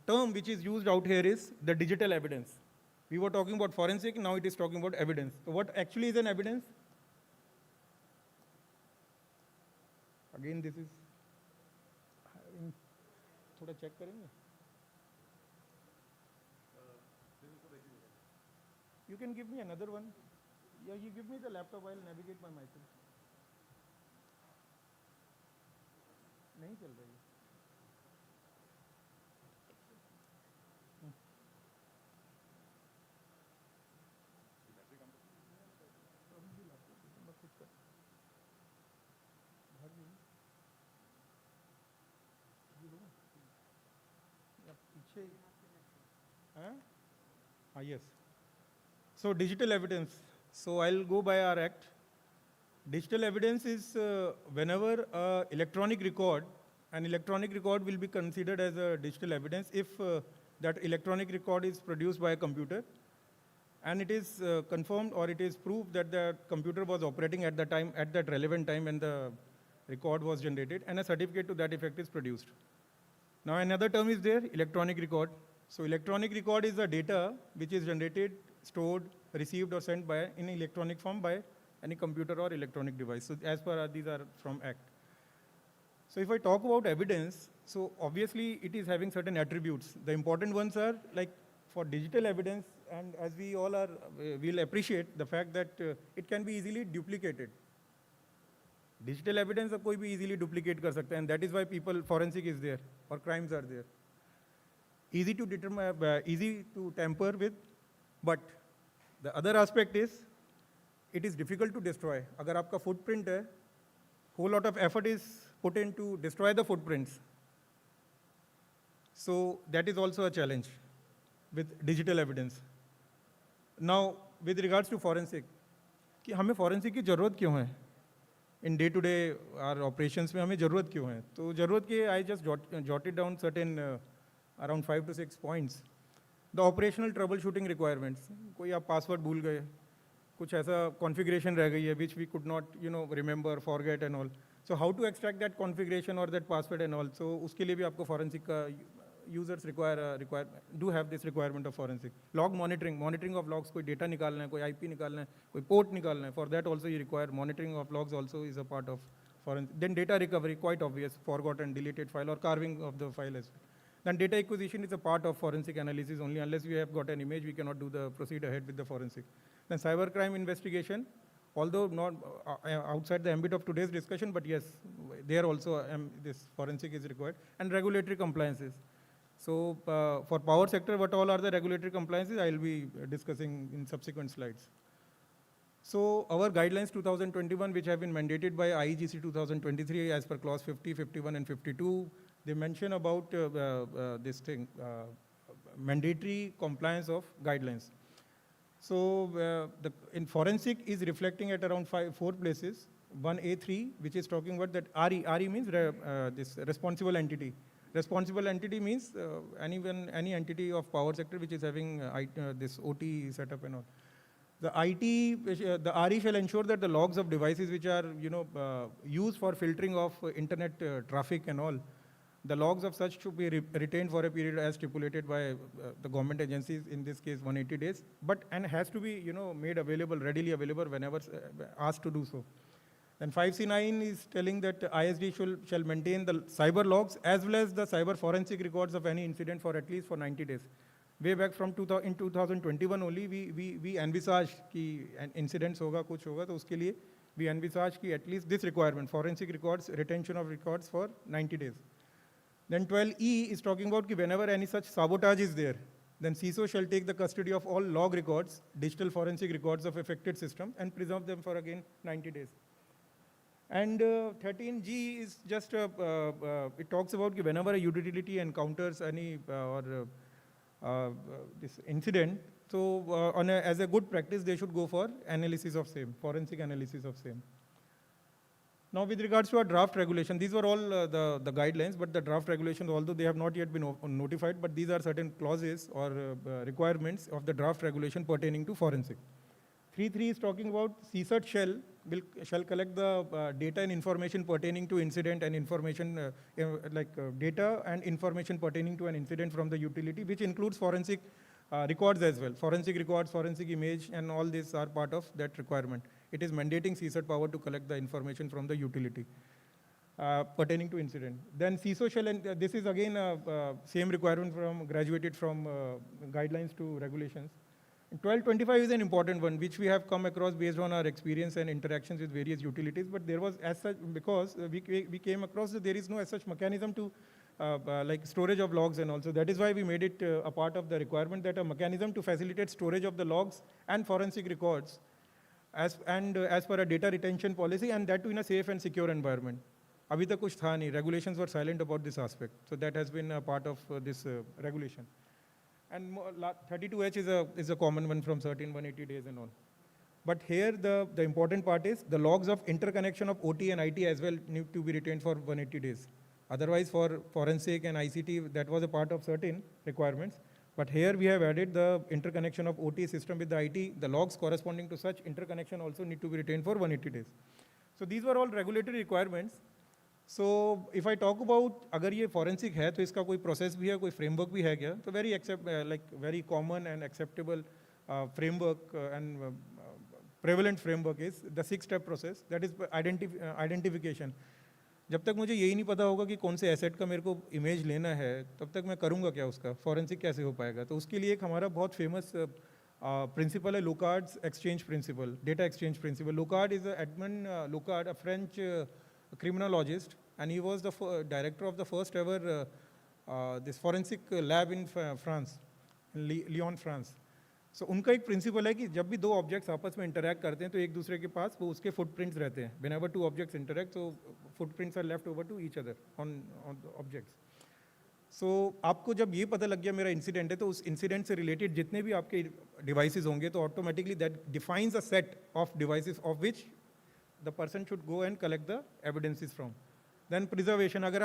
term which is used out here is the digital evidence. We were talking about forensic, now it is talking about evidence. So what actually is an evidence? Again, this is, थोड़ा check करेंगे? You can give me another one. Yeah, you give me the laptop, I'll navigate by myself. नहीं चल रही है. Yes. So digital evidence. So I'll go by our act. Digital evidence is whenever electronic record, an electronic record will be considered as a digital evidence if that electronic record is produced by a computer and it is confirmed or it is proved that the computer was operating at the time, at that relevant time when the record was generated, and a certificate to that effect is produced. Now another term is there, electronic record. So electronic record is the data which is generated, stored, received or sent by in electronic form by any computer or electronic device. So as per these are from Act. So if I talk about evidence, so obviously it is having certain attributes. The important ones are like for digital evidence, and as we all are, we'll appreciate the fact that it can be easily duplicated. Digital evidence कोई भी easily duplicate कर सकता है, and that is why people forensic is there or crimes are there. Easy to determine, easy to tamper with, but the other aspect is it is difficult to destroy. अगर आपका footprint है, whole lot of effort is put in to destroy the footprints. So that is also a challenge with digital evidence. Now, with regards to forensic, कि हमें forensic की ज़रूरत क्यों है? In day-to-day our operations में हमें ज़रूरत क्यों है? तो ज़रूरत के I just jotted down certain around 5 to 6 points. The operational troubleshooting requirements. कोई आप password भूल गए, कुछ ऐसा configuration रह गई है which we could not, remember, forget and all. So how to extract that configuration or that password and all. So उसके लिए भी आपको forensic का users do have this requirement of forensic. Log monitoring of logs, कोई data निकालना है, कोई IP निकालना है, कोई port निकालना है. For that also you require monitoring of logs also is a part of forensic. Then data recovery, quite obvious, forgotten, deleted file or carving of the file as well. Then data acquisition is a part of forensic analysis only. Unless we have got an image, we cannot proceed ahead with the forensic. Then cybercrime investigation, although not outside the ambit of today's discussion, but yes, there also this forensic is required. And regulatory compliances. So for power sector, what all are the regulatory compliances, I will be discussing in subsequent slides. So our guidelines 2021, which have been mandated by IEGC 2023 as per clause 50, 51 and 52, they mention about this thing, mandatory compliance of guidelines. So in forensic is reflecting at around 4 places. 1A3, which is talking about that RE means this responsible entity. Responsible entity means any entity of power sector which is having this OT setup and all. The the RE shall ensure that the logs of devices which are used for filtering of internet traffic and all, the logs of such should be retained for a period as stipulated by the government agencies, in this case 180 days, and has to be made available, readily available whenever asked to do so. Then 5C9 is telling that ISD shall maintain the cyber logs as well as the cyber forensic records of any incident for at least 90 days. Way back from 2021 only, we envisaged कि incidents होगा, कुछ होगा, तो उसके लिए we envisaged कि at least this requirement, forensic records, retention of records for 90 days. Then 12E is talking about कि whenever any such sabotage is there, then CISO shall take the custody of all log records, digital forensic records of affected system, and preserve them for again 90 days. And 13G is just, it talks about whenever a utility encounters any this incident, so as a good practice, they should go for analysis of same, forensic analysis of same. Now with regards to our draft regulation, these were all the guidelines, but the draft regulations, although they have not yet been notified, but these are certain clauses or requirements of the draft regulation pertaining to forensic. 3.3 is talking about CSIRT shall collect the data and information pertaining to incident and information data and information pertaining to an incident from the utility, which includes forensic records as well. Forensic records, forensic image, and all these are part of that requirement. It is mandating CSIRT-Power to collect the information from the utility pertaining to incident. Then CISO shall, and this is again same requirement graduated from guidelines to regulations. 1225 is an important one, which we have come across based on our experience and interactions with various utilities. But there was as such, because we came across that there is no as such mechanism to like storage of logs and also. That is why we made it a part of the requirement that a mechanism to facilitate storage of the logs and forensic records as per a data retention policy, and that too in a safe and secure environment. Abhi tak kuch tha nahi. Regulations were silent about this aspect. So that has been a part of this regulation. And 32H is a common one from certain 180 days and all. But here the important part is the logs of interconnection of OT and IT as well need to be retained for 180 days. Otherwise, for forensic and ICT, that was a part of certain requirements. But here we have added the interconnection of OT system with the IT. The logs corresponding to such interconnection also need to be retained for 180 days. So these were all regulatory requirements. So if I talk about अगर ये forensic है तो इसका कोई process भी है, कोई framework भी है क्या? So very common and acceptable framework and prevalent framework is the 6-step process. That is identification. जब तक मुझे यही नहीं पता होगा कि कौन से एसेट का मेरे को इमेज लेना है, तब तक मैं करूँगा क्या उसका, फॉरेंसिक कैसे हो पाएगा? तो उसके लिए एक हमारा बहुत फेमस प्रिंसिपल है Locard's exchange principle, data exchange principle. लोकार्ड is Edmond Locard, a French criminologist, and he was the director of the first ever this forensic lab in France, Lyon, France. So उनका एक principal है कि जब भी दो objects आपस में interact करते हैं तो एक दूसरे के पास वो उसके फुटप्रिंट्स रहते हैं. Whenever two objects interact, so footprints are left over to each other on the objects. So आपको जब ये पता लग गया मेरा इंसिडेंट है, तो उस इंसिडेंट से रिलेटेड जितने भी आपके डिवाइसेस होंगे तो automatically that defines a set of devices of which the person should go and collect the evidences from. Then preservation, अगर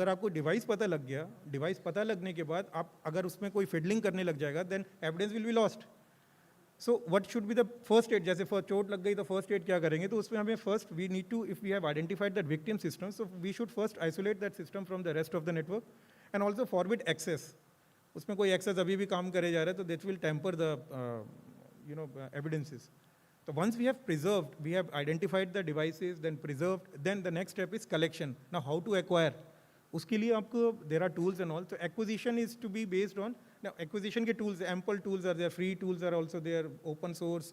आपको डिवाइस पता लग गया, डिवाइस पता लगने के बाद आप अगर उसमें कोई फिडलिंग करने लग जाएगा, then evidence will be lost. So what should be the first aid? जैसे चोट लग गई तो first aid क्या करेंगे? तो उसमें हमें first we need to, if we have identified that victim system, so we should first isolate that system from the rest of the network and also forbid access. उसमें कोई access अभी भी काम करे जा रहा है तो that will tamper the evidences. So once we have preserved, we have identified the devices, then preserved, then the next step is collection. Now how to acquire? उसके लिए आपको there are tools and all. So acquisition is to be based on, now acquisition के tools, ample tools are there, free tools are also there, open source,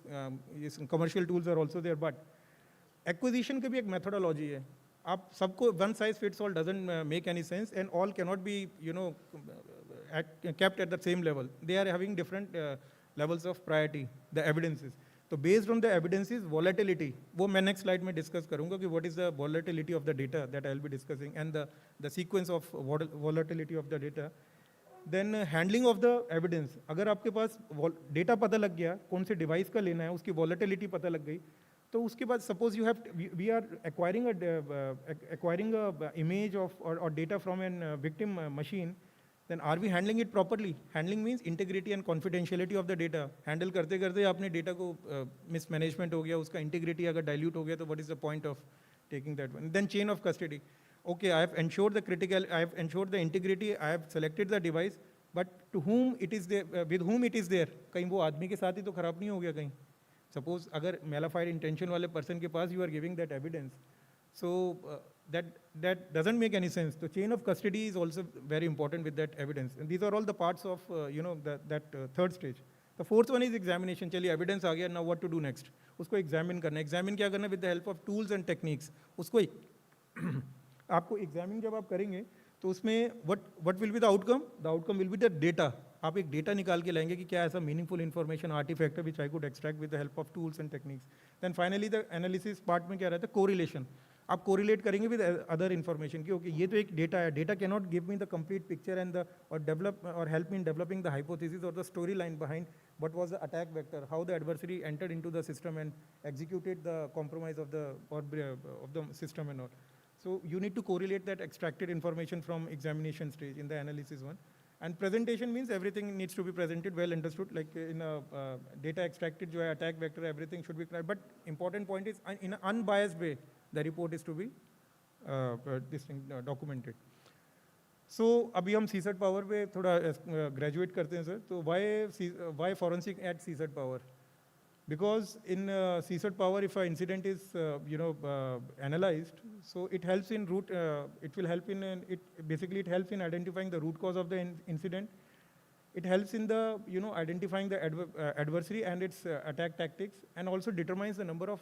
commercial tools are also there, but acquisition की भी एक methodology है. आप सबको one size fits all doesn't make any sense, and all cannot be kept at the same level. They are having different levels of priority, the evidences. So based on the evidences, volatility, वो मैं next slide में discuss करूँगा कि what is the volatility of the data that I will be discussing, and the sequence of volatility of the data. Then handling of the evidence. अगर आपके पास data पता लग गया, कौन से device का लेना है, उसकी volatility पता लग गई, तो उसके बाद suppose we are acquiring a image of or data from a victim machine. Then are we handling it properly? Handling means integrity and confidentiality of the data. Handle करते करते आपने data को mismanagement हो गया, उसका integrity अगर dilute हो गया, तो what is the point of taking that one? Then chain of custody. Okay, I have ensured the integrity, I have selected the device, but to whom it is there, with whom it is there? कहीं वो आदमी के साथ ही तो खराब नहीं हो गया कहीं. Suppose अगर malified intention वाले person के पास you are giving that evidence, so that doesn't make any sense. The chain of custody is also very important with that evidence. And these are all the parts of that third stage. The fourth one is examination. चलिए evidence आ गया, now what to do next? उसको examine करना. Examine क्या करना? With the help of tools and techniques. उसको आपको examine जब आप करेंगे तो उसमें what will be the outcome? The outcome will be the data. आप एक data निकाल के लाएंगे कि क्या ऐसा meaningful information artifact है which I could extract with the help of tools and techniques. Then finally the analysis part में क्या रहता है? Correlation. आप कोरिलेट करेंगे विद अदर इन्फॉर्मेशन कि ओके ये तो एक डेटा है, data can not give me the complete picture and develop और help me in developing the hypothesis और the story line behind what was the attack vector, how the adversary entered into the system and executed the compromise of the system and all. So you need to correlate that extracted information from examination stage in the analysis one. And presentation means everything needs to be presented well understood, like in a data extracted जो है attack vector, everything should be clear. But important point is in an unbiased way, the report is to be documented. So अभी हम CSIRT-Power पे थोड़ा graduate करते हैं sir. तो why forensic at CSIRT-Power? Because in CSIRT-Power, if an incident is analyzed, so it helps in it helps in identifying the root cause of the incident, It helps in the, identifying the adversary and its attack tactics, and also determines the number of,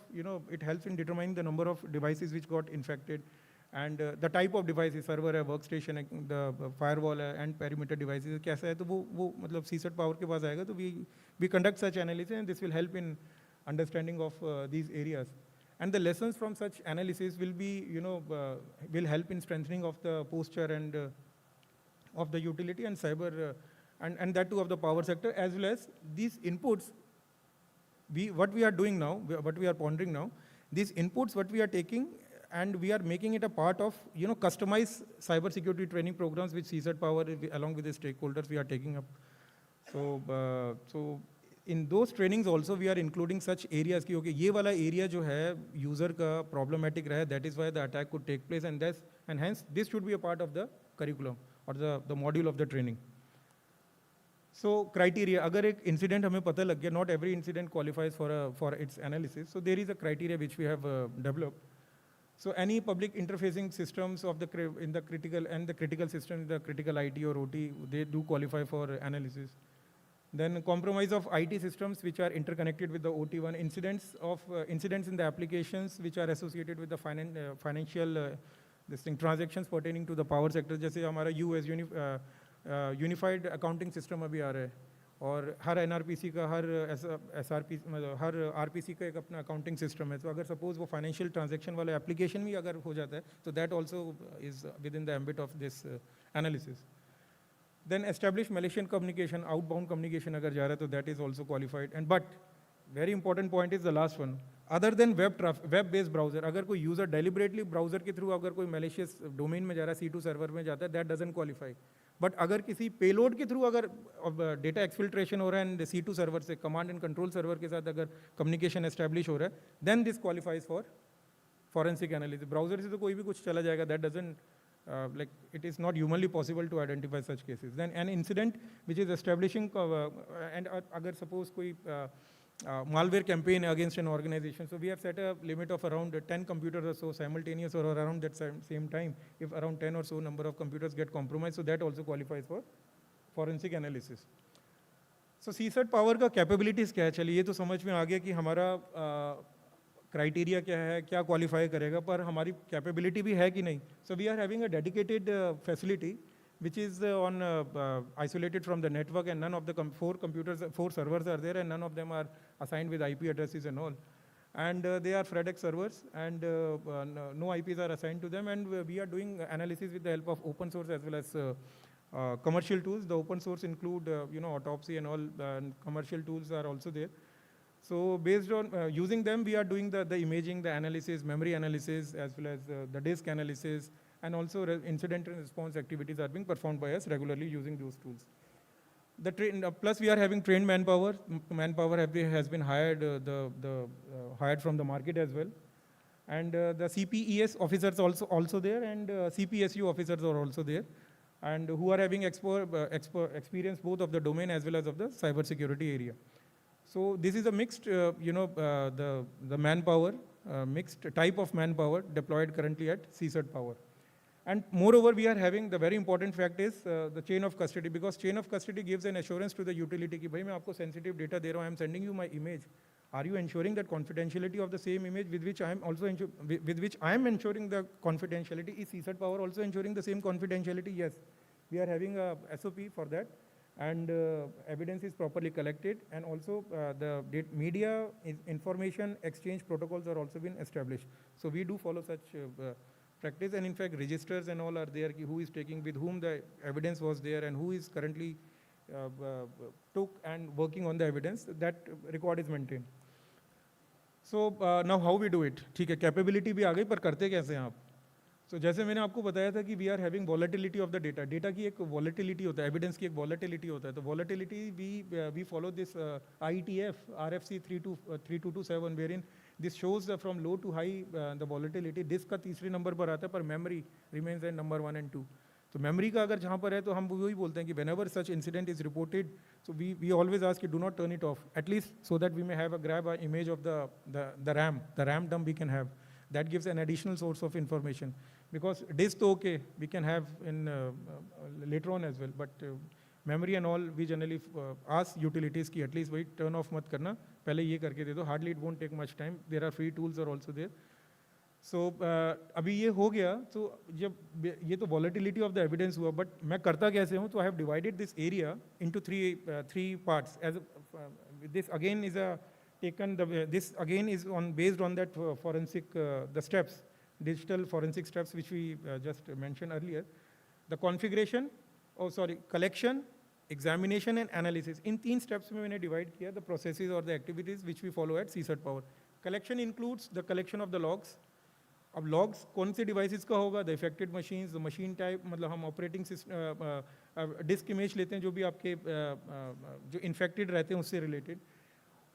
it helps in determining the number of devices which got infected, and the type of devices, server है, workstation है, the firewall है, and perimeter devices कैसा है, तो वो मतलब CSIRT-Power के पास आएगा, तो we conduct such analysis, and this will help in understanding of these areas. And the lessons from such analysis will be, will help in strengthening of the posture and of the utility and cyber, and that too of the power sector, as well as these inputs. What we are doing now, what we are pondering now, these inputs, what we are taking, and we are making it a part of, customized cyber security training programs which CSIRT-Power, along with the stakeholders, we are taking up. So in those trainings also, we are including such areas कि okay, ये वाला area जो है user का problematic रहा, that is why the attack could take place, and hence this should be a part of the curriculum or the module of the training. So criteria, अगर एक incident हमें पता लग गया, not every incident qualifies for its analysis. So there is a criteria which we have developed. So any public interfacing systems of the critical system, the critical IT or OT, they do qualify for analysis. Then compromise of IT systems which are interconnected with the OT1, incidents in the applications which are associated with the financial transactions pertaining to the power sector. जैसे हमारा US unified accounting system अभी आ रहा है, और हर NRPC का, हर SRP, मतलब हर RPC का एक अपना अकाउंटिंग सिस्टम है. तो अगर सपोज वो फाइनेंशियल ट्रांजैक्शन वाला एप्लीकेशन भी अगर हो जाता है, तो that also is within the ambit of this analysis. Then establish malicious communication, outbound communication अगर जा रहा है, तो that is also qualified. And but very important point is the last one, other than web based browser. अगर कोई user deliberately browser के through अगर कोई मैलिशियस डोमेन में जा रहा है, C2 सर्वर में जाता है, दैट डजंट क्वालिफाई. बट अगर किसी पेलोड के थ्रू अगर डेटा एक्सफिल्ट्रेशन हो रहा है एंड C2 सर्वर से कमांड एंड कंट्रोल सर्वर के साथ अगर कम्युनिकेशन एस्टैब्लिश हो रहा है, then this qualifies for forensic analysis. Browser से तो कोई भी कुछ चला जाएगा, that doesn't like it is not humanly possible to identify such cases. Then an incident which is establishing and agar suppose koi malware campaign against an organization, so we have set a limit of around 10 computers or so simultaneous, or around that same time, if around 10 or so number of computers get compromised, so that also qualifies for forensic analysis. So CSIRT-Power का capabilities क्या है? चलिए ये तो समझ में आ गया कि हमारा क्राइटेरिया क्या है, क्या क्वालिफाई करेगा, पर हमारी कैपेबिलिटी भी है कि नहीं. So we are having a dedicated facility which is isolated from the network, and none of the 4 servers are there, and none of them are assigned with IP addresses and all. And they are FredX servers, and no IPs are assigned to them, and we are doing analysis with the help of open source as well as commercial tools. The open source include, Autopsy and all, and commercial tools are also there. So based on using them, we are doing the imaging, the analysis, memory analysis, as well as the disk analysis, and also incident and response activities are being performed by us regularly using those tools. Plus we are having trained manpower. Manpower has been hired, hired from the market as well. And the CPES officers also there, and CPSU officers are also there, and who are having experience both of the domain as well as of the cyber security area. So this is a mixed, the manpower, mixed type of manpower deployed currently at CSIRT-Power. And moreover, we are having, the very important fact is the chain of custody, because chain of custody gives an assurance to the utility कि भाई मैं आपको sensitive data दे रहा हूँ, I am sending you my image. Are you ensuring that confidentiality of the same image with which I am also ensuring the confidentiality? Is CSIRT-Power also ensuring the same confidentiality? Yes. We are having a SOP for that, and evidence is properly collected, and also the media information exchange protocols are also been established. So we do follow such practice, and in fact registers and all are there, who is taking, with whom the evidence was there, and who is currently took and working on the evidence. That record is maintained. So now how we do it? ठीक है, capability भी आ गई, पर करते कैसे हैं आप? So जैसे मैंने आपको बताया था कि we are having volatility of the data. Data की एक volatility होता है, evidence की एक volatility होता है. तो volatility we follow this IETF RFC 3227, wherein this shows from low to high the volatility. Disk का तीसरे नंबर पर आता है, पर memory remains at number 1 and 2. तो memory का अगर जहाँ पर है, तो हम वही बोलते हैं कि whenever such incident is reported, so we always ask you do not turn it off, at least so that we may have grab an image of the RAM dump we can have. That gives an additional source of information, because disk okay, we can have in later on as well, but memory and all, we generally ask utilities ki at least wait, turn off mat karna, pehle ye karke de do. Hardly it won't take much time. There are free tools are also there. So अभी ये हो गया, तो जब ये तो volatility of the evidence हुआ, but मैं करता कैसे हूँ? तो I have divided this area into three parts. As this again is this again is based on that forensic the steps, digital forensic steps which we just mentioned earlier. The configuration, collection, examination and analysis. In 3 steps में मैंने divide किया the processes or the activities which we follow at CSIRT-Power. Collection includes the collection of the logs. अब logs कौन से devices का होगा? The affected machines, the machine type, मतलब हम operating system, disk image लेते हैं जो भी आपके जो infected रहते हैं उससे related.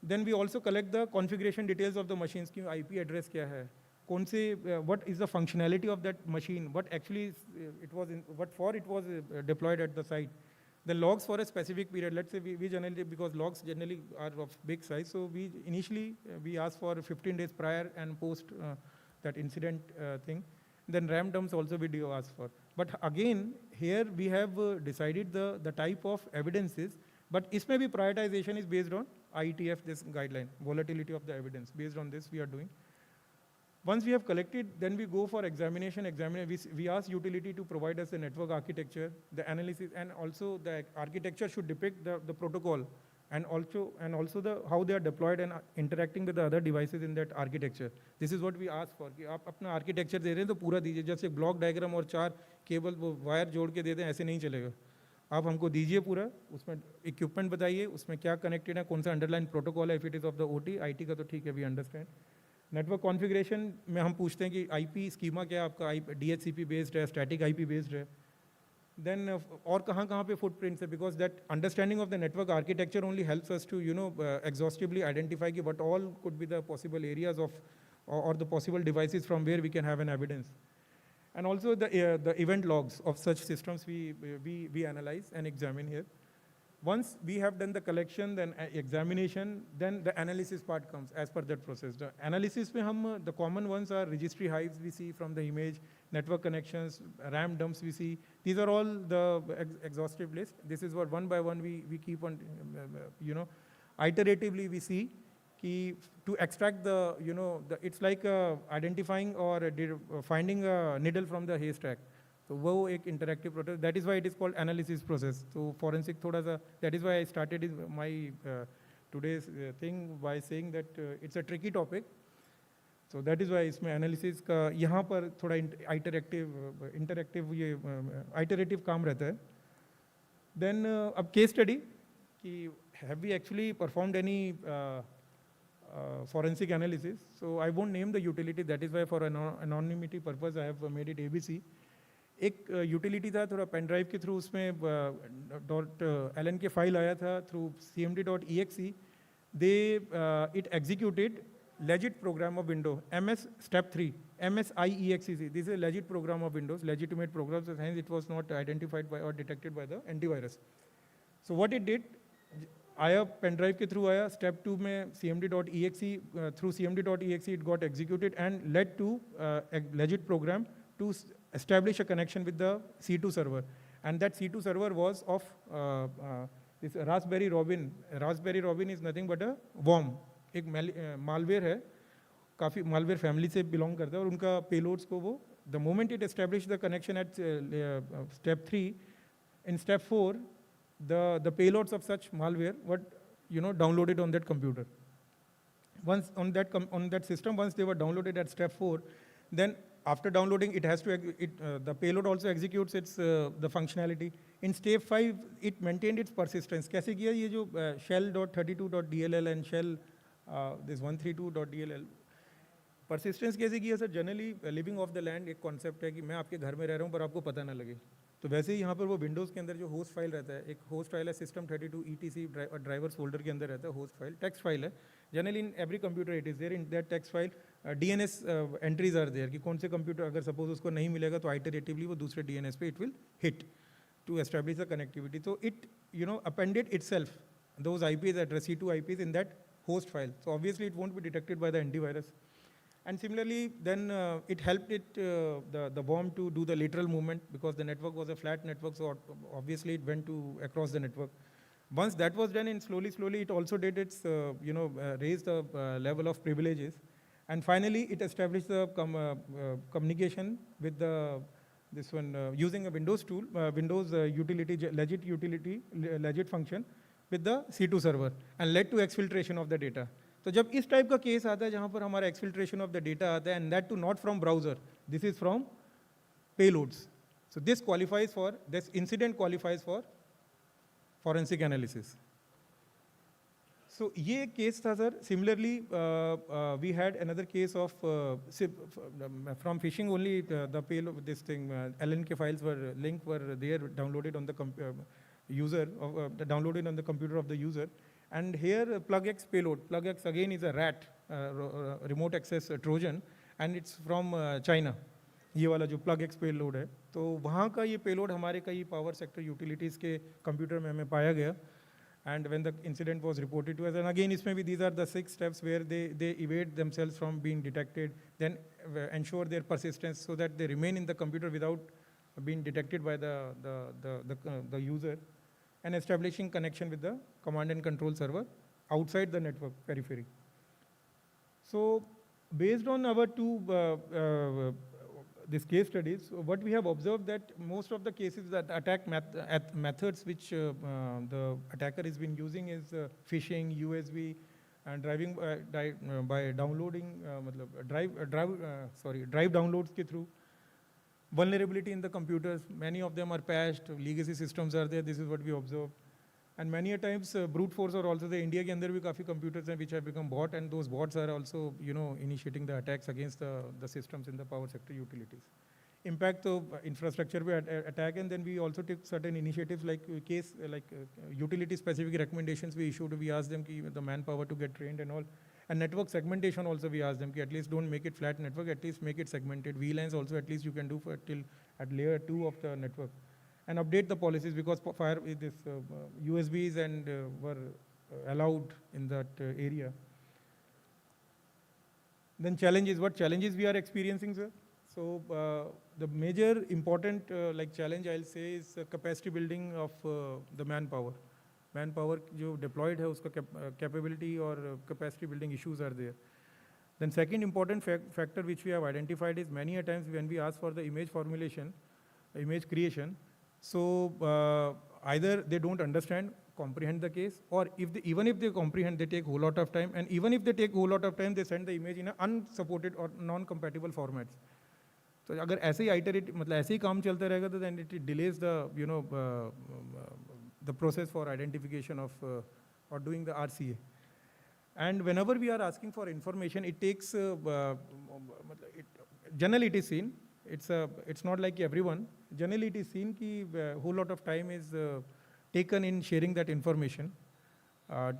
Then we also collect the configuration details of the machines की IP address क्या है? कौन से what is the functionality of that machine? What actually it was what for it was deployed at the site? The logs for a specific period. Let's say we generally, because logs generally are of big size, so we initially we ask for 15 days prior and post that incident thing. Then RAM dumps also we do ask for. But again, here we have decided the type of evidences, but इसमें भी prioritization is based on IETF, this guideline, volatility of the evidence. Based on this we are doing. Once we have collected, then we go for examination. We ask utility to provide us the network architecture, the analysis, and also the architecture should depict the protocol, and also the how they are deployed and interacting with the other devices in that architecture. This is what we ask for. कि आप अपना architecture दे रहे हैं तो पूरा दीजिए. जैसे block diagram और 4 केबल वो वायर जोड़ के दे दें, ऐसे नहीं चलेगा. आप हमको दीजिए पूरा, उसमें equipment बताइए, उसमें क्या connected है, कौन सा underlying protocol है, if it is of the OT, IT का तो ठीक है, we understand. नेटवर्क कॉन्फ़िगरेशन में हम पूछते हैं कि आईपी स्कीमा क्या है आपका, DHCP बेस्ड है, स्टैटिक आईपी बेस्ड है. देन और कहाँ कहाँ पे फुटप्रिंट्स है, because that understanding of the network architecture only helps us to exhaustively identify कि what all could be the possible areas of or the possible devices from where we can have an evidence. And also the event logs of such systems we analyze and examine here. Once we have done the collection, then examination, then the analysis part comes as per that process. The analysis mein hum, the common ones are registry hives we see from the image, network connections, RAM dumps we see. These are all the exhaustive list. This is what one by one we keep on, iteratively we see ki to extract the, it's like identifying or finding a needle from the haystack. So वो एक interactive process. That is why it is called analysis process. So forensic थोड़ा सा, that is why I started my today's thing by saying that it's a tricky topic. So that is why इसमें analysis का यहाँ पर थोड़ा iterative काम रहता है. Then अब case study कि have we actually performed any forensic analysis? So I won't name the utility. That is why for anonymity purpose I have made it ABC. एक यूटिलिटी था थोड़ा पेन ड्राइव के through, उसमें .ln के file आया था through cmd.exe. They it executed legit program of Windows, MS step 3, MSIEXEC. This is a legit program of Windows, legitimate program, so hence it was not identified by or detected by the antivirus. So what it did, आया pen drive के through आया, step 2 में cmd.exe, through cmd.exe it got executed and led to a legit program to establish a connection with the C2 server. And that C2 server was of this Raspberry Robin. Raspberry Robin is nothing but a worm. एक malware है, काफ़ी malware family से belong करता है, और उनका payloads को वो, the moment it established the connection at step 3, in step 4, the payloads of such malware were downloaded on that computer. Once on that system, once they were downloaded at step 4, then after downloading, it has to the payload also executes its the functionality. In step 5, it maintained its persistence. कैसे किया ये जो shell.32.dll and shell this 132.dll persistence कैसे किया sir? Generally living of the land एक concept है कि मैं आपके घर में रह रहा हूँ पर आपको पता ना लगे. तो वैसे ही यहाँ पर वो विंडोज़ के अंदर जो होस्ट फाइल रहता है, एक होस्ट फाइल है system32 etc ड्राइवर्स फोल्डर के अंदर रहता है होस्ट फाइल, टेक्स्ट फाइल है. Generally in every computer it is there. In that text file DNS entries are there कि कौन से कंप्यूटर अगर सपोज उसको नहीं मिलेगा तो आइटरेटिवली वो दूसरे DNS पे it will hit to establish the connectivity. तो it appended itself those IPs address C2 IPs in that host file. So obviously it won't be detected by the antivirus. And similarly, then it helped the worm to do the lateral movement because the network was a flat network, so obviously it went across the network. Once that was done, and slowly, it also did its, raise the level of privileges. And finally, it established the communication with using a Windows tool, Windows utility, legit function with the C2 server, and led to exfiltration of the data. तो जब इस type का case आता है जहाँ पर हमारा exfiltration of the data आता है, and that too not from browser, this is from payloads. So this incident qualifies for forensic analysis. So ये केस था sir. Similarly we had another case of from phishing only the payload, this thing LNK files were there downloaded on the user, downloaded on the computer of the user. And here plugx payload, plugx again is a rat, remote access Trojan, and it's from China. ये वाला जो plugx payload है, तो वहाँ का ये payload हमारे कई power sector utilities के computer में हमें पाया गया. And when the incident was reported to us, and again इसमें भी these are the 6 steps where they evade themselves from being detected, then ensure their persistence so that they remain in the computer without being detected by the user, and establishing connection with the command and control server outside the network periphery. So based on our these case studies, what we have observed that most of the cases that attack methods which the attacker has been using is phishing, USB, and driving by downloading drive downloads ke through. Vulnerability in the computers, many of them are patched, legacy systems are there, this is what we observe. And many a times brute force are also there. India ke andar bhi kafi computers hain which have become bot, and those bots are also, initiating the attacks against the systems in the power sector utilities. Impact of infrastructure attack, and then we also took certain initiatives like utility specific recommendations we issued. We asked them the manpower to get trained and all. And network segmentation also we asked them, at least don't make it flat network, at least make it segmented. VLANs also at least you can do till at layer 2 of the network. And update the policies, because USBs and were allowed in that area. Then challenges, what challenges we are experiencing, sir? So the major important challenge I'll say is capacity building of the manpower. Manpower जो deployed है उसका capability और capacity building issues are there. Then second important factor which we have identified is many a times when we ask for the image formulation, image creation, so either they don't understand, comprehend the case, or even if they comprehend, they take a whole lot of time, and even if they take a whole lot of time, they send the image in an unsupported or non-compatible formats. So अगर ऐसे ही iterate मतलब ऐसे ही काम चलता रहेगा तो then it delays the process for identification of or doing the RCA. And whenever we are asking for information, it takes generally it is seen. It's not like everyone. Generally it is seen that a whole lot of time is taken in sharing that information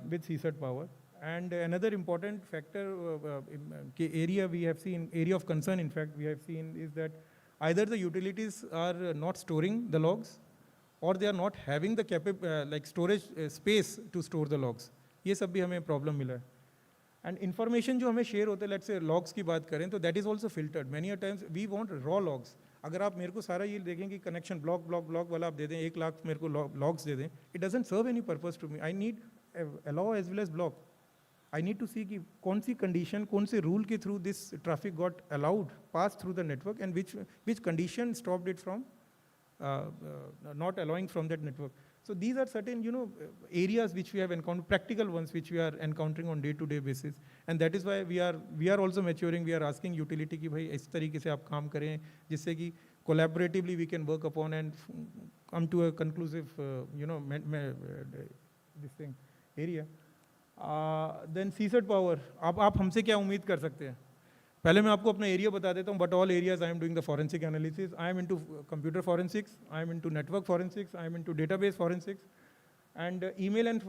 with CSIRT-Power. And another important factor area we have seen, area of concern in fact we have seen, is that either the utilities are not storing the logs, or they are not having the storage space to store the logs. ये सब भी हमें problem मिला है. And information जो हमें share होते हैं, let's say logs की बात करें, तो that is also filtered. Many a times we want raw logs. अगर आप मेरे को सारा ये देखें कि connection block वाला आप दे दें, 1 लाख मेरे को logs दे दें, it doesn't serve any purpose to me. I need allow as well as block. I need to see कि कौन सी condition, कौन से rule के through this traffic got allowed, passed through the network, and which condition stopped it from not allowing from that network. So these are certain, areas which we have encountered, practical ones which we are encountering on day-to-day basis, and that is why we are also maturing. We are asking utility कि भाई इस तरीके से आप काम करें जिससे कि collaboratively we can work upon and come to a conclusive, this thing area. Then CSIRT-Power, आप हमसे क्या उम्मीद कर सकते हैं? पहले मैं आपको अपना एरिया बता देता हूँ. But all areas I am doing the forensic analysis. I am into computer forensics, I am into network forensics, I am into database forensics, and email and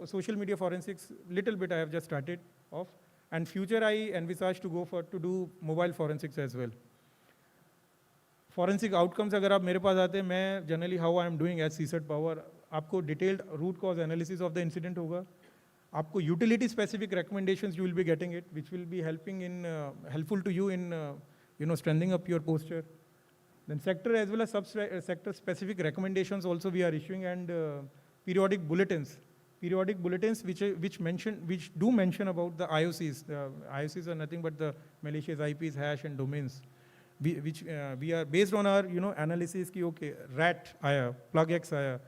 social media forensics. Little bit I have just started off, and future I envisage to go to do mobile forensics as well. Forensic outcomes अगर आप मेरे पास आते हैं, मैं generally how I am doing as CSIRT-Power, आपको detailed root cause analysis of the incident होगा. आपको utility specific recommendations you will be getting it, which will be helpful to you in strengthening up your posture. Then sector as well as sector specific recommendations also we are issuing, and periodic bulletins which do mention about the IOCs. The IOCs are nothing but the malicious IPs, hash and domains, which we are based on our analysis कि okay rat आया, plug X आया,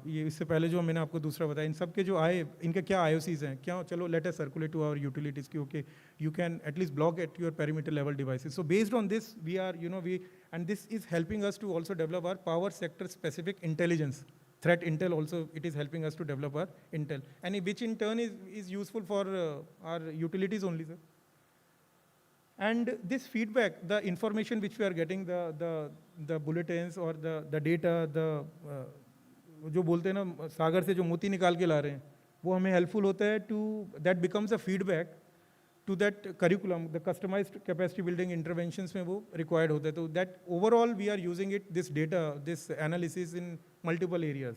ये इससे पहले जो मैंने आपको दूसरा बताया, इन सब के जो आए इनके क्या IOCs हैं, क्या चलो let us circulate to our utilities कि okay you can at least block at your perimeter level devices. So based on this we are and this is helping us to also develop our power sector specific intelligence. Threat intel also, it is helping us to develop our intel, and which in turn is useful for our utilities only, sir. And this feedback, the information which we are getting, the bulletins or the data, जो बोलते हैं ना सागर से जो मोती निकाल के ला रहे हैं, वो हमें helpful होता है to that becomes a feedback to that curriculum, the customized capacity building interventions में वो required होता है. तो that overall we are using it, this data, this analysis in multiple areas.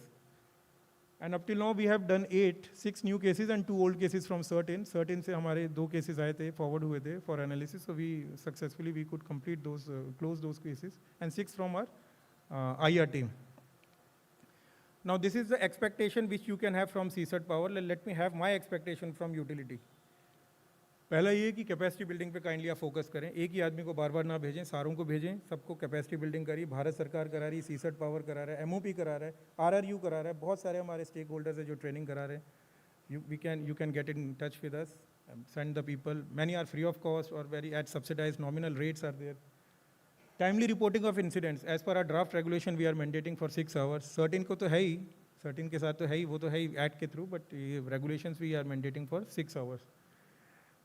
And up till now we have done 6 new cases and 2 old cases from CERT-In. CERT-In से हमारे 2 cases आए थे, forward हुए थे for analysis. So we successfully could complete those, close those cases, and 6 from our IR team. Now this is the expectation which you can have from CSIRT-Power. Let me have my expectation from utility. पहला ये कि capacity building पे kindly आप focus करें, एक ही आदमी को बार बार ना भेजें, सारों को भेजें, सबको कैपेसिटी बिल्डिंग करिए. भारत सरकार करा रही है, CSIRT-Power करा रहा है, MOP करा रहा है, RRU करा रहा है, बहुत सारे हमारे स्टेक होल्डर्स हैं जो ट्रेनिंग करा रहे हैं. You can get in touch with us, send the people. Many are free of cost or very at subsidized nominal rates are there. Timely reporting of incidents. As per our draft regulation, we are mandating for 6 hours. CERT-In को तो है ही, CERT-In के साथ तो है ही, वो तो है ही Act के through, but regulations we are mandating for 6 hours.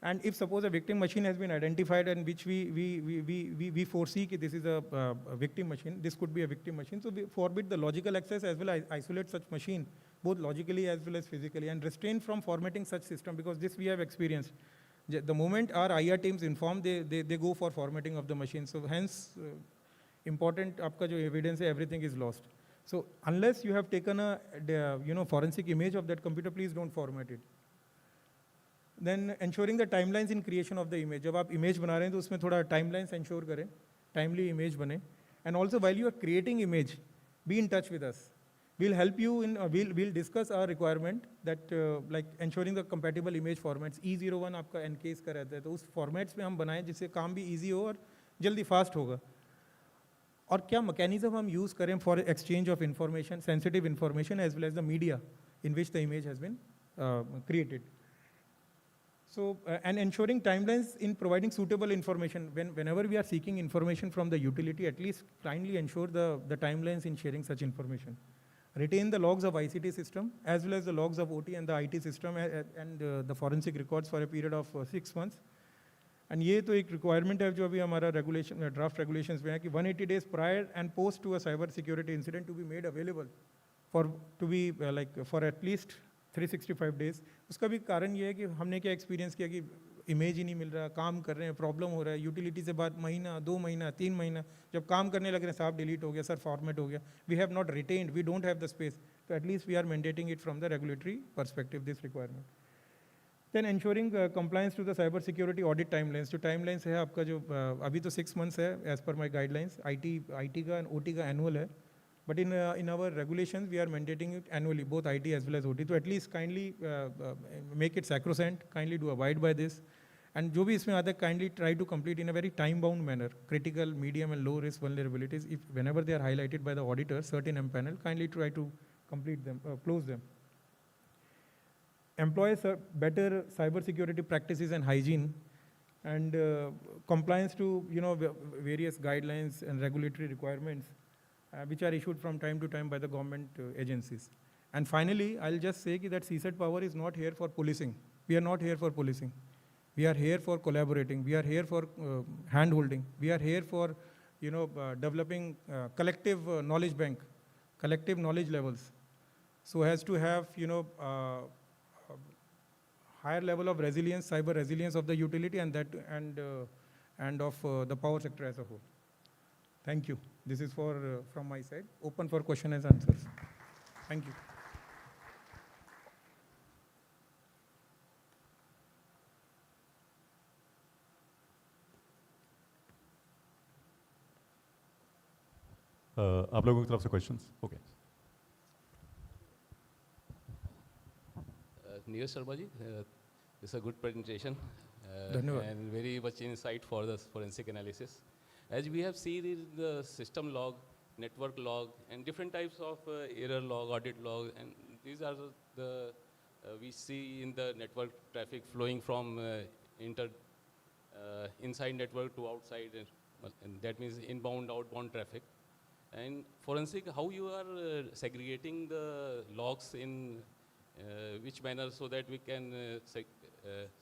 And if suppose a victim machine has been identified and which we foresee that this is a victim machine, this could be a victim machine, so we forbid the logical access as well as isolate such machine, both logically as well as physically, and restrain from formatting such system, because this we have experienced. The moment our IR teams inform, they go for formatting of the machine. So hence, important आपका जो evidence है, everything is lost. So unless you have taken a forensic image of that computer, please don't format it. Then ensuring the timelines in creation of the image. जब आप image बना रहे हैं तो उसमें थोड़ा timelines ensure करें, timely image बने. And also while you are creating image, be in touch with us. We'll help you in, we'll discuss our requirement that like ensuring the compatible image formats. E01 आपका encase का रहता है, तो उस formats में हम बनाएं जिससे काम भी easy हो और जल्दी fast होगा. और क्या mechanism हम use करें for exchange of information, sensitive information as well as the media in which the image has been created. So, and ensuring timelines in providing suitable information. Whenever we are seeking information from the utility, at least kindly ensure the timelines in sharing such information. Retain the logs of ICT system as well as the logs of OT and the IT system and the forensic records for a period of 6 months. And ये तो एक requirement है जो अभी हमारा regulation, draft regulations में है कि 180 days prior and post to a cyber security incident to be made available for at least 365 days. उसका भी कारण ये है कि हमने क्या एक्सपीरियंस किया कि इमेज ही नहीं मिल रहा, काम कर रहे हैं, प्रॉब्लम हो रहा है, यूटिलिटी से बाद महीना, 2 महीना, 3 महीना, जब काम करने लग रहे हैं साफ डिलीट हो गया, सर फॉर्मेट हो गया. We have not retained, we don't have the space, तो at least we are maintaining it from the regulatory perspective this requirement. Then ensuring compliance to the cyber security audit timelines. जो timelines है आपका जो अभी तो 6 months है as per my guidelines. IT का and OT का एनुअल है, but in our regulations we are mandating it annually, both IT as well as OT. So at least kindly make it sacrosanct, kindly do abide by this. And जो भी इसमें आता है, kindly try to complete in a very time-bound manner. Critical, medium and low risk vulnerabilities, if whenever they are highlighted by the auditor, certain panel, kindly try to complete them, close them. Employ better cyber security practices and hygiene, and compliance to various guidelines and regulatory requirements which are issued from time to time by the government agencies. And finally, I'll just say that CSIRT-Power is not here for policing. We are not here for policing. We are here for collaborating. We are here for hand-holding. We are here for developing collective knowledge bank, collective knowledge levels, so as to have higher level of resilience, cyber resilience of the utility and of the power sector as a whole. Thank you. This is from my side. Open for question and answers. Thank you. आप लोगों की तरफ से questions? Okay, Neeraj Sharma ji, this is a good presentation Dhanyawad. and very much insight for the forensic analysis. As we have seen in the system log, network log, and different types of error log, audit log, and these are the we see in the network traffic flowing from inside network to outside, and that means inbound, outbound traffic. And forensic, how you are segregating the logs in which manner so that we can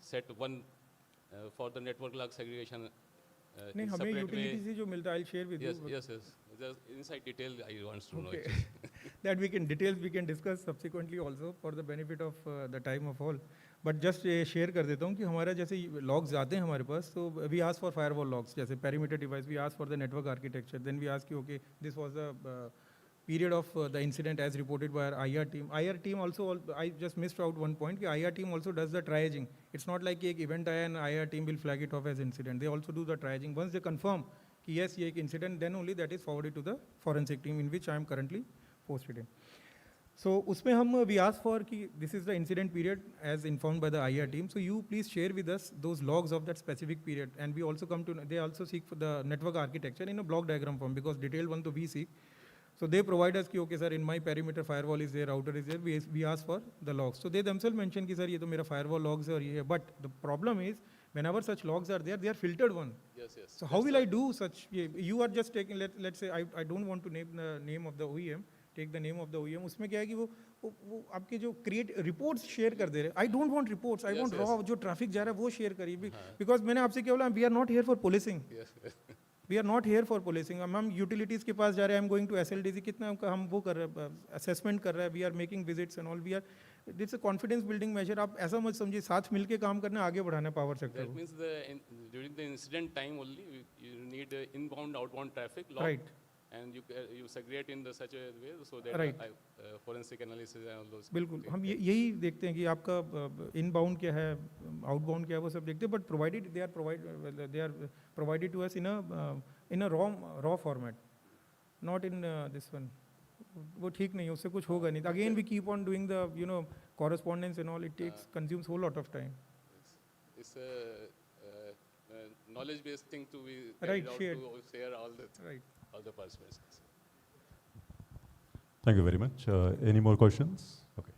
set one for the network log segregation नहीं, in हमें separate utility way. से जो मिलता है, I'll share with Yes, you. yes, yes. The inside detail I want to know. Okay. actually. That we can details we can discuss subsequently also for the benefit of the time of all. But just share कर देता हूँ कि हमारा जैसे logs आते हैं हमारे पास, so we ask for firewall logs, जैसे perimeter device, we ask for the network architecture, then we ask you, okay, this was the period of the incident as reported by our IR team. IR team also, I just missed out one point, कि IR team also does the triaging. It's not like एक event आया and IR team will flag it off as incident. They also do the triaging. Once they confirm कि yes, ये एक incident, then only that is forwarded to the forensic team in which I am currently posted in. So उसमें हम we ask for कि this is the incident period as informed by the IR team. So you please share with us those logs of that specific period, and we also come to they also seek for the network architecture in a block diagram form because detailed one to we seek. So they provide us कि okay sir, in my perimeter firewall is there, router is there. We ask for the logs. So they themselves mention कि sir ये तो मेरा firewall logs है और ये है. But the problem is whenever such logs are there, they are filtered one. Yes, yes. So how will I do such? You are just taking let's say I don't want to name the name of the OEM. Take the name of the OEM. उसमें क्या है कि वो आपके जो create reports share कर दे रहे. I don't want reports. I want raw जो traffic जा रहा है वो share करिए. Because मैंने आपसे क्या बोला? We are not here for policing. Yes, yes. We are not here for policing. हम utilities के पास जा रहे हैं. I'm going to SLDC. कितना हम वो कर रहे हैं? Assessment कर रहे हैं. We are making visits and all. We are. It's a confidence building measure. आप ऐसा मत समझिए. साथ मिलके काम करना आगे बढ़ाना है power sector That को. means during the incident time only, you need inbound, outbound traffic log. Right. And you segregate in the such a way so that Right. forensic analysis and all those. बिल्कुल हम यही देखते हैं कि आपका inbound क्या है, आउटबाउंड क्या है, वो सब देखते हैं. But provided they are provided to us in a raw format, not in this one. वो ठीक नहीं है, उससे कुछ होगा नहीं. Again we keep on doing the correspondence and all. It takes consumes whole lot of time. It's a knowledge based thing to be Right, carried out to share all the Right. all the participants. Thank you very much. Any more questions? Okay.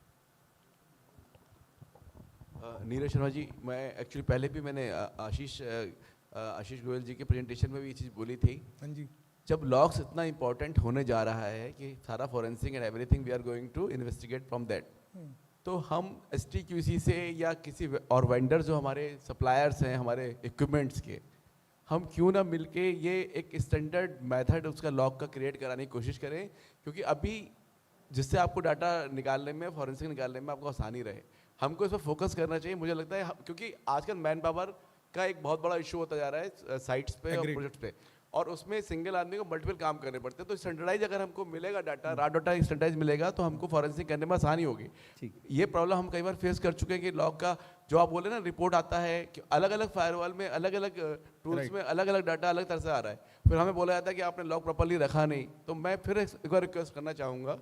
Neeraj Sharma ji, मैं actually पहले भी मैंने आशीष गोयल जी के presentation में भी ये चीज़ बोली थी. हाँ जी. जब लॉग्स इतना इंपॉर्टेंट होने जा रहा है कि सारा forensic and everything we are going to investigate from that, तो हम STQC से या किसी और वेंडर जो हमारे सप्लायर्स हैं हमारे इक्विपमेंट्स के, हम क्यों ना मिलके ये एक स्टैंडर्ड मेथड उसका लॉग का क्रिएट कराने की कोशिश करें, क्योंकि अभी जिससे आपको डाटा निकालने में, फॉरेंसिक निकालने में आपको आसानी रहे, हमको इस पर फोकस करना चाहिए. मुझे लगता है क्योंकि आजकल मैन पावर का एक बहुत बड़ा इशू होता जा रहा है साइट्स पे और प्रोजेक्ट्स पे, और उसमें सिंगल आदमी को मल्टीपल काम करने पड़ते हैं. तो स्टैंडर्डाइज अगर हमको मिलेगा डाटा, रॉ डाटा स्टैंडर्डाइज मिलेगा तो हमको फॉरेंसिक करने में आसानी होगी. ये प्रॉब्लम हम कई बार फेस कर चुके हैं कि लॉग का जो आप बोले ना रिपोर्ट आता है कि अलग अलग फायरवॉल में अलग अलग टूल्स में अलग अलग डाटा अलग तरह से आ रहा है, फिर हमें बोला जाता है कि आपने लॉग प्रॉपर्ली रखा नहीं. तो मैं फिर एक बार रिक्वेस्ट करना चाहूँगा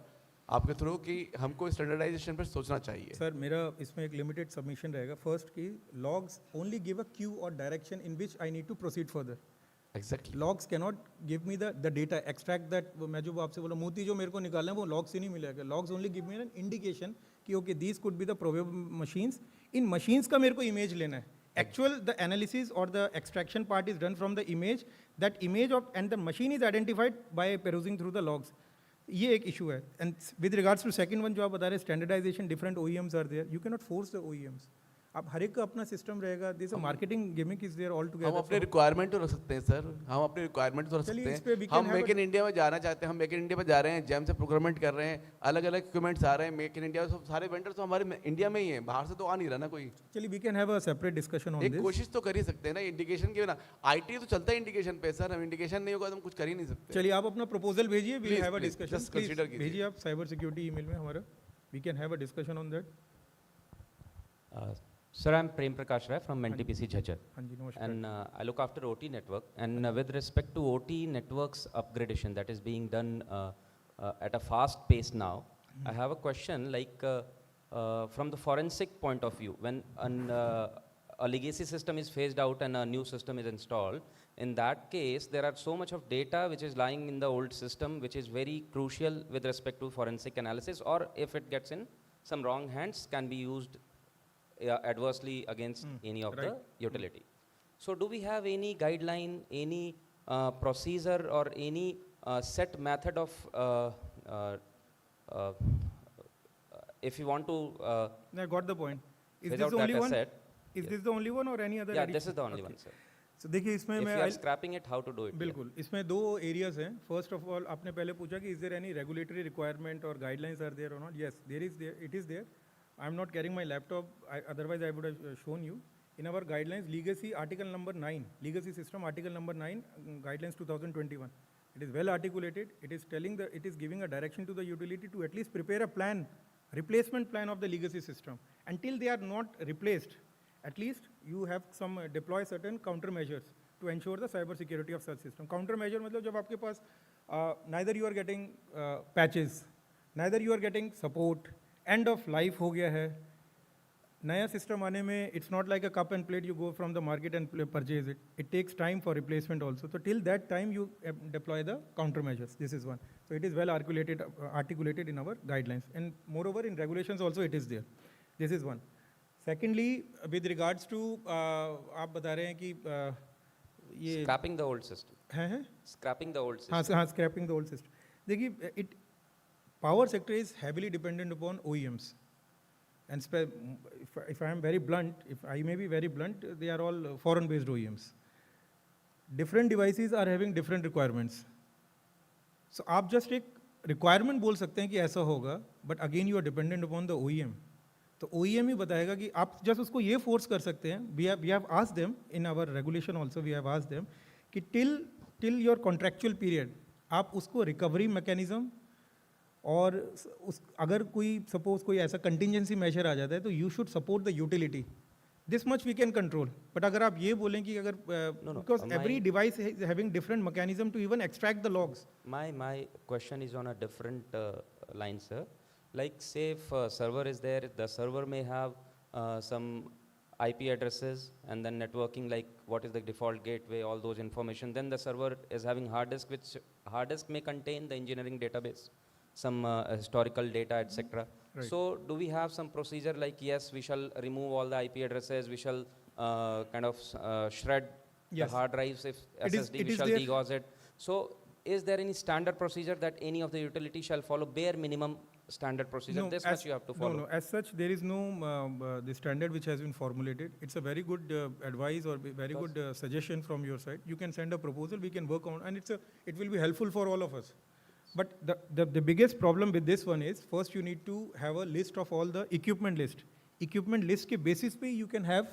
आपके थ्रू कि हमको स्टैंडर्डाइजेशन पर सोचना चाहिए. सर मेरा इसमें एक लिमिटेड सबमिशन रहेगा. फर्स्ट कि logs only give a cue और direction in which I need to proceed further. Exactly. Logs cannot give me the data, extract that. मैं जो आपसे बोला मोती जो मेरे को निकालना है वो log से नहीं मिलेगा. Logs only give me an indication कि okay these could be the probable machines. In machines का मेरे को image लेना है. Actual the analysis or the extraction part is done from the image. That image of and the machine is identified by perusing through the logs. ये एक issue है. And with regards to second one जो आप बता रहे standardization, different OEMs are there. You cannot force the OEMs. आप हर एक का अपना सिस्टम रहेगा. This marketing gimmick is there all together. हम अपने रिक्वायरमेंट तो रख सकते हैं सर, हम अपने रिक्वायरमेंट तो रख सकते हैं. हम मेक इन इंडिया में जाना चाहते हैं, हम मेक इन इंडिया में जा रहे हैं, जैम से प्रोक्योरमेंट कर रहे हैं, अलग अलग इक्विपमेंट्स आ रहे हैं. मेक इन इंडिया सारे वेंडर्स तो हमारे इंडिया में ही हैं, बाहर से तो आ नहीं रहा ना कोई. चलिए we can have a separate discussion on this. एक कोशिश तो कर ही सकते हैं ना इंडिकेशन के बिना. IT तो चलता है इंडिकेशन पे सर, हम इंडिकेशन नहीं होगा तो हम कुछ कर ही नहीं सकते. चलिए आप अपना प्रपोजल भेजिए, we have a discussion. Just consider कीजिए. भेजिए आप साइबर सिक्योरिटी ईमेल में हमारा. We can have a discussion on that. Sir, I'm Prem Prakash Rai from NTPC Jhajjar. Hanji, namaskar. And I look after OT network. And with respect to OT networks upgradation that is being done at a fast pace now, I have a question like from the forensic point of view, when a legacy system is phased out and a new system is installed, in that case, there are so much of data which is lying in the old system, which is very crucial with respect to forensic analysis, or if it gets in some wrong hands, can be used adversely against any of the utility. So do we have any guideline, any procedure or any set method of if you want to I got the point. Is phase this out the only that one? asset? Is this the only one or any other? Yeah, this is the only one, sir. So देखिए इसमें If मैं you are scrapping it, how to do it? बिल्कुल इसमें दो areas हैं. First of all, आपने पहले पूछा कि is there any regulatory requirement or guidelines are there or not? Yes, it is there. I'm not carrying my laptop. Otherwise, I would have shown you. In our guidelines, legacy article number 9, legacy system article number 9, guidelines 2021. It is well articulated. It is giving a direction to the utility to at least prepare a plan, replacement plan of the legacy system. Until they are not replaced, at least you have some deploy certain countermeasures to ensure the cyber security of such system. Countermeasure मतलब जब आपके पास neither you are getting patches, neither you are getting support, end of life हो गया है, नया system आने में it's not like a cup and plate you go from the market and purchase it. It takes time for replacement also. So till that time you deploy the countermeasures. This is one. So it is well articulated in our guidelines, and moreover in regulations also it is there. This is one. Secondly, with regards to आप बता रहे हैं कि ये scrapping the old system. हैं? Scrapping the old system. हाँ, scrapping the old system. देखिए, power sector is heavily dependent upon OEMs. And if I am very blunt, if I may be very blunt, they are all foreign-based OEMs. Different devices are having different requirements. So आप just एक requirement बोल सकते हैं कि ऐसा होगा, but again you are dependent upon the OEM. तो OEM ही बताएगा कि आप just उसको ये force कर सकते हैं. We have asked them in our regulation also. We have asked them कि till your contractual period आप उसको recovery mechanism और अगर कोई suppose कोई ऐसा contingency measure आ जाता है तो you should support the utility. This much we can control. But अगर आप ये बोलें कि अगर because every device is having different mechanism to even extract the logs. My question is on a different line, sir. Like say if a server is there, the server may have some IP addresses and then networking, like what is the default gateway, all those information. Then the server is having hard disk, which hard disk may contain the engineering database, some historical data, etc. Right. So do we have some procedure like, yes, we shall remove all the IP addresses, we shall kind of shred the hard drives, if SSD, we shall degauss it. So is there any standard procedure that any of the utility shall follow, bare minimum standard procedure? No, this much you have to follow. No, as such, there is no the standard which has been formulated. It's a very good advice or very good suggestion from your side. You can send a proposal, we can work on, and it will be helpful for all of us. But the biggest problem with this one is, first you need to have a list of all the equipment list. Equipment list ke basis pe you can have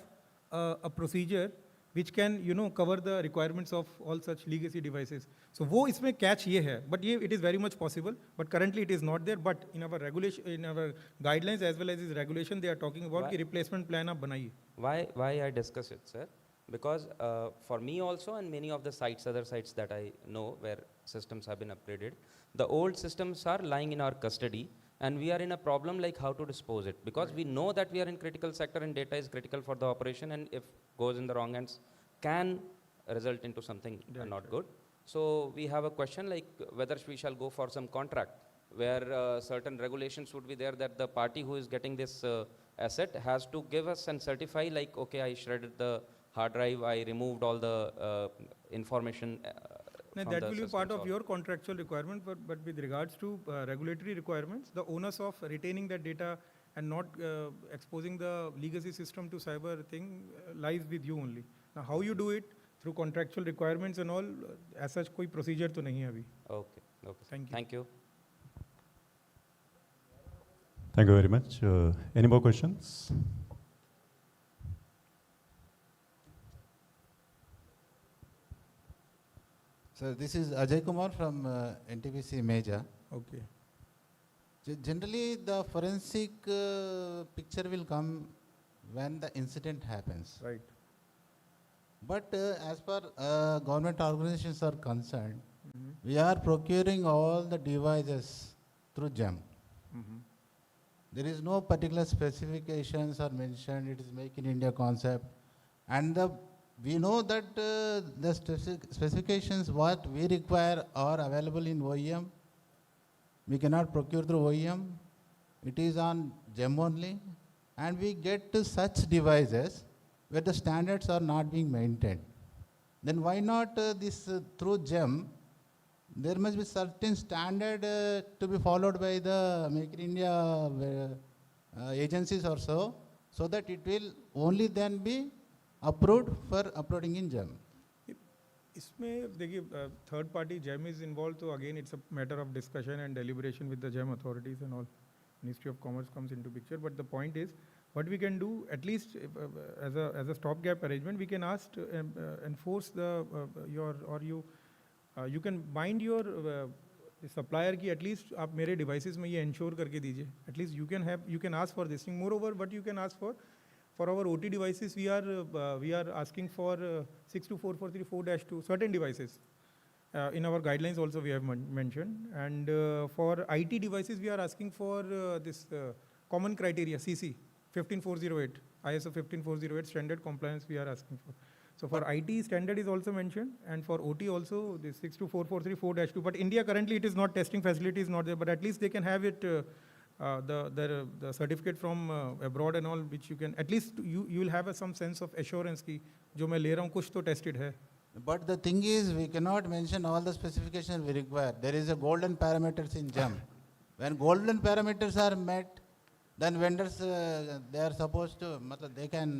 a procedure which can, cover the requirements of all such legacy devices. So wo isme catch ye hai, but it is very much possible, but currently it is not there. But in our regulation, in our guidelines as well as this regulation, they are talking about the replacement plan aap banaiye. Why I discuss it, sir? Because for me also and many of the sites, other sites that I know where systems have been upgraded, the old systems are lying in our custody, and we are in a problem like how to dispose it, because we know that we are in critical sector and data is critical for the operation, and if goes in the wrong hands can result into something not good. So we have a question like whether we shall go for some contract where certain regulations would be there that the party who is getting this asset has to give us and certify like, okay, I shredded the hard drive, I removed all the information. That will be part of your contractual requirement, but with regards to regulatory requirements, the onus of retaining that data and not exposing the legacy system to cyber thing lies with you only. Now, how you do it through contractual requirements and all, as such, कोई procedure तो नहीं है अभी. Okay. Thank you. Thank you very much. Any more questions? So this is Ajay Kumar from NTPC Major. Okay. Generally, the forensic picture will come when the incident happens. Right. But as per government organizations are concerned, Mhm. we are procuring all the devices through GEM. Mhm. There is no particular specifications are mentioned. It is Make in India concept, and we know that the specifications what we require are available in OEM. We cannot procure through OEM. It is on GEM only, and we get to such devices where the standards are not being maintained. Then why not this through GEM? There must be certain standard to be followed by the Make in India agencies or so that it will only then be approved for uploading in GEM. इसमें देखिए third party GeM is involve तो again it's a matter of discussion and deliberation with the GeM authorities and all ministry of commerce comes into picture but the point is what we can do at least as a stopgap arrangement we can ask to, enforce the you can bind your supplier ki at least आप मेरे devices में ये ensure करके दीजिए at least you can ask for this thing. Moreover what you can ask for our OT devices we are asking for 62443-4-2 certain devices in our guidelines also we have mentioned, and for IT devices we are asking for this common criteria CC 15408 ISO 15408 standard compliance we are asking for. So for IT standard is also mentioned, and for OT also this 62443-4-2. But India currently it is not, testing facility is not there, but at least they can have it the certificate from abroad and all, which you can at least you will have some sense of assurance कि जो मैं ले रहा हूँ कुछ तो tested है. But the thing is, we cannot mention all the specifications we require. There is a golden parameters in GEM. When golden parameters are met, then vendors they are supposed to, they can.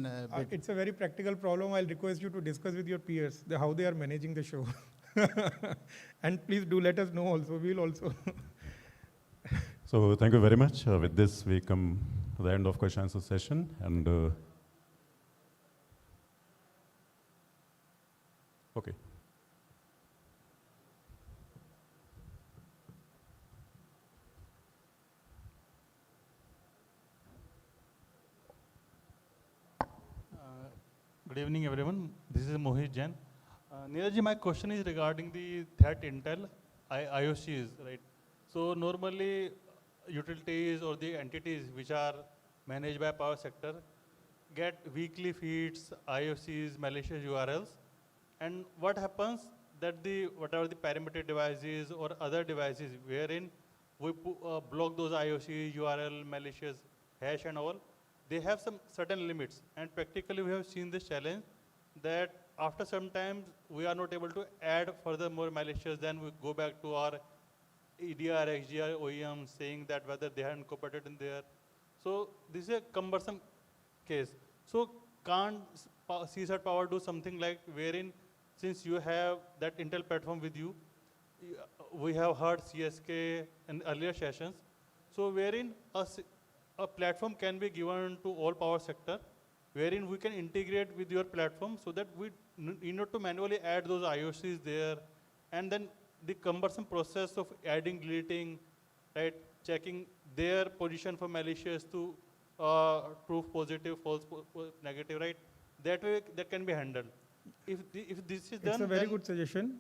It's a very practical problem. I'll request you to discuss with your peers how they are managing the show, and please do let us know also. We'll also. So thank you very much. With this, we come to the end of question answer session, and okay. Good evening, everyone. This is Mohit Jain. Neeraj, my question is regarding the threat intel IOCs, right? So normally, utilities or the entities which are managed by power sector get weekly feeds, IOCs, malicious URLs, and what happens that whatever the parameter devices or other devices wherein we block those IOCs, URL, malicious hash and all, they have some certain limits, and practically we have seen this challenge that after some time we are not able to add further more malicious, then we go back to our EDR, XDR, OEM saying that whether they are incorporated in there. So this is a cumbersome case. So can't CSIRT-Power do something like wherein since you have that Intel platform with you, we have heard CSK in earlier sessions, so wherein a platform can be given to all power sector, wherein we can integrate with your platform so that we need not to manually add those IOCs there, and then the cumbersome process of adding, deleting, right, checking their position for malicious to proof positive, false negative, right? That way that can be handled. If this is done, it's a very good suggestion.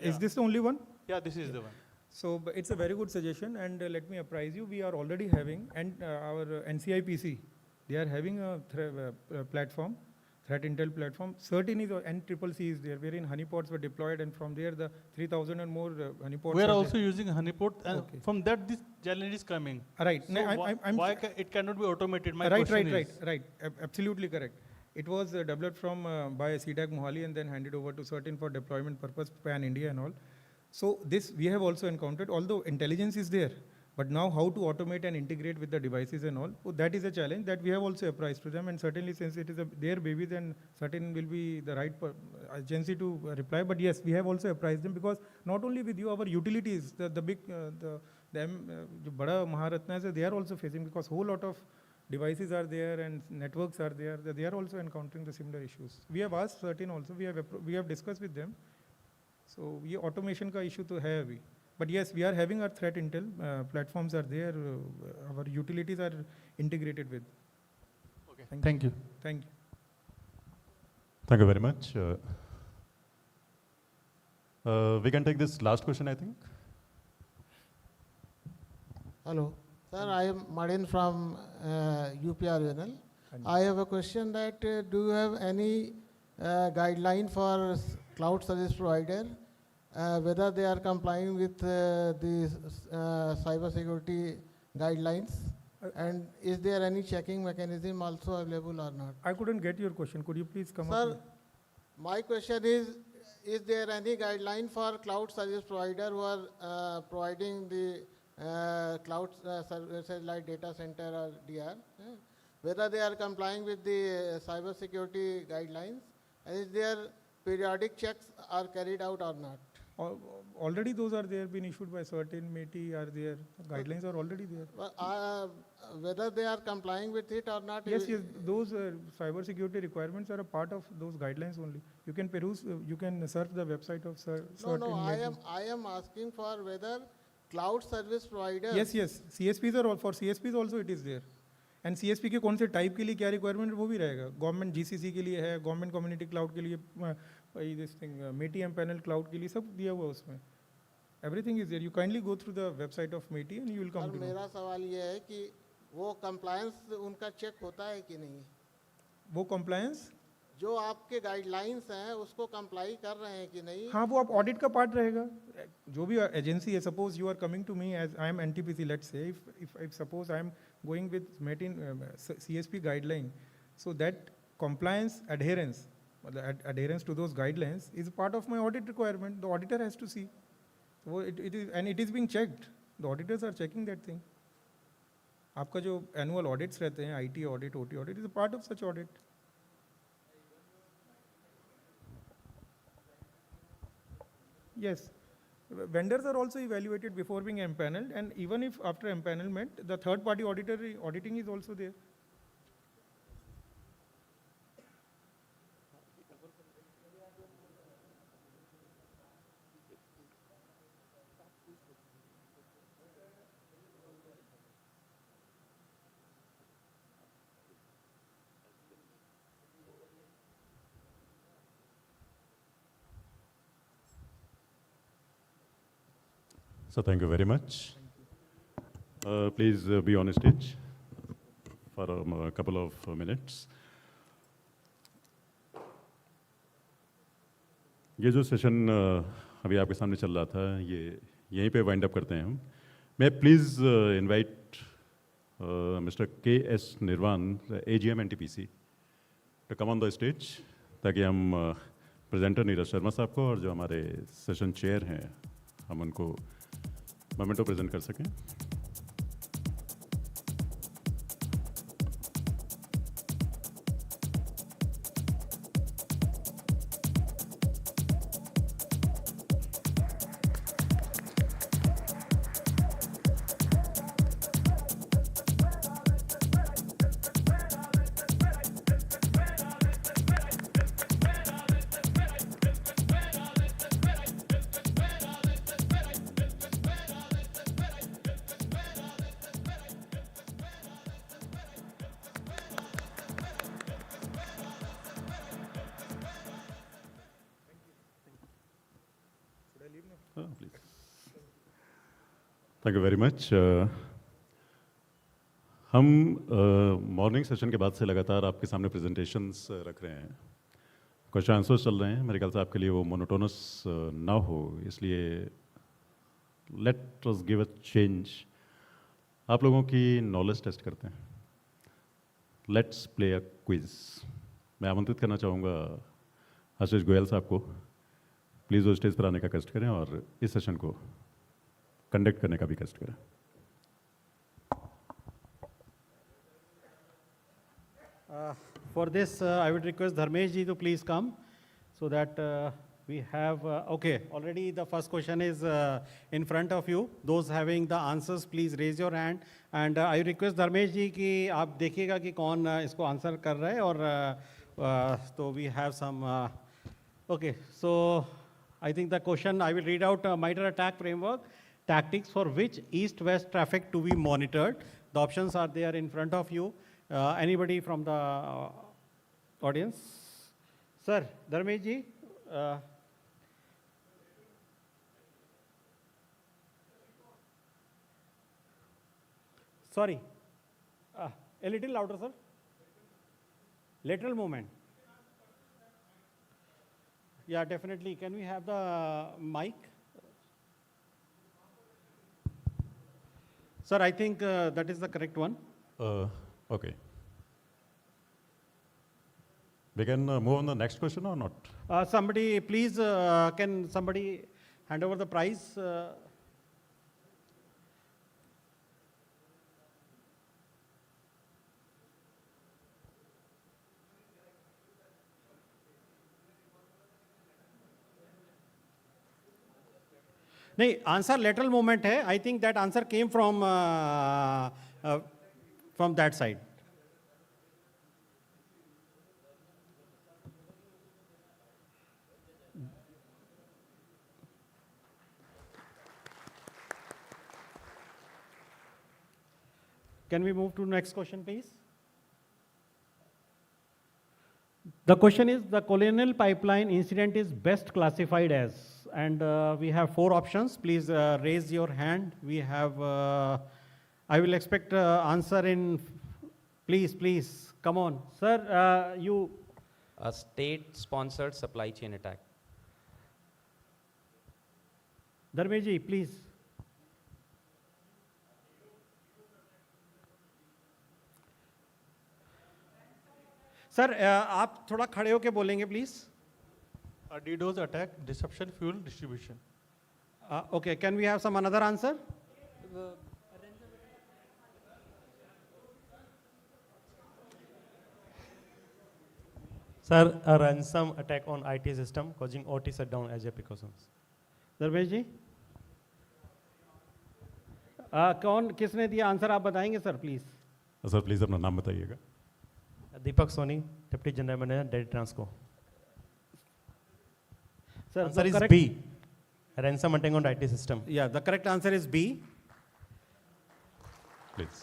Is this the only one? Yeah, this is the one. So it's a very good suggestion, and let me apprise you, we are already having, and our NCIPC, they are having a platform, threat intel platform. CERT-in is NTPC is there, wherein honeypots were deployed, and from there the 3,000 and more honeypots. We are also using honeypot, and from that this challenge is coming. Right. So why it cannot be automated? My question is. Right. Absolutely correct. It was developed from by CDAC Mohali and then handed over to CERT-in for deployment purpose, pan India and all. So this we have also encountered, although intelligence is there, but now how to automate and integrate with the devices and all, that is a challenge that we have also apprised to them, and certainly since it is their baby, then CERT-in will be the right agency to reply. But yes, we have also apprised them, because not only with you, our utilities, the big, the bada Maharatnas, they are also facing, because whole lot of devices are there and networks are there, they are also encountering the similar issues. We have asked CERT-in also, we have discussed with them. So ये automation का issue तो है अभी, but yes, we are having our threat intel platforms are there, our utilities are integrated with. Okay. Okay. Thank you. Thank you. Thank you very much. We can take this last question, I think. Hello. Sir, I am Madin from UPRNL. I have a question that do you have any guideline for cloud service provider, whether they are complying with the cyber security guidelines? And is there any checking mechanism also available or not? I couldn't get your question. Could you please come up? Sir, my question is there any guideline for cloud service provider who are providing the cloud services like data center or DR, whether they are complying with the cyber security guidelines, and is there periodic checks are carried out or not? Already those are there, been issued by certain METI, are there, guidelines are already there. Whether they are complying with it or not? Yes, those cyber security requirements are a part of those guidelines only. You can peruse, you can search the website of CERT. No, I am asking for whether cloud service provider. Yes, CSPs are all, for CSPs also it is there. And CSP के कौन से type के लिए क्या requirement वो भी रहेगा. Government GCC के लिए है, गवर्नमेंट कम्युनिटी क्लाउड के लिए, this thing METI panel cloud के लिए सब दिया हुआ उसमें. Everything is there. You kindly go through the website of METI and you will come to know. मेरा सवाल ये है कि वो compliance उनका चेक होता है कि नहीं? वो compliance जो आपके गाइडलाइंस हैं उसको कंप्लाई कर रहे हैं कि नहीं? हाँ, वो आप ऑडिट का पार्ट रहेगा. जो भी एजेंसी है, suppose you are coming to me as I am NTPC, let's say if suppose I am going with METI CSP guideline, so that compliance adherence to those guidelines is part of my audit requirement. The auditor has to see. So it is, and it is being checked. The auditors are checking that thing. आपका जो annual audits रहते हैं, IT audit, OT audit, is a part of such audit. Yes. Vendors are also evaluated before being empaneled, and even if after empanelment, the third party auditing is also there. So thank you very much. Please be on stage for a couple of minutes. ये जो session अभी आपके सामने चल रहा था, ये यहीं पे वाइंड अप करते हैं हम. मैं प्लीज़ इनवाइट मिस्टर KS निर्वाण, AGM NTPC, to come on the stage, ताकि हम प्रेजेंटर नीरज शर्मा साहब को और जो हमारे सेशन चेयर हैं हम उनको मोमेंटो प्रेजेंट कर सकें. Thank you very much. हम मॉर्निंग सेशन के बाद से लगातार आपके सामने प्रेजेंटेशंस रख रहे हैं. क्वेश्चन आंसर्स चल रहे हैं. मेरे ख्याल से आपके लिए वो मोनोटोनस ना हो, इसलिए let us give a change. आप लोगों की नॉलेज टेस्ट करते हैं. Let's play a quiz. मैं आमंत्रित करना चाहूँगा आशीष गोयल साहब को. प्लीज़ वो स्टेज पर आने का कष्ट करें और इस सेशन को कंडक्ट करने का भी कष्ट करें. For this, I would request Dharmesh ji to please come, so that we have, okay, already the first question is in front of you. Those having the answers, please raise your hand. And I request Dharmesh ji कि आप देखिएगा कि कौन इसको answer कर रहा है. और तो we have some, okay, so I think the question, I will read out MITRE attack framework. Tactics for which east-west traffic to be monitored. The options are there in front of you. Anybody from the audience? Sir, Dharmesh ji. Sorry. A little louder, sir. Lateral movement. Yeah, definitely. Can we have the mic? Sir, I think that is the correct one. Okay. We can move on the next question or not? Somebody, please, can somebody hand over the prize? नहीं, answer lateral movement है. I think that answer came from that side. Can we move to next question, please? The question is, the colonial pipeline incident is best classified as, and we have 4 options. Please raise your hand. We have, I will expect answer in, please, come on. Sir, you. A state-sponsored supply chain attack. Dharmesh ji, please. Sir आप थोड़ा खड़े होके बोलेंगे please. DDoS attack, disruption, fuel distribution. Okay, can we have some another answer? Sir, a ransom attack on IT system causing OT shutdown as a precaution. दरवेश जी, कौन किसने दिया answer आप बताएंगे सर प्लीज. सर प्लीज अपना नाम बताइएगा. Deepak Soni, Deputy General Manager, Delhi Transco. Sir, answer is B. Ransom attack on IT system. Yeah, the correct answer is B. Please.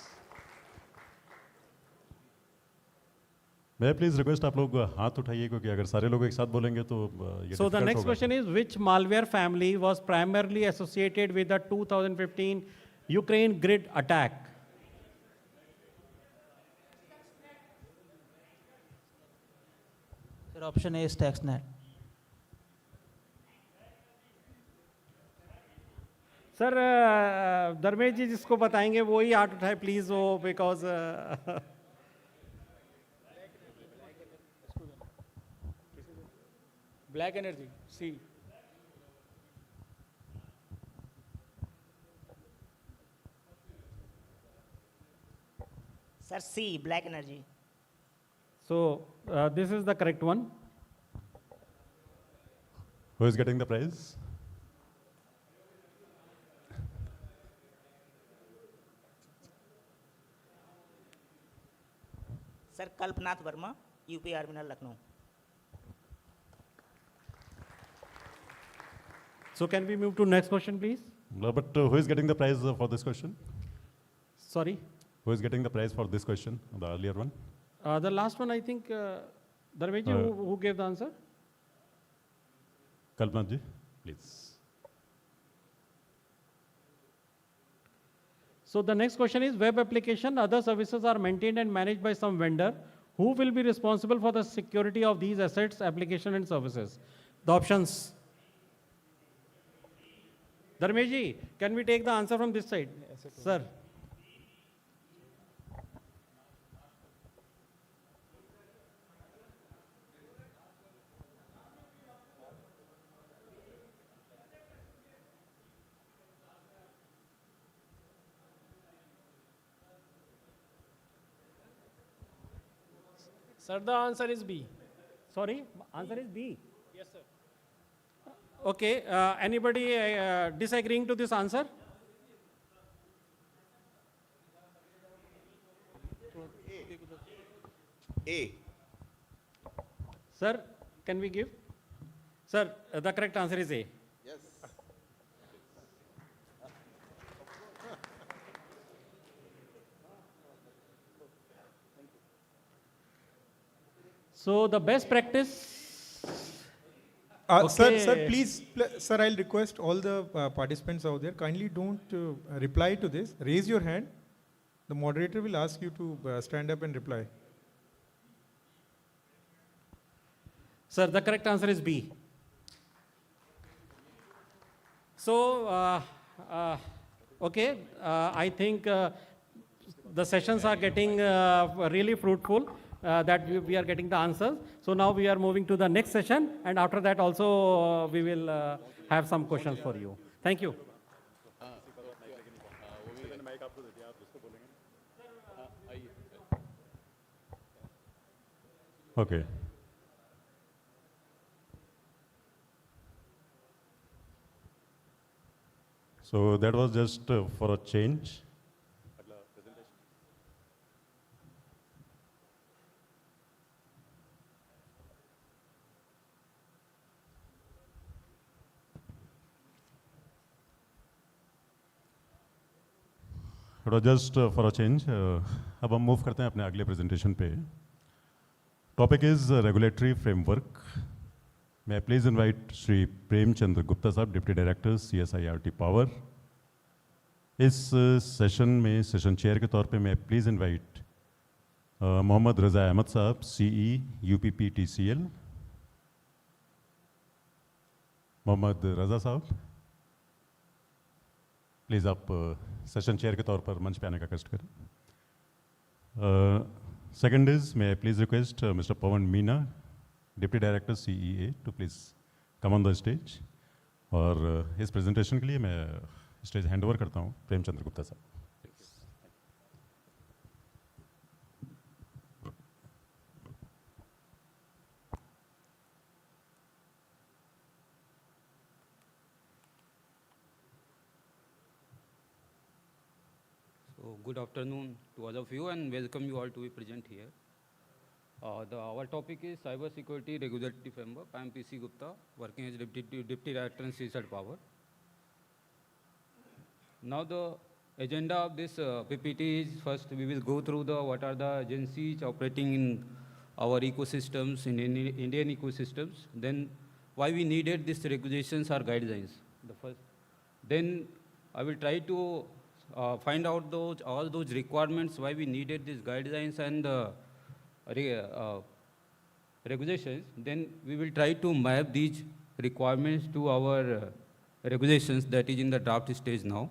मैं प्लीज रिक्वेस्ट आप लोग हाथ उठाइए क्योंकि अगर सारे लोग एक साथ बोलेंगे तो ये So the next होगा. question is, which malware family was primarily associated with the 2015 Ukraine grid attack? Option A is Stuxnet. Sir Dharmesh ji जिसको बताएंगे वो ही हाथ उठाए प्लीज. वो because Black energy, C. Sir, C, black energy. So this is the correct one. Who is getting the prize? Sir, Kalpanath Verma, UP Arminal, Lucknow. So can we move to next question, please? No, but who is getting the prize for this question? Sorry? Who is getting the prize for this question, the earlier one? The last one, I think, Dharmesh ji, who gave the answer? Kalpanath ji, please. So the next question is, web application, other services are maintained and managed by some vendor. Who will be responsible for the security of these assets, application and services? The options. Dharmesh ji, can we take the answer from this side? Yes, sir. Sir, the answer is B. Sorry, answer is B. Yes, sir. Okay, anybody disagreeing to this answer? A. Sir, can we give? Sir, the correct answer is A. Yes. So the best practice. Sir, please, sir, I'll request all the participants out there, kindly don't reply to this. Raise your hand. The moderator will ask you to stand up and reply. Sir, the correct answer is B. So, I think the sessions are getting really fruitful, that we are getting the answers. So now we are moving to the next session, and after that also we will have some questions for you. Thank you. Okay. So that was just for a change. It was just for a change. अब हम move करते हैं अपने अगले presentation पे. Topic is regulatory framework. May I please invite Shri Premchandra Gupta Sahab, Deputy Director, CSIRT-Power. इस session में session chair के तौर पे मैं प्लीज़ इनवाइट मोहम्मद रज़ा अहमद साहब, CE UPPTCL. मोहम्मद रज़ा साहब, प्लीज़ आप सेशन चेयर के तौर पर मंच पे आने का कष्ट करें. Second is, may I please request Mr. Pawan Meena, Deputy Director CEA, to please come on the stage. और इस प्रेजेंटेशन के लिए मैं स्टेज हैंड ओवर करता हूँ प्रेमचंद्र गुप्ता साहब. So good afternoon to all of you, and welcome you all to be present here. Our topic is Cyber Security Regulatory Framework. I am PC Gupta, working as Deputy Director in CSIRT-Power. Now the agenda of this PPT is, first we will go through what are the agencies operating in our ecosystems, in Indian ecosystems, then why we needed these regulations or guidelines. Then I will try to find out all those requirements, why we needed these guidelines and regulations. Then we will try to map these requirements to our regulations that is in the draft stage now.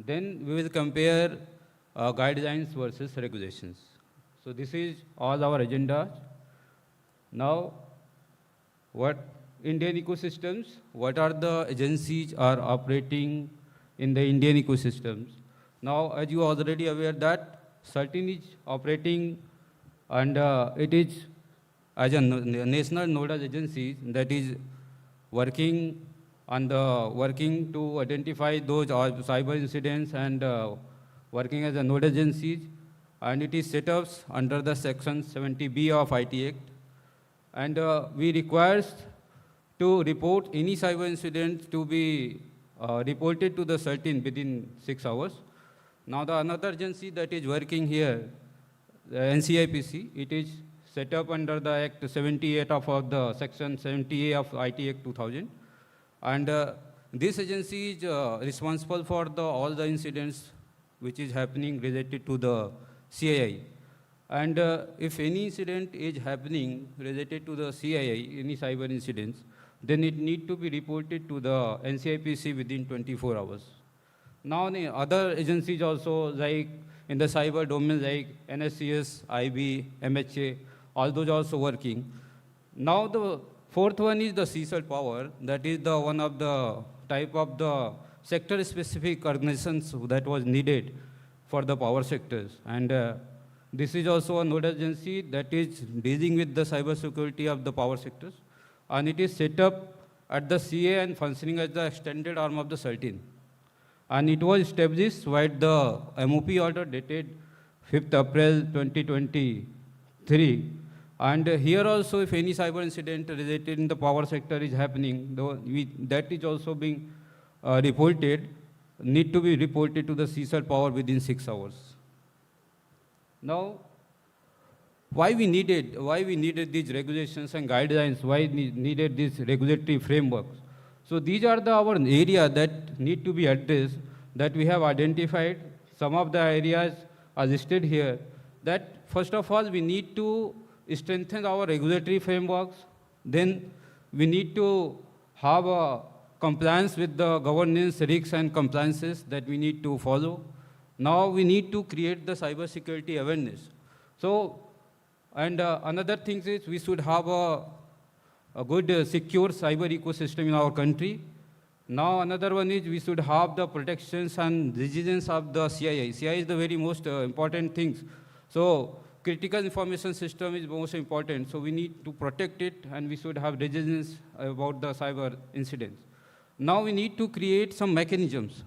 Then we will compare guidelines versus regulations. So this is all our agenda. Now, what Indian ecosystems, what are the agencies are operating in the Indian ecosystems? Now, as you are already aware that CERT is operating, and it is as a national nodal agency that is working to identify those cyber incidents and working as a node agency, and it is set up under the Section 70B of IT Act, and we requires to report any cyber incident to be reported to the CERT within 6 hours. Now the another agency that is working here, the NTPC, it is set up under the Act 78 of the Section 70A of IT Act 2000. And this agency is responsible for all the incidents which is happening related to the CII. And if any incident is happening related to the CII, any cyber incidents, then it need to be reported to the NTPC within 24 hours. Now the other agencies also, like in the cyber domain, like NSCS, IB, MHA, all those also working. Now the fourth one is the CSIRT-Power. That is the one of the type of the sector-specific organizations that was needed for the power sectors. And this is also a nodal agency that is dealing with the cyber security of the power sectors. And it is set up at the CA and functioning as the extended arm of the CERT. And it was established by the MOP order dated 5th April 2023. And here also, if any cyber incident related in the power sector is happening, that is also being reported, need to be reported to the CSIRT-Power within 6 hours. Now, why we needed these regulations and guidelines, why needed these regulatory frameworks. So these are our areas that need to be addressed, that we have identified. Some of the areas are listed here, that first of all, we need to strengthen our regulatory frameworks. Then we need to have a compliance with the governance risks and compliances that we need to follow. Now we need to create the cybersecurity awareness. So, and another thing is we should have a good secure cyber ecosystem in our country. Now another one is we should have the protections and resilience of the CII. CII is the very most important things. So critical information system is most important. So we need to protect it, and we should have resilience about the cyber incidents. Now we need to create some mechanisms.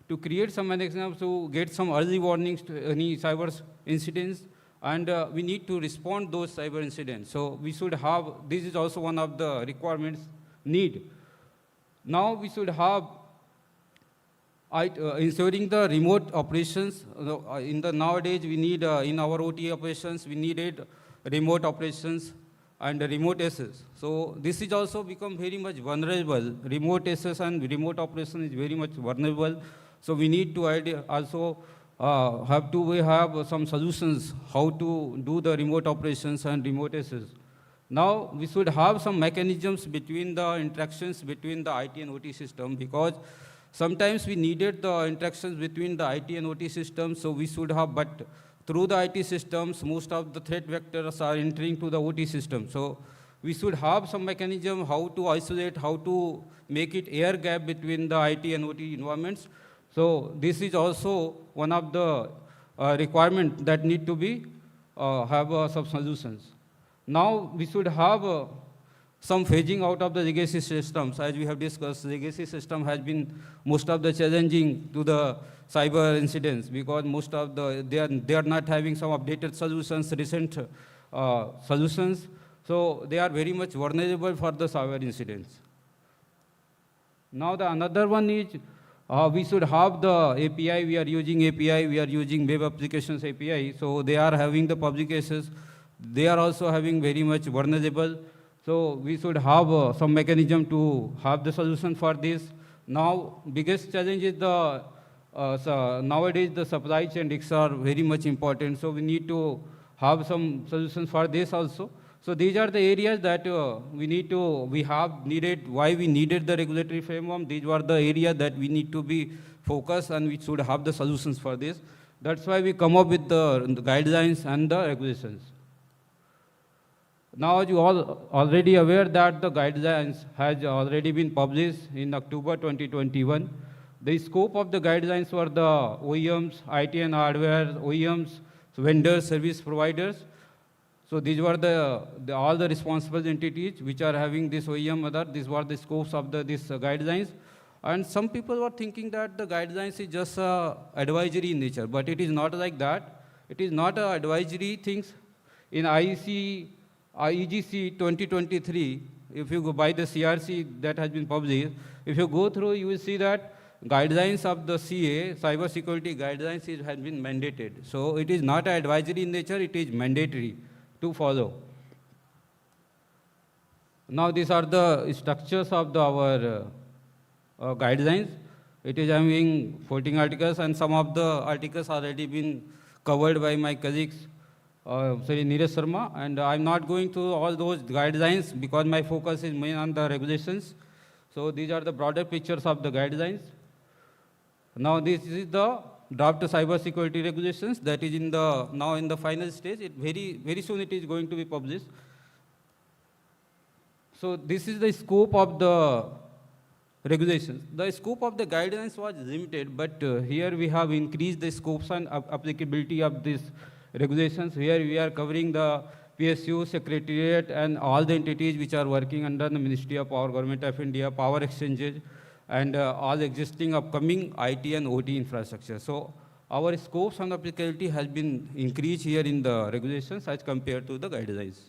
To create some mechanisms to get some early warnings to any cyber incidents, and we need to respond those cyber incidents. So we should have, this is also one of the requirements need. Now we should have ensuring the remote operations. Nowadays we need, in our OT operations, we needed remote operations and remote access. So this is also become very much vulnerable. Remote access and remote operation is very much vulnerable. So we need to also we have some solutions how to do the remote operations and remote access. Now we should have some mechanisms between the interactions between the IT and OT system, because sometimes we needed the interactions between the IT and OT systems, so we should have, but through the IT systems, most of the threat vectors are entering to the OT system. So we should have some mechanism how to isolate, how to make it air gap between the IT and OT environments. So this is also one of the requirements that need to be have some solutions. Now we should have some phasing out of the legacy systems. As we have discussed, legacy system has been most of the challenging to the cyber incidents, because most of the, they are not having some updated solutions, recent solutions. So they are very much vulnerable for the cyber incidents. Now the another one is, we should have the API, we are using web applications API, so they are having the publications, they are also having very much vulnerable. So we should have some mechanism to have the solution for this. Now, biggest challenge is the, nowadays the supply chain risks are very much important, so we need to have some solutions for this also. So these are the areas that we have needed, why we needed the regulatory framework. These were the areas that we need to be focused, and we should have the solutions for this. That's why we come up with the guidelines and the regulations. Now you all already aware that the guidelines has already been published in October 2021. The scope of the guidelines were the OEMs, IT and hardware, OEMs, vendors, service providers. So these were all the responsible entities which are having this OEM, these were the scopes of these guidelines. And some people were thinking that the guidelines is just advisory in nature, but it is not like that. It is not advisory things. In IEGC 2023, if you go by the CRC that has been published, if you go through, you will see that guidelines of the CA, cyber security guidelines, has been mandated. So it is not advisory in nature, it is mandatory to follow. Now these are the structures of our guidelines. It is having 14 articles, and some of the articles already been covered by my colleagues, Neeraj Sharma, and I'm not going through all those guidelines because my focus is main on the regulations. So these are the broader pictures of the guidelines. Now this is the draft cyber security regulations that is now in the final stage. Very soon it is going to be published. So this is the scope of the regulations. The scope of the guidelines was limited, but here we have increased the scopes and applicability of these regulations. Here we are covering the PSU, Secretariat, and all the entities which are working under the Ministry of Power, Government of India, power exchanges, and all existing upcoming IT and OT infrastructure. So our scopes and applicability has been increased here in the regulations as compared to the guidelines.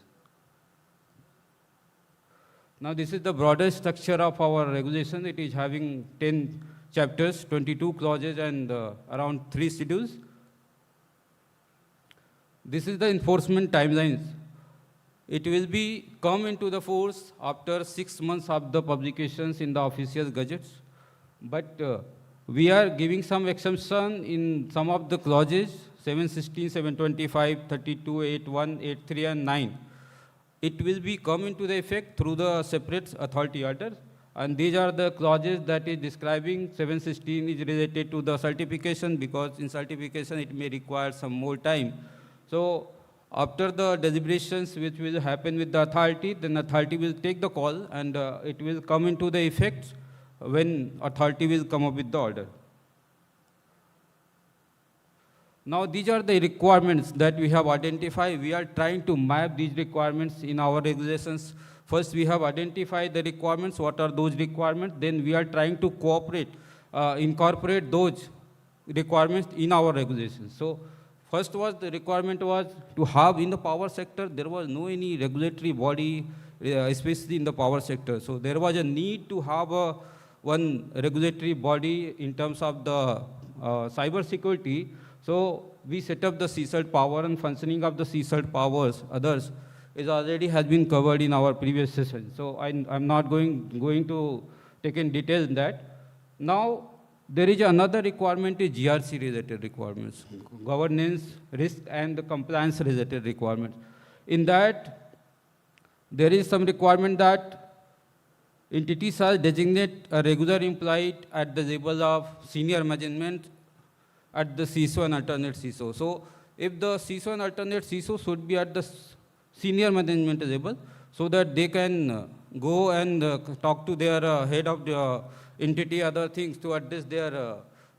Now this is the broader structure of our regulation. It is having 10 chapters, 22 clauses, and around 3 schedules. This is the enforcement timelines. It will be come into the force after 6 months of the publications in the official gazettes. But we are giving some exemption in some of the clauses, 716, 725, 32, 81, 83, and 9. It will be come into the effect through the separate authority orders. And these are the clauses that is describing. 716 is related to the certification, because in certification it may require some more time. So after the deliberations which will happen with the authority, then authority will take the call, and it will come into the effect when authority will come up with the order. Now these are the requirements that we have identified. We are trying to map these requirements in our regulations. First, we have identified the requirements, what are those requirements. Then we are trying to incorporate those requirements in our regulations. So first was the requirement was to have in the power sector, there was no any regulatory body, especially in the power sector. So there was a need to have one regulatory body in terms of the cyber security. So we set up the CSIRT-Power, and functioning of the CSIRT-Powers, others, is already has been covered in our previous session. So I'm not going to take in detail in that. Now, there is another requirement is GRC related requirements, governance, risk, and the compliance related requirements. In that, there is some requirement that entities shall designate a regular employee at the level of senior management at the CISO and alternate CISO. So if the CISO and alternate CISO should be at the senior management level, so that they can go and talk to their head of the entity, other things, to address their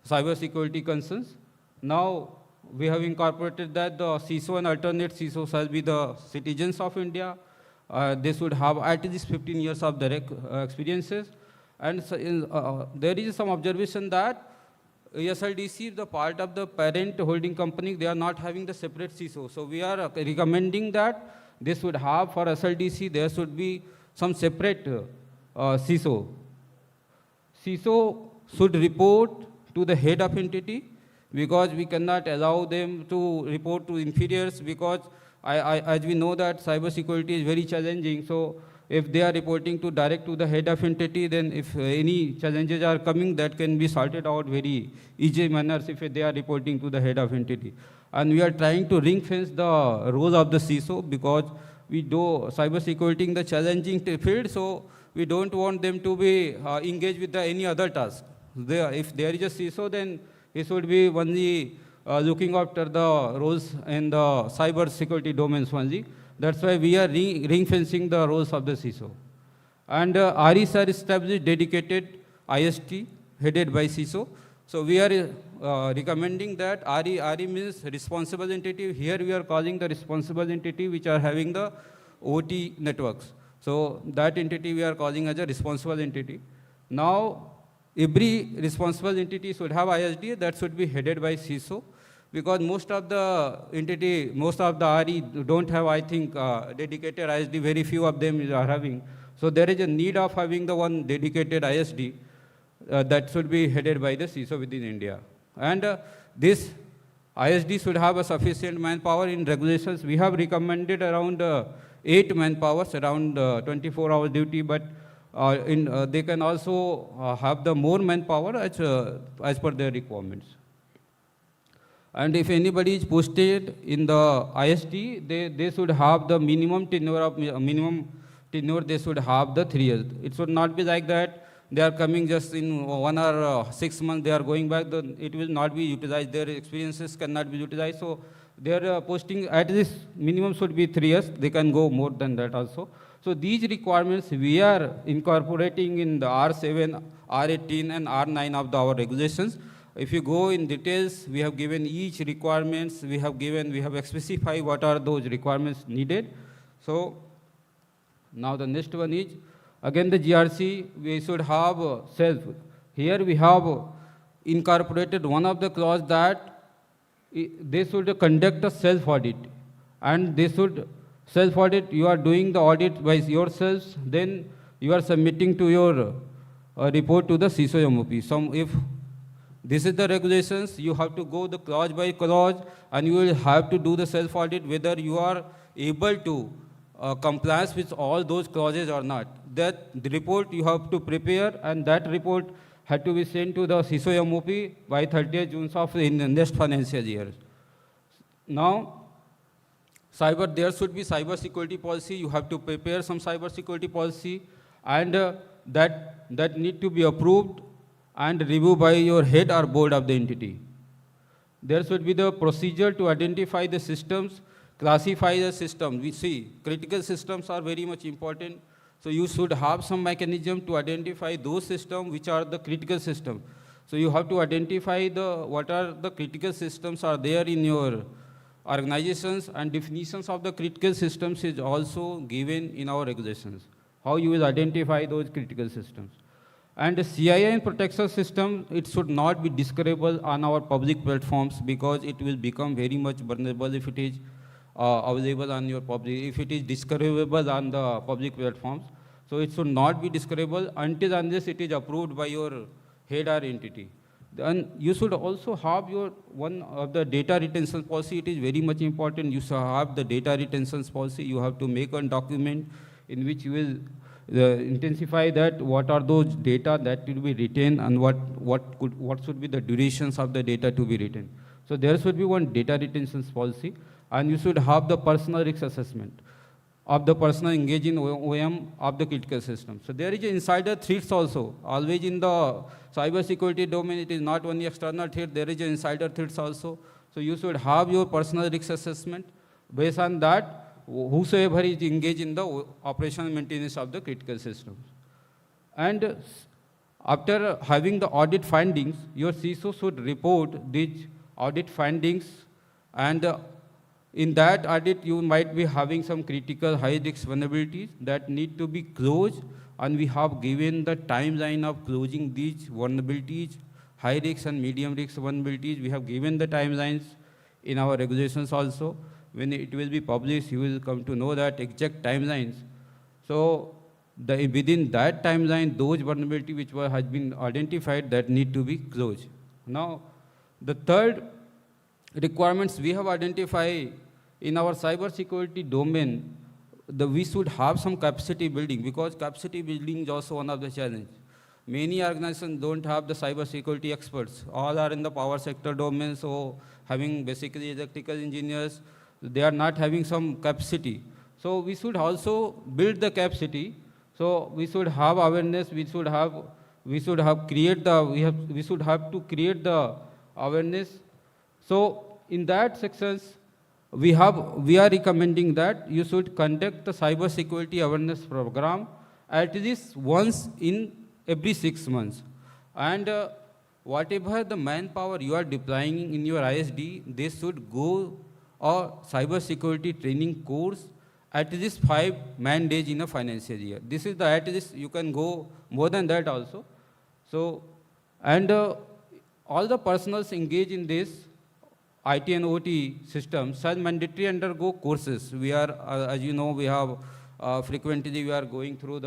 cyber security concerns. Now we have incorporated that the CISO and alternate CISO shall be the citizens of India. They should have at least 15 years of direct experiences. And so there is some observation that SLDC, the part of the parent holding company, they are not having the separate CISO. So we are recommending that they should have, for SLDC, there should be some separate CISO. CISO should report to the head of entity, because we cannot allow them to report to inferiors, because as we know that cyber security is very challenging. So if they are reporting direct to the head of entity, then if any challenges are coming, that can be sorted out very easy manners if they are reporting to the head of entity. And we are trying to ring fence the role of the CISO, because we do cyber security in the challenging field, so we don't want them to be engaged with any other task. If there is a CISO, then he should be only looking after the roles in the cyber security domains only. That's why we are ring fencing the roles of the CISO. And REs are established dedicated IST headed by CISO. So we are recommending that RE means responsible entity. Here we are calling the responsible entity which are having the OT networks. So that entity we are calling as a responsible entity. Now every responsible entity should have ISD that should be headed by CISO, because most of the RE don't have, I think, dedicated ISD. Very few of them are having. So there is a need of having the one dedicated ISD that should be headed by the CISO within India. And this ISD should have a sufficient manpower. In regulations, we have recommended around 8 manpowers, around 24 hours duty, but they can also have the more manpower as per their requirements. And if anybody is posted in the IST, they should have the minimum tenure they should have the 3 years. It should not be like that they are coming just in 1 or 6 months, they are going back, it will not be utilized, their experiences cannot be utilized. So their posting at least minimum should be 3 years, they can go more than that also. So these requirements we are incorporating in the R7, R18 and R9 of our regulations. If you go in details, we have given each requirements, we have specified what are those requirements needed. So now the next one is, again the GRC, we should have self. Here we have incorporated one of the clause that they should conduct a self-audit. And they should self-audit, you are doing the audit by yourselves, then you are submitting to your report to the CISO MOP. This is the regulations. You have to go the clause by clause, and you will have to do the self-audit whether you are able to comply with all those clauses or not. That the report you have to prepare, and that report had to be sent to the CISO MOP by 30th June of in the next financial year. Now, there should be cyber security policy. You have to prepare some cyber security policy, and that need to be approved and reviewed by your head or board of the entity. There should be the procedure to identify the systems, classify the system. We see critical systems are very much important. So you should have some mechanism to identify those systems which are the critical systems. So you have to identify what are the critical systems are there in your organizations, and definitions of the critical systems is also given in our regulations. How you will identify those critical systems. And the CIN protection system, it should not be discoverable on our public platforms, because it will become very much vulnerable if it is available on your public, if it is discoverable on the public platforms. So it should not be discoverable until unless it is approved by your head or entity. Then you should also have your one of the data retention policy. It is very much important. You should have the data retention policy. You have to make a document in which you will intensify that what are those data that will be retained, and what should be the durations of the data to be retained. So there should be one data retention policy, and you should have the personal risk assessment of the person engaged in OM of the critical system. So there is insider threats also. Always in the cyber security domain, it is not only external threat, there is insider threats also. So you should have your personal risk assessment. Based on that, whosoever is engaged in the operational maintenance of the critical systems. And after having the audit findings, your CISO should report these audit findings, and in that audit, you might be having some critical high-risk vulnerabilities that need to be closed, and we have given the timeline of closing these vulnerabilities, high-risk and medium-risk vulnerabilities. We have given the timelines in our regulations also. When it will be published, you will come to know that exact timelines. So within that timeline, those vulnerabilities which has been identified that need to be closed. Now, the third requirements we have identified in our cybersecurity domain, we should have some capacity building, because capacity building is also one of the challenges. Many organizations don't have the cybersecurity experts. All are in the power sector domain, so having basically electrical engineers, they are not having some capacity. So we should also build the capacity. So we should have awareness. We should have to create the awareness. So in that sections, we are recommending that you should conduct the cyber security awareness program at least once in every 6 months. And whatever the manpower you are deploying in your ISD, they should go a cyber security training course at least 5 man days in a financial year. This is the at least, you can go more than that also. So, and all the personals engaged in this IT and OT systems shall mandatory undergo courses. We are, as you know, we have frequently we are going through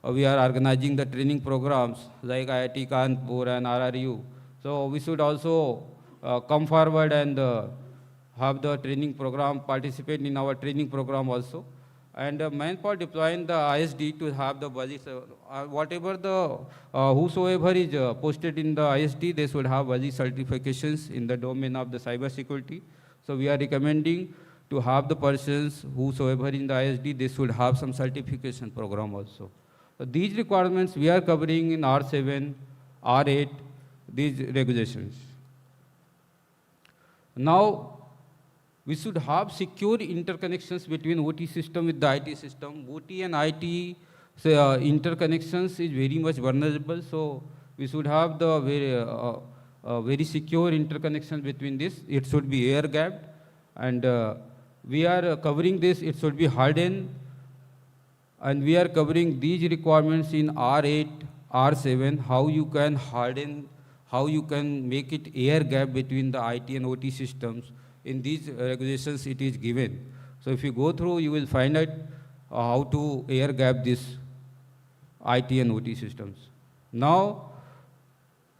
we are organizing the training programs like IIT Kanpur and RRU. So we should also come forward and have the training program, participate in our training program also. And manpower deploying the ISD to have the budget, whatever the, whosoever is posted in the ISD, they should have budget certifications in the domain of the cyber security. So we are recommending to have the persons whosoever in the ISD, they should have some certification program also. So these requirements we are covering in R7, R8, these regulations. Now, we should have secure interconnections between OT system with the IT system. OT and IT interconnections is very much vulnerable, so we should have the very secure interconnection between this. It should be air-gapped, and we are covering this. It should be hardened, and we are covering these requirements in R8, R7, how you can harden, how you can make it air-gapped between the IT and OT systems. In these regulations, it is given. So if you go through, you will find out how to air gap this IT and OT systems. Now,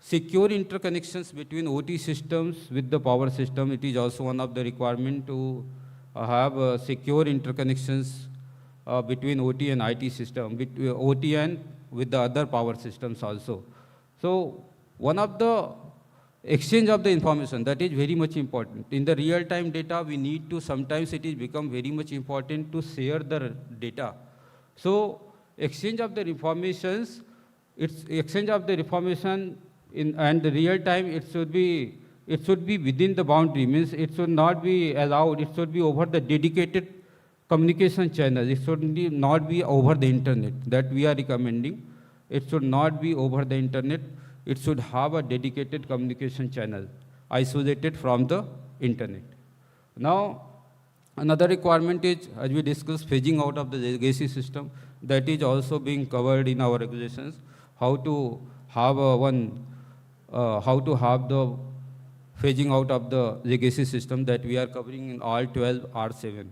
secure interconnections between OT systems with the power system. It is also one of the requirement to have secure interconnections between OT and IT system, between OT and with the other power systems also. So one of the exchange of the information, that is very much important. In the real-time data, we need to, sometimes it is become very much important to share the data. So exchange of the informations, it's exchange of the information and the real time, it should be within the boundary, means it should not be allowed, it should be over the dedicated communication channel. It should not be over the internet, that we are recommending. It should not be over the internet. It should have a dedicated communication channel, isolated from the internet. Now, another requirement is, as we discussed, phasing out of the legacy system. That is also being covered in our regulations. How to have how to have the phasing out of the legacy system, that we are covering in all 12 R7.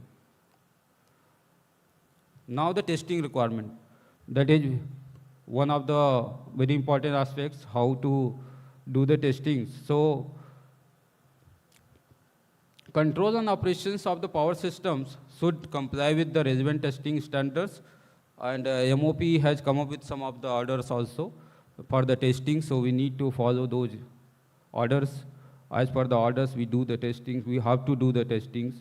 Now the testing requirement, that is one of the very important aspects, how to do the testing. So control and operations of the power systems should comply with the relevant testing standards, and MOP has come up with some of the orders also for the testing, so we need to follow those orders. As per the orders, we do the testings, we have to do the testings.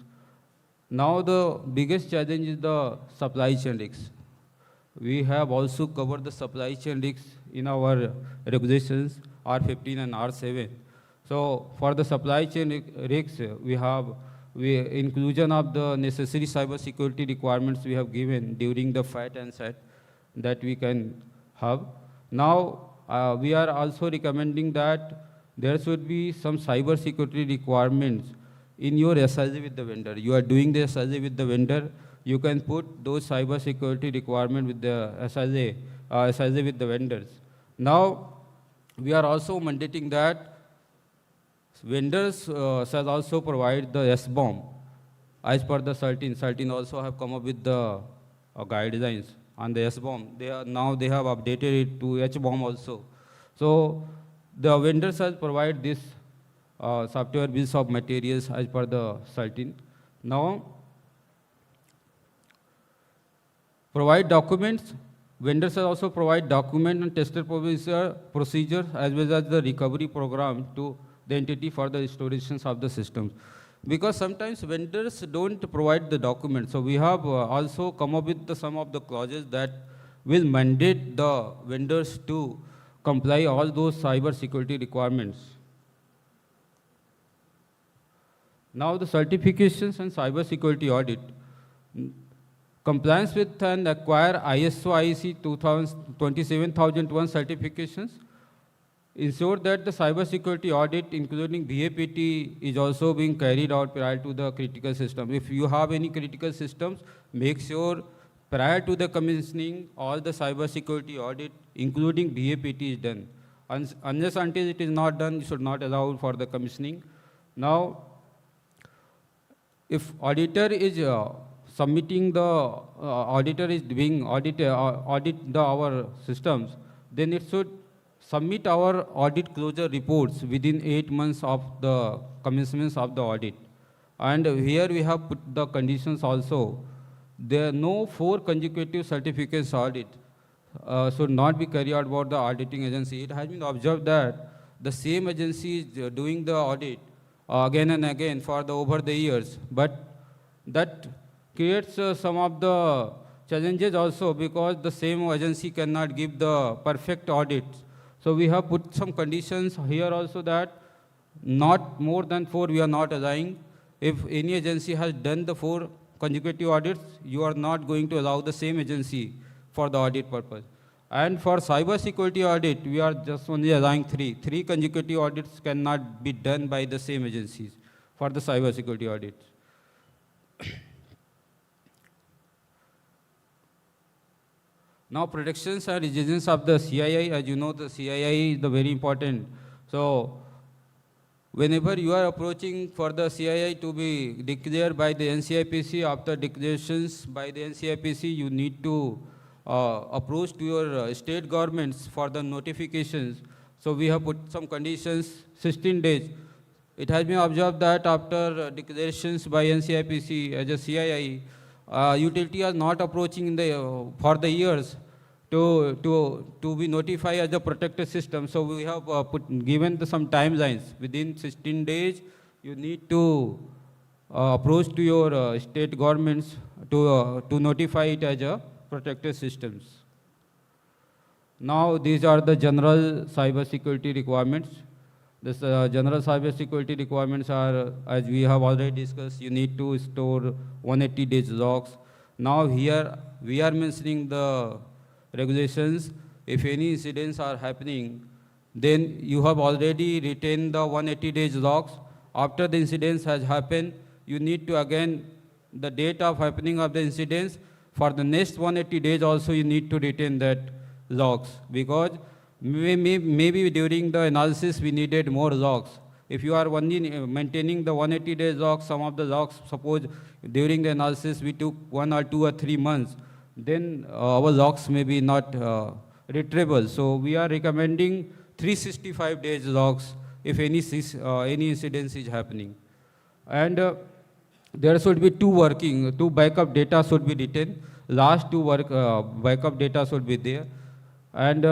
Now the biggest challenge is the supply chain risks. We have also covered the supply chain risks in our regulations R15 and R7. So for the supply chain risks, we have inclusion of the necessary cyber security requirements we have given during the FAT and SAT that we can have. Now we are also recommending that there should be some cyber security requirements in your SIG with the vendor. You are doing the SIG with the vendor, you can put those cyber security requirements with the SIG with the vendors. Now, we are also mandating that vendors shall also provide the SBOM as per the CERT-In. CERT-In also have come up with the guidelines on the SBOM. Now they have updated it to HBOM also. So the vendors shall provide this software bills of materials as per the CERT-In. Now, provide documents. Vendors shall also provide document and tested procedure as well as the recovery program to the entity for the restorations of the systems. Because sometimes vendors don't provide the documents. So we have also come up with some of the clauses that will mandate the vendors to comply all those cyber security requirements. Now the certifications and cyber security audit. Compliance with and acquire ISO IEC 27001 certifications. Ensure that the cyber security audit, including BAPT, is also being carried out prior to the critical system. If you have any critical systems, make sure prior to the commissioning, all the cyber security audit, including BAPT, is done. Unless until it is not done, you should not allow for the commissioning. Now, if auditor is submitting the auditor is doing audit our systems, then it should submit our audit closure reports within 8 months of the commencement of the audit. And here we have put the conditions also. There are no 4 consecutive certificates audit should not be carried out by the auditing agency. It has been observed that the same agency is doing the audit again and again for over the years, but that creates some of the challenges also, because the same agency cannot give the perfect audit. So we have put some conditions here also that not more than 4 we are not allowing. If any agency has done the 4 consecutive audits, you are not going to allow the same agency for the audit purpose. And for cyber security audit, we are just only allowing 3. 3 consecutive audits cannot be done by the same agencies for the cyber security audits. Now, predictions and resilience of the CII. As you know, the CII is the very important. So, whenever you are approaching for the CII to be declared by the NCIPC, after declarations by the NCIPC, you need to approach to your state governments for the notifications. So we have put some conditions, 16 days. It has been observed that after declarations by NCIPC as a CII, utility are not approaching in the, for the years to be notified as a protected system. So we have given some timelines. Within 16 days, you need to approach to your state governments to notify it as a protected systems. Now these are the general cyber security requirements. This general cyber security requirements are, as we have already discussed, you need to store 180 days logs. Now here we are mentioning the regulations. If any incidents are happening, then you have already retained the 180 days logs. After the incidents has happened, you need to again, the date of happening of the incidents, for the next 180 days also you need to retain that logs, because maybe during the analysis we needed more logs. If you are only maintaining the 180 days logs, some of the logs, suppose during the analysis we took 1 or 2 or 3 months, then our logs may be not retrievable. So we are recommending 365 days logs if any incident is happening. And there should be two backup data should be retained. Last two backup data should be there. And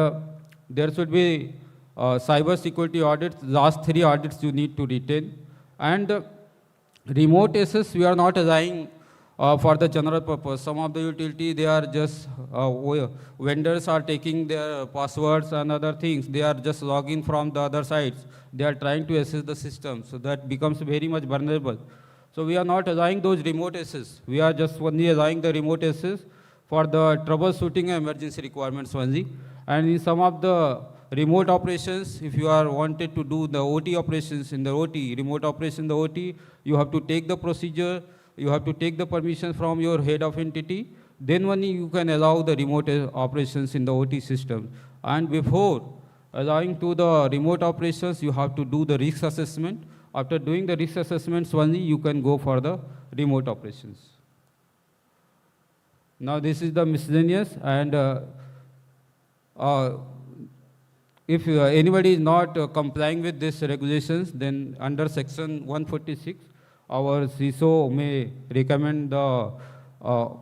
there should be cyber security audits, last 3 audits you need to retain. And remote access, we are not assigning for the general purpose. Some of the utility, they are just, vendors are taking their passwords and other things. They are just logging from the other sites. They are trying to access the system. So that becomes very much vulnerable. So we are not allowing those remote access. We are just only allowing the remote access for the troubleshooting and emergency requirements only. And in some of the remote operations, if you are wanted to do the OT operations in the OT, remote operation in the OT, you have to take the procedure, you have to take the permission from your head of entity, then only you can allow the remote operations in the OT system. And before allowing to the remote operations, you have to do the risk assessment. After doing the risk assessments only, you can go for the remote operations. Now this is the miscellaneous, and if anybody is not complying with these regulations, then under section 146, our CISO may recommend the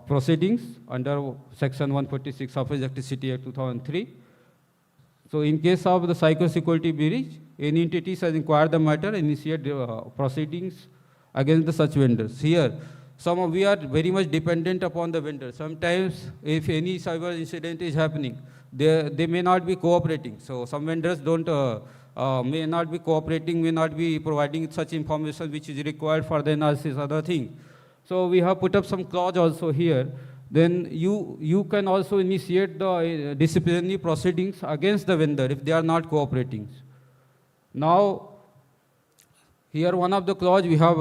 proceedings under section 146 of Electricity Act 2003. So in case of the cybersecurity breach, any entities has inquired the matter, initiate proceedings against the such vendors. Here, we are very much dependent upon the vendors. Sometimes if any cyber incident is happening, they may not be cooperating. So some vendors may not be cooperating, may not be providing such information which is required for the analysis, other thing. So we have put up some clause also here. Then you can also initiate the disciplinary proceedings against the vendor if they are not cooperating. Now, here one of the clause we have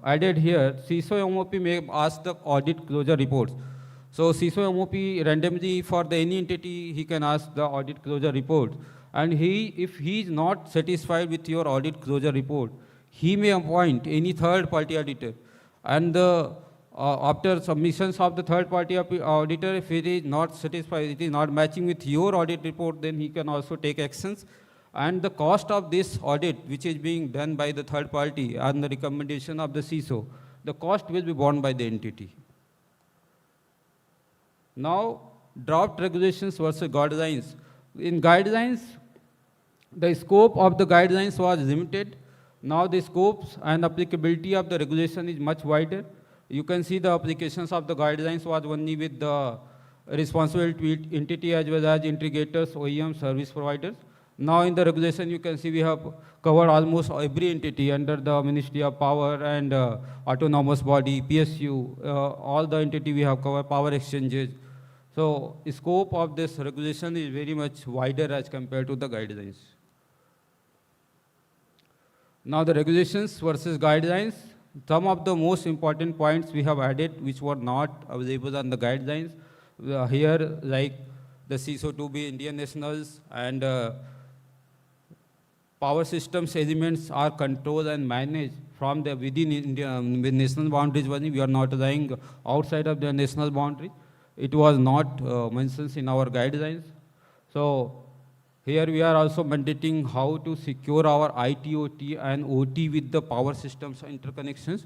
added here, CISO MOP may ask the audit closure reports. So CISO MOP randomly for the any entity, he can ask the audit closure report. And if he is not satisfied with your audit closure report, he may appoint any third party auditor. And after submissions of the third party auditor, if it is not satisfied, it is not matching with your audit report, then he can also take actions. And the cost of this audit, which is being done by the third party on the recommendation of the CISO, the cost will be borne by the entity. Now, draft regulations versus guidelines. In guidelines, the scope of the guidelines was limited. Now the scopes and applicability of the regulation is much wider. You can see the applications of the guidelines was only with the responsible entity as well as integrators, OEM, service providers. Now in the regulation, you can see we have covered almost every entity under the Ministry of Power and autonomous body, PSU, all the entity we have covered, power exchanges. So scope of this regulation is very much wider as compared to the guidelines. Now the regulations versus guidelines, some of the most important points we have added which were not available on the guidelines. Here, like the CISO to be Indian nationals and power systems elements are controlled and managed from the within India, national boundaries only. We are not allowing outside of the national boundary. It was not mentioned in our guidelines. So Here we are also mandating how to secure our IT, OT and OT with the power systems interconnections.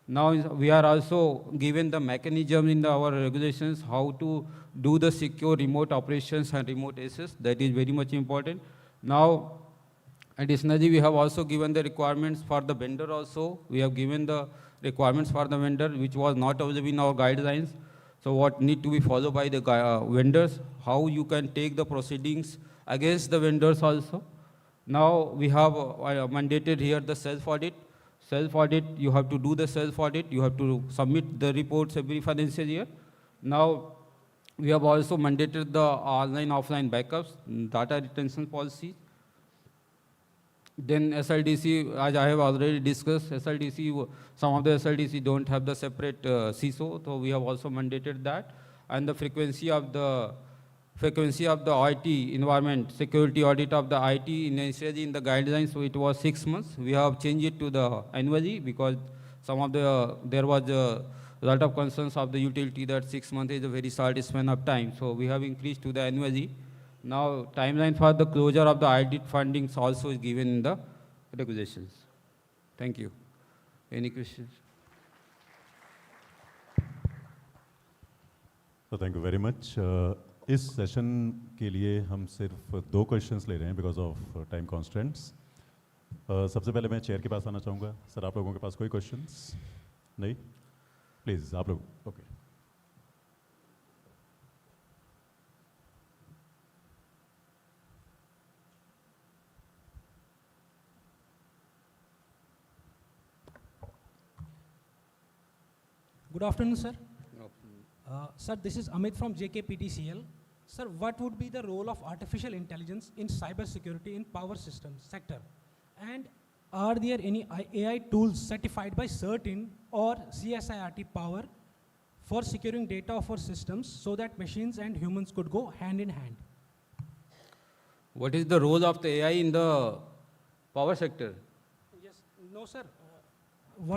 Now we are also given the mechanism in our regulations how to do the secure remote operations and remote access. That is very much important. Now, additionally, we have also given the requirements for the vendor also. We have given the requirements for the vendor which was not available in our guidelines. So what need to be followed by the vendors, how you can take the proceedings against the vendors also. Now we have mandated here the self-audit. Self-audit, you have to do the self-audit. You have to submit the reports every financial year. Now, we have also mandated the online, offline backups, data retention policy. Then SLDC, as I have already discussed, SLDC, some of the SLDC don't have the separate CISO, so we have also mandated that. And the frequency of the IT environment, security audit of the IT initially in the guidelines, so it was 6 months. We have changed it to the annually because there was a lot of concerns of the utility that 6 months is a very short span of time. So we have increased to the annually. Now timeline for the closure of the audit fundings also is given in the regulations. Thank you. Any questions? So thank you very much. इस session के लिए हम सिर्फ 2 questions ले रहे हैं because of time constants. सबसे पहले मैं चेयर के पास आना चाहूँगा. सर, आप लोगों के पास कोई क्वेश्चंस नहीं? प्लीज़ आप लोग. Okay. Good afternoon, sir. Sir, this is Amit from JKPTCL. Sir, what would be the role of artificial intelligence in cybersecurity in power systems sector? And are there any AI tools certified by CERT-In or CSIRT-Power for securing data of our systems so that machines and humans could go hand in hand? What is the role of the AI in the power sector? Yes, no, sir.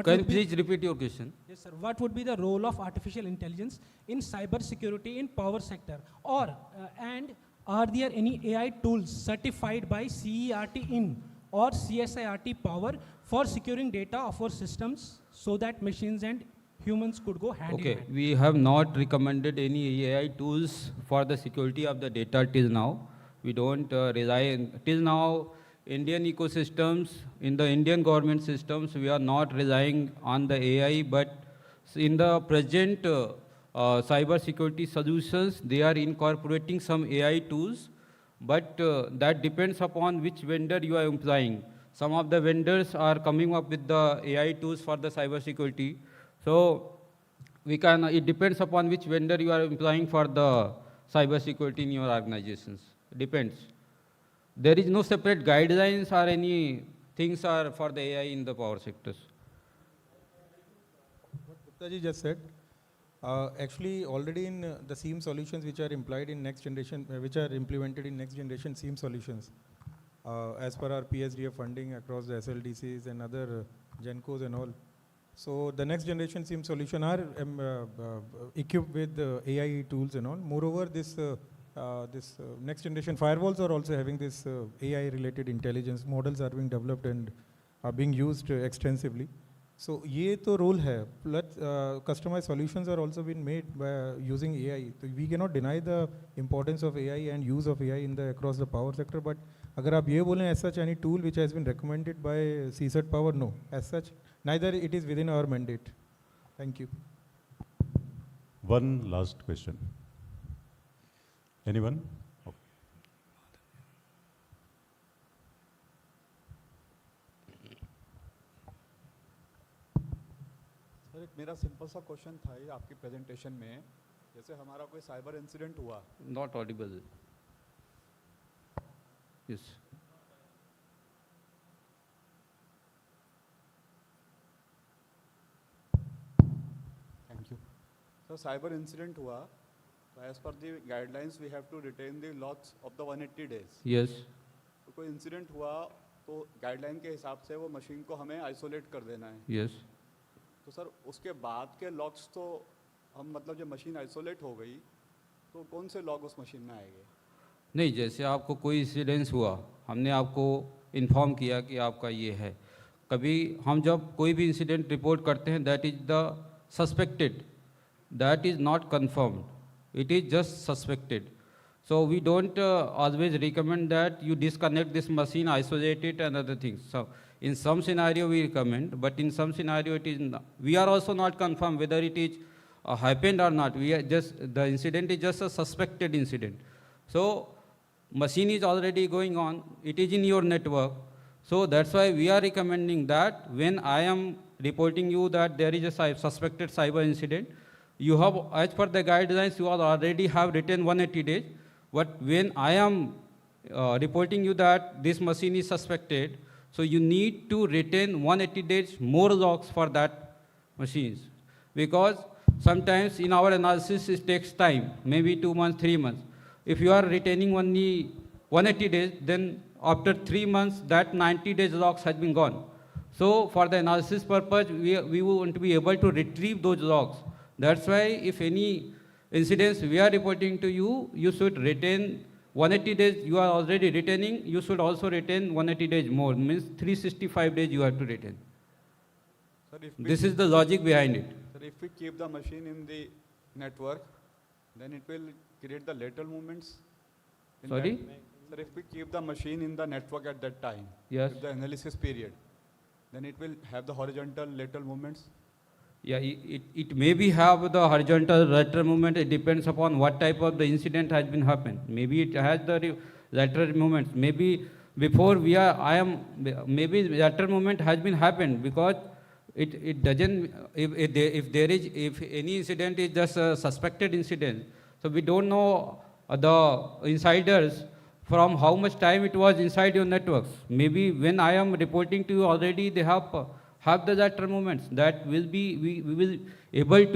Can you please repeat your question? Yes, sir. What would be the role of artificial intelligence in cybersecurity in power sector? Or, and are there any AI tools certified by CERT-In or CSIRT-Power for securing data of our systems so that machines and humans could go hand in hand? Okay, we have not recommended any AI tools for the security of the data till now. We don't rely on, till now, Indian ecosystems, in the Indian government systems, we are not relying on the AI, but in the present cyber security solutions, they are incorporating some AI tools, but that depends upon which vendor you are employing. Some of the vendors are coming up with the AI tools for the cyber security. So it depends upon which vendor you are employing for the cyber security in your organizations. Depends. There is no separate guidelines or any things are for the AI in the power sectors. What Gupta ji just said, actually already in the SIEM solutions which are implied in next generation, which are implemented in next generation SIEM solutions, as per our PSDF funding across the SLDCs and other GENCOs and all. So the next generation SIEM solution are equipped with AI tools and all. Moreover, this next generation firewalls are also having this AI related intelligence. Models are being developed and are being used extensively. So ये तो role है. Plus customized solutions are also being made by using AI. So we cannot deny the importance of AI and use of AI in the across the power sector. But अगर आप ये बोलें as such any tool which has been recommended by CSIRT-Power, no. As such, neither it is within our mandate. Thank you. One last question. Anyone? Okay. Sir, एक मेरा simple सा question था ये आपकी प्रेजेंटेशन में, जैसे हमारा कोई साइबर इंसिडेंट हुआ. Not audible. Yes. Thank you. So cyber incident हुआ. As per the guidelines, we have to retain the logs of the 180 days. Yes. तो कोई इंसिडेंट हुआ तो गाइडलाइन के हिसाब से वो मशीन को हमें आइसोलेट कर देना है. Yes. तो सर उसके बाद के लॉग्स तो हम मतलब जब मशीन आइसोलेट हो गई तो कौन से लॉग उस मशीन में आएंगे? नहीं, जैसे आपको कोई इंसिडेंस हुआ, हमने आपको इन्फॉर्म किया कि आपका ये है। कभी हम जब कोई भी इंसिडेंट रिपोर्ट करते हैं, that is the suspected, that is not confirmed, it is just suspected. So we don't always recommend that you disconnect this machine, isolate it and other things. So in some scenario we recommend, but in some scenario it is not. We are also not confirmed whether it is happened or not. We are just, the incident is just a suspected incident. So machine is already going on, it is in your network. So that's why we are recommending that when I am reporting you that there is a suspected cyber incident, you have, as per the guidelines, you already have written 180 days. But when I am reporting you that this machine is suspected, so you need to retain 180 days more logs for that machines. Because sometimes in our analysis it takes time, maybe 2 months, 3 months. If you are retaining only 180 days, then after 3 months, that 90 days logs has been gone. So for the analysis purpose, we want to be able to retrieve those logs. That's why if any incidents we are reporting to you, you should retain 180 days you are already retaining, you should also retain 180 days more, means 365 days you have to retain. Sir, This is the logic behind it. Sir, if we keep the machine in the network, then it will create the lateral movements. Sorry? Sir, if we keep the machine in the network at that time, Yes. with the analysis period, then it will have the horizontal lateral movements. Yeah, it may be have the horizontal lateral movement. It depends upon what type of the incident has been happened. Maybe it has the lateral movements. Maybe before maybe lateral movement has been happened because it doesn't, if any incident is just a suspected incident, so we don't know the insiders from how much time it was inside your networks. Maybe when I am reporting to you already, they have the lateral movements. That will be, we will able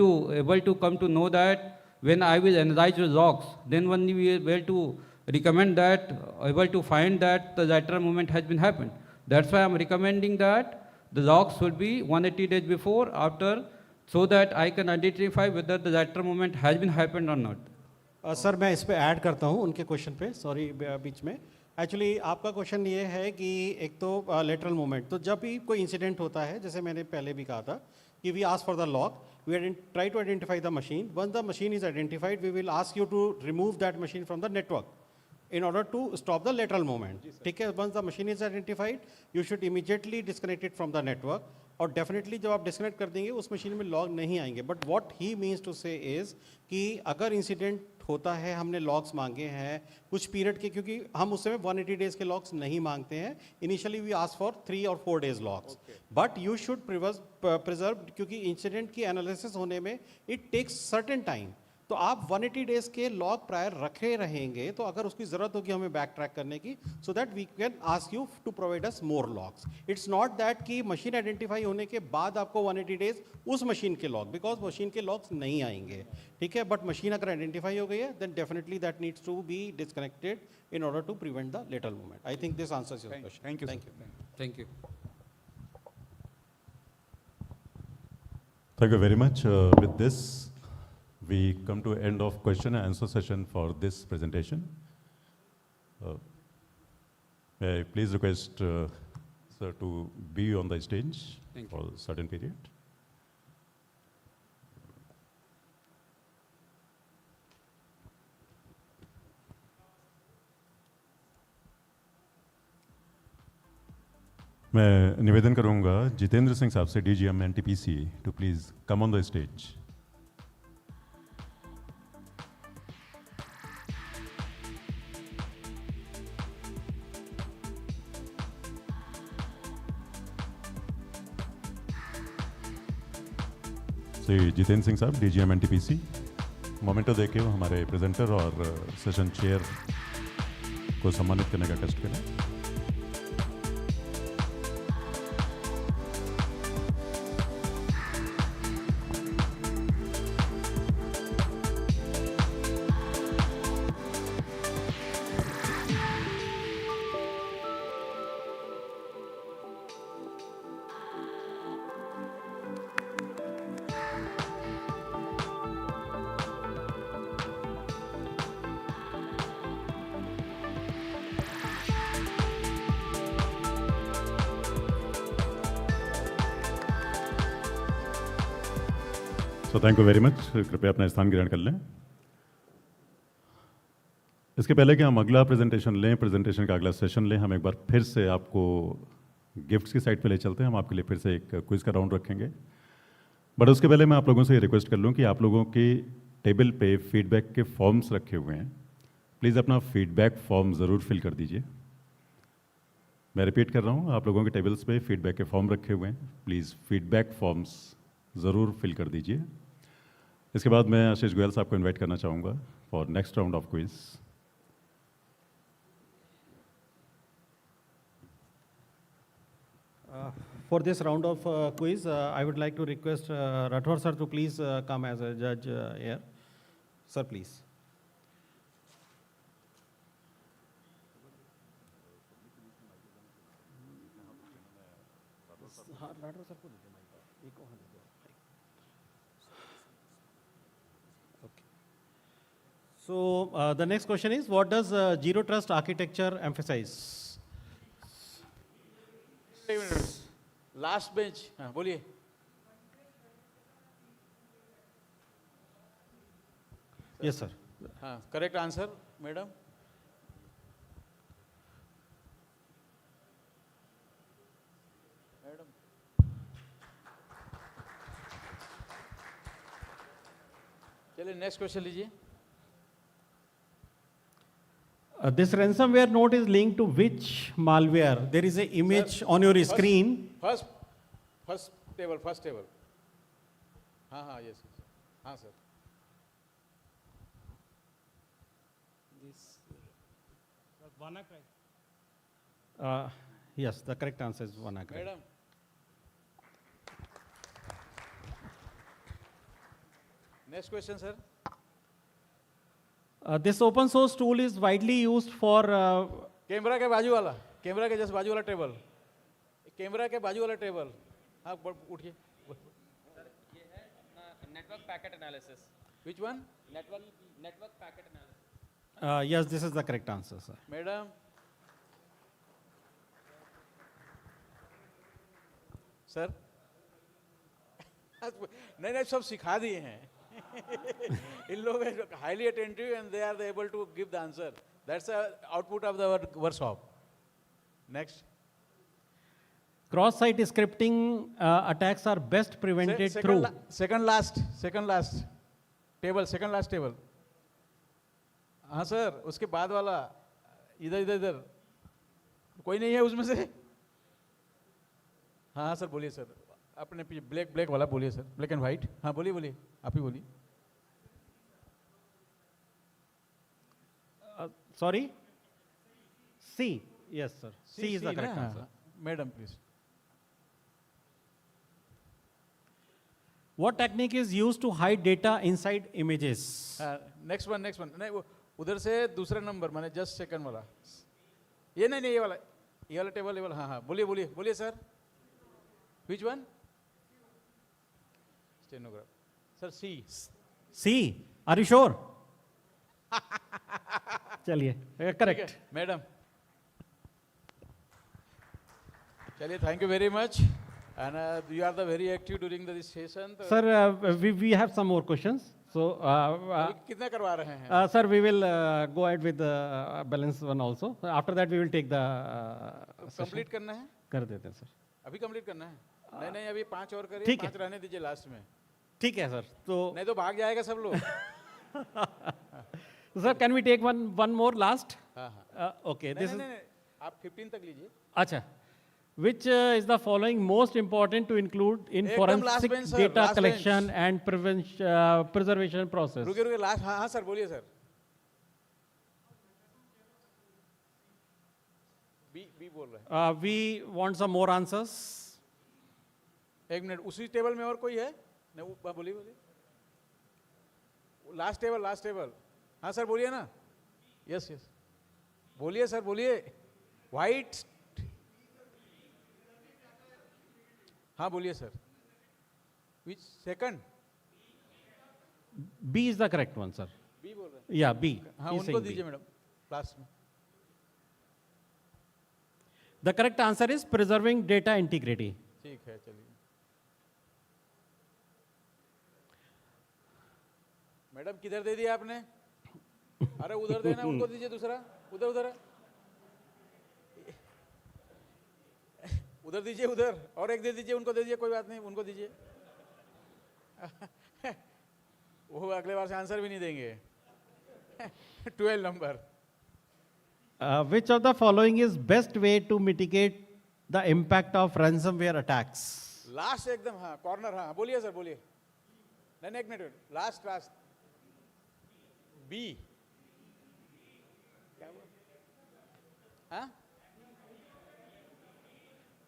to come to know that when I will analyze your logs, then only we will be able to recommend that, able to find that the lateral movement has been happened. That's why I am recommending that the logs should be 180 days before, after, so that I can identify whether the lateral movement has been happened or not. Sir मैं इस पे add करता हूँ उनके question पे, sorry बीच में। Actually आपका question ये है कि एक तो लेटरल मूवमेंट, तो जब भी कोई इंसिडेंट होता है, जैसे मैंने पहले भी कहा था कि we ask for the log, we try to identify the machine, once the machine is identified we will ask you to remove that machine from the network in order to stop the lateral movement. ठीक है, once the machine is identified, you should immediately disconnect it from the network. और definitely जब आप disconnect कर देंगे उस machine में log नहीं आएंगे. But what he means to say is कि अगर इंसिडेंट होता है, हमने लॉग्स मांगे हैं कुछ पीरियड के, क्योंकि हम उस समय 180 डेज के लॉग्स नहीं मांगते हैं. इनिशियली वी आस्क फॉर 3 और 4 days logs, but you should preserve, क्योंकि इंसिडेंट की एनालिसिस होने में इट टेक्स सर्टेन टाइम. तो आप 180 डेज के लॉग प्रायर रखे रहेंगे, तो अगर उसकी जरूरत होगी हमें बैक ट्रैक करने की, so that we can ask you to provide us more logs. It's not that कि मशीन आइडेंटिफाई होने के बाद आपको 180 डेज उस मशीन के लॉग, बिकॉज मशीन के लॉग्स नहीं आएंगे. ठीक है, बट मशीन अगर आइडेंटिफाई हो गई है, then definitely that needs to be disconnected in order to prevent the lateral movement. I think this answers your question. Thank you. Thank you. Thank you very much. With this, we come to end of question and answer session for this presentation. May I please request sir to be on the stage for a certain period. मैं निवेदन करूंगा जितेंद्र सिंह साहब से, DGM NTPC, to please come on the stage. Shri Jitendra Singh साहब, DGM NTPC, memento देके वो हमारे presenter और सेशन चेयर को सम्मानित करने का कष्ट करें. सो थैंक यू वेरी मच, कृपया अपना स्थान ग्रहण कर लें। इसके पहले कि हम अगला प्रेजेंटेशन लें, प्रेजेंटेशन का अगला सेशन लें, हम एक बार फिर से आपको गिफ्ट्स की साइड पे ले चलते हैं। हम आपके लिए फिर से एक क्विज़ का राउंड रखेंगे, बट उसके पहले मैं आप लोगों से ये रिक्वेस्ट कर लूँ कि आप लोगों की टेबल पे फीडबैक के फॉर्म्स रखे हुए हैं, प्लीज़ अपना फीडबैक फॉर्म ज़रूर फिल कर दीजिए। मैं रिपीट कर रहा हूँ, आप लोगों के टेबल्स पे फीडबैक के फॉर्म रखे हुए हैं, प्लीज़ फीडबैक फॉर्म्स ज़रूर फिल कर दीजिए। इसके बाद मैं आशीष गोयल साहब को इनवाइट करना चाहूँगा for next round of quiz. For this round of quiz, I would like to request Rathore sir to please come as a judge here. Sir, please. Okay. So the next question is, what does zero trust architecture emphasize? Last bench, हाँ बोलिए। Yes, sir. हाँ, correct answer madam. चलिए next question लीजिए। This ransomware note is linked to which malware? There is an image on your screen. First table. हाँ हाँ yes, हाँ sir. Yes, the correct answer is WannaCry. Madam next question sir. This open source tool is widely used for camera के बाजू वाला, camera के just बाजू वाला table, camera के बाजू वाला टेबल। हाँ उठिए। ये है network packet analysis. Which one? Network packet analysis. Yes, this is the correct answer, sir. Madam sir नहीं सब सिखा दिए हैं। इन लोग highly attentive and they are able to give the answer, that's output of the workshop. Next, Cross-site scripting attacks are best prevented through. second last table. हाँ sir, उसके बाद वाला इधर कोई नहीं है उसमें से। हाँ सर बोलिए सर, अपने ब्लैक वाला बोलिए सर, ब्लैक एंड व्हाइट। हाँ बोलिए आप ही बोलिए। Sorry? C. Yes, sir. C is the correct answer. Madam, please. What technique is used to hide data inside images? Next one. नहीं वो उधर से दूसरा नंबर, माने जस्ट सेकंड वाला। ये नहीं ये वाला टेबल। हाँ बोलिए sir. Which one? Stenograph. Sir, C. C. Are you sure? चलिए, correct. Madam. चलिए, thank you very much. And you are the very active during this session. Sir, we have some more questions. So, कितना करवा रहे हैं? Sir, we will go ahead with the balance one also. After that, we will take the Complete करना है? कर देते हैं, sir. अभी complete करना है? नहीं अभी 5 और करिए, 5 रहने दीजिए लास्ट में। ठीक है सर, तो नहीं तो भाग जाएगा सब लोग। Sir, can we take one more last? हाँ। Okay, this is. आप 15 तक लीजिए। अच्छा. Which is the following most important to include in forensic data collection and preservation process? रुकिए लास्ट। हाँ सर बोलिए सर। बी बोल रहे हैं। We want some more answers. एक मिनट, उसी टेबल में और कोई है? नहीं बोलिए। Last table. हाँ सर बोलिए ना। यस बोलिए सर बोलिए। व्हाइट। हाँ बोलिए sir. Which second? B is the correct one, sir. B बोल रहे हैं? Yeah, B. हाँ उनको दीजिए मैडम लास्ट में। The correct answer is preserving data integrity. ठीक है चलिए। मैडम किधर दे दिया आपने? अरे उधर देना, उनको दीजिए दूसरा, उधर उधर उधर दीजिए, उधर और एक दे दीजिए, उनको दे दीजिए, कोई बात नहीं, उनको दीजिए। वो अगले बार से आंसर भी नहीं देंगे। 12 number. Which of the following is best way to mitigate the impact of ransomware attacks? Last एकदम, हाँ कॉर्नर, हाँ बोलिए सर बोलिए। नहीं एक मिनट, लास्ट लास्ट बी क्या हुआ? हाँ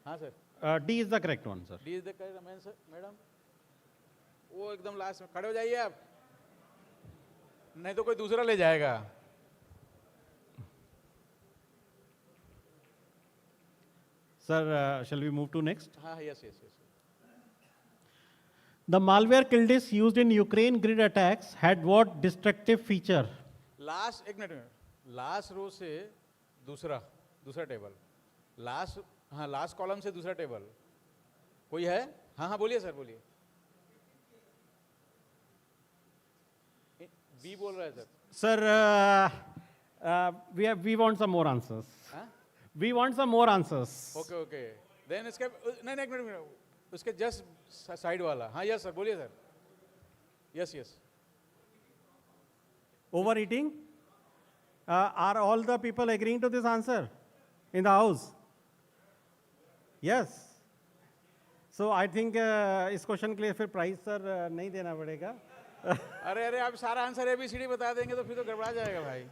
हाँ sir, D is the correct one, sir. D is the correct sir. Madam वो एकदम लास्ट में खड़े हो जाइए आप, नहीं तो कोई दूसरा ले जाएगा। Sir, shall we move to next? हाँ yes yes yes. The malware kill disk used in Ukraine grid attacks had what destructive feature? Last एक मिनट, लास्ट रो से दूसरा टेबल, लास्ट, हाँ लास्ट कॉलम से दूसरा टेबल कोई है? हाँ हाँ बोलिए सर बोलिए। बी बोल रहा है sir. Sir, we want some more answers. हाँ? We want some more answers. Okay okay, then इसके नहीं एक मिनट, उसके जस्ट साइड वाला, हाँ यस सर बोलिए sir. Yes yes. Overeating? Are all the people agreeing to this answer in the house? Yes. So I think इस question के लिए फिर प्राइस सर नहीं देना पड़ेगा। अरे अरे आप सारा आंसर ABCD बता देंगे तो फिर तो गड़बड़ा जाएगा भाई।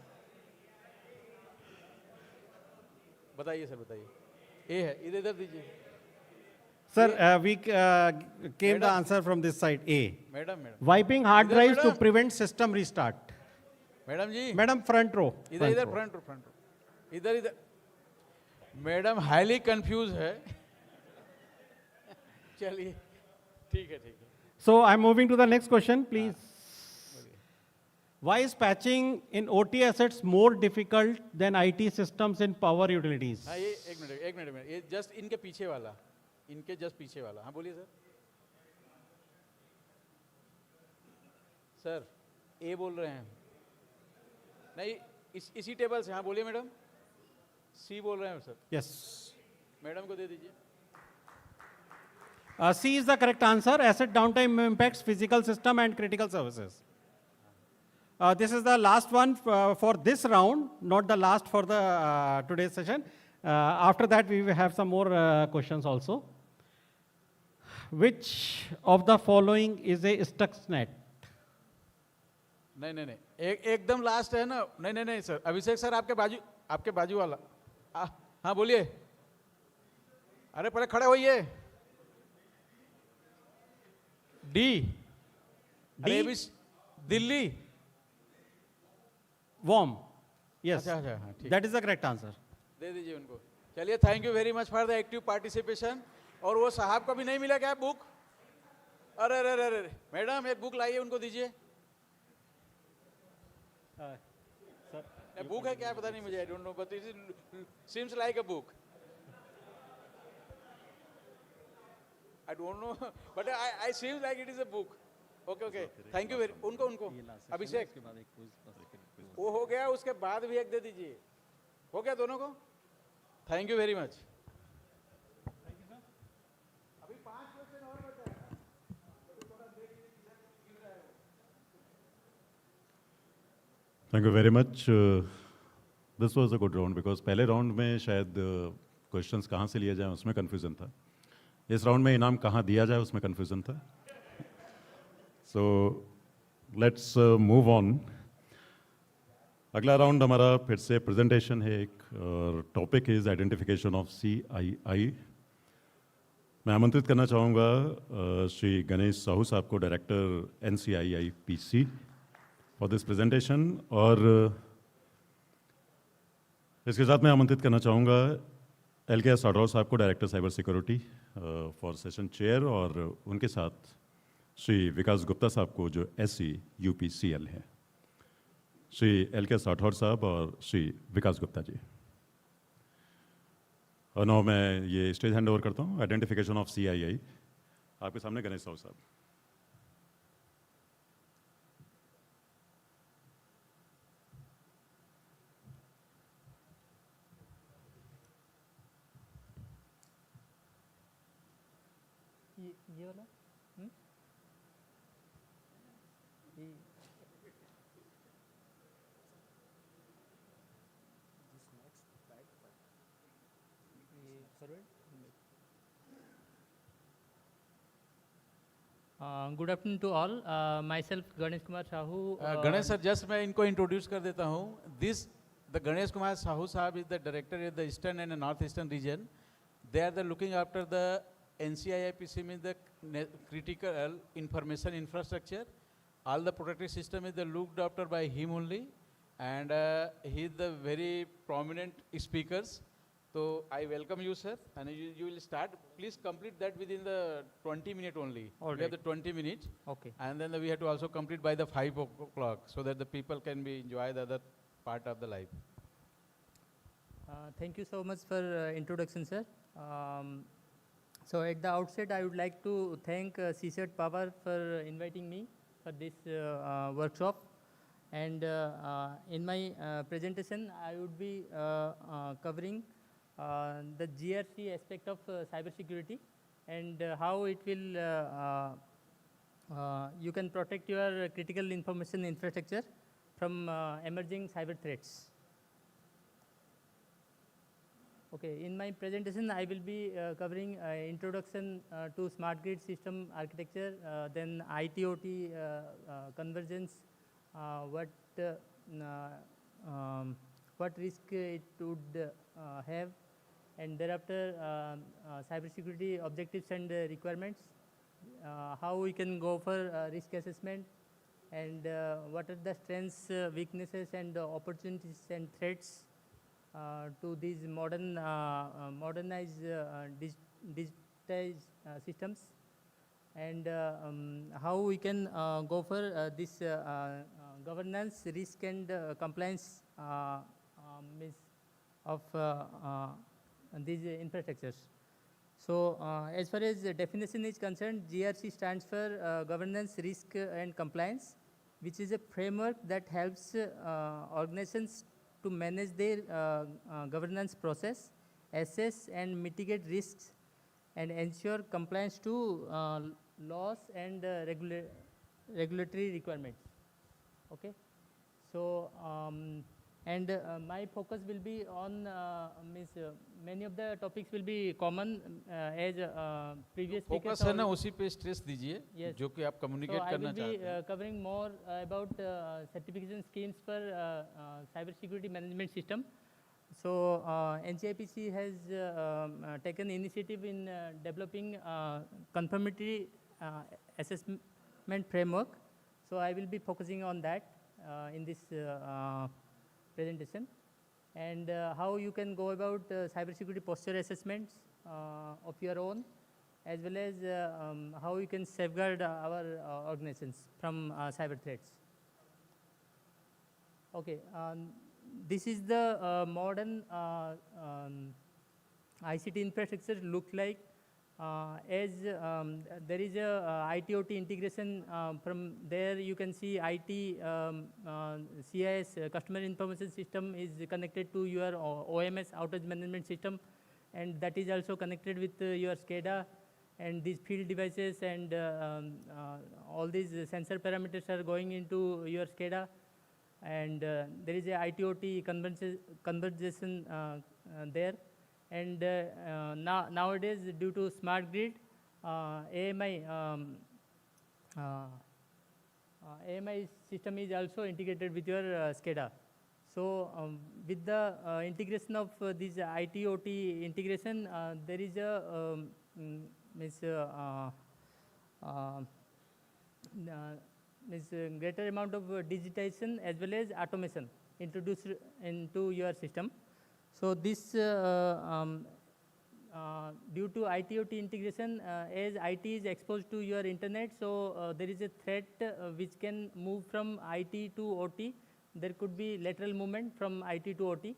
बताइए सर बताइए। ए है, इधर इधर दीजिए। Sir, we came the answer from this side, A. Madam Wiping hard drives to prevent system restart. Madam ji, madam front row, इधर इधर फ्रंट रो, इधर इधर। मैडम हाईली कंफ्यूज है। चलिए ठीक है ठीक है। So I'm moving to the next question, please. Why is patching in OT assets more difficult than IT systems in power utilities? हाँ ये एक मिनट, ये जस्ट इनके पीछे वाला, इनके जस्ट पीछे वाला, हाँ बोलिए सर। सर ए बोल रहे हैं, नहीं इसी टेबल से, हाँ बोलिए मैडम। सी बोल रहे हैं सर। Yes. मैडम को दे दीजिए। C is the correct answer. Asset downtime impacts physical system and critical services. This is the last one for this round, not the last for the today's session. After that, we will have some more questions also. Which of the following is a Stuxnet? नहीं, एकदम last है ना। नहीं sir, अभिषेक sir आपके बाजू वाला, हाँ बोलिए। अरे पहले खड़े होइए। D Delhi Warm. Yes. अच्छा हाँ ठीक। That is the correct answer. दे दीजिए उनको। चलिए, thank you very much for the active participation. और वो साहब को भी नहीं मिला क्या बुक? अरे अरे अरे मैडम एक बुक लाइए, उनको दीजिए। बुक है क्या पता नहीं मुझे, I don't know, but it seems like a book. I don't know, but I seems like it is a book. Okay. Thank you very. उनको अभिषेक वो हो गया, उसके बाद भी एक दे दीजिए। हो गया दोनों को। Thank you very much. अभी 5 क्वेश्चन और बचा है। Thank you very much. This was a good round because पहले राउंड में शायद क्वेश्चंस कहाँ से लिए जाएं उसमें कन्फ्यूजन था। इस राउंड में इनाम कहाँ दिया जाए उसमें कन्फ्यूजन था। So let's move on. अगला राउंड हमारा फिर से प्रेजेंटेशन है एक, और topic is identification of CII। मैं आमंत्रित करना चाहूँगा श्री गणेश साहू साहब को, director NTPC for this presentation. और इसके साथ मैं आमंत्रित करना चाहूँगा LKS राठौर साहब को, director cyber security for session chair, और उनके साथ श्री विकास गुप्ता साहब को जो SC UPCL है। श्री LKS राठौर साहब और श्री विकास गुप्ता जी। और नाउ मैं ये स्टेज हैंड ओवर करता हूँ। आइडेंटिफिकेशन ऑफ CII आपके सामने गणेश साहू साहब। ये वाला ये Good afternoon to all. Myself Ganesh Kumar Sahu. Ganesh sir, just मैं इनको इंट्रोड्यूस कर देता हूँ. The Ganesh Kumar Sahu Sahab is the director of the Eastern and the Northeastern region. They are the looking after the NCIPC, means the critical information infrastructure. All the protective system is looked after by him only, and he is the very prominent speakers. So I welcome you, sir, and you will start. Please complete that within the 20 minutes only. All we have right. the 20 minutes. Okay. And then we have to also complete by the 5 o'clock so that the people can be enjoy the other part of the life. Thank you so much for introduction, sir. So at the outset, I would like to thank CSIRT-Power for inviting me for this workshop. And in my presentation, I would be covering the GRC aspect of cybersecurity and how it will you can protect your critical information infrastructure from emerging cyber threats. Okay, in my presentation, I will be covering introduction to smart grid system architecture, then IT/OT convergence, what risk it would have, and thereafter cybersecurity objectives and requirements, how we can go for risk assessment, and what are the strengths, weaknesses, and opportunities and threats to these modernized digitized systems, and how we can go for this governance, risk, and compliance of these infrastructures. So as far as the definition is concerned, GRC stands for governance, risk, and compliance, which is a framework that helps organizations to manage their governance process, assess and mitigate risks, and ensure compliance to laws and regulatory requirements. Okay, so and my focus will be on many of the topics will be common as previous speakers. Focus है ना, उसी पे stress दीजिए, Yes. जो कि आप communicate So I करना will be चाहते हैं. covering more about certification schemes for cybersecurity management system. So NTPC has taken initiative in developing conformity assessment framework. So I will be focusing on that in this presentation, and how you can go about cybersecurity posture assessments of your own, as well as how you can safeguard our organizations from cyber threats. Okay, this is the modern ICT infrastructure look like. As there is a IT/OT integration, from there you can see IT CIS, customer information system, is connected to your OMS, outage management system, and that is also connected with your SCADA, and these field devices and all these sensor parameters are going into your SCADA, and there is a IT/OT conversation there. And nowadays, due to smart grid, AMI system is also integrated with your SCADA. So with the integration of this IT/OT integration, there is a greater amount of digitization as well as automation introduced into your system. So this due to IT/OT integration, as IT is exposed to your internet, so there is a threat which can move from IT to OT. There could be lateral movement from IT to OT.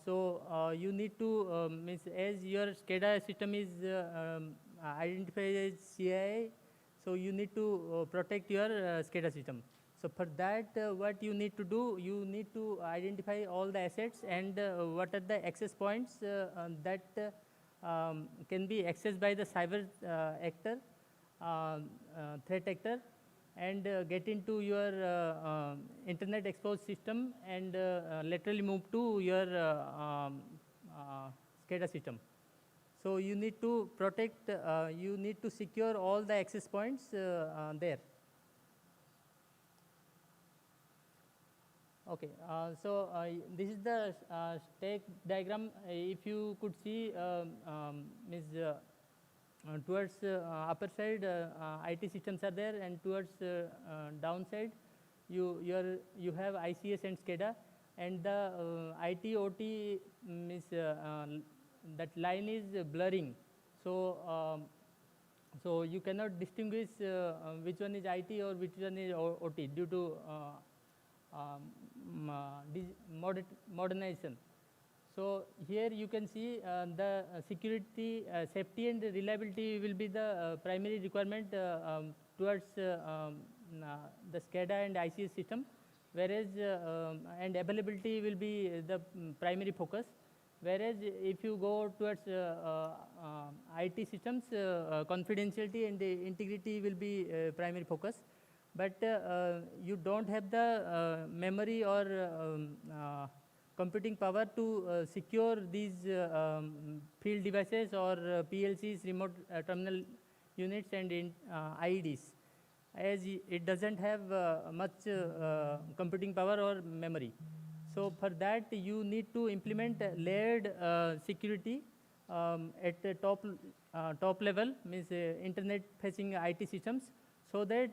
So you need to, as your SCADA system is identified as CII, so you need to protect your SCADA system. So for that, what you need to do, you need to identify all the assets and what are the access points that can be accessed by the cyber actor, threat actor, and get into your internet exposed system and laterally move to your SCADA system. So you need to protect, you need to secure all the access points there. Okay, this is the stack diagram. If you could see, towards upper side, IT systems are there, and towards downside, you have ICS and SCADA, and the IT OT means that line is blurring. So so you cannot distinguish which one is IT or which one is OT due to modernization. So here you can see the security, safety and reliability will be the primary requirement towards the SCADA and ICS system, whereas and availability will be the primary focus. Whereas if you go towards IT systems, confidentiality and integrity will be primary focus. But you don't have the memory or computing power to secure these field devices or PLCs, remote terminal units, and IEDs, as it doesn't have much computing power or memory. So for that, you need to implement layered security at the top level, means internet-facing IT systems, so that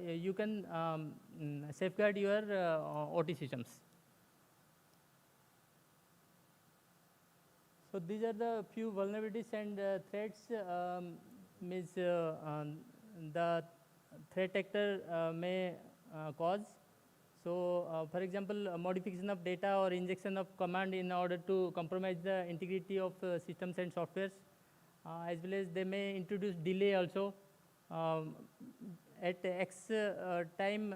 you can safeguard your OT systems. So these are the few vulnerabilities and threats. Means the threat actor may cause. So, for example, modification of data or injection of command in order to compromise the integrity of systems and softwares, as well as they may introduce delay also. At X time,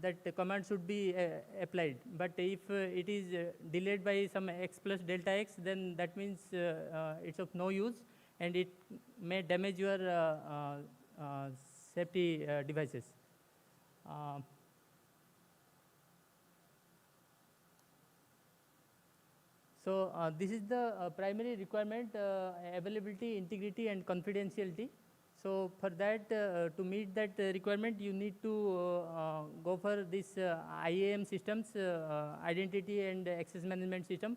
that command should be applied. But if it is delayed by some X plus delta X, then that means it's of no use, and it may damage your safety devices. So this is the primary requirement: availability, integrity, and confidentiality. So for that, to meet that requirement, you need to go for this IAM systems, identity and access management system,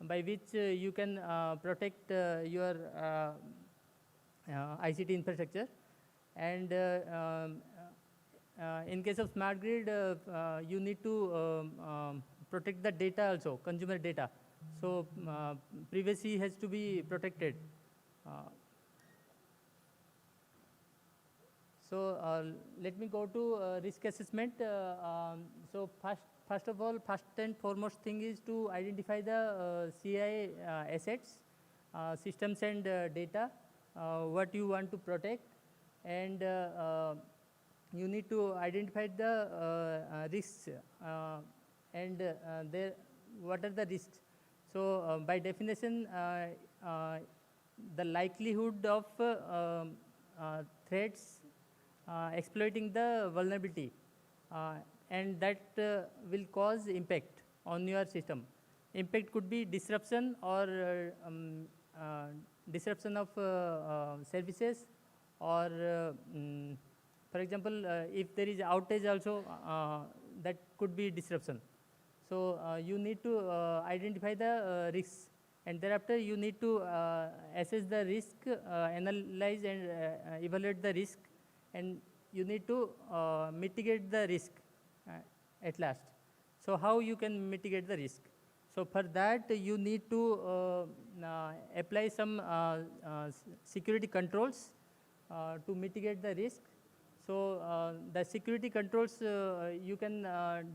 by which you can protect your ICT infrastructure. And in case of smart grid, you need to protect the data also, consumer data. So privacy has to be protected. So let me go to risk assessment. So first of all, first and foremost thing is to identify the CI assets, systems and data, what you want to protect, and you need to identify the risks and what are the risks. So by definition, the likelihood of threats exploiting the vulnerability, and that will cause impact on your system. Impact could be disruption or disruption of services, or for example, if there is outage also, that could be disruption. So you need to identify the risks, and thereafter you need to assess the risk, analyze and evaluate the risk, and you need to mitigate the risk at last. So how you can mitigate the risk? So for that, you need to apply some security controls to mitigate the risk. So the security controls, you can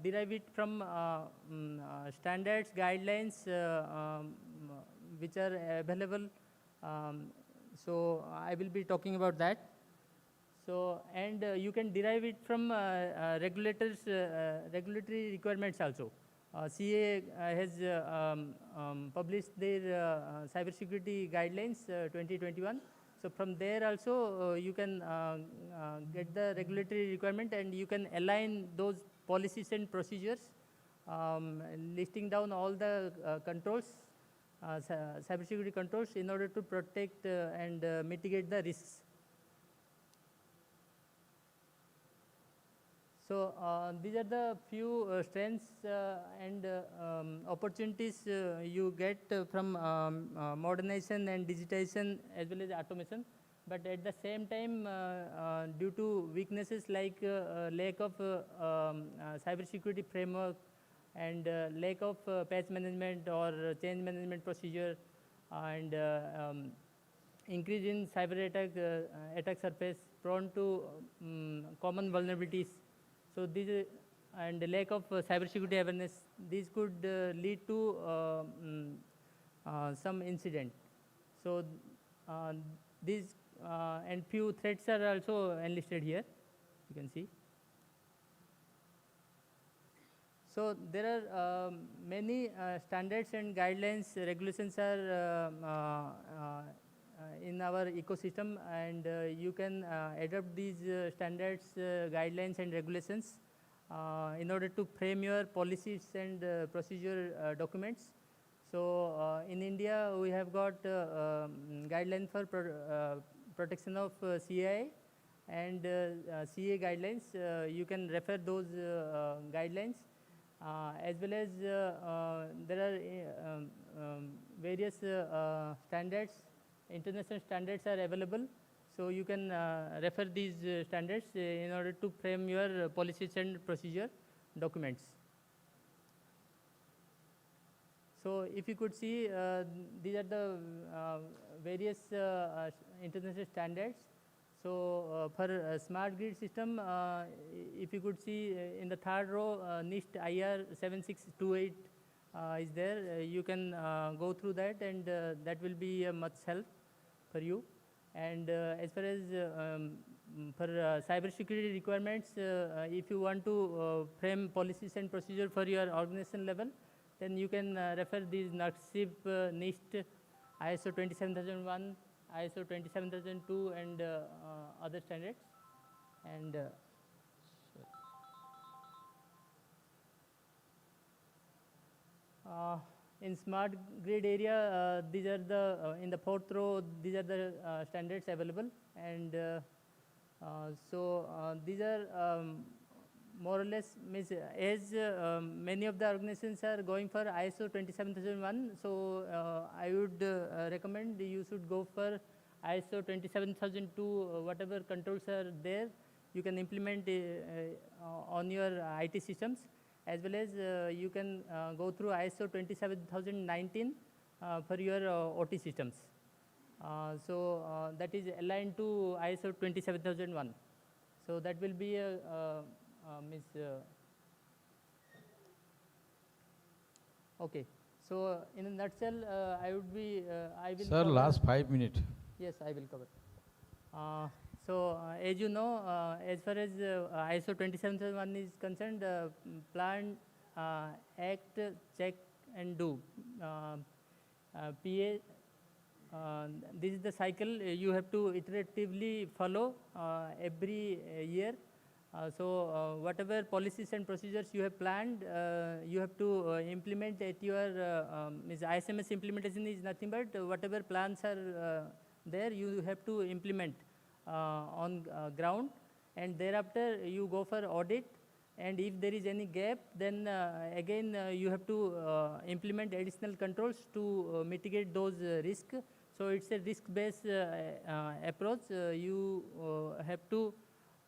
derive it from standards, guidelines which are available. So I will be talking about that. So, and you can derive it from regulatory requirements also. CA has published their cybersecurity guidelines 2021. So from there also you can get the regulatory requirement and you can align those policies and procedures, listing down all the controls, cybersecurity controls in order to protect and mitigate the risks. So these are the few strengths and opportunities you get from modernization and digitization as well as automation. But at the same time, due to weaknesses like lack of cybersecurity framework and lack of patch management or change management procedure and increase in cyber attack surface prone to common vulnerabilities. So these and the lack of cybersecurity awareness, these could lead to some incident. So these and few threats are also enlisted here, you can see. So there are many standards and guidelines, regulations are in our ecosystem, and you can adopt these standards, guidelines and regulations in order to frame your policies and procedure documents. So in India, we have got guidelines for protection of CI and CA guidelines. You can refer those guidelines. As well as there are various standards, international standards are available. So you can refer these standards in order to frame your policies and procedure documents. So if you could see, these are the various international standards. So for a smart grid system, if you could see in the third row, NIST IR 7628 is there. You can go through that, and that will be much help for you. And as far as for cybersecurity requirements, if you want to frame policies and procedure for your organization level, then you can refer these NARCSIP, NIST, ISO 27001, ISO 27002 and other standards. And in smart grid area, these are the in the fourth row, these are the standards available. And so these are more or less means as many of the organizations are going for ISO 27001, so I would recommend you should go for ISO 27002, whatever controls are there, you can implement on your IT systems, as well as you can go through ISO 27019 for your OT systems. So that is aligned to ISO 27001. So that will be a okay. So in a nutshell, I would be, I will. Sir, last 5 minutes. Yes, I will cover. So as you know, as far as ISO 27001 is concerned, plan, act, check, and do. PA. This is the cycle you have to iteratively follow every year. So whatever policies and procedures you have planned, you have to implement at your ISMS implementation is nothing but whatever plans are there, you have to implement on ground, and thereafter you go for audit. And if there is any gap, then again you have to implement additional controls to mitigate those risks. So it's a risk-based approach. You have to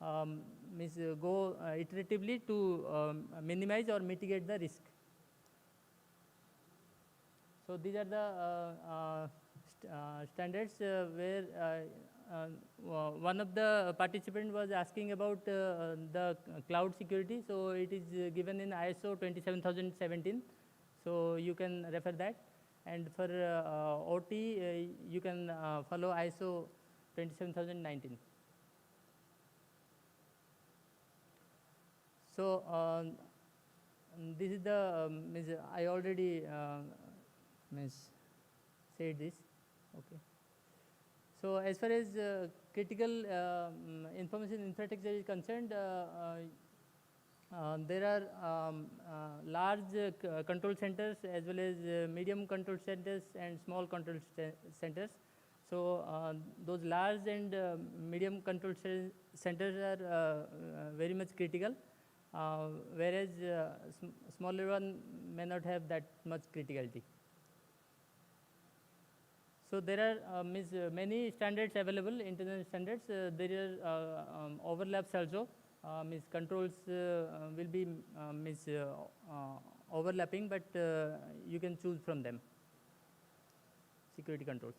go iteratively to minimize or mitigate the risk. So these are the standards where one of the participants was asking about the cloud security. So it is given in ISO 27017. So you can refer that. And for OT, you can follow ISO 27019. So this is the, I already said this, okay. So as far as critical information infrastructure is concerned, there are large control centers as well as medium control centers and small control centers. So those large and medium control centers are very much critical, whereas smaller one may not have that much criticality. So there are many standards available, international standards. There are overlaps also. Controls will be overlapping, but you can choose from them. Security controls.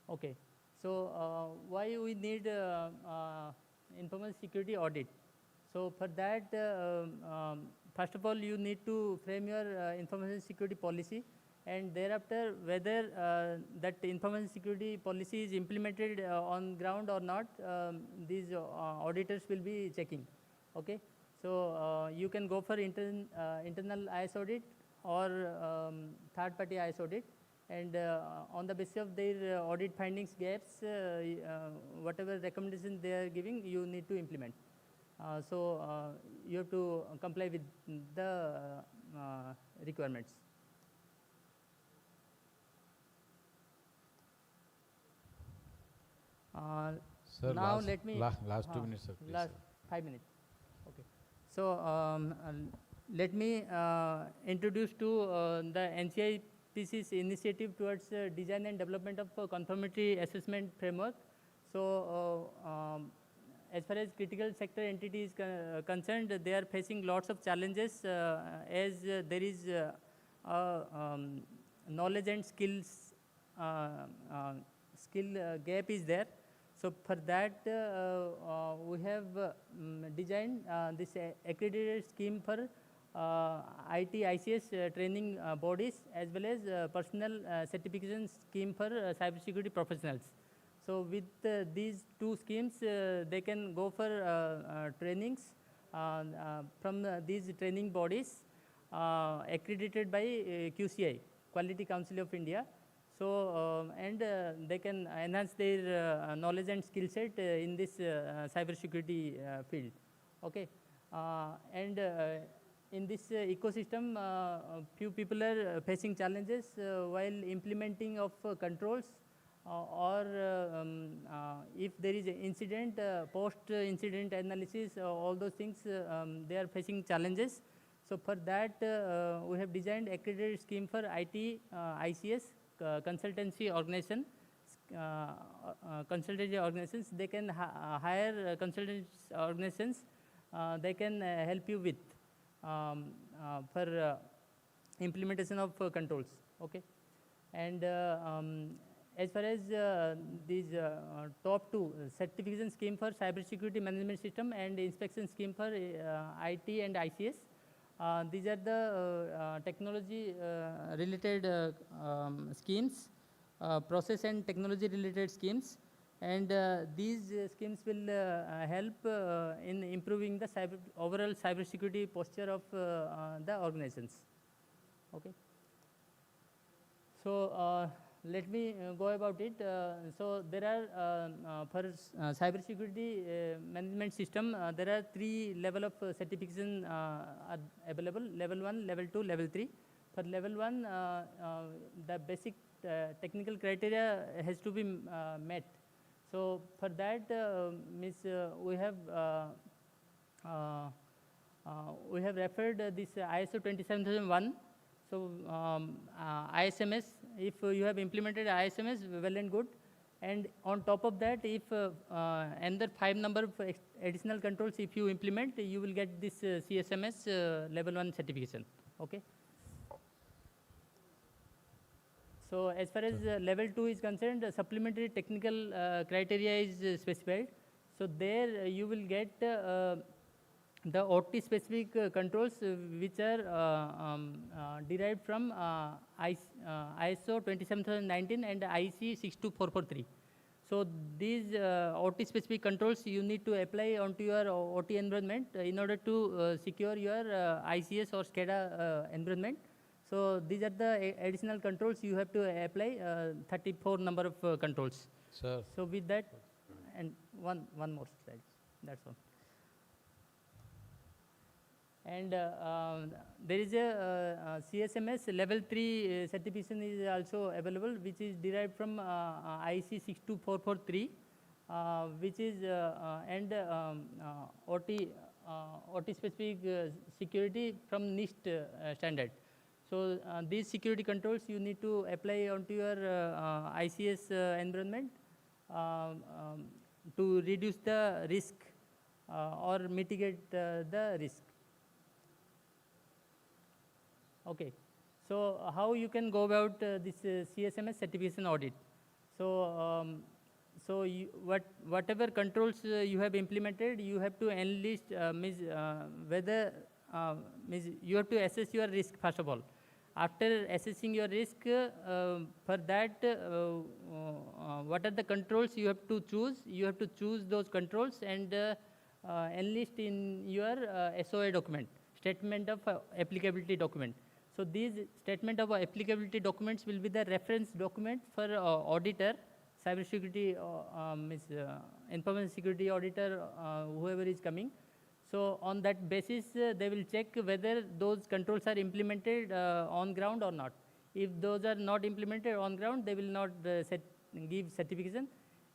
Okay. So why we need information security audit? So for that, first of all, you need to frame your information security policy, and thereafter whether that information security policy is implemented on ground or not, these auditors will be checking. Okay, so you can go for internal IS audit or third-party IS audit, and on the basis of their audit findings, gaps, whatever recommendations they are giving, you need to implement. So you have to comply with the requirements. Sir, now let me last 2 minutes, sir, please, last sir. 5 minutes. Okay. So let me introduce to the NTPC's initiative towards design and development of conformity assessment framework. So as far as critical sector entities concerned, they are facing lots of challenges as there is knowledge and skills gap is there. So for that, we have designed this accredited scheme for IT, ICS training bodies, as well as personal certification scheme for cybersecurity professionals. So with these two schemes, they can go for trainings from these training bodies accredited by QCI, Quality Council of India. So and they can enhance their knowledge and skill set in this cybersecurity field. Okay, and in this ecosystem, few people are facing challenges while implementing of controls, or if there is an incident, post-incident analysis, all those things, they are facing challenges. So for that, we have designed accredited scheme for IT, ICS, consultancy organization. Consultancy organizations, they can hire consultancy organizations. They can help you with for implementation of controls. Okay, and as far as these top two, certification scheme for cybersecurity management system and inspection scheme for IT and ICS, these are the technology related schemes, process and technology related schemes, and these schemes will help in improving the overall cybersecurity posture of the organizations. Okay. So let me go about it. So there are for cybersecurity management system, there are 3 level of certification are available: level 1, level 2, level 3. For level 1, the basic technical criteria has to be met. So for that, we have referred this ISO 27001. So ISMS, if you have implemented ISMS, well and good. And on top of that, if another 5 number of additional controls, if you implement, you will get this CSMS level 1 certification. Okay. So as far as level 2 is concerned, supplementary technical criteria is specified. So there you will get the OT specific controls which are derived from ISO 27019 and IC 62443. So these OT specific controls you need to apply onto your OT environment in order to secure your ICS or SCADA environment. So these are the additional controls you have to apply, 34 number of controls. Sir. So with that, and one more slide, that's all. And there is a CSMS level 3 certification is also available, which is derived from IEC 62443, which is OT specific security from NIST standard. So these security controls you need to apply onto your ICS environment to reduce the risk or mitigate the risk. Okay, so how you can go about this CSMS certification audit? So, whatever controls you have implemented, you have to enlist whether you have to assess your risk first of all. After assessing your risk, for that, what are the controls you have to choose? You have to choose those controls and enlist in your SOA document, statement of applicability document. So these statement of applicability documents will be the reference document for auditor, cybersecurity, information security auditor, whoever is coming. So on that basis, they will check whether those controls are implemented on ground or not. If those are not implemented on ground, they will not give certification.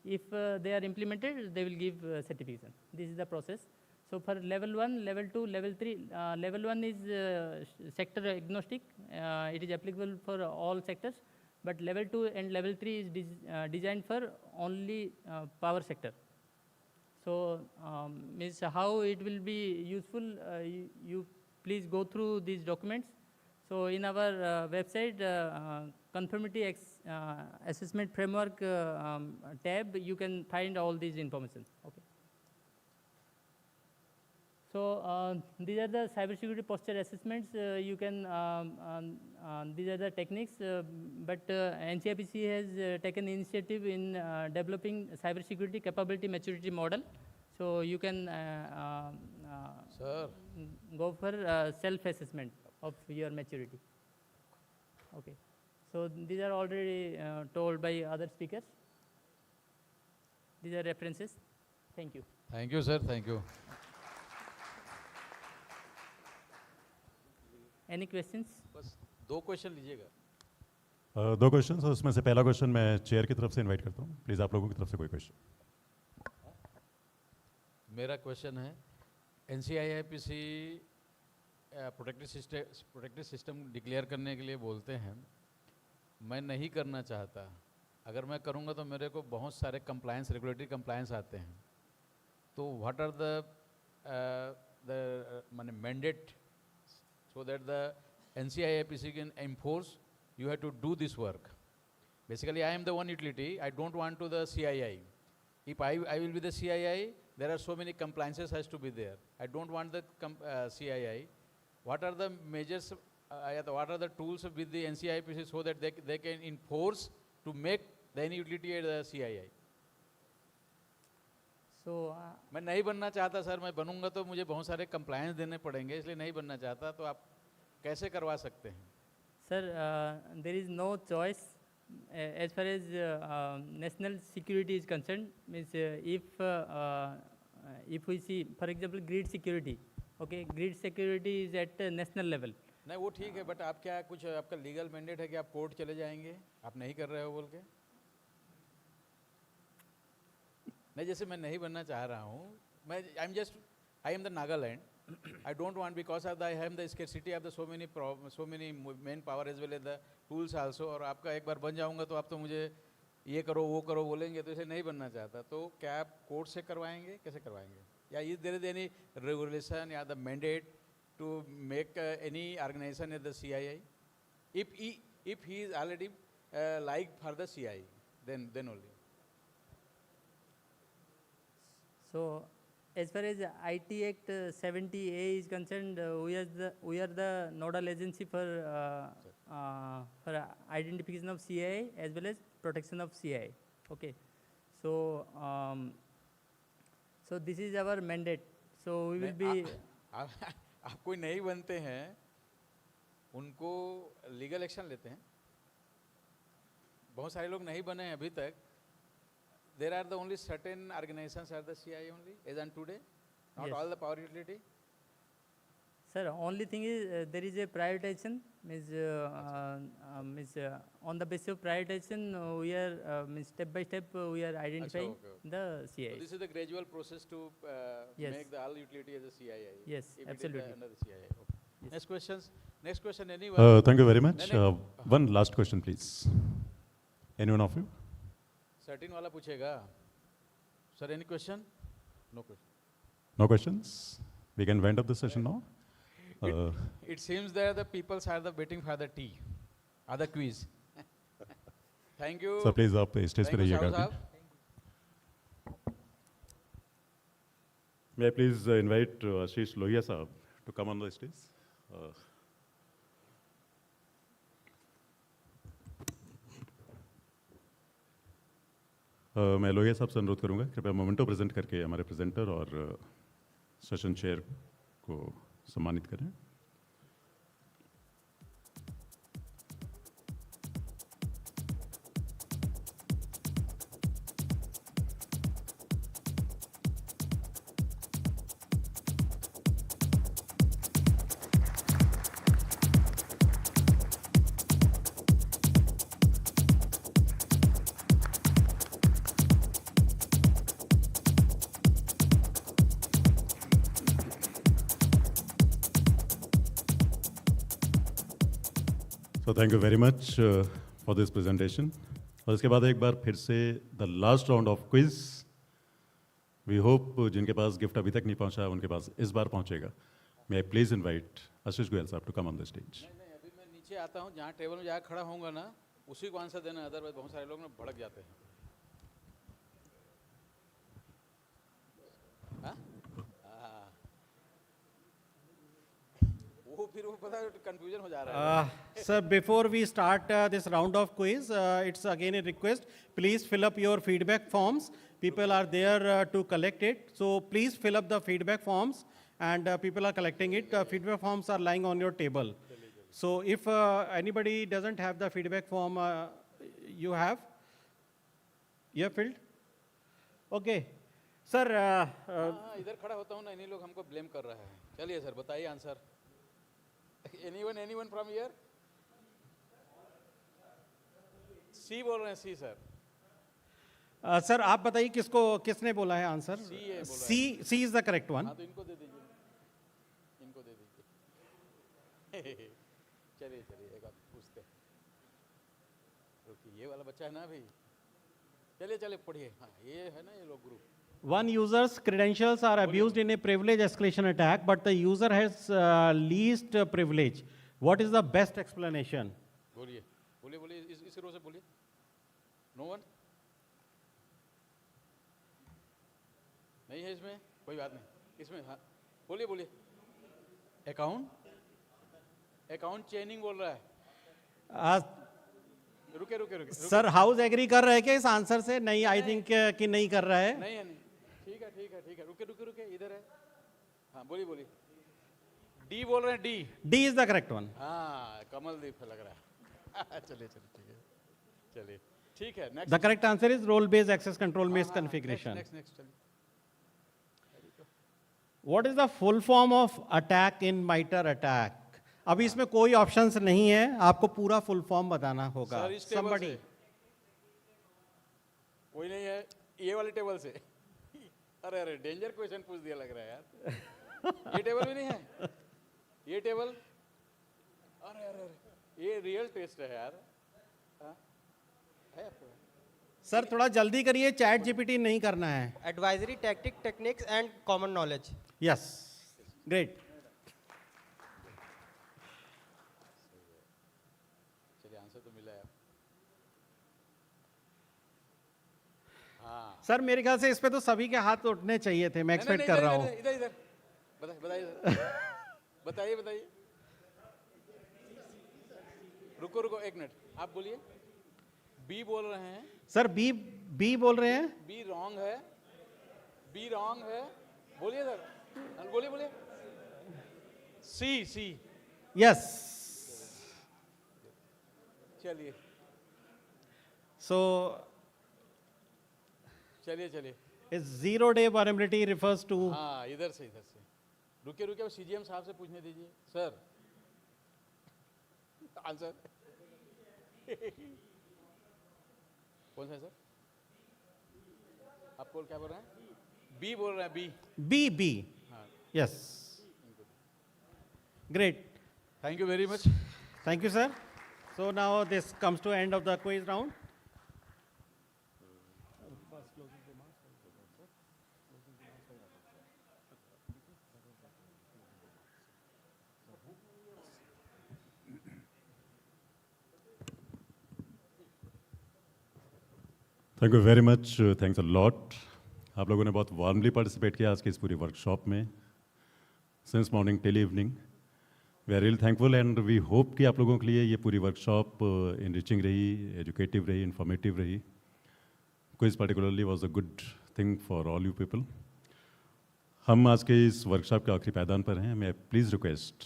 If they are implemented, they will give certification. This is the process. So for level 1, level 2, level 3, level 1 is sector agnostic. It is applicable for all sectors. But level 2 and level 3 is designed for only power sector. So means how it will be useful, you please go through these documents. So in our website, conformity assessment framework tab, you can find all these information. Okay. So these are the cybersecurity posture assessments. You can these are the techniques, but NTPC has taken initiative in developing cybersecurity capability maturity model. So you can go for self-assessment of your maturity. Okay. So these are already told by other speakers. These are references. Thank you. Thank you, sir. Thank you. Any questions? बस 2 question लीजिएगा. 2 question, उसमें से पहला question मैं chair की तरफ से invite करता हूँ. प्लीज़ आप लोगों की तरफ से कोई क्वेश्चन. मेरा क्वेश्चन है, NCIPC प्रोटेक्टिव सिस्टम डिक्लेयर करने के लिए बोलते हैं. मैं नहीं करना चाहता. अगर मैं करूँगा तो मेरे को बहुत सारे कंप्लायंस, रेगुलेटरी कंप्लायंस आते हैं. तो व्हाट आर द माने mandate so that the NCIPC can enforce, you have to do this work. Basically, I am the one utility. I don't want to the CII. If I will be the CII, there are so many compliances has to be there. I don't want the CII. What are the measures, what are the tools with the NCIPC so that they can enforce to make the any utility at the CII? So, मैं नहीं बनना चाहता sir. मैं बनूंगा तो मुझे बहुत सारे कंप्लायंस देने पड़ेंगे, इसलिए नहीं बनना चाहता. तो आप कैसे करवा सकते हैं? Sir, there is no choice as far as national security is concerned. Means if we see, for example, grid security. Okay, grid security is at national level. नहीं वो ठीक है, बट आप क्या कुछ आपका लीगल मैंडेट है कि आप कोर्ट चले जाएंगे? आप नहीं कर रहे हो बोल के? नहीं, जैसे मैं नहीं बनना चाह रहा हूँ. मैं I am the Nagaland. I don't want, because of the, I have the scarcity of the so many manpower as well as the tools also. और आपका एक बार बन जाऊंगा तो आप तो मुझे ये करो वो करो बोलेंगे, तो इसे नहीं बनना चाहता. तो क्या आप कोर्ट से करवाएंगे? कैसे करवाएंगे? या is there any regulation या the mandate to make any organization at the CII? If he is already like for the CII, then only. So, as far as IT Act 70A is concerned, we are the nodal agency for identification of CII as well as protection of CII. Okay. So, so this is our mandate. So we will be. आप कोई नहीं बनते हैं, उनको legal action लेते हैं. बहुत सारे लोग नहीं बने हैं अभी तक. There are the only certain organizations are the CI only, as on today, not Yes. all the power utility. Sir, only thing is there is a prioritization. On the basis of prioritization, we are step by step we are identifying okay. the CI. So this is the gradual process to Yes. make the all utility as a CII. Yes, if absolutely. It is under the CII. Okay. Next questions. Next question. Anyone? Thank you very much. One last question, please. Anyone of you? 13 वाला पूछेगा. Sir, any question? No question. No questions? We can wind up the session now. It seems that the people are waiting for the tea, or the quiz. Thank you. Sir, please आप stage पे रहिएगा. May I please invite Ashish Lohia sahab to come on the stage? मैं लोहिया साहब से अनुरोध करूंगा कृपया memento present करके हमारे प्रेजेंटर और सेशन चेयर को सम्मानित करें. So thank you very much for this presentation. और इसके बाद एक बार फिर से the last round of quiz. We hope जिनके पास गिफ्ट अभी तक नहीं पहुंचा उनके पास इस बार पहुंचेगा. May I please invite Ashish Goyal साहब to come on the stage. नहीं, अभी मैं नीचे आता हूँ, जहाँ टेबल में जाकर खड़ा होऊंगा ना, उसी को आंसर देना. अदरवाइज बहुत सारे लोग ना भड़क जाते हैं. हाँ? वो फिर वो पता है कंफ्यूजन हो जा रहा है. Sir, before we start this round of quiz, it's again a request. Please fill up your feedback forms. People are there to collect it. So please fill up the feedback forms, and people are collecting it. Feedback forms are lying on your table. So if anybody doesn't have the feedback form, you have? You have filled? Okay. Sir. इधर खड़ा होता हूँ ना, इन्हीं लोग हमको blame कर रहा है. चलिए सर, बताइए answer. Anyone from here? C बोल रहे हैं. C sir. सर आप बताइए किसने बोला है answer? C is the correct one. हाँ तो इनको दे दीजिए. इनको दे दीजिए. चलिए एक बार पूछते हैं. रुकिए, ये वाला बच्चा है ना अभी. चलिए पढ़िए. हाँ ये है ना, ये लोग group. One user's credentials are abused in a privilege escalation attack, but the user has least privilege. What is the best explanation? बोलिए इस रो से बोलिए. No one? नहीं है इसमें, कोई बात नहीं. इसमें हाँ बोलिए. अकाउंट चेनिंग बोल रहा है. रुके. सर हाउस एग्री कर रहे हैं क्या इस आंसर से? नहीं, आई थिंक कि नहीं कर रहा है. नहीं. ठीक है. रुके इधर है. हाँ बोलिए. डी बोल रहे हैं. D is the correct one. हाँ कमलदीप लग रहा है. चलिए ठीक है. Next. The correct answer is role based access control mesh configuration. Next. What is the full form of attack in MITRE attack? अभी इसमें कोई ऑप्शंस नहीं है, आपको पूरा फुल फॉर्म बताना होगा. Somebody. कोई नहीं है ये वाले टेबल से. अरे डेंजर क्वेश्चन पूछ दिया लग रहा है यार. ये टेबल भी नहीं है. ये टेबल. अरे ये रियल टेस्ट है यार. सर थोड़ा जल्दी करिए, चैट जीपीटी नहीं करना है. Advisory tactic techniques and common knowledge. Yes, great. Sir मेरे ख्याल से इस पे तो सभी के हाथ उठने चाहिए थे. मैं एक्सपेक्ट कर रहा हूँ. इधर बताइए. रुको एक मिनट, आप बोलिए. बी बोल रहे हैं, सर बी बोल रहे हैं, बी रॉन्ग है, बी रॉन्ग है, बोलिए सर, बोलिए बोलिए, सी सी, यस. चलिए So चलिए चलिए, is 0-day vulnerability refers to हाँ इधर से रुकिए रुकिए, सीजीएम साहब से पूछने दीजिए सर, आंसर कौन सा है सर? आप क्या बोल रहे हैं? बी बोल रहे हैं, बी B. हाँ. Yes. Great. Thank you very much. Thank you, sir. So now this comes to end of the quiz round. Thank you very much, thanks a lot. आप लोगों ने बहुत वार्मली पार्टिसिपेट किया आज की इस पूरी वर्कशॉप में, since morning till evening. We are really thankful and we hope कि आप लोगों के लिए ये पूरी वर्कशॉप इनरिचिंग रही, एजुकेटिव रही, इन्फॉर्मेटिव रही. Quiz particularly was a good thing for all you people. हम आज के इस वर्कशॉप के आखिरी पायदान पर हैं. मैं प्लीज़ रिक्वेस्ट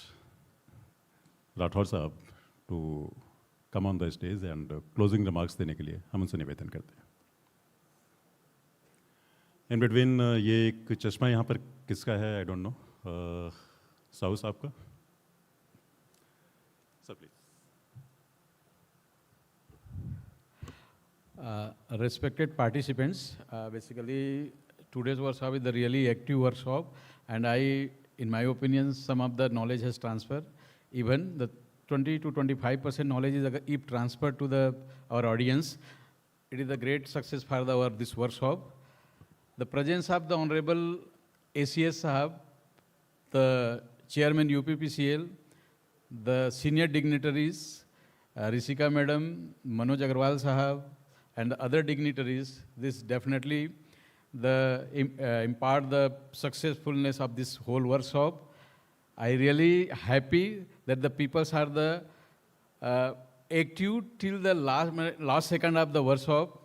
राठौर साहब to come on the stage and closing remarks देने के लिए हम उनसे निवेदन करते हैं. इन बिटवीन ये एक चश्मा यहाँ पर किसका है? I don't know. साहू साहब का? Sir please. Respected participants, basically today's workshop is the really active workshop, and in my opinion, some of the knowledge has transferred. Even the 20 to 25% knowledge is if transferred to our audience, it is a great success for this workshop. The presence of the Honorable ACS Sahab, the Chairman UPPCL, the senior dignitaries, Rishika Madam, Manoj Agarwal Sahab, and the other dignitaries, this definitely impart the successfulness of this whole workshop. I really happy that the peoples are the active till the last second of the workshop.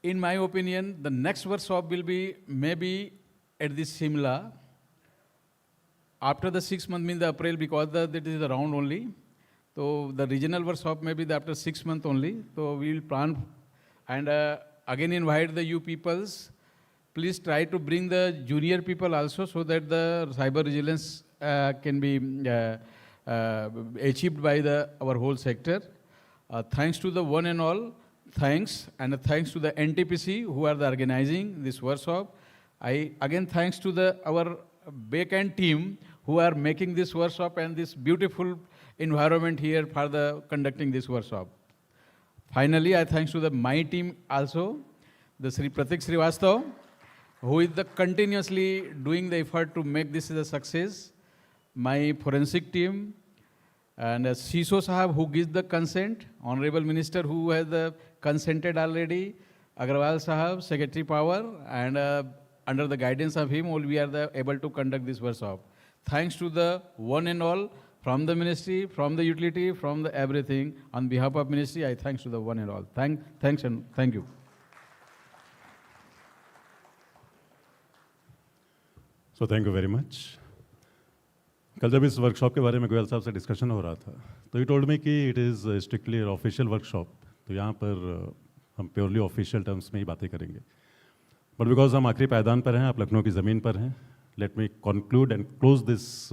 In my opinion, the next workshop will be maybe at this Simla after the 6 months, means the April, because that is the round only. So the regional workshop may be after 6 months only. So we will plan and again invite the you peoples. Please try to bring the junior people also, so that the cyber resilience can be achieved by our whole sector. Thanks to the one and all. Thanks, and thanks to the NTPC who are organizing this workshop. I again thanks to our back-end team who are making this workshop and this beautiful environment here for conducting this workshop. Finally, I thanks to my team also, the Sri Pratik Srivastav, who is continuously doing the effort to make this a success. My forensic team, and CISO Sahab who gives the consent, Honorable Minister who has consented already, Agarwal Sahab, Secretary Power, and under the guidance of him, we are able to conduct this workshop. Thanks to the one and all, from the ministry, from the utility, from the everything, on behalf of ministry, I thanks to the one and all. Thanks and thank you. So thank you very much. कल जब इस workshop के बारे में गोयल साहब से discussion हो रहा था, तो ही टोल्ड मी कि it is strictly official workshop. तो यहाँ पर हम प्योरली ऑफिशियल टर्म्स में ही बातें करेंगे. बट बिकॉज हम आखिरी पायदान पर हैं, आप लखनऊ की ज़मीन पर हैं, let me conclude and close this